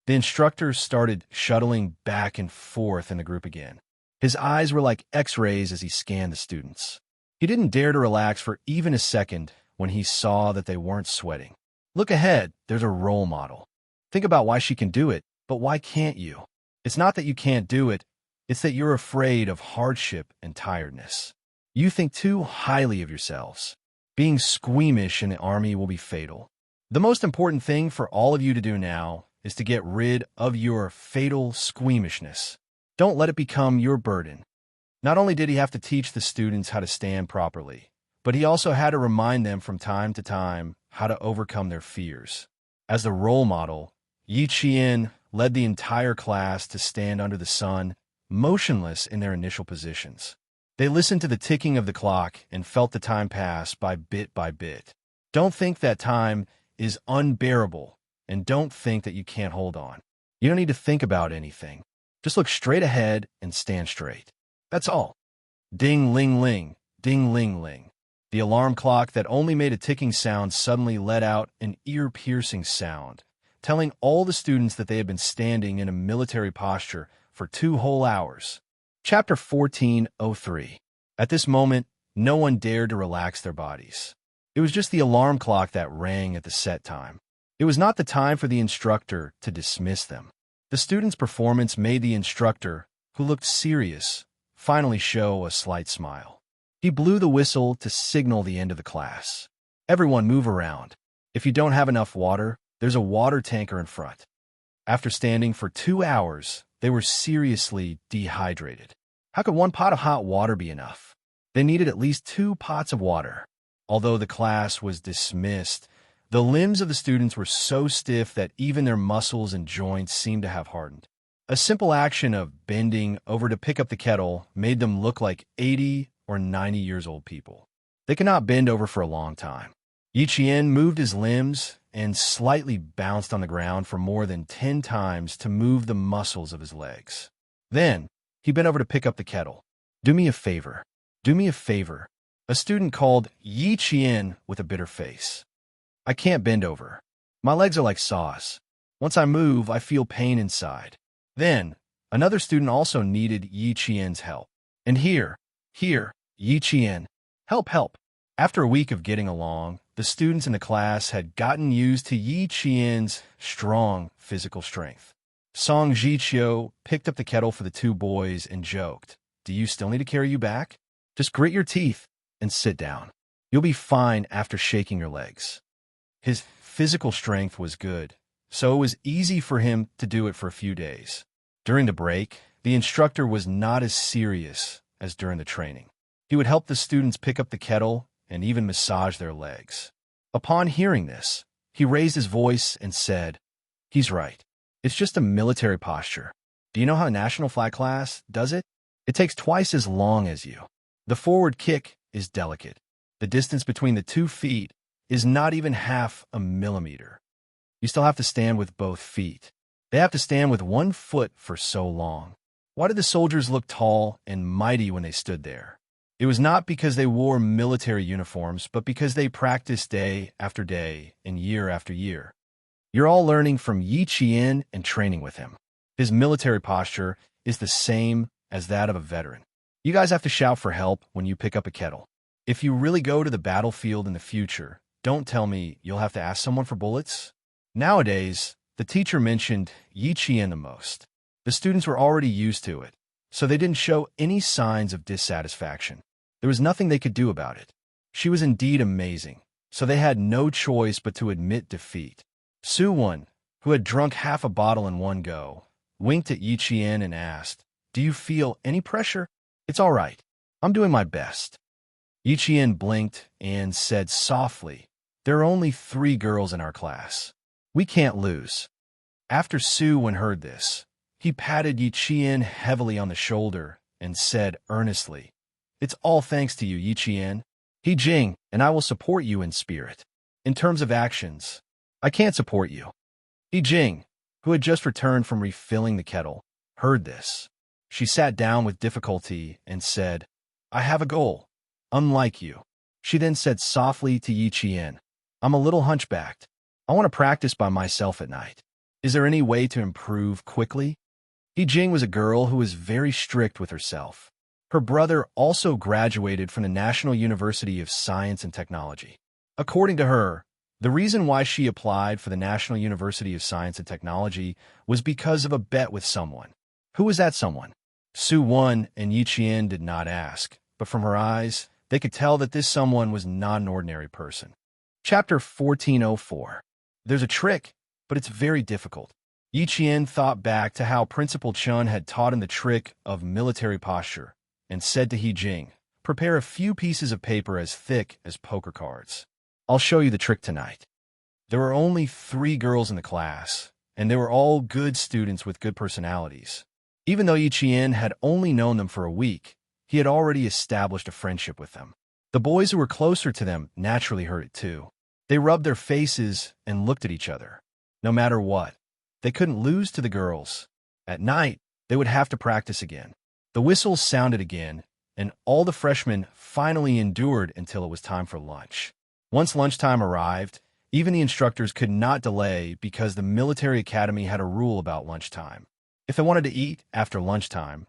The instructor started shuttling back and forth in the group again. His eyes were like X-rays as he scanned the students. He didn't dare to relax for even a second when he saw that they weren't sweating. Look ahead, there's a role model. Think about why she can do it, but why can't you? It's not that you can't do it, it's that you're afraid of hardship and tiredness. You think too highly of yourselves. Being squeamish in the army will be fatal. The most important thing for all of you to do now is to get rid of your fatal squeamishness. Don't let it become your burden. Not only did he have to teach the students how to stand properly, but he also had to remind them from time to time how to overcome their fears. As the role model, Yi Qian led the entire class to stand under the sun, motionless in their initial positions. They listened to the ticking of the clock and felt the time pass by bit by bit. Don't think that time is unbearable, and don't think that you can't hold on. You don't need to think about anything. Just look straight ahead and stand straight. That's all. Ding, ling, ling, ding, ling, ling. The alarm clock that only made a ticking sound suddenly let out an ear-piercing sound, telling all the students that they had been standing in a military posture for 2 whole hours. Chapter 14:03. At this moment, no one dared to relax their bodies. It was just the alarm clock that rang at the set time. It was not the time for the instructor to dismiss them. The student's performance made the instructor, who looked serious, finally show a slight smile. He blew the whistle to signal the end of the class. Everyone move around. If you don't have enough water, there's a water tanker in front. After standing for 2 hours, they were seriously dehydrated. How could 1 pot of hot water be enough? They needed at least 2 pots of water. Although the class was dismissed, the limbs of the students were so stiff that even their muscles and joints seemed to have hardened. A simple action of bending over to pick up the kettle made them look like 80 or 90 years old people. They could not bend over for a long time. Yi Qian moved his limbs and slightly bounced on the ground for more than 10 times to move the muscles of his legs. Then, he bent over to pick up the kettle. "Do me a favor. Do me a favor." A student called Yi Qian with a bitter face. "I can't bend over. My legs are like saws. Once I move, I feel pain inside." Then, another student also needed Yi Qian's help. "And here, Yi Qian, help." After a week of getting along, the students in the class had gotten used to Yi Qian's strong physical strength. Song Jiqiu picked up the kettle for the 2 boys and joked, "Do you still need to carry you back? Just grit your teeth and sit down. You'll be fine after shaking your legs." His physical strength was good, so it was easy for him to do it for a few days. During the break, the instructor was not as serious as during the training. He would help the students pick up the kettle and even massage their legs. Upon hearing this, he raised his voice and said, "He's right. It's just a military posture. Do you know how a national flag class does it? It takes twice as long as you. The forward kick is delicate. The distance between the 2 feet is not even half a millimeter. You still have to stand with both feet. They have to stand with 1 foot for so long." Why did the soldiers look tall and mighty when they stood there? It was not because they wore military uniforms, but because they practiced day after day and year after year. You're all learning from Yi Qian and training with him. His military posture is the same as that of a veteran. You guys have to shout for help when you pick up a kettle. If you really go to the battlefield in the future, don't tell me you'll have to ask someone for bullets. Nowadays, the teacher mentioned Yi Qian the most. The students were already used to it, so they didn't show any signs of dissatisfaction. There was nothing they could do about it. She was indeed amazing, so they had no choice but to admit defeat. Su-won, who had drunk half a bottle in one go, winked at Yi Qian and asked, "Do you feel any pressure?" "It's all right. I'm doing my best." Yi Qian blinked and said softly, "There are only 3 girls in our class. We can't lose." After Su-won heard this, he patted Yi Qian heavily on the shoulder and said earnestly, "It's all thanks to you, Yi Qian. He Jing, and I will support you in spirit. In terms of actions, I can't support you." He Jing, who had just returned from refilling the kettle, heard this. She sat down with difficulty and said, "I have a goal, unlike you." She then said softly to Yi Qian, "I'm a little hunchbacked. I want to practice by myself at night. Is there any way to improve quickly?" Yi Jing was a girl who was very strict with herself. Her brother also graduated from the National University of Science and Technology. According to her, the reason why she applied for the National University of Science and Technology was because of a bet with someone. Who was that someone? Su-won and Yi Qian did not ask, but from her eyes, they could tell that this someone was not an ordinary person. Chapter 14:04. There's a trick, but it's very difficult. Yi Qian thought back to how Principal Chun had taught him the trick of military posture and said to He Jing, Prepare a few pieces of paper as thick as poker cards. I'll show you the trick tonight. There were only 3 girls in the class, and they were all good students with good personalities. Even though Yi Qian had only known them for a week, he had already established a friendship with them. The boys who were closer to them naturally heard it too. They rubbed their faces and looked at each other. No matter what, they couldn't lose to the girls. At night, they would have to practice again. The whistles sounded again, and all the freshmen finally endured until it was time for lunch. Once lunchtime arrived, even the instructors could not delay because the military academy had a rule about lunchtime. If they wanted to eat after lunchtime,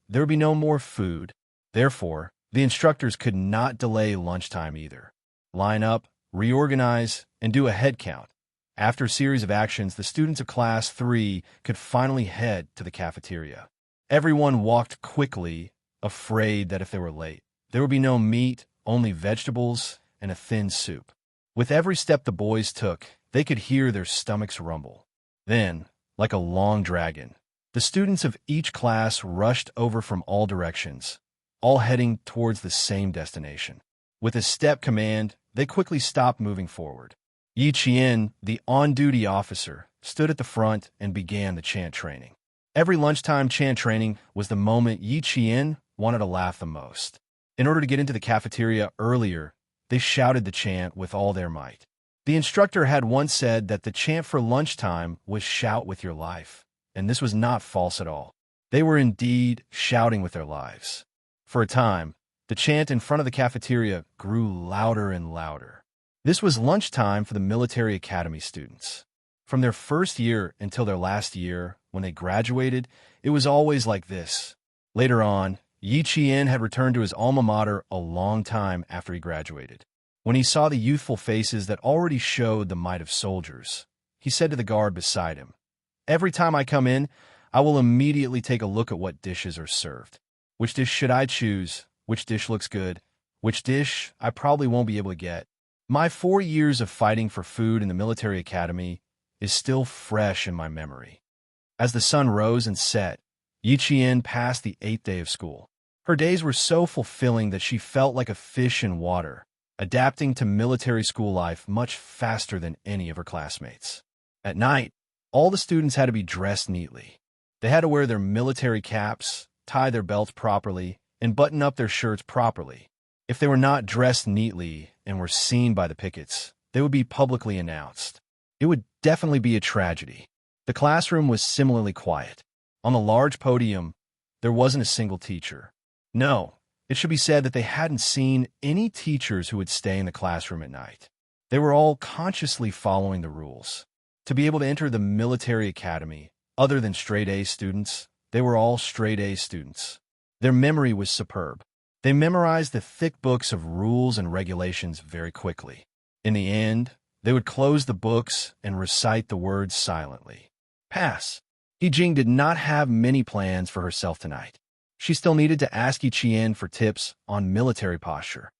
there would be no more food. Therefore, the instructors could not delay lunchtime either. Line up, reorganize, and do a head count. After a series of actions, the students of Class 3 could finally head to the cafeteria. Everyone walked quickly, afraid that if they were late, there would be no meat, only vegetables, and a thin soup. With every step the boys took, they could hear their stomachs rumble. Then, like a long dragon, the students of each class rushed over from all directions, all heading towards the same destination. With a step command, they quickly stopped moving forward. Yi Qian, the on-duty officer, stood at the front and began the chant training. Every lunchtime chant training was the moment Yi Qian wanted to laugh the most. In order to get into the cafeteria earlier, they shouted the chant with all their might. The instructor had once said that the chant for lunchtime was shout with your life, and this was not false at all. They were indeed shouting with their lives. For a time, the chant in front of the cafeteria grew louder and louder. This was lunchtime for the military academy students. From their first year until their last year, when they graduated, it was always like this. Later on, Yi Qian had returned to his alma mater a long time after he graduated. When he saw the youthful faces that already showed the might of soldiers, he said to the guard beside him, "Every time I come in, I will immediately take a look at what dishes are served. Which dish should I choose? Which dish looks good? Which dish I probably won't be able to get?" My 4 years of fighting for food in the military academy is still fresh in my memory. As the sun rose and set, Yi Qian passed the 8th day of school. Her days were so fulfilling that she felt like a fish in water, adapting to military school life much faster than any of her classmates. At night, all the students had to be dressed neatly. They had to wear their military caps, tie their belts properly, and button up their shirts properly. If they were not dressed neatly and were seen by the pickets, they would be publicly announced. It would definitely be a tragedy. The classroom was similarly quiet. On the large podium, there wasn't a single teacher. No, it should be said that they hadn't seen any teachers who would stay in the classroom at night. They were all consciously following the rules. To be able to enter the military academy, other than straight-A students, they were all straight-A students. Their memory was superb. They memorized the thick books of rules and regulations very quickly. In the end, they would close the books and recite the words silently. Pass. Yi Jing did not have many plans for herself tonight. She still needed to ask Yi Qian for tips on military posture.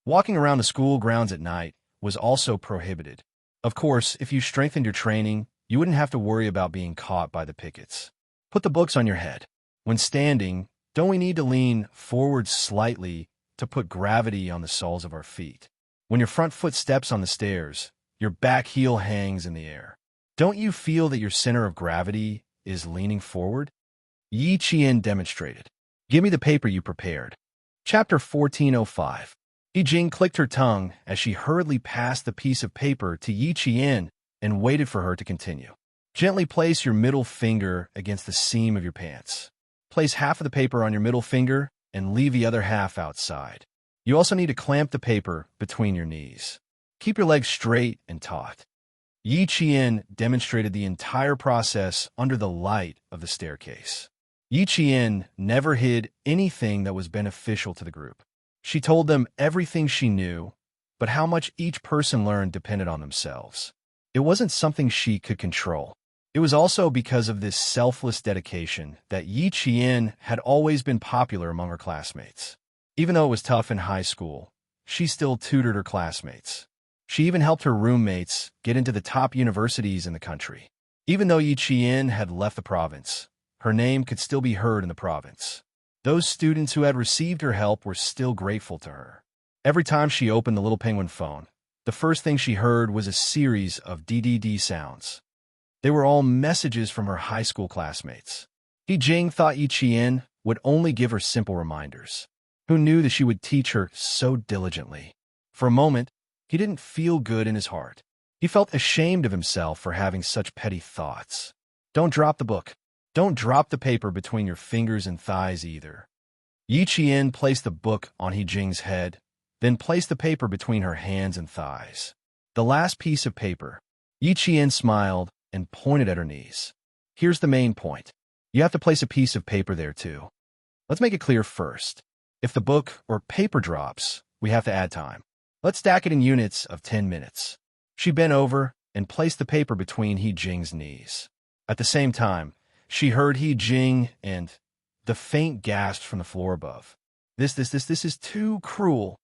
Walking around the school grounds at night was also prohibited. Of course, if you strengthened your training, you wouldn't have to worry about being caught by the pickets. Put the books on your head. When standing, don't we need to lean forward slightly to put gravity on the soles of our feet? When your front foot steps on the stairs, your back heel hangs in the air. Don't you feel that your center of gravity is leaning forward? Yi Qian demonstrated. Give me the paper you prepared. Chapter 1405. Yi Jing clicked her tongue as she hurriedly passed the piece of paper to Yi Qian and waited for her to continue. Gently place your middle finger against the seam of your pants. Place half of the paper on your middle finger and leave the other half outside. You also need to clamp the paper between your knees. Keep your legs straight and taut. Yi Qian demonstrated the entire process under the light of the staircase. Yi Qian never hid anything that was beneficial to the group. She told them everything she knew, but how much each person learned depended on themselves. It wasn't something she could control. It was also because of this selfless dedication that Yi Qian had always been popular among her classmates. Even though it was tough in high school, she still tutored her classmates. She even helped her roommates get into the top universities in the country. Even though Yi Qian had left the province, her name could still be heard in the province. Those students who had received her help were still grateful to her. Every time she opened the little penguin phone, the first thing she heard was a series of DDD sounds. They were all messages from her high school classmates. He Jing thought Yi Qian would only give her simple reminders. Who knew that she would teach her so diligently? For a moment, he didn't feel good in his heart. He felt ashamed of himself for having such petty thoughts. Don't drop the book. Don't drop the paper between your fingers and thighs either. Yi Qian placed the book on He Jing's head, then placed the paper between her hands and thighs. The last piece of paper. Yi Qian smiled and pointed at her knees. Here's the main point. You have to place a piece of paper there too. Let's make it clear first. If the book or paper drops, we have to add time. Let's stack it in units of 10 minutes. She bent over and placed the paper between He Jing's knees. At the same time, she heard He Jing and the faint gasp from the floor above. This is too cruel.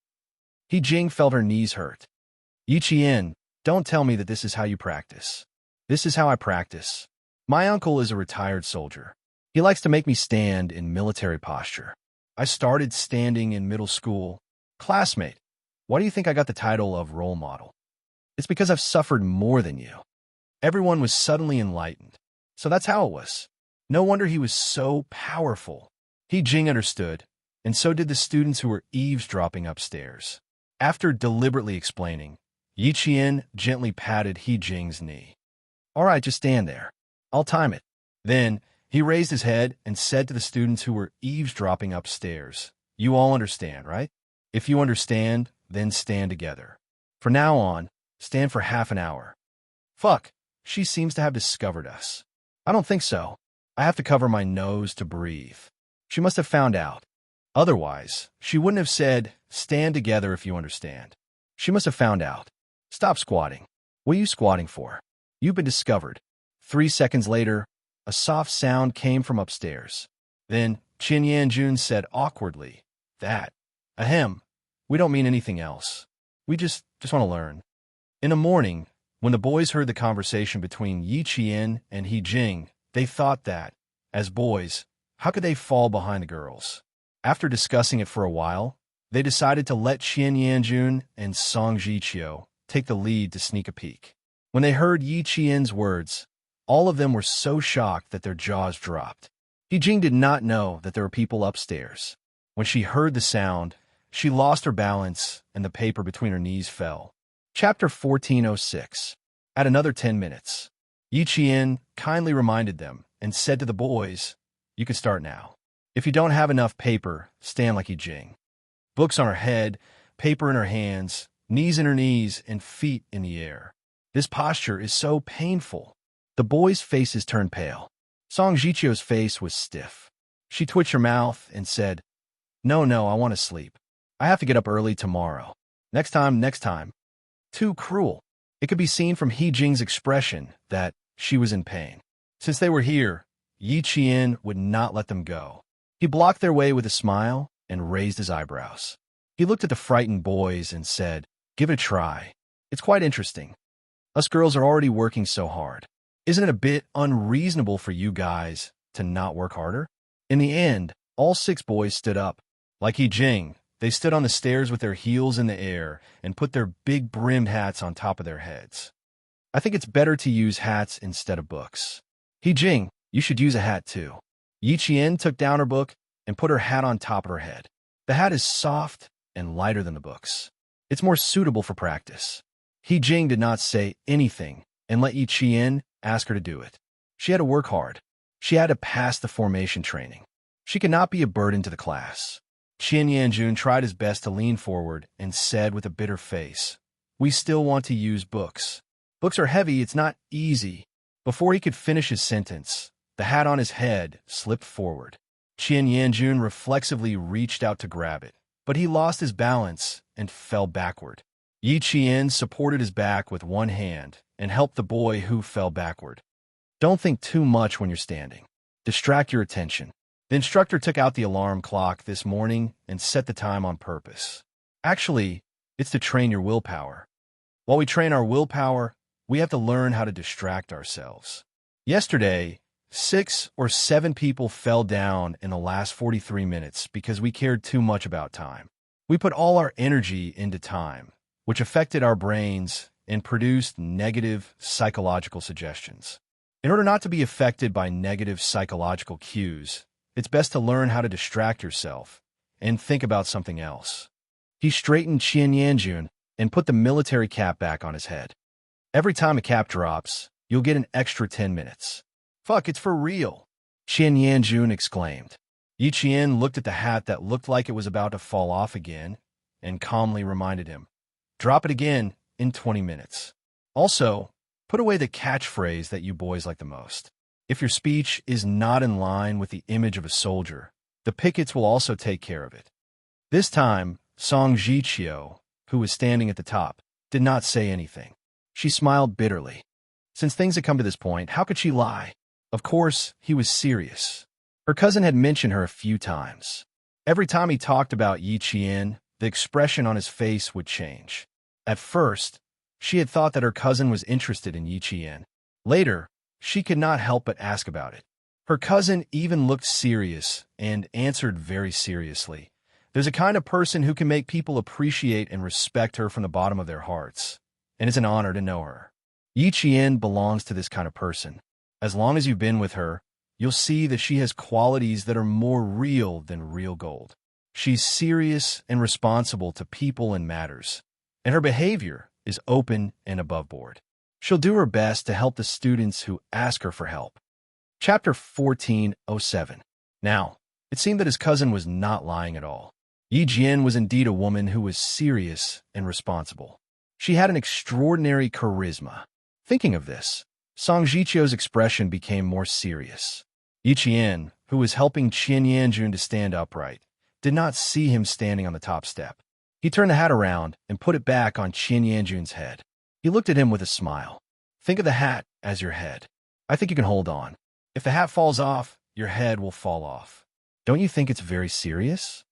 He Jing felt her knees hurt. Yi Qian, don't tell me that this is how you practice. This is how I practice. My uncle is a retired soldier. He likes to make me stand in military posture. I started standing in middle school. Classmate, why do you think I got the title of role model? It's because I've suffered more than you. Everyone was suddenly enlightened. So that's how it was. No wonder he was so powerful. He Jing understood, and so did the students who were eavesdropping upstairs. After deliberately explaining, Yi Qian gently patted He Jing's knee. All right, just stand there. I'll time it. Then, he raised his head and said to the students who were eavesdropping upstairs, You all understand, right? If you understand, then stand together. From now on, stand for half an hour. Fuck, she seems to have discovered us. I don't think so. I have to cover my nose to breathe. She must have found out. Otherwise, she wouldn't have said, stand together if you understand. She must have found out. Stop squatting. What are you squatting for? You've been discovered. 3 seconds later, a soft sound came from upstairs. Then, Qin Yanjun said awkwardly, That. Ahem. We don't mean anything else. We just want to learn. In the morning, when the boys heard the conversation between Yi Qian and He Jing, they thought that, as boys, how could they fall behind the girls? After discussing it for a while, they decided to let Qian Yanjun and Song Jiqiu take the lead to sneak a peek. When they heard Yi Qian's words, all of them were so shocked that their jaws dropped. He Jing did not know that there were people upstairs. When she heard the sound, she lost her balance and the paper between her knees fell. Chapter 1406. At another 10 minutes, Yi Qian kindly reminded them and said to the boys, You can start now. If you don't have enough paper, stand like Yi Jing. Books on her head, paper in her hands, knees in her knees, and feet in the air. This posture is so painful. The boys' faces turned pale. Song Jiqiu's face was stiff. She twitched her mouth and said, No, I want to sleep. I have to get up early tomorrow. Next time. Too cruel. It could be seen from He Jing's expression that she was in pain. Since they were here, Yi Qian would not let them go. He blocked their way with a smile and raised his eyebrows. He looked at the frightened boys and said, Give it a try. It's quite interesting. Us girls are already working so hard. Isn't it a bit unreasonable for you guys to not work harder? In the end, all 6 boys stood up. Like He Jing, they stood on the stairs with their heels in the air and put their big brimmed hats on top of their heads. I think it's better to use hats instead of books. He Jing, you should use a hat too. Yi Qian took down her book and put her hat on top of her head. The hat is soft and lighter than the books. It's more suitable for practice. He Jing did not say anything and let Yi Qian ask her to do it. She had to work hard. She had to pass the formation training. She could not be a burden to the class. Qian Yanjun tried his best to lean forward and said with a bitter face, We still want to use books. Books are heavy, it's not easy. Before he could finish his sentence, the hat on his head slipped forward. Qian Yanjun reflexively reached out to grab it, but he lost his balance and fell backward. Yi Qian supported his back with one hand and helped the boy who fell backward. Don't think too much when you're standing. Distract your attention. The instructor took out the alarm clock this morning and set the time on purpose. Actually, it's to train your willpower. While we train our willpower, we have to learn how to distract ourselves. Yesterday, 6 or 7 people fell down in the last 43 minutes because we cared too much about time. We put all our energy into time, which affected our brains and produced negative psychological suggestions. In order not to be affected by negative psychological cues, it's best to learn how to distract yourself and think about something else. He straightened Qian Yanjun and put the military cap back on his head. Every time a cap drops, you'll get an extra 10 minutes. Fuck, it's for real, Qian Yanjun exclaimed. Yi Qian looked at the hat that looked like it was about to fall off again and calmly reminded him, drop it again in 20 minutes. Also, put away the catchphrase that you boys like the most. If your speech is not in line with the image of a soldier, the pickets will also take care of it. This time, Song Jiqiu, who was standing at the top, did not say anything. She smiled bitterly. Since things had come to this point, how could she lie? Of course, he was serious. Her cousin had mentioned her a few times. Every time he talked about Yi Qian, the expression on his face would change. At first, she had thought that her cousin was interested in Yi Qian. Later, she could not help but ask about it. Her cousin even looked serious and answered very seriously. There's a kind of person who can make people appreciate and respect her from the bottom of their hearts, and it's an honor to know her. Yi Qian belongs to this kind of person. As long as you've been with her, you'll see that she has qualities that are more real than real gold. She's serious and responsible to people and matters, and her behavior is open and above board. She'll do her best to help the students who ask her for help. Chapter 1407. Now, it seemed that his cousin was not lying at all. Yi Jian was indeed a woman who was serious and responsible. She had an extraordinary charisma. Thinking of this, Song Jiqiu's expression became more serious. Yi Qian, who was helping Qian Yanjun to stand upright, did not see him standing on the top step. He turned the hat around and put it back on Qian Yanjun's head. He looked at him with a smile. Think of the hat as your head. I think you can hold on. If the hat falls off, your head will fall off. Don't you think it's very serious?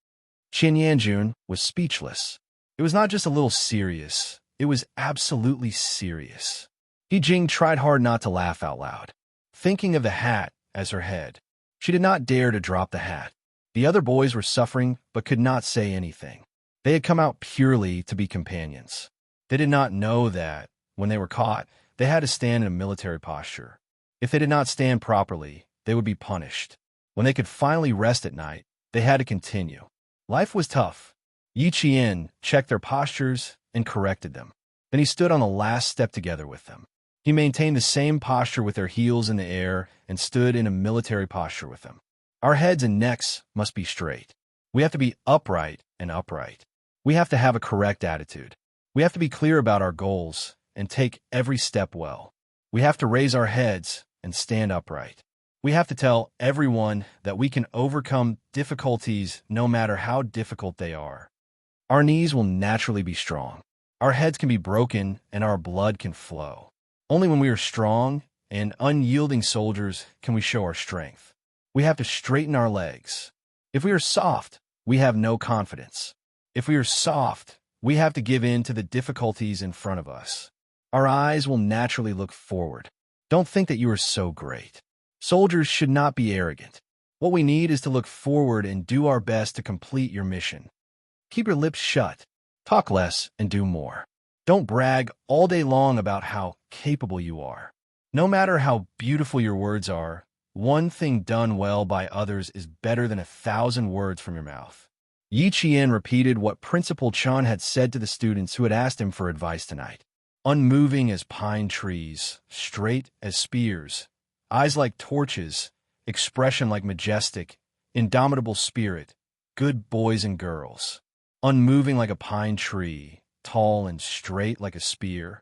Qian Yanjun was speechless. It was not just a little serious. It was absolutely serious. Yi Jing tried hard not to laugh out loud. Thinking of the hat as her head, she did not dare to drop the hat. The other boys were suffering but could not say anything. They had come out purely to be companions. They did not know that, when they were caught, they had to stand in a military posture. If they did not stand properly, they would be punished. When they could finally rest at night, they had to continue. Life was tough. Yi Qian checked their postures and corrected them. Then he stood on the last step together with them. He maintained the same posture with their heels in the air and stood in a military posture with them. Our heads and necks must be straight. We have to be upright and upright. We have to have a correct attitude. We have to be clear about our goals and take every step well. We have to raise our heads and stand upright. We have to tell everyone that we can overcome difficulties no matter how difficult they are. Our knees will naturally be strong. Our heads can be broken and our blood can flow. Only when we are strong and unyielding soldiers can we show our strength. We have to straighten our legs. If we are soft, we have no confidence. If we are soft, we have to give in to the difficulties in front of us. Our eyes will naturally look forward. Don't think that you are so great. Soldiers should not be arrogant. What we need is to look forward and do our best to complete your mission. Keep your lips shut. Talk less and do more. Don't brag all day long about how capable you are. No matter how beautiful your words are, one thing done well by others is better than 1,000 words from your mouth. Yi Qian repeated what Principal Chan had said to the students who had asked him for advice tonight. Unmoving as pine trees, straight as spears, eyes like torches, expression like majestic, indomitable spirit, good boys and girls. Unmoving like a pine tree, tall and straight like a spear,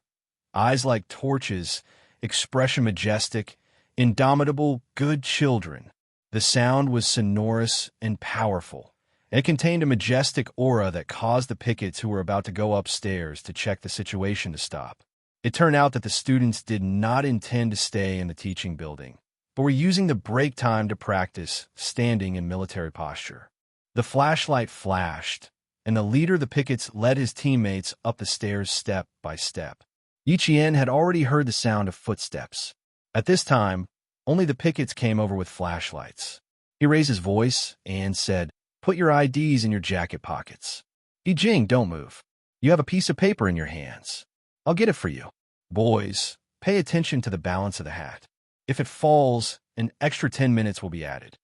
eyes like torches, expression majestic, indomitable, good children. The sound was sonorous and powerful. It contained a majestic aura that caused the pickets who were about to go upstairs to check the situation to stop. It turned out that the students did not intend to stay in the teaching building, but were using the break time to practice standing in military posture. The flashlight flashed, and the leader of the pickets led his teammates up the stairs step by step. Yi Qian had already heard the sound of footsteps. At this time, Only the pickets came over with flashlights. He raised his voice and said, "Put your IDs in your jacket pockets." Yi Jing, don't move. You have a piece of paper in your hands. I'll get it for you. Boys, pay attention to the balance of the hat. If it falls, an extra 10 minutes will be added.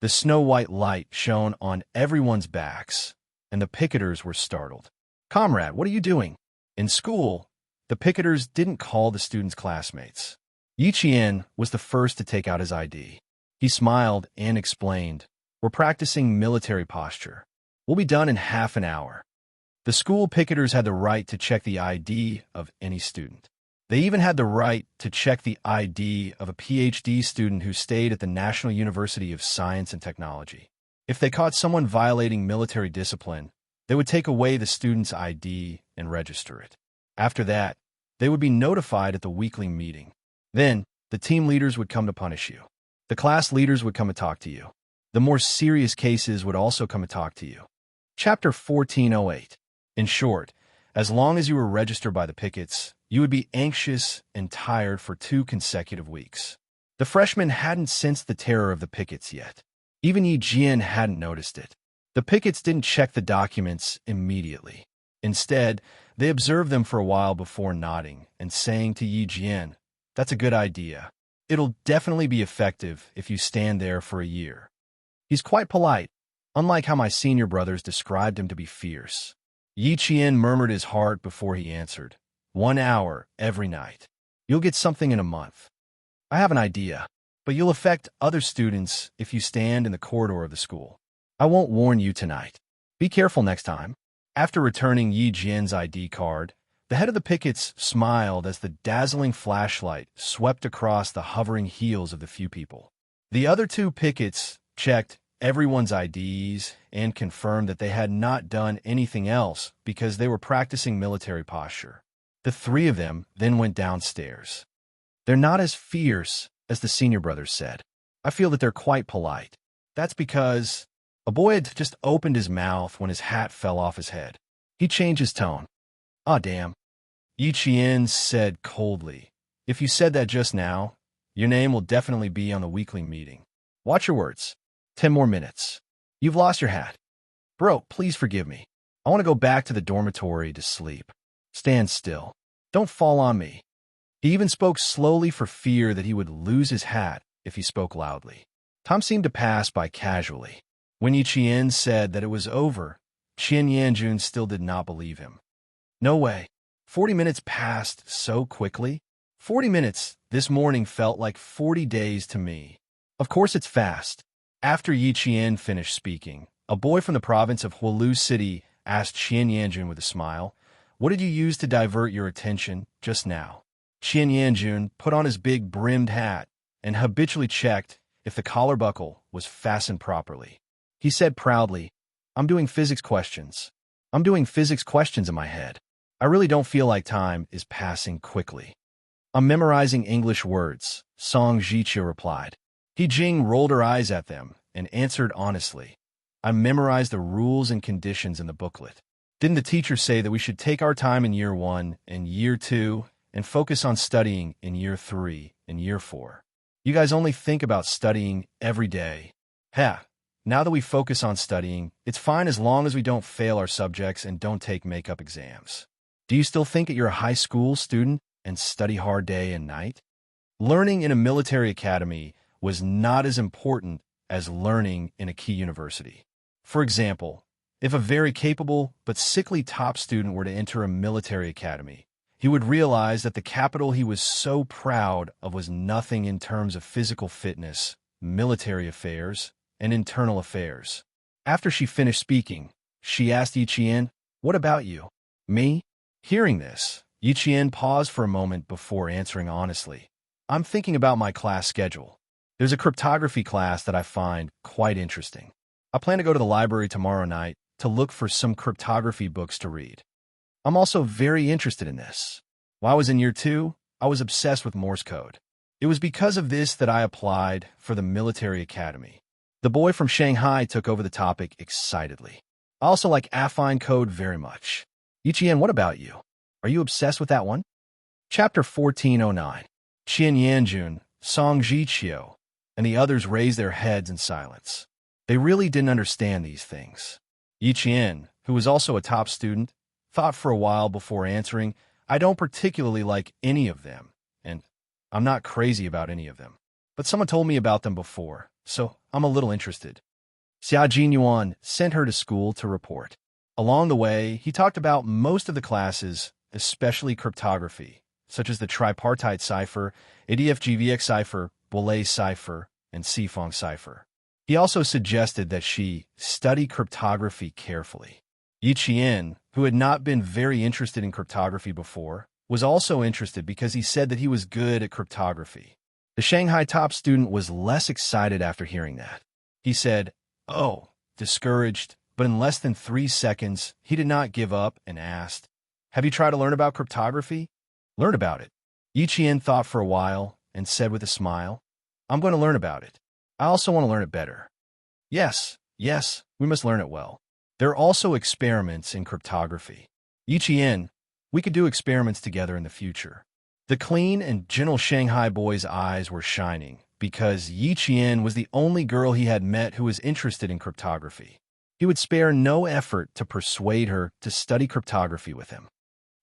The snow-white light shone on everyone's backs, and the picketers were startled. "Comrade, what are you doing?" In school, the picketers didn't call the students classmates. Yi Qian was the first to take out his ID. He smiled and explained, "We're practicing military posture. We'll be done in half an hour." The school picketers had the right to check the ID of any student. They even had the right to check the ID of a PhD student who stayed at the National University of Science and Technology. If they caught someone violating military discipline, they would take away the student's ID and register it. After that, they would be notified at the weekly meeting. Then, the team leaders would come to punish you. The class leaders would come and talk to you. The more serious cases would also come and talk to you. Chapter 1408. In short, as long as you were registered by the pickets, you would be anxious and tired for 2 consecutive weeks. The freshmen hadn't sensed the terror of the pickets yet. Even Yi Jian hadn't noticed it. The pickets didn't check the documents immediately. Instead, they observed them for a while before nodding and saying to Yi Jian, "That's a good idea. It'll definitely be effective if you stand there for a year." He's quite polite, unlike how my senior brothers described him to be fierce. Yi Qian murmured his heart before he answered, 1 hour every night. You'll get something in a month. I have an idea, but you'll affect other students if you stand in the corridor of the school. I won't warn you tonight. Be careful next time. After returning Yi Jian's ID card, the head of the pickets smiled as the dazzling flashlight swept across the hovering heels of the few people. The other 2 pickets checked everyone's IDs and confirmed that they had not done anything else because they were practicing military posture. The 3 of them then went downstairs. They're not as fierce as the senior brothers said. I feel that they're quite polite. That's because a boy had just opened his mouth when his hat fell off his head. He changed his tone. "Ah, damn," Yi Qian said coldly. "If you said that just now, your name will definitely be on the weekly meeting. Watch your words. 10 more minutes. You've lost your hat. Bro, please forgive me. I want to go back to the dormitory to sleep. Stand still. Don't fall on me." He even spoke slowly for fear that he would lose his hat if he spoke loudly. Time seemed to pass by casually. When Yi Qian said that it was over, Qian Yanjun still did not believe him. No way. 40 minutes passed so quickly. 40 minutes this morning felt like 40 days to me. Of course it's fast. After Yi Qian finished speaking, a boy from the province of Hualu City asked Qian Yanjun with a smile, "What did you use to divert your attention just now?" Qian Yanjun put on his big brimmed hat and habitually checked if the collar buckle was fastened properly. He said proudly, "I'm doing physics questions. I'm doing physics questions in my head. I really don't feel like time is passing quickly." "I'm memorizing English words," Song Jiqia replied. Yi Jing rolled her eyes at them and answered honestly, "I memorized the rules and conditions in the booklet. Didn't the teacher say that we should take our time in year 1 and year 2 and focus on studying in year 3 and year 4? You guys only think about studying every day. Heh, now that we focus on studying, it's fine as long as we don't fail our subjects and don't take makeup exams. Do you still think that you're a high school student and study hard day and night?" Learning in a military academy was not as important as learning in a key university. For example, if a very capable but sickly top student were to enter a military academy, he would realize that the capital he was so proud of was nothing in terms of physical fitness, military affairs, and internal affairs. After she finished speaking, she asked Yi Qian, "What about you?" "Me?" Hearing this, Yi Qian paused for a moment before answering honestly, "I'm thinking about my class schedule. There's a cryptography class that I find quite interesting. I plan to go to the library tomorrow night to look for some cryptography books to read. I'm also very interested in this. While I was in year 2, I was obsessed with Morse code. It was because of this that I applied for the military academy." The boy from Shanghai took over the topic excitedly. "I also like affine code very much." "Yi Qian, what about you? Are you obsessed with that one?" Chapter 1409. Qian Yanjun Song Jiqiu, and the others raised their heads in silence. They really didn't understand these things. Yi Qian, who was also a top student, thought for a while before answering, I don't particularly like any of them, and I'm not crazy about any of them. But someone told me about them before, so I'm a little interested. Xia Jinyuan sent her to school to report. Along the way, he talked about most of the classes, especially cryptography, such as the tripartite cipher, ADF-GVX cipher, Boole cipher, and Sifong cipher. He also suggested that she study cryptography carefully. Yi Qian, who had not been very interested in cryptography before, was also interested because he said that he was good at cryptography. The Shanghai top student was less excited after hearing that. He said, "Oh," discouraged, but in less than 3 seconds, he did not give up and asked, "Have you tried to learn about cryptography?" "Learn about it." Yi Qian thought for a while and said with a smile, "I'm going to learn about it. I also want to learn it better." Yes, we must learn it well. There are also experiments in cryptography. Yi Qian, we could do experiments together in the future. The clean and gentle Shanghai boy's eyes were shining because Yi Qian was the only girl he had met who was interested in cryptography. He would spare no effort to persuade her to study cryptography with him.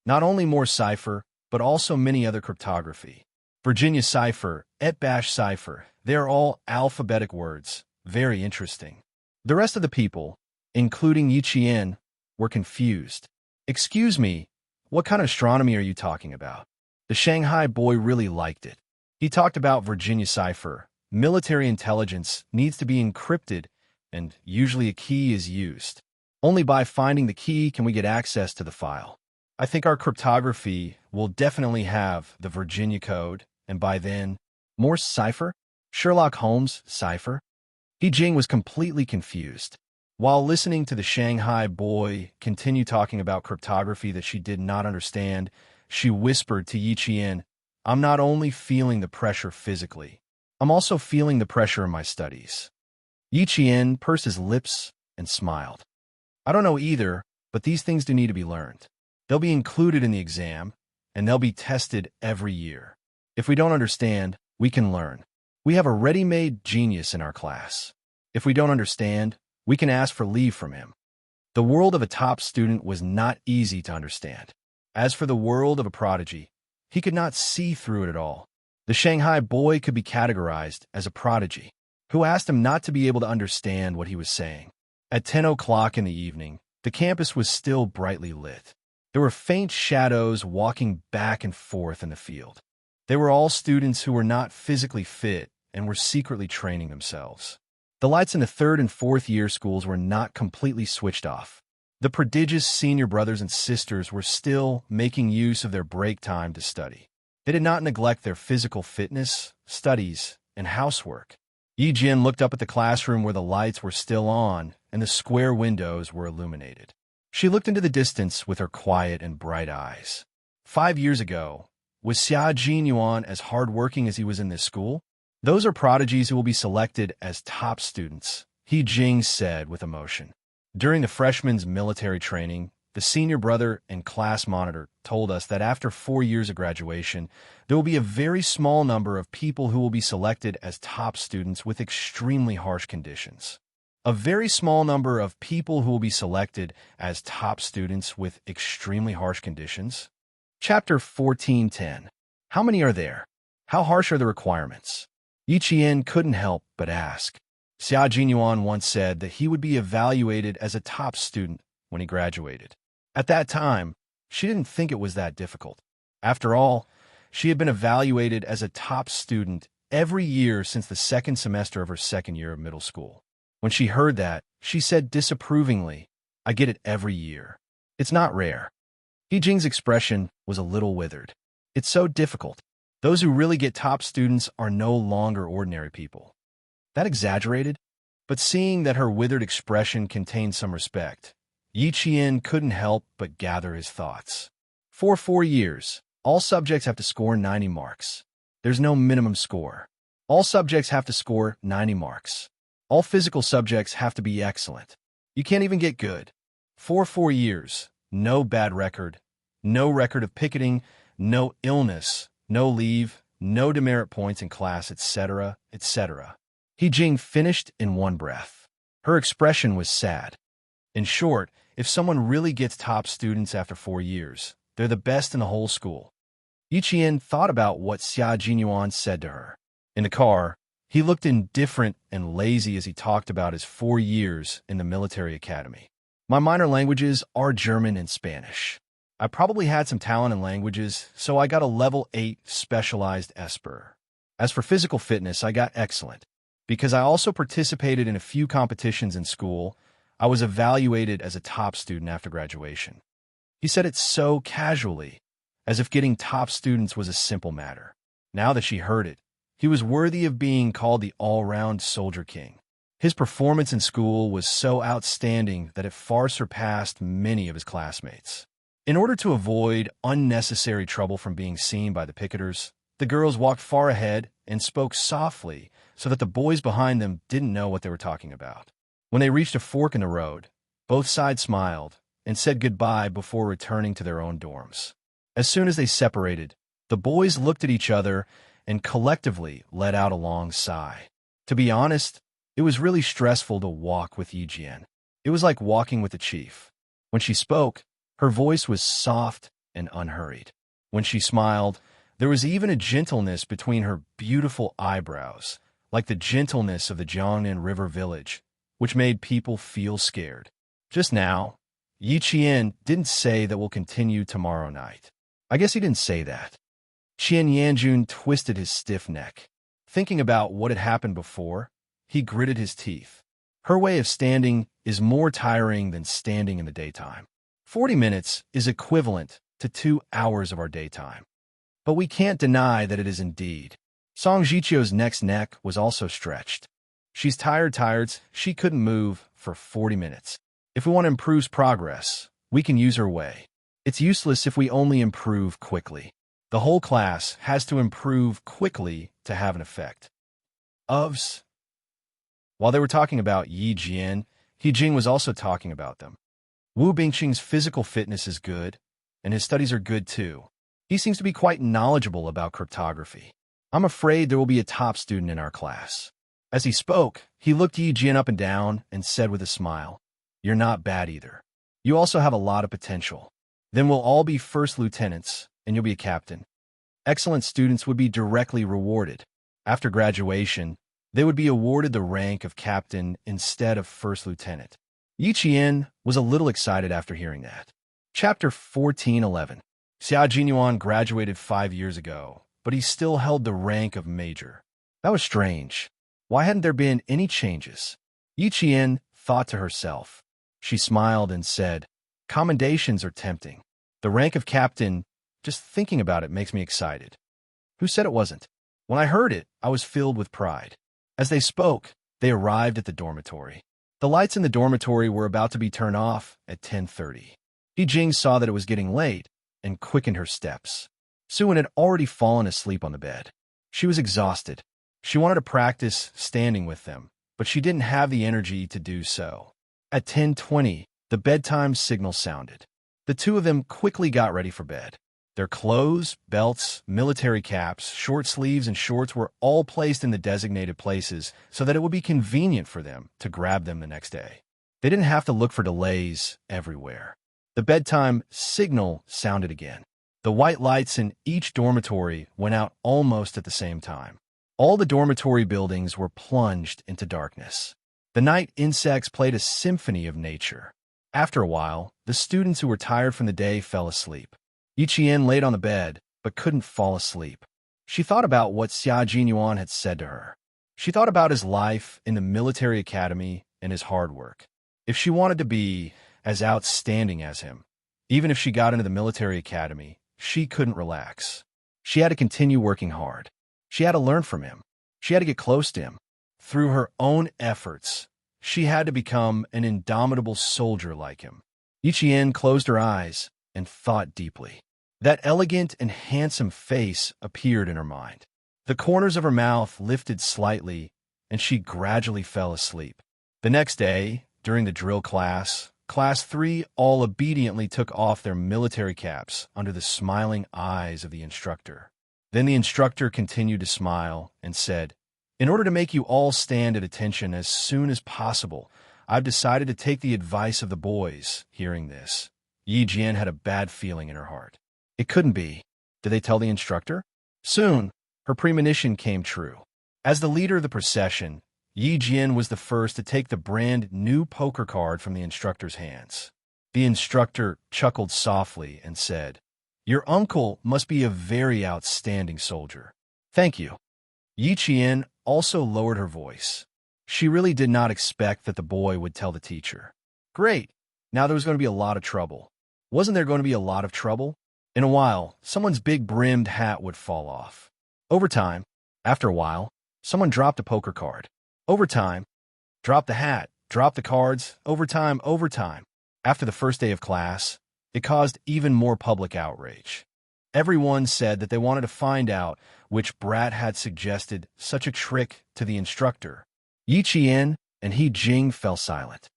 Not only more cipher, but also many other cryptography. Virginia cipher, Etbash cipher, they are all alphabetic words. Very interesting. The rest of the people, including Yi Qian, were confused. "Excuse me, what kind of astronomy are you talking about?" The Shanghai boy really liked it. He talked about Virginia cipher. Military intelligence needs to be encrypted, and usually a key is used. Only by finding the key can we get access to the file. I think our cryptography will definitely have the Virginia code, and by then, Morse cipher? Sherlock Holmes cipher? He Jing was completely confused. While listening to the Shanghai boy continue talking about cryptography that she did not understand, she whispered to Yi Qian, "I'm not only feeling the pressure physically, I'm also feeling the pressure in my studies." Yi Qian pursed his lips and smiled. "I don't know either, but these things do need to be learned. They'll be included in the exam, and they'll be tested every year. If we don't understand, we can learn. We have a ready-made genius in our class. If we don't understand, we can ask for leave from him." The world of a top student was not easy to understand. As for the world of a prodigy, he could not see through it at all. The Shanghai boy could be categorized as a prodigy, who asked him not to be able to understand what he was saying. At 10 o'clock in the evening, the campus was still brightly lit. There were faint shadows walking back and forth in the field. They were all students who were not physically fit and were secretly training themselves. The lights in the 3rd and 4th year schools were not completely switched off. The prodigious senior brothers and sisters were still making use of their break time to study. They did not neglect their physical fitness, studies, and housework. Yi Jin looked up at the classroom where the lights were still on and the square windows were illuminated. She looked into the distance with her quiet and bright eyes. 5 years ago, was Xia Jinyuan as hardworking as he was in this school? "Those are prodigies who will be selected as top students," He Jing said with emotion. During the freshman's military training, the senior brother and class monitor told us that after 4 years of graduation, there will be a very small number of people who will be selected as top students with extremely harsh conditions. A very small number of people who will be selected as top students with extremely harsh conditions. Chapter 14:10. How many are there? How harsh are the requirements? Yi Qian couldn't help but ask. Xia Jinyuan once said that he would be evaluated as a top student when he graduated. At that time, she didn't think it was that difficult. After all, she had been evaluated as a top student every year since the 2nd semester of her 2nd year of middle school. When she heard that, she said disapprovingly, "I get it every year. It's not rare." He Jing's expression was a little withered. "It's so difficult. Those who really get top students are no longer ordinary people." That exaggerated? But seeing that her withered expression contained some respect, Yi Qian couldn't help but gather his thoughts. For 4 years, all subjects have to score 90 marks. There's no minimum score. All subjects have to score 90 marks. All physical subjects have to be excellent. You can't even get good. For 4 years, no bad record, no record of picketing, no illness, no leave, no demerit points in class, etc., etc. Jing finished in one breath. Her expression was sad. In short, if someone really gets top students after 4 years, they're the best in the whole school. Yiqian thought about what Xia Jinyuan said to her. In the car, he looked indifferent and lazy as he talked about his 4 years in the military academy. My minor languages are German and Spanish. I probably had some talent in languages, so I got a level 8 specialized Esper. As for physical fitness, I got excellent. Because I also participated in a few competitions in school, I was evaluated as a top student after graduation. He said it so casually, as if getting top students was a simple matter. Now that she heard it, he was worthy of being called the all-round soldier king. His performance in school was so outstanding that it far surpassed many of his classmates. In order to avoid unnecessary trouble from being seen by the picketers, the girls walked far ahead and spoke softly so that the boys behind them didn't know what they were talking about. When they reached a fork in the road, both sides smiled and said goodbye before returning to their own dorms. As soon as they separated, the boys looked at each other and collectively let out a long sigh. To be honest, it was really stressful to walk with Yijian. It was like walking with the chief. When she spoke, her voice was soft and unhurried. When she smiled, there was even a gentleness between her beautiful eyebrows, like the gentleness of the Jiangnan River village, which made people feel scared. Just now, Yiqian didn't say that we'll continue tomorrow night. I guess he didn't say that. Qian Yanjun twisted his stiff neck. Thinking about what had happened before, he gritted his teeth. Her way of standing is more tiring than standing in the daytime. 40 minutes is equivalent to 2 hours of our daytime. But we can't deny that it is indeed. Song Jichio's neck was also stretched. She's tired, she couldn't move for 40 minutes. If we want to improve progress, we can use her way. It's useless if we only improve quickly. The whole class has to improve quickly to have an effect. Ofs. While they were talking about Yi Jian, He Jing was also talking about them. Wu Bingqing's physical fitness is good, and his studies are good too. He seems to be quite knowledgeable about cryptography. I'm afraid there will be a top student in our class. As he spoke, he looked Yi Jian up and down and said with a smile, "You're not bad either. You also have a lot of potential. Then we'll all be first lieutenants, and you'll be a captain." Excellent students would be directly rewarded. After graduation, they would be awarded the rank of captain instead of first lieutenant. Yi Qian was a little excited after hearing that. Chapter 14:11. Xia Jinyuan graduated 5 years ago, but he still held the rank of major. That was strange. Why hadn't there been any changes? Yi Qian thought to herself. She smiled and said, "Commendations are tempting. The rank of captain, just thinking about it makes me excited." Who said it wasn't? When I heard it, I was filled with pride. As they spoke, they arrived at the dormitory. The lights in the dormitory were about to be turned off at 10:30. He Jing saw that it was getting late and quickened her steps. Suan had already fallen asleep on the bed. She was exhausted. She wanted to practice standing with them, but she didn't have the energy to do so. At 10:20, the bedtime signal sounded. The two of them quickly got ready for bed. Their clothes, belts, military caps, short sleeves, and shorts were all placed in the designated places so that it would be convenient for them to grab them the next day. They didn't have to look for delays everywhere. The bedtime signal sounded again. The white lights in each dormitory went out almost at the same time. All the dormitory buildings were plunged into darkness. The night insects played a symphony of nature. After a while, the students who were tired from the day fell asleep. Yiqian laid on the bed, but couldn't fall asleep. She thought about what Xia Jinyuan had said to her. She thought about his life in the military academy and his hard work. If she wanted to be as outstanding as him, even if she got into the military academy, she couldn't relax. She had to continue working hard. She had to learn from him. She had to get close to him. Through her own efforts, she had to become an indomitable soldier like him. Yiqian closed her eyes and thought deeply. That elegant and handsome face appeared in her mind. The corners of her mouth lifted slightly, and she gradually fell asleep. The next day, during the drill class, Class 3 all obediently took off their military caps under the smiling eyes of the instructor. Then the instructor continued to smile and said, "In order to make you all stand at attention as soon as possible, I've decided to take the advice of the boys." Hearing this, Yi Jian had a bad feeling in her heart. It couldn't be. Did they tell the instructor? Soon, her premonition came true. As the leader of the procession, Yi Jian was the first to take the brand new poker card from the instructor's hands. The instructor chuckled softly and said, "Your uncle must be a very outstanding soldier." "Thank you." Yi Jian also lowered her voice. She really did not expect that the boy would tell the teacher. Great. Now there was going to be a lot of trouble. Wasn't there going to be a lot of trouble? In a while, someone's big brimmed hat would fall off. Over time, after a while, someone dropped a poker card. Over time, dropped the hat, dropped the cards, over time. After the first day of class, it caused even more public outrage. Everyone said that they wanted to find out which brat had suggested such a trick to the instructor. Yi Qian and He Jing fell silent.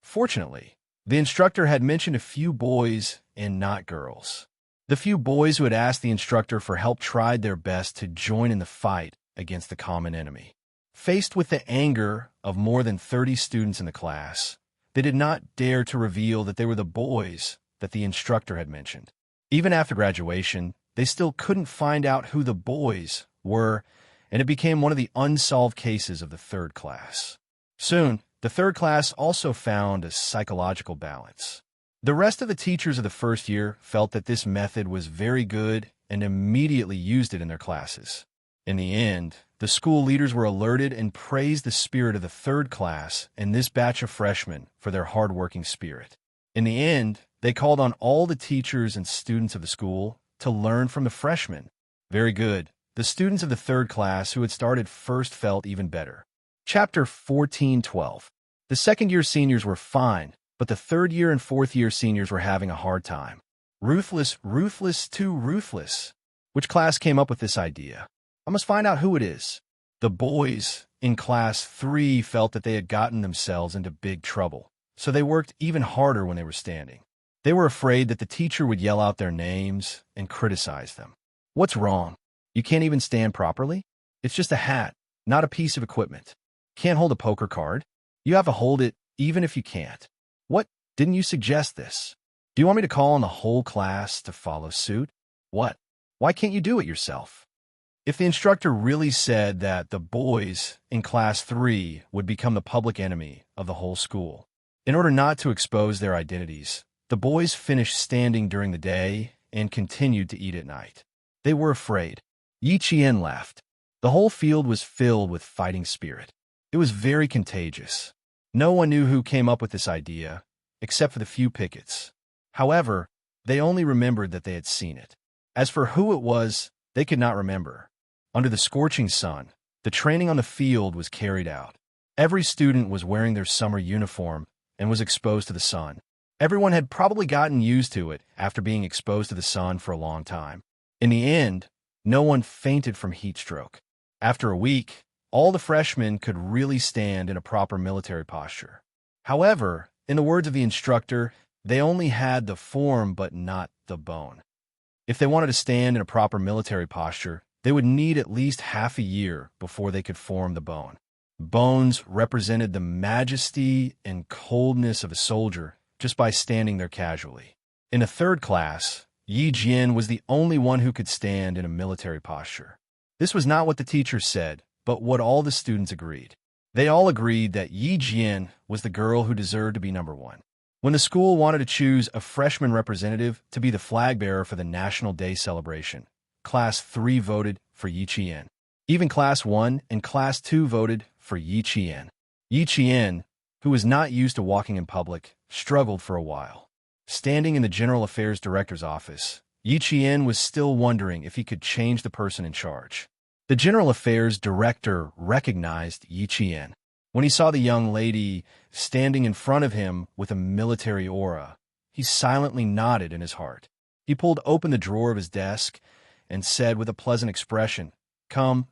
Fortunately, the instructor had mentioned a few boys and not girls. The few boys who had asked the instructor for help tried their best to join in the fight against the common enemy. Faced with the anger of more than 30 students in the class, they did not dare to reveal that they were the boys that the instructor had mentioned. Even after graduation, they still couldn't find out who the boys were, and it became one of the unsolved cases of the third class. Soon, the third class also found a psychological balance. The rest of the teachers of the first year felt that this method was very good and immediately used it in their classes. In the end, the school leaders were alerted and praised the spirit of the third class and this batch of freshmen for their hard-working spirit. In the end, they called on all the teachers and students of the school to learn from the freshmen. Very good. The students of the third class who had started first felt even better. Chapter 14:12. The second-year seniors were fine, but the third-year and fourth-year seniors were having a hard time. Ruthless, too ruthless. Which class came up with this idea? I must find out who it is. The boys in class 3 felt that they had gotten themselves into big trouble, so they worked even harder when they were standing. They were afraid that the teacher would yell out their names and criticize them. What's wrong? You can't even stand properly? It's just a hat, not a piece of equipment. Can't hold a poker card? You have to hold it even if you can't. What? Didn't you suggest this? Do you want me to call on the whole class to follow suit? What? Why can't you do it yourself? If the instructor really said that the boys in class 3 would become the public enemy of the whole school, in order not to expose their identities, the boys finished standing during the day and continued to eat at night. They were afraid. Yi Qian laughed. The whole field was filled with fighting spirit. It was very contagious. No one knew who came up with this idea, except for the few pickets. However, they only remembered that they had seen it. As for who it was, they could not remember. Under the scorching sun, the training on the field was carried out. Every student was wearing their summer uniform and was exposed to the sun. Everyone had probably gotten used to it after being exposed to the sun for a long time. In the end, no one fainted from heat stroke. After a week, all the freshmen could really stand in a proper military posture. However, in the words of the instructor, they only had the form but not the bone. If they wanted to stand in a proper military posture, they would need at least half a year before they could form the bone. Bones represented the majesty and coldness of a soldier just by standing there casually. In the third class, Yi Jian was the only one who could stand in a military posture. This was not what the teacher said, but what all the students agreed. They all agreed that Yi Jian was the girl who deserved to be number one. When the school wanted to choose a freshman representative to be the flag bearer for the National Day celebration, Class 3 voted for Yi Qian. Even Class 1 and Class 2 voted for Yi Qian. Yi Qian, who was not used to walking in public, struggled for a while. Standing in the General Affairs Director's office, Yi Qian was still wondering if he could change the person in charge. The General Affairs Director recognized Yi Qian. When he saw the young lady standing in front of him with a military aura, he silently nodded in his heart. He pulled open the drawer of his desk and said with a pleasant expression, Come,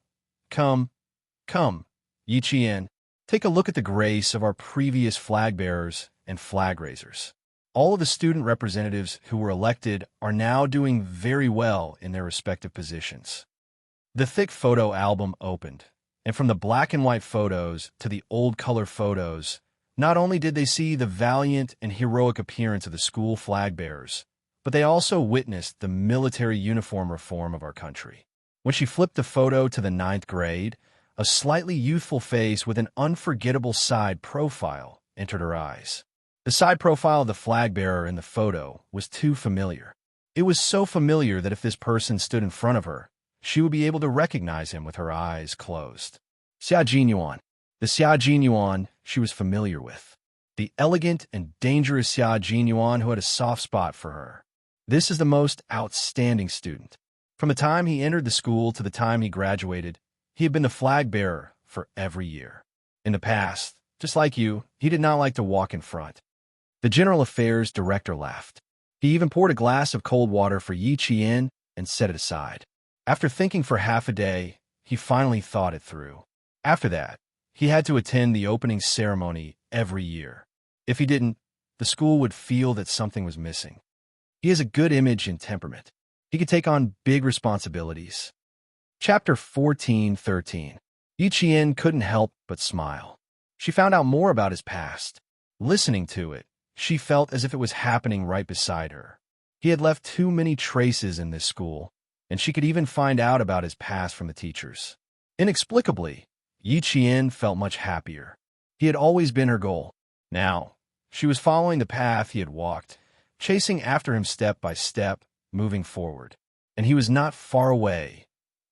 Yi Qian, take a look at the grace of our previous flag bearers and flag raisers. All of the student representatives who were elected are now doing very well in their respective positions. The thick photo album opened, and from the black and white photos to the old color photos, not only did they see the valiant and heroic appearance of the school flag bearers, but they also witnessed the military uniform reform of our country. When she flipped the photo to the 9th grade, a slightly youthful face with an unforgettable side profile entered her eyes. The side profile of the flag bearer in the photo was too familiar. It was so familiar that if this person stood in front of her, she would be able to recognize him with her eyes closed. Xia Jinyuan, the Xia Jinyuan she was familiar with. The elegant and dangerous Xia Jinyuan who had a soft spot for her. This is the most outstanding student. From the time he entered the school to the time he graduated, he had been the flag bearer for every year. In the past, just like you, he did not like to walk in front. The general affairs director laughed. He even poured a glass of cold water for Yi Qian and set it aside. After thinking for half a day, he finally thought it through. After that, he had to attend the opening ceremony every year. If he didn't, the school would feel that something was missing. He has a good image and temperament. He could take on big responsibilities. Chapter 14:13. Yi Qian couldn't help but smile. She found out more about his past. Listening to it, she felt as if it was happening right beside her. He had left too many traces in this school, and she could even find out about his past from the teachers. Inexplicably, Yi Qian felt much happier. He had always been her goal. Now, she was following the path he had walked, chasing after him step by step, moving forward. And he was not far away,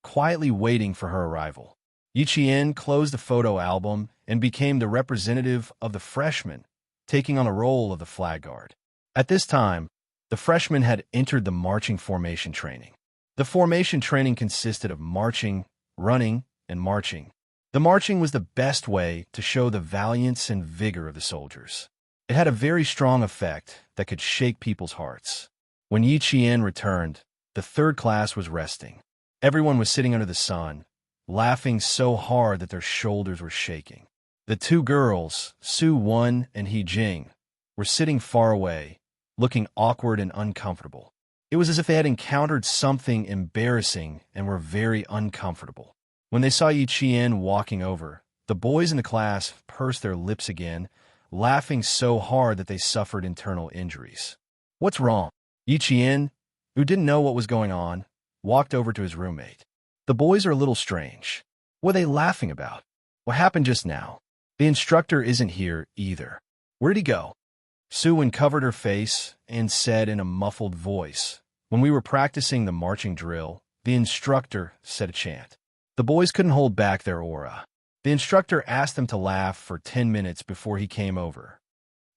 quietly waiting for her arrival. Yi Qian closed the photo album and became the representative of the freshmen, taking on the role of the flag guard. At this time, the freshmen had entered the marching formation training. The formation training consisted of marching, running, and marching. The marching was the best way to show the valiance and vigor of the soldiers. It had a very strong effect that could shake people's hearts. When Yi Qian returned, the 3rd class was resting. Everyone was sitting under the sun, laughing so hard that their shoulders were shaking. The 2 girls, Su Wen and He Jing, were sitting far away, looking awkward and uncomfortable. It was as if they had encountered something embarrassing and were very uncomfortable. When they saw Yi Qian walking over, the boys in the class pursed their lips again, laughing so hard that they suffered internal injuries. "What's wrong?" Yi Qian, who didn't know what was going on, walked over to his roommate. "The boys are a little strange. What are they laughing about? What happened just now? The instructor isn't here either. Where did he go?" Su Wen covered her face and said in a muffled voice, "When we were practicing the marching drill, the instructor said a chant. The boys couldn't hold back their aura. The instructor asked them to laugh for 10 minutes before he came over.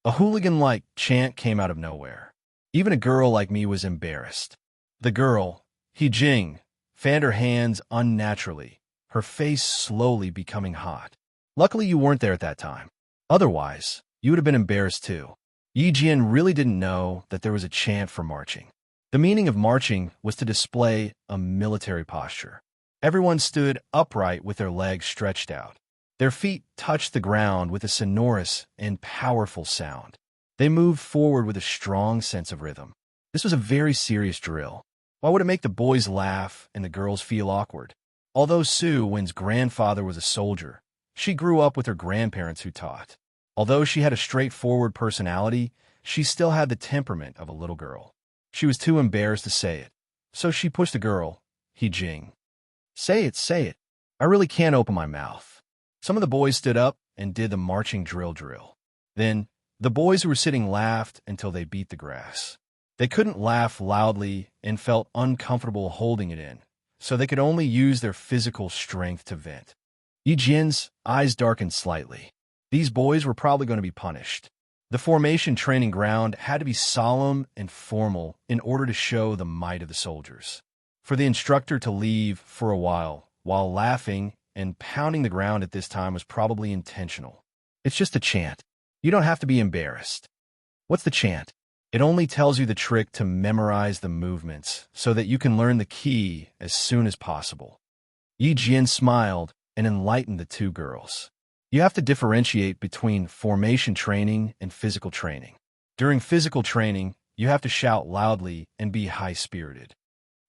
A hooligan-like chant came out of nowhere. Even a girl like me was embarrassed. The girl, He Jing, fanned her hands unnaturally, her face slowly becoming hot. Luckily you weren't there at that time. Otherwise, you would have been embarrassed too." Yi Jian really didn't know that there was a chant for marching. The meaning of marching was to display a military posture. Everyone stood upright with their legs stretched out. Their feet touched the ground with a sonorous and powerful sound. They moved forward with a strong sense of rhythm. This was a very serious drill. Why would it make the boys laugh and the girls feel awkward? Although Su Wen's grandfather was a soldier, she grew up with her grandparents who taught. Although she had a straightforward personality, she still had the temperament of a little girl. She was too embarrassed to say it, so she pushed the girl, He Jing. Say it, say it. I really can't open my mouth." Some of the boys stood up and did the marching drill. Then, the boys who were sitting laughed until they beat the grass. They couldn't laugh loudly and felt uncomfortable holding it in, so they could only use their physical strength to vent. Yi Jian's eyes darkened slightly. These boys were probably going to be punished. The formation training ground had to be solemn and formal in order to show the might of the soldiers. For the instructor to leave for a while laughing and pounding the ground at this time was probably intentional. It's just a chant. You don't have to be embarrassed. What's the chant? It only tells you the trick to memorize the movements so that you can learn the key as soon as possible. Yi Jian smiled and enlightened the 2 girls. You have to differentiate between formation training and physical training. During physical training, you have to shout loudly and be high-spirited.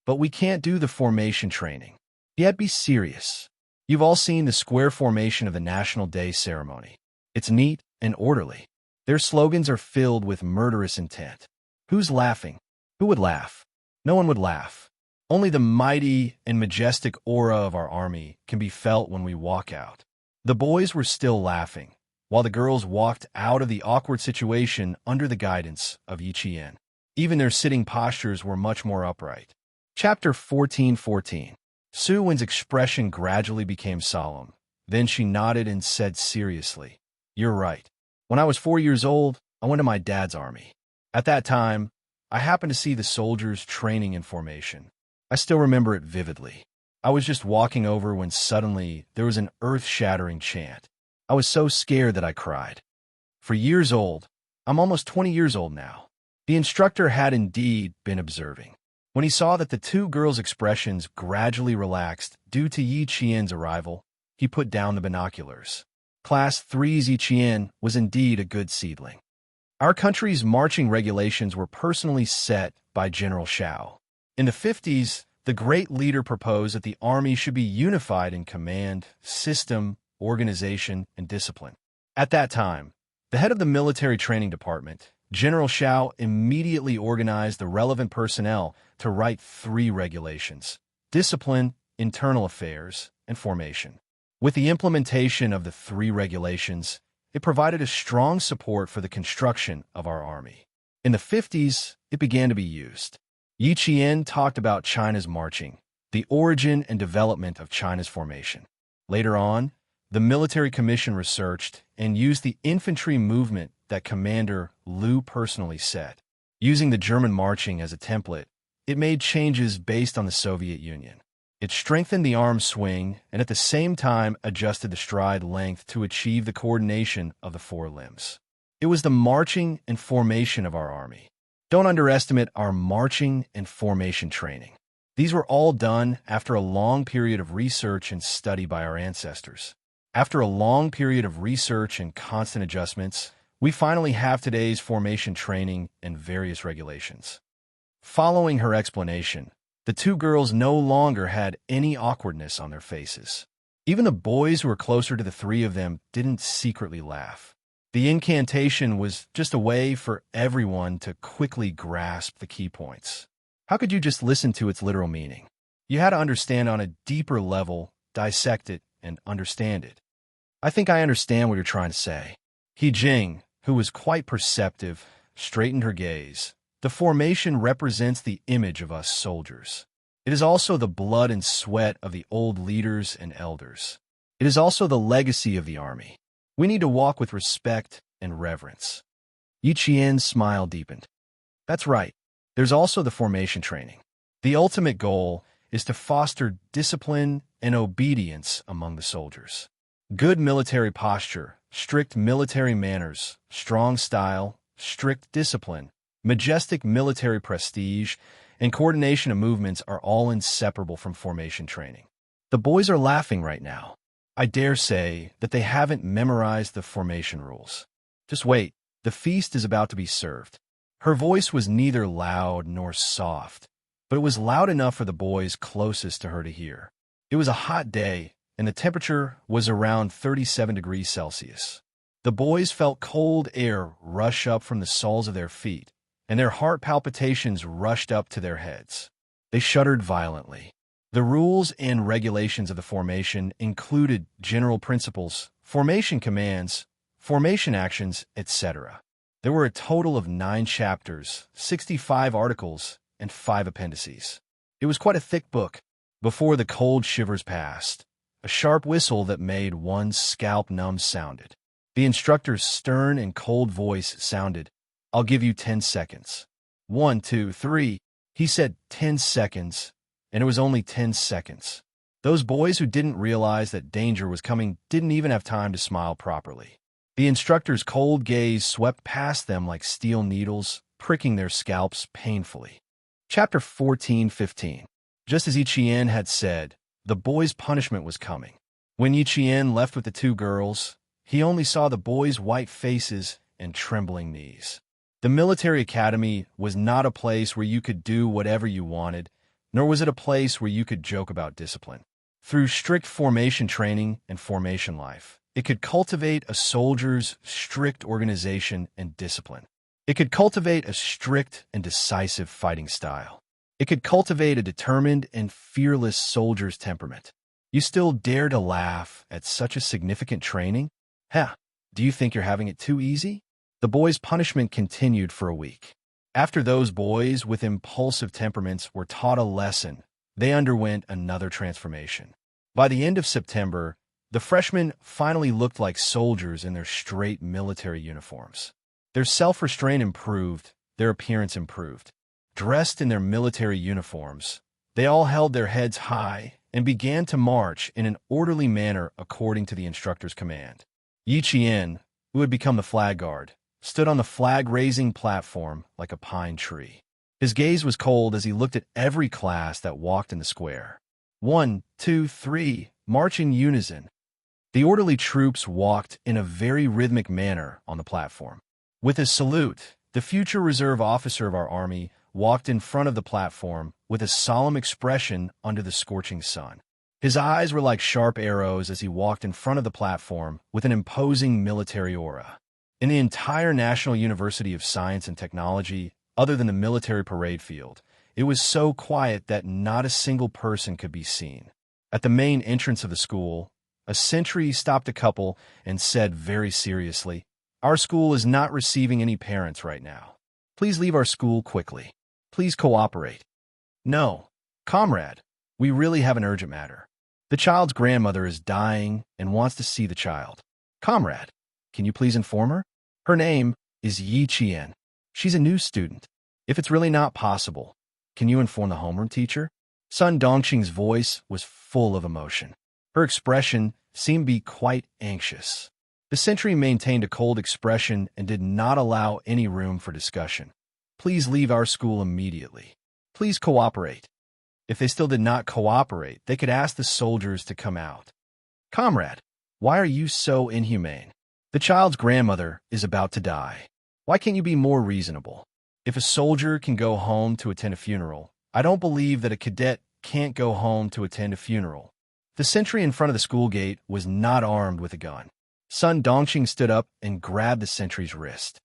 But we can't do the formation training. Yet be serious. You've all seen the square formation of the National Day ceremony. It's neat and orderly. Their slogans are filled with murderous intent. Who's laughing? Who would laugh? No one would laugh. Only the mighty and majestic aura of our army can be felt when we walk out. The boys were still laughing, while the girls walked out of the awkward situation under the guidance of Yi Qian. Even their sitting postures were much more upright. Chapter 14:14. Su Wen's expression gradually became solemn. Then she nodded and said seriously, "You're right. When I was 4 years old, I went to my dad's army. At that time, I happened to see the soldiers training in formation. I still remember it vividly. I was just walking over when suddenly there was an earth-shattering chant. I was so scared that I cried. For years old, I'm almost 20 years old now." The instructor had indeed been observing. When he saw that the two girls' expressions gradually relaxed due to Yi Qian's arrival, he put down the binoculars. Class 3's Yi Qian was indeed a good seedling. Our country's marching regulations were personally set by General Shao. In the 50s, the great leader proposed that the army should be unified in command, system, organization, and discipline. At that time, the head of the military training department, General Shao, immediately organized the relevant personnel to write 3 regulations: discipline, internal affairs, and formation. With the implementation of the 3 regulations, it provided a strong support for the construction of our army. In the 50s, it began to be used. Yi Qian talked about China's marching, the origin and development of China's formation. Later on, the military commission researched and used the infantry movement that Commander Liu personally set. Using the German marching as a template, it made changes based on the Soviet Union. It strengthened the arm swing and at the same time adjusted the stride length to achieve the coordination of the 4 limbs. It was the marching and formation of our army. Don't underestimate our marching and formation training. These were all done after a long period of research and study by our ancestors. After a long period of research and constant adjustments, we finally have today's formation training and various regulations. Following her explanation, the 2 girls no longer had any awkwardness on their faces. Even the boys who were closer to the 3 of them didn't secretly laugh. The incantation was just a way for everyone to quickly grasp the key points. How could you just listen to its literal meaning? You had to understand on a deeper level, dissect it, and understand it. I think I understand what you're trying to say. He Jing, who was quite perceptive, straightened her gaze. The formation represents the image of us soldiers. It is also the blood and sweat of the old leaders and elders. It is also the legacy of the army. We need to walk with respect and reverence. Yi Qian's smile deepened. That's right. There's also the formation training. The ultimate goal is to foster discipline and obedience among the soldiers. Good military posture, strict military manners, strong style, strict discipline, majestic military prestige, and coordination of movements are all inseparable from formation training. The boys are laughing right now. I dare say that they haven't memorized the formation rules. Just wait, the feast is about to be served. Her voice was neither loud nor soft, but it was loud enough for the boys closest to her to hear. It was a hot day, and the temperature was around 37 degrees Celsius. The boys felt cold air rush up from the soles of their feet, and their heart palpitations rushed up to their heads. They shuddered violently. The rules and regulations of the formation included general principles, formation commands, formation actions, etc. There were a total of 9 chapters, 65 articles, and 5 appendices. It was quite a thick book. Before the cold shivers passed, a sharp whistle that made one's scalp numb sounded. The instructor's stern and cold voice sounded, "I'll give you 10 seconds. 1, 2, 3. He said 10 seconds, and it was only 10 seconds. Those boys who didn't realize that danger was coming didn't even have time to smile properly. The instructor's cold gaze swept past them like steel needles, pricking their scalps painfully. Chapter 14:15. Just as Yi Qian had said, the boys' punishment was coming. When Yi Qian left with the 2 girls, he only saw the boys' white faces and trembling knees. The military academy was not a place where you could do whatever you wanted, nor was it a place where you could joke about discipline. Through strict formation training and formation life, it could cultivate a soldier's strict organization and discipline. It could cultivate a strict and decisive fighting style. It could cultivate a determined and fearless soldier's temperament. You still dare to laugh at such a significant training? Heh, do you think you're having it too easy? The boys' punishment continued for a week. After those boys with impulsive temperaments were taught a lesson, they underwent another transformation. By the end of September, the freshmen finally looked like soldiers in their straight military uniforms. Their self-restraint improved, their appearance improved. Dressed in their military uniforms, they all held their heads high and began to march in an orderly manner according to the instructor's command. Yi Qian, who had become the flag guard, stood on the flag-raising platform like a pine tree. His gaze was cold as he looked at every class that walked in the square. 1, 2, 3, march in unison. The orderly troops walked in a very rhythmic manner on the platform. With a salute, the future reserve officer of our army walked in front of the platform with a solemn expression under the scorching sun. His eyes were like sharp arrows as he walked in front of the platform with an imposing military aura. In the entire National University of Science and Technology, other than the military parade field, it was so quiet that not a single person could be seen. At the main entrance of the school, a sentry stopped a couple and said very seriously, "Our school is not receiving any parents right now. Please leave our school quickly. Please cooperate." "No, comrade, we really have an urgent matter. The child's grandmother is dying and wants to see the child. Comrade, can you please inform her? Her name is Yi Qian. She's a new student. If it's really not possible, can you inform the homeroom teacher?" Sun Dongqing's voice was full of emotion. Her expression seemed to be quite anxious. The sentry maintained a cold expression and did not allow any room for discussion. "Please leave our school immediately. Please cooperate." If they still did not cooperate, they could ask the soldiers to come out. "Comrade, why are you so inhumane? The child's grandmother is about to die. Why can't you be more reasonable? If a soldier can go home to attend a funeral, I don't believe that a cadet can't go home to attend a funeral." The sentry in front of the school gate was not armed with a gun. Sun Dongqing stood up and grabbed the sentry's wrist.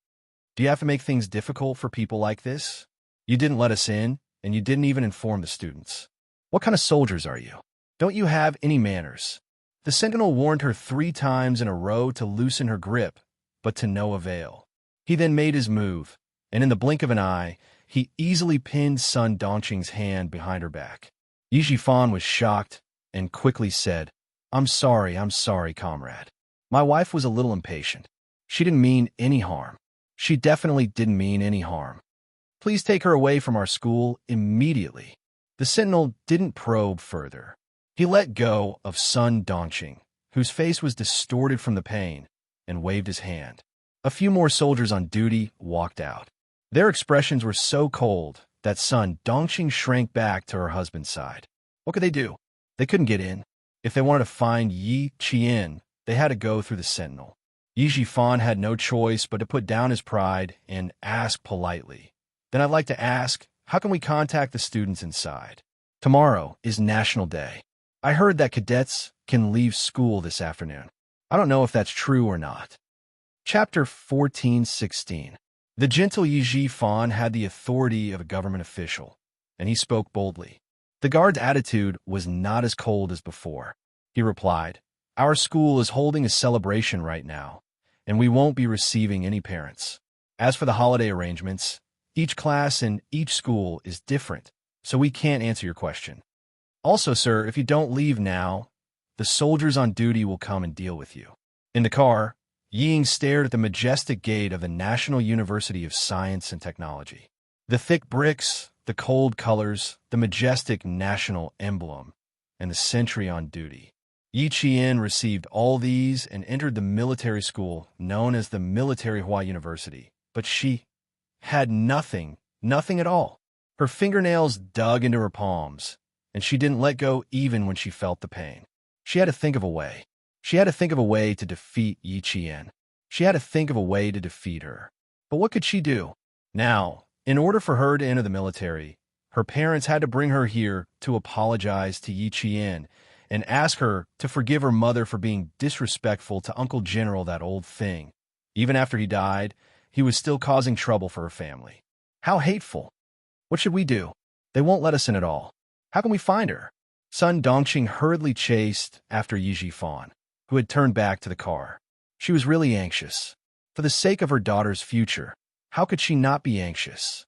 "Do you have to make things difficult for people like this? You didn't let us in, and you didn't even inform the students. What kind of soldiers are you? Don't you have any manners?" The sentinel warned her 3 times in a row to loosen her grip, but to no avail. He then made his move, and in the blink of an eye, he easily pinned Sun Dongqing's hand behind her back. Yi Shifan was shocked and quickly said, I'm sorry, comrade. My wife was a little impatient. She didn't mean any harm. She definitely didn't mean any harm. Please take her away from our school immediately." The sentinel didn't probe further. He let go of Sun Dongqing, whose face was distorted from the pain, and waved his hand. A few more soldiers on duty walked out. Their expressions were so cold that Sun Dongqing shrank back to her husband's side. What could they do? They couldn't get in. If they wanted to find Yi Qian, they had to go through the sentinel. Yi Jifan had no choice but to put down his pride and ask politely, "Then I'd like to ask, how can we contact the students inside? Tomorrow is National Day. I heard that cadets can leave school this afternoon. I don't know if that's true or not." Chapter 14:16. The gentle Yi Jifan had the authority of a government official, and he spoke boldly. The guard's attitude was not as cold as before. He replied, "Our school is holding a celebration right now, and we won't be receiving any parents. As for the holiday arrangements, each class in each school is different, so we can't answer your question. Also, sir, if you don't leave now, the soldiers on duty will come and deal with you." In the car, Ying stared at the majestic gate of the National University of Science and Technology. The thick bricks, the cold colors, the majestic national emblem, and the sentry on duty. Yi Qian received all these and entered the military school known as the Military Hua University. But she had nothing at all. Her fingernails dug into her palms, and she didn't let go even when she felt the pain. She had to think of a way. She had to think of a way to defeat Yi Qian. She had to think of a way to defeat her. But what could she do? Now, in order for her to enter the military, her parents had to bring her here to apologize to Yi Qian and ask her to forgive her mother for being disrespectful to Uncle General, that old thing. Even after he died, he was still causing trouble for her family. How hateful. What should we do? They won't let us in at all. How can we find her? Sun Dongqing hurriedly chased after Yi Jifan, who had turned back to the car. She was really anxious. For the sake of her daughter's future, how could she not be anxious?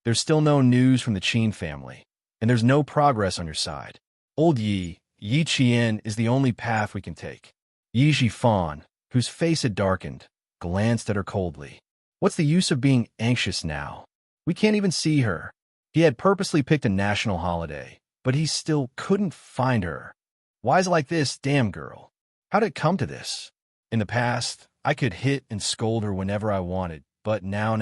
There's still no news from the Qin family, and there's no progress on your side. Old Yi Qian is the only path we can take. Yi Jifan, whose face had darkened, glanced at her coldly. What's the use of being anxious now? We can't even see her. He had purposely picked a national holiday, but he still couldn't find her. Why is it like this, damn girl? How did it come to this? In the past, I could hit and scold her whenever I wanted, but now,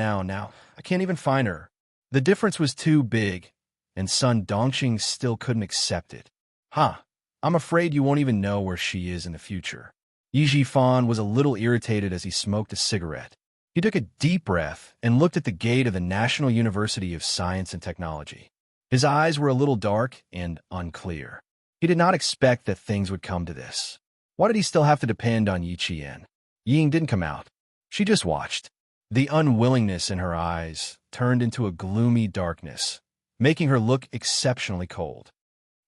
I can't even find her. The difference was too big, and Sun Dongqing still couldn't accept it. I'm afraid you won't even know where she is in the future. Yi Jifan was a little irritated as he smoked a cigarette. He took a deep breath and looked at the gate of the National University of Science and Technology. His eyes were a little dark and unclear. He did not expect that things would come to this. Why did he still have to depend on Yi Qian? Ying didn't come out. She just watched. The unwillingness in her eyes turned into a gloomy darkness, making her look exceptionally cold.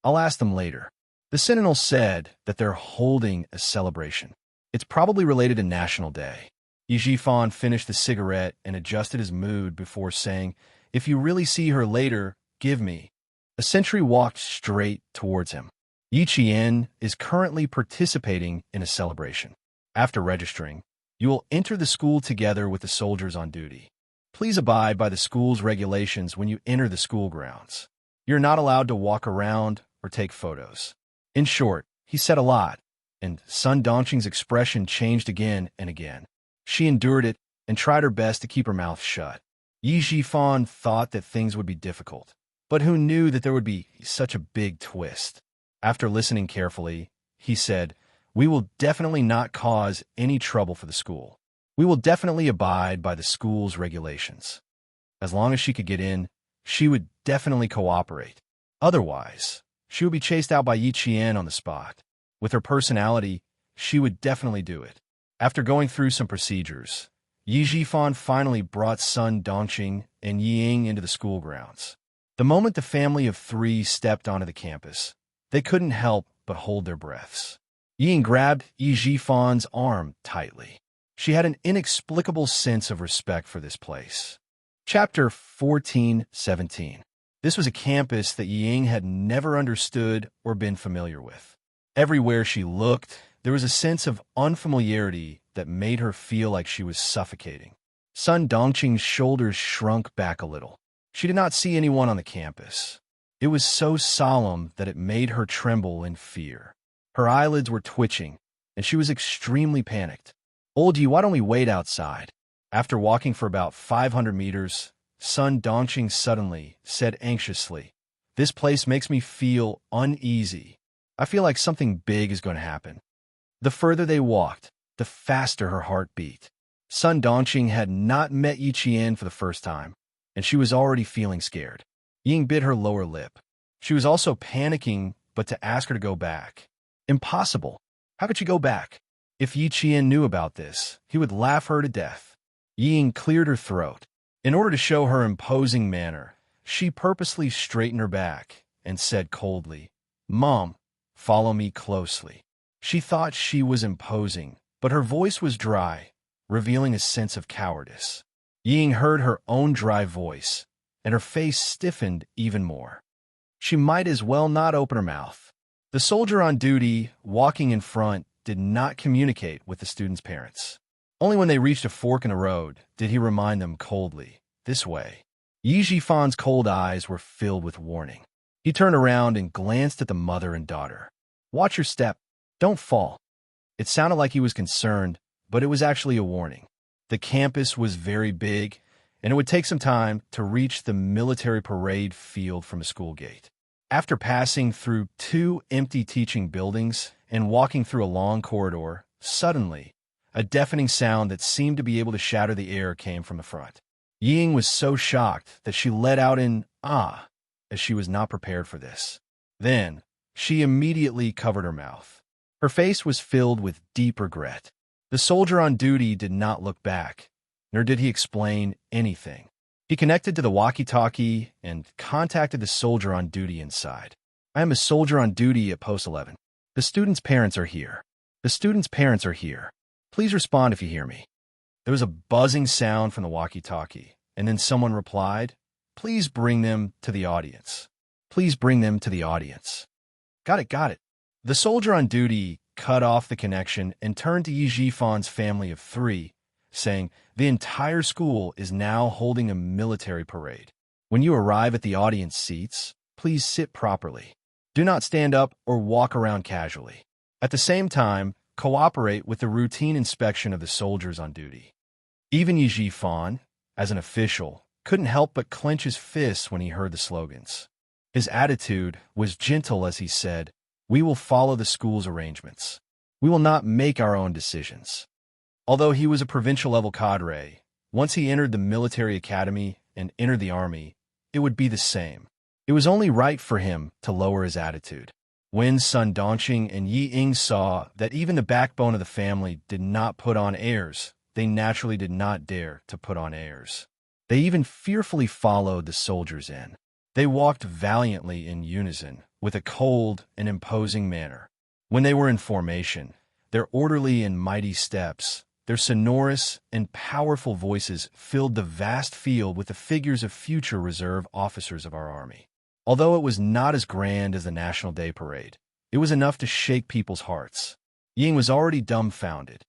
I'll ask them later. The Sentinel said that they're holding a celebration. It's probably related to National Day. Yi Jifan finished the cigarette and adjusted his mood before saying, if you really see her later, give me. A sentry walked straight towards him. Yi Qian is currently participating in a celebration. After registering, you will enter the school together with the soldiers on duty. Please abide by the school's regulations when you enter the school grounds. You're not allowed to walk around or take photos. In short, he said a lot, and Sun Dongqing's expression changed again and again. She endured it and tried her best to keep her mouth shut. Yi Jifan thought that things would be difficult, but who knew that there would be such a big twist? After listening carefully, he said, we will definitely not cause any trouble for the school. We will definitely abide by the school's regulations. As long as she could get in, she would definitely cooperate. Otherwise, she would be chased out by Yi Qian on the spot. With her personality, she would definitely do it. After going through some procedures, Yi Jifan finally brought Sun Dongqing and Ying into the school grounds. The moment the family of three stepped onto the campus, they couldn't help but hold their breaths. Ying grabbed Yi Jifan's arm tightly. She had an inexplicable sense of respect for this place. Chapter 14:17. This was a campus that Ying had never understood or been familiar with. Everywhere she looked, there was a sense of unfamiliarity that made her feel like she was suffocating. Sun Dongqing's shoulders shrunk back a little. She did not see anyone on the campus. It was so solemn that it made her tremble in fear. Her eyelids were twitching, and she was extremely panicked. Old Yi, why don't we wait outside? After walking for about 500 meters, Sun Dongqing suddenly said anxiously, this place makes me feel uneasy. I feel like something big is going to happen. The further they walked, the faster her heart beat. Sun Dongqing had not met Yi Qian for the first time, and she was already feeling scared. Ying bit her lower lip. She was also panicking, but to ask her to go back. Impossible. How could she go back? If Yi Qian knew about this, he would laugh her to death. Ying cleared her throat. In order to show her imposing manner, she purposely straightened her back and said coldly, Mom, follow me closely. She thought she was imposing, but her voice was dry, revealing a sense of cowardice. Ying heard her own dry voice, and her face stiffened even more. She might as well not open her mouth. The soldier on duty, walking in front, did not communicate with the students' parents. Only when they reached a fork in the road did he remind them coldly, this way. Yi Jifan's cold eyes were filled with warning. He turned around and glanced at the mother and daughter. Watch your step. Don't fall. It sounded like he was concerned, but it was actually a warning. The campus was very big, and it would take some time to reach the military parade field from a school gate. After passing through 2 empty teaching buildings and walking through a long corridor, suddenly, a deafening sound that seemed to be able to shatter the air came from the front. Ying was so shocked that she let out an ah, as she was not prepared for this. Then, She immediately covered her mouth. Her face was filled with deep regret. The soldier on duty did not look back, nor did he explain anything. He connected to the walkie-talkie and contacted the soldier on duty inside. I am a soldier on duty at Post 11. The students' parents are here. The students' parents are here. Please respond if you hear me. There was a buzzing sound from the walkie-talkie, and then someone replied, "Please bring them to the audience. Please bring them to the audience." Got it, got it. The soldier on duty cut off the connection and turned to Yi Jifan's family of 3, saying, "The entire school is now holding a military parade. When you arrive at the audience seats, please sit properly. Do not stand up or walk around casually. At the same time, cooperate with the routine inspection of the soldiers on duty." Even Yi Jifan, as an official, couldn't help but clench his fists when he heard the slogans. His attitude was gentle as he said, "We will follow the school's arrangements. We will not make our own decisions." Although he was a provincial-level cadre, once he entered the military academy and entered the army, it would be the same. It was only right for him to lower his attitude. When Sun Dongqing and Yi Ying saw that even the backbone of the family did not put on airs, they naturally did not dare to put on airs. They even fearfully followed the soldiers in. They walked valiantly in unison, with a cold and imposing manner. When they were in formation, their orderly and mighty steps, their sonorous and powerful voices filled the vast field with the figures of future reserve officers of our army. Although it was not as grand as the National Day Parade, it was enough to shake people's hearts. Ying was already dumbfounded.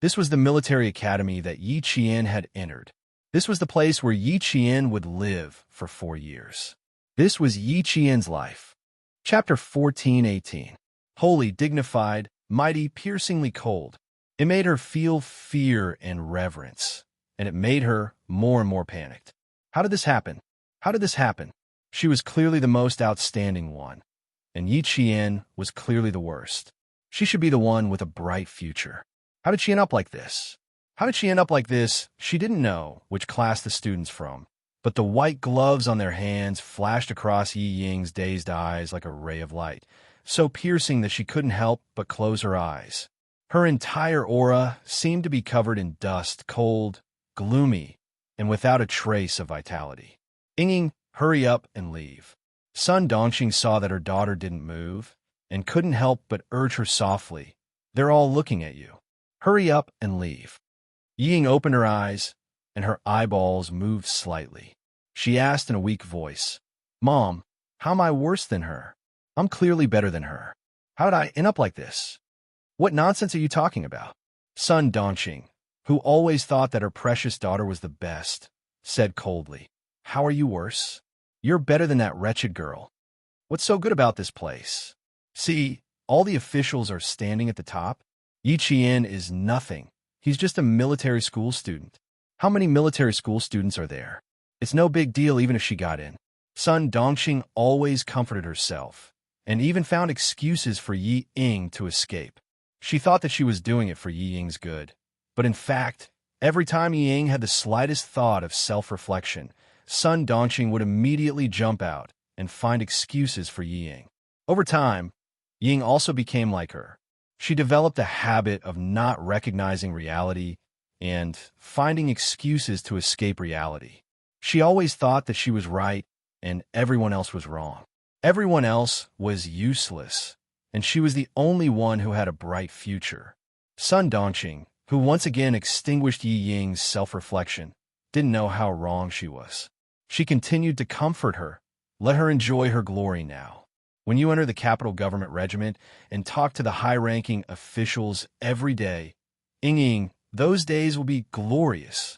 This was the military academy that Yi Qian had entered. This was the place where Yi Qian would live for 4 years. This was Yi Qian's life. Chapter 14:18. Holy, dignified, mighty, piercingly cold. It made her feel fear and reverence, and it made her more and more panicked. How did this happen? How did this happen? She was clearly the most outstanding one, and Yi Qian was clearly the worst. She should be the one with a bright future. How did she end up like this? How did she end up like this? She didn't know which class the students from, but the white gloves on their hands flashed across Yi Ying's dazed eyes like a ray of light, so piercing that she couldn't help but close her eyes. Her entire aura seemed to be covered in dust, cold, gloomy, and without a trace of vitality. Ying, hurry up and leave. Sun Dongqing saw that her daughter didn't move and couldn't help but urge her softly. They're all looking at you. Hurry up and leave. Ying opened her eyes, and her eyeballs moved slightly. She asked in a weak voice, "Mom, how am I worse than her? I'm clearly better than her. How did I end up like this? What nonsense are you talking about?" Sun Dongqing, who always thought that her precious daughter was the best, said coldly, "How are you worse? You're better than that wretched girl. What's so good about this place? See, all the officials are standing at the top. Yi Qian is nothing. He's just a military school student. How many military school students are there? It's no big deal even if she got in." Sun Dongqing always comforted herself, and even found excuses for Yi Ying to escape. She thought that she was doing it for Yi Ying's good. But in fact, every time Yi Ying had the slightest thought of self-reflection, Sun Dongqing would immediately jump out and find excuses for Yi Ying. Over time, Ying also became like her. She developed a habit of not recognizing reality and finding excuses to escape reality. She always thought that she was right and everyone else was wrong. Everyone else was useless, and she was the only one who had a bright future. Sun Dongqing, who once again extinguished Yi Ying's self-reflection, didn't know how wrong she was. She continued to comfort her, let her enjoy her glory now. When you enter the capital government regiment and talk to the high-ranking officials every day, Ying, those days will be glorious.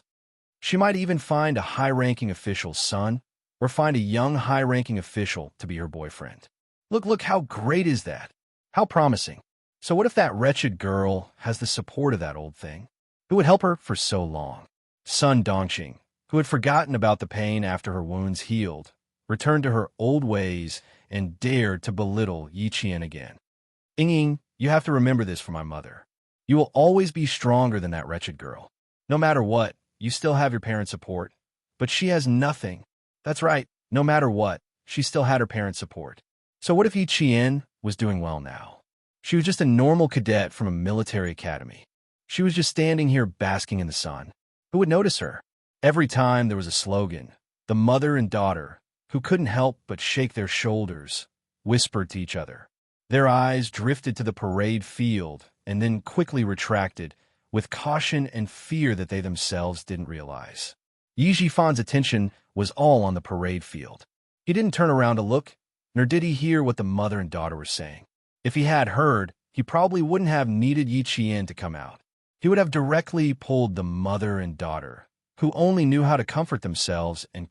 She might even find a high-ranking official's son, or find a young high-ranking official to be her boyfriend. Look, how great is that? How promising. So what if that wretched girl has the support of that old thing? Who would help her for so long? Sun Dongqing, who had forgotten about the pain after her wounds healed, returned to her old ways and dared to belittle Yi Qian again. Ying, you have to remember this for my mother. You will always be stronger than that wretched girl. No matter what, you still have your parents' support. But she has nothing. That's right, no matter what, she still had her parents' support. So what if Yi Qian was doing well now? She was just a normal cadet from a military academy. She was just standing here basking in the sun. Who would notice her? Every time there was a slogan, the mother and daughter, who couldn't help but shake their shoulders, whispered to each other. Their eyes drifted to the parade field and then quickly retracted, with caution and fear that they themselves didn't realize. Yi Jifan's attention was all on the parade field. He didn't turn around to look, nor did he hear what the mother and daughter were saying. If he had heard, he probably wouldn't have needed Yi Qian to come out. He would have directly pulled the mother and daughter, who only knew how to comfort themselves and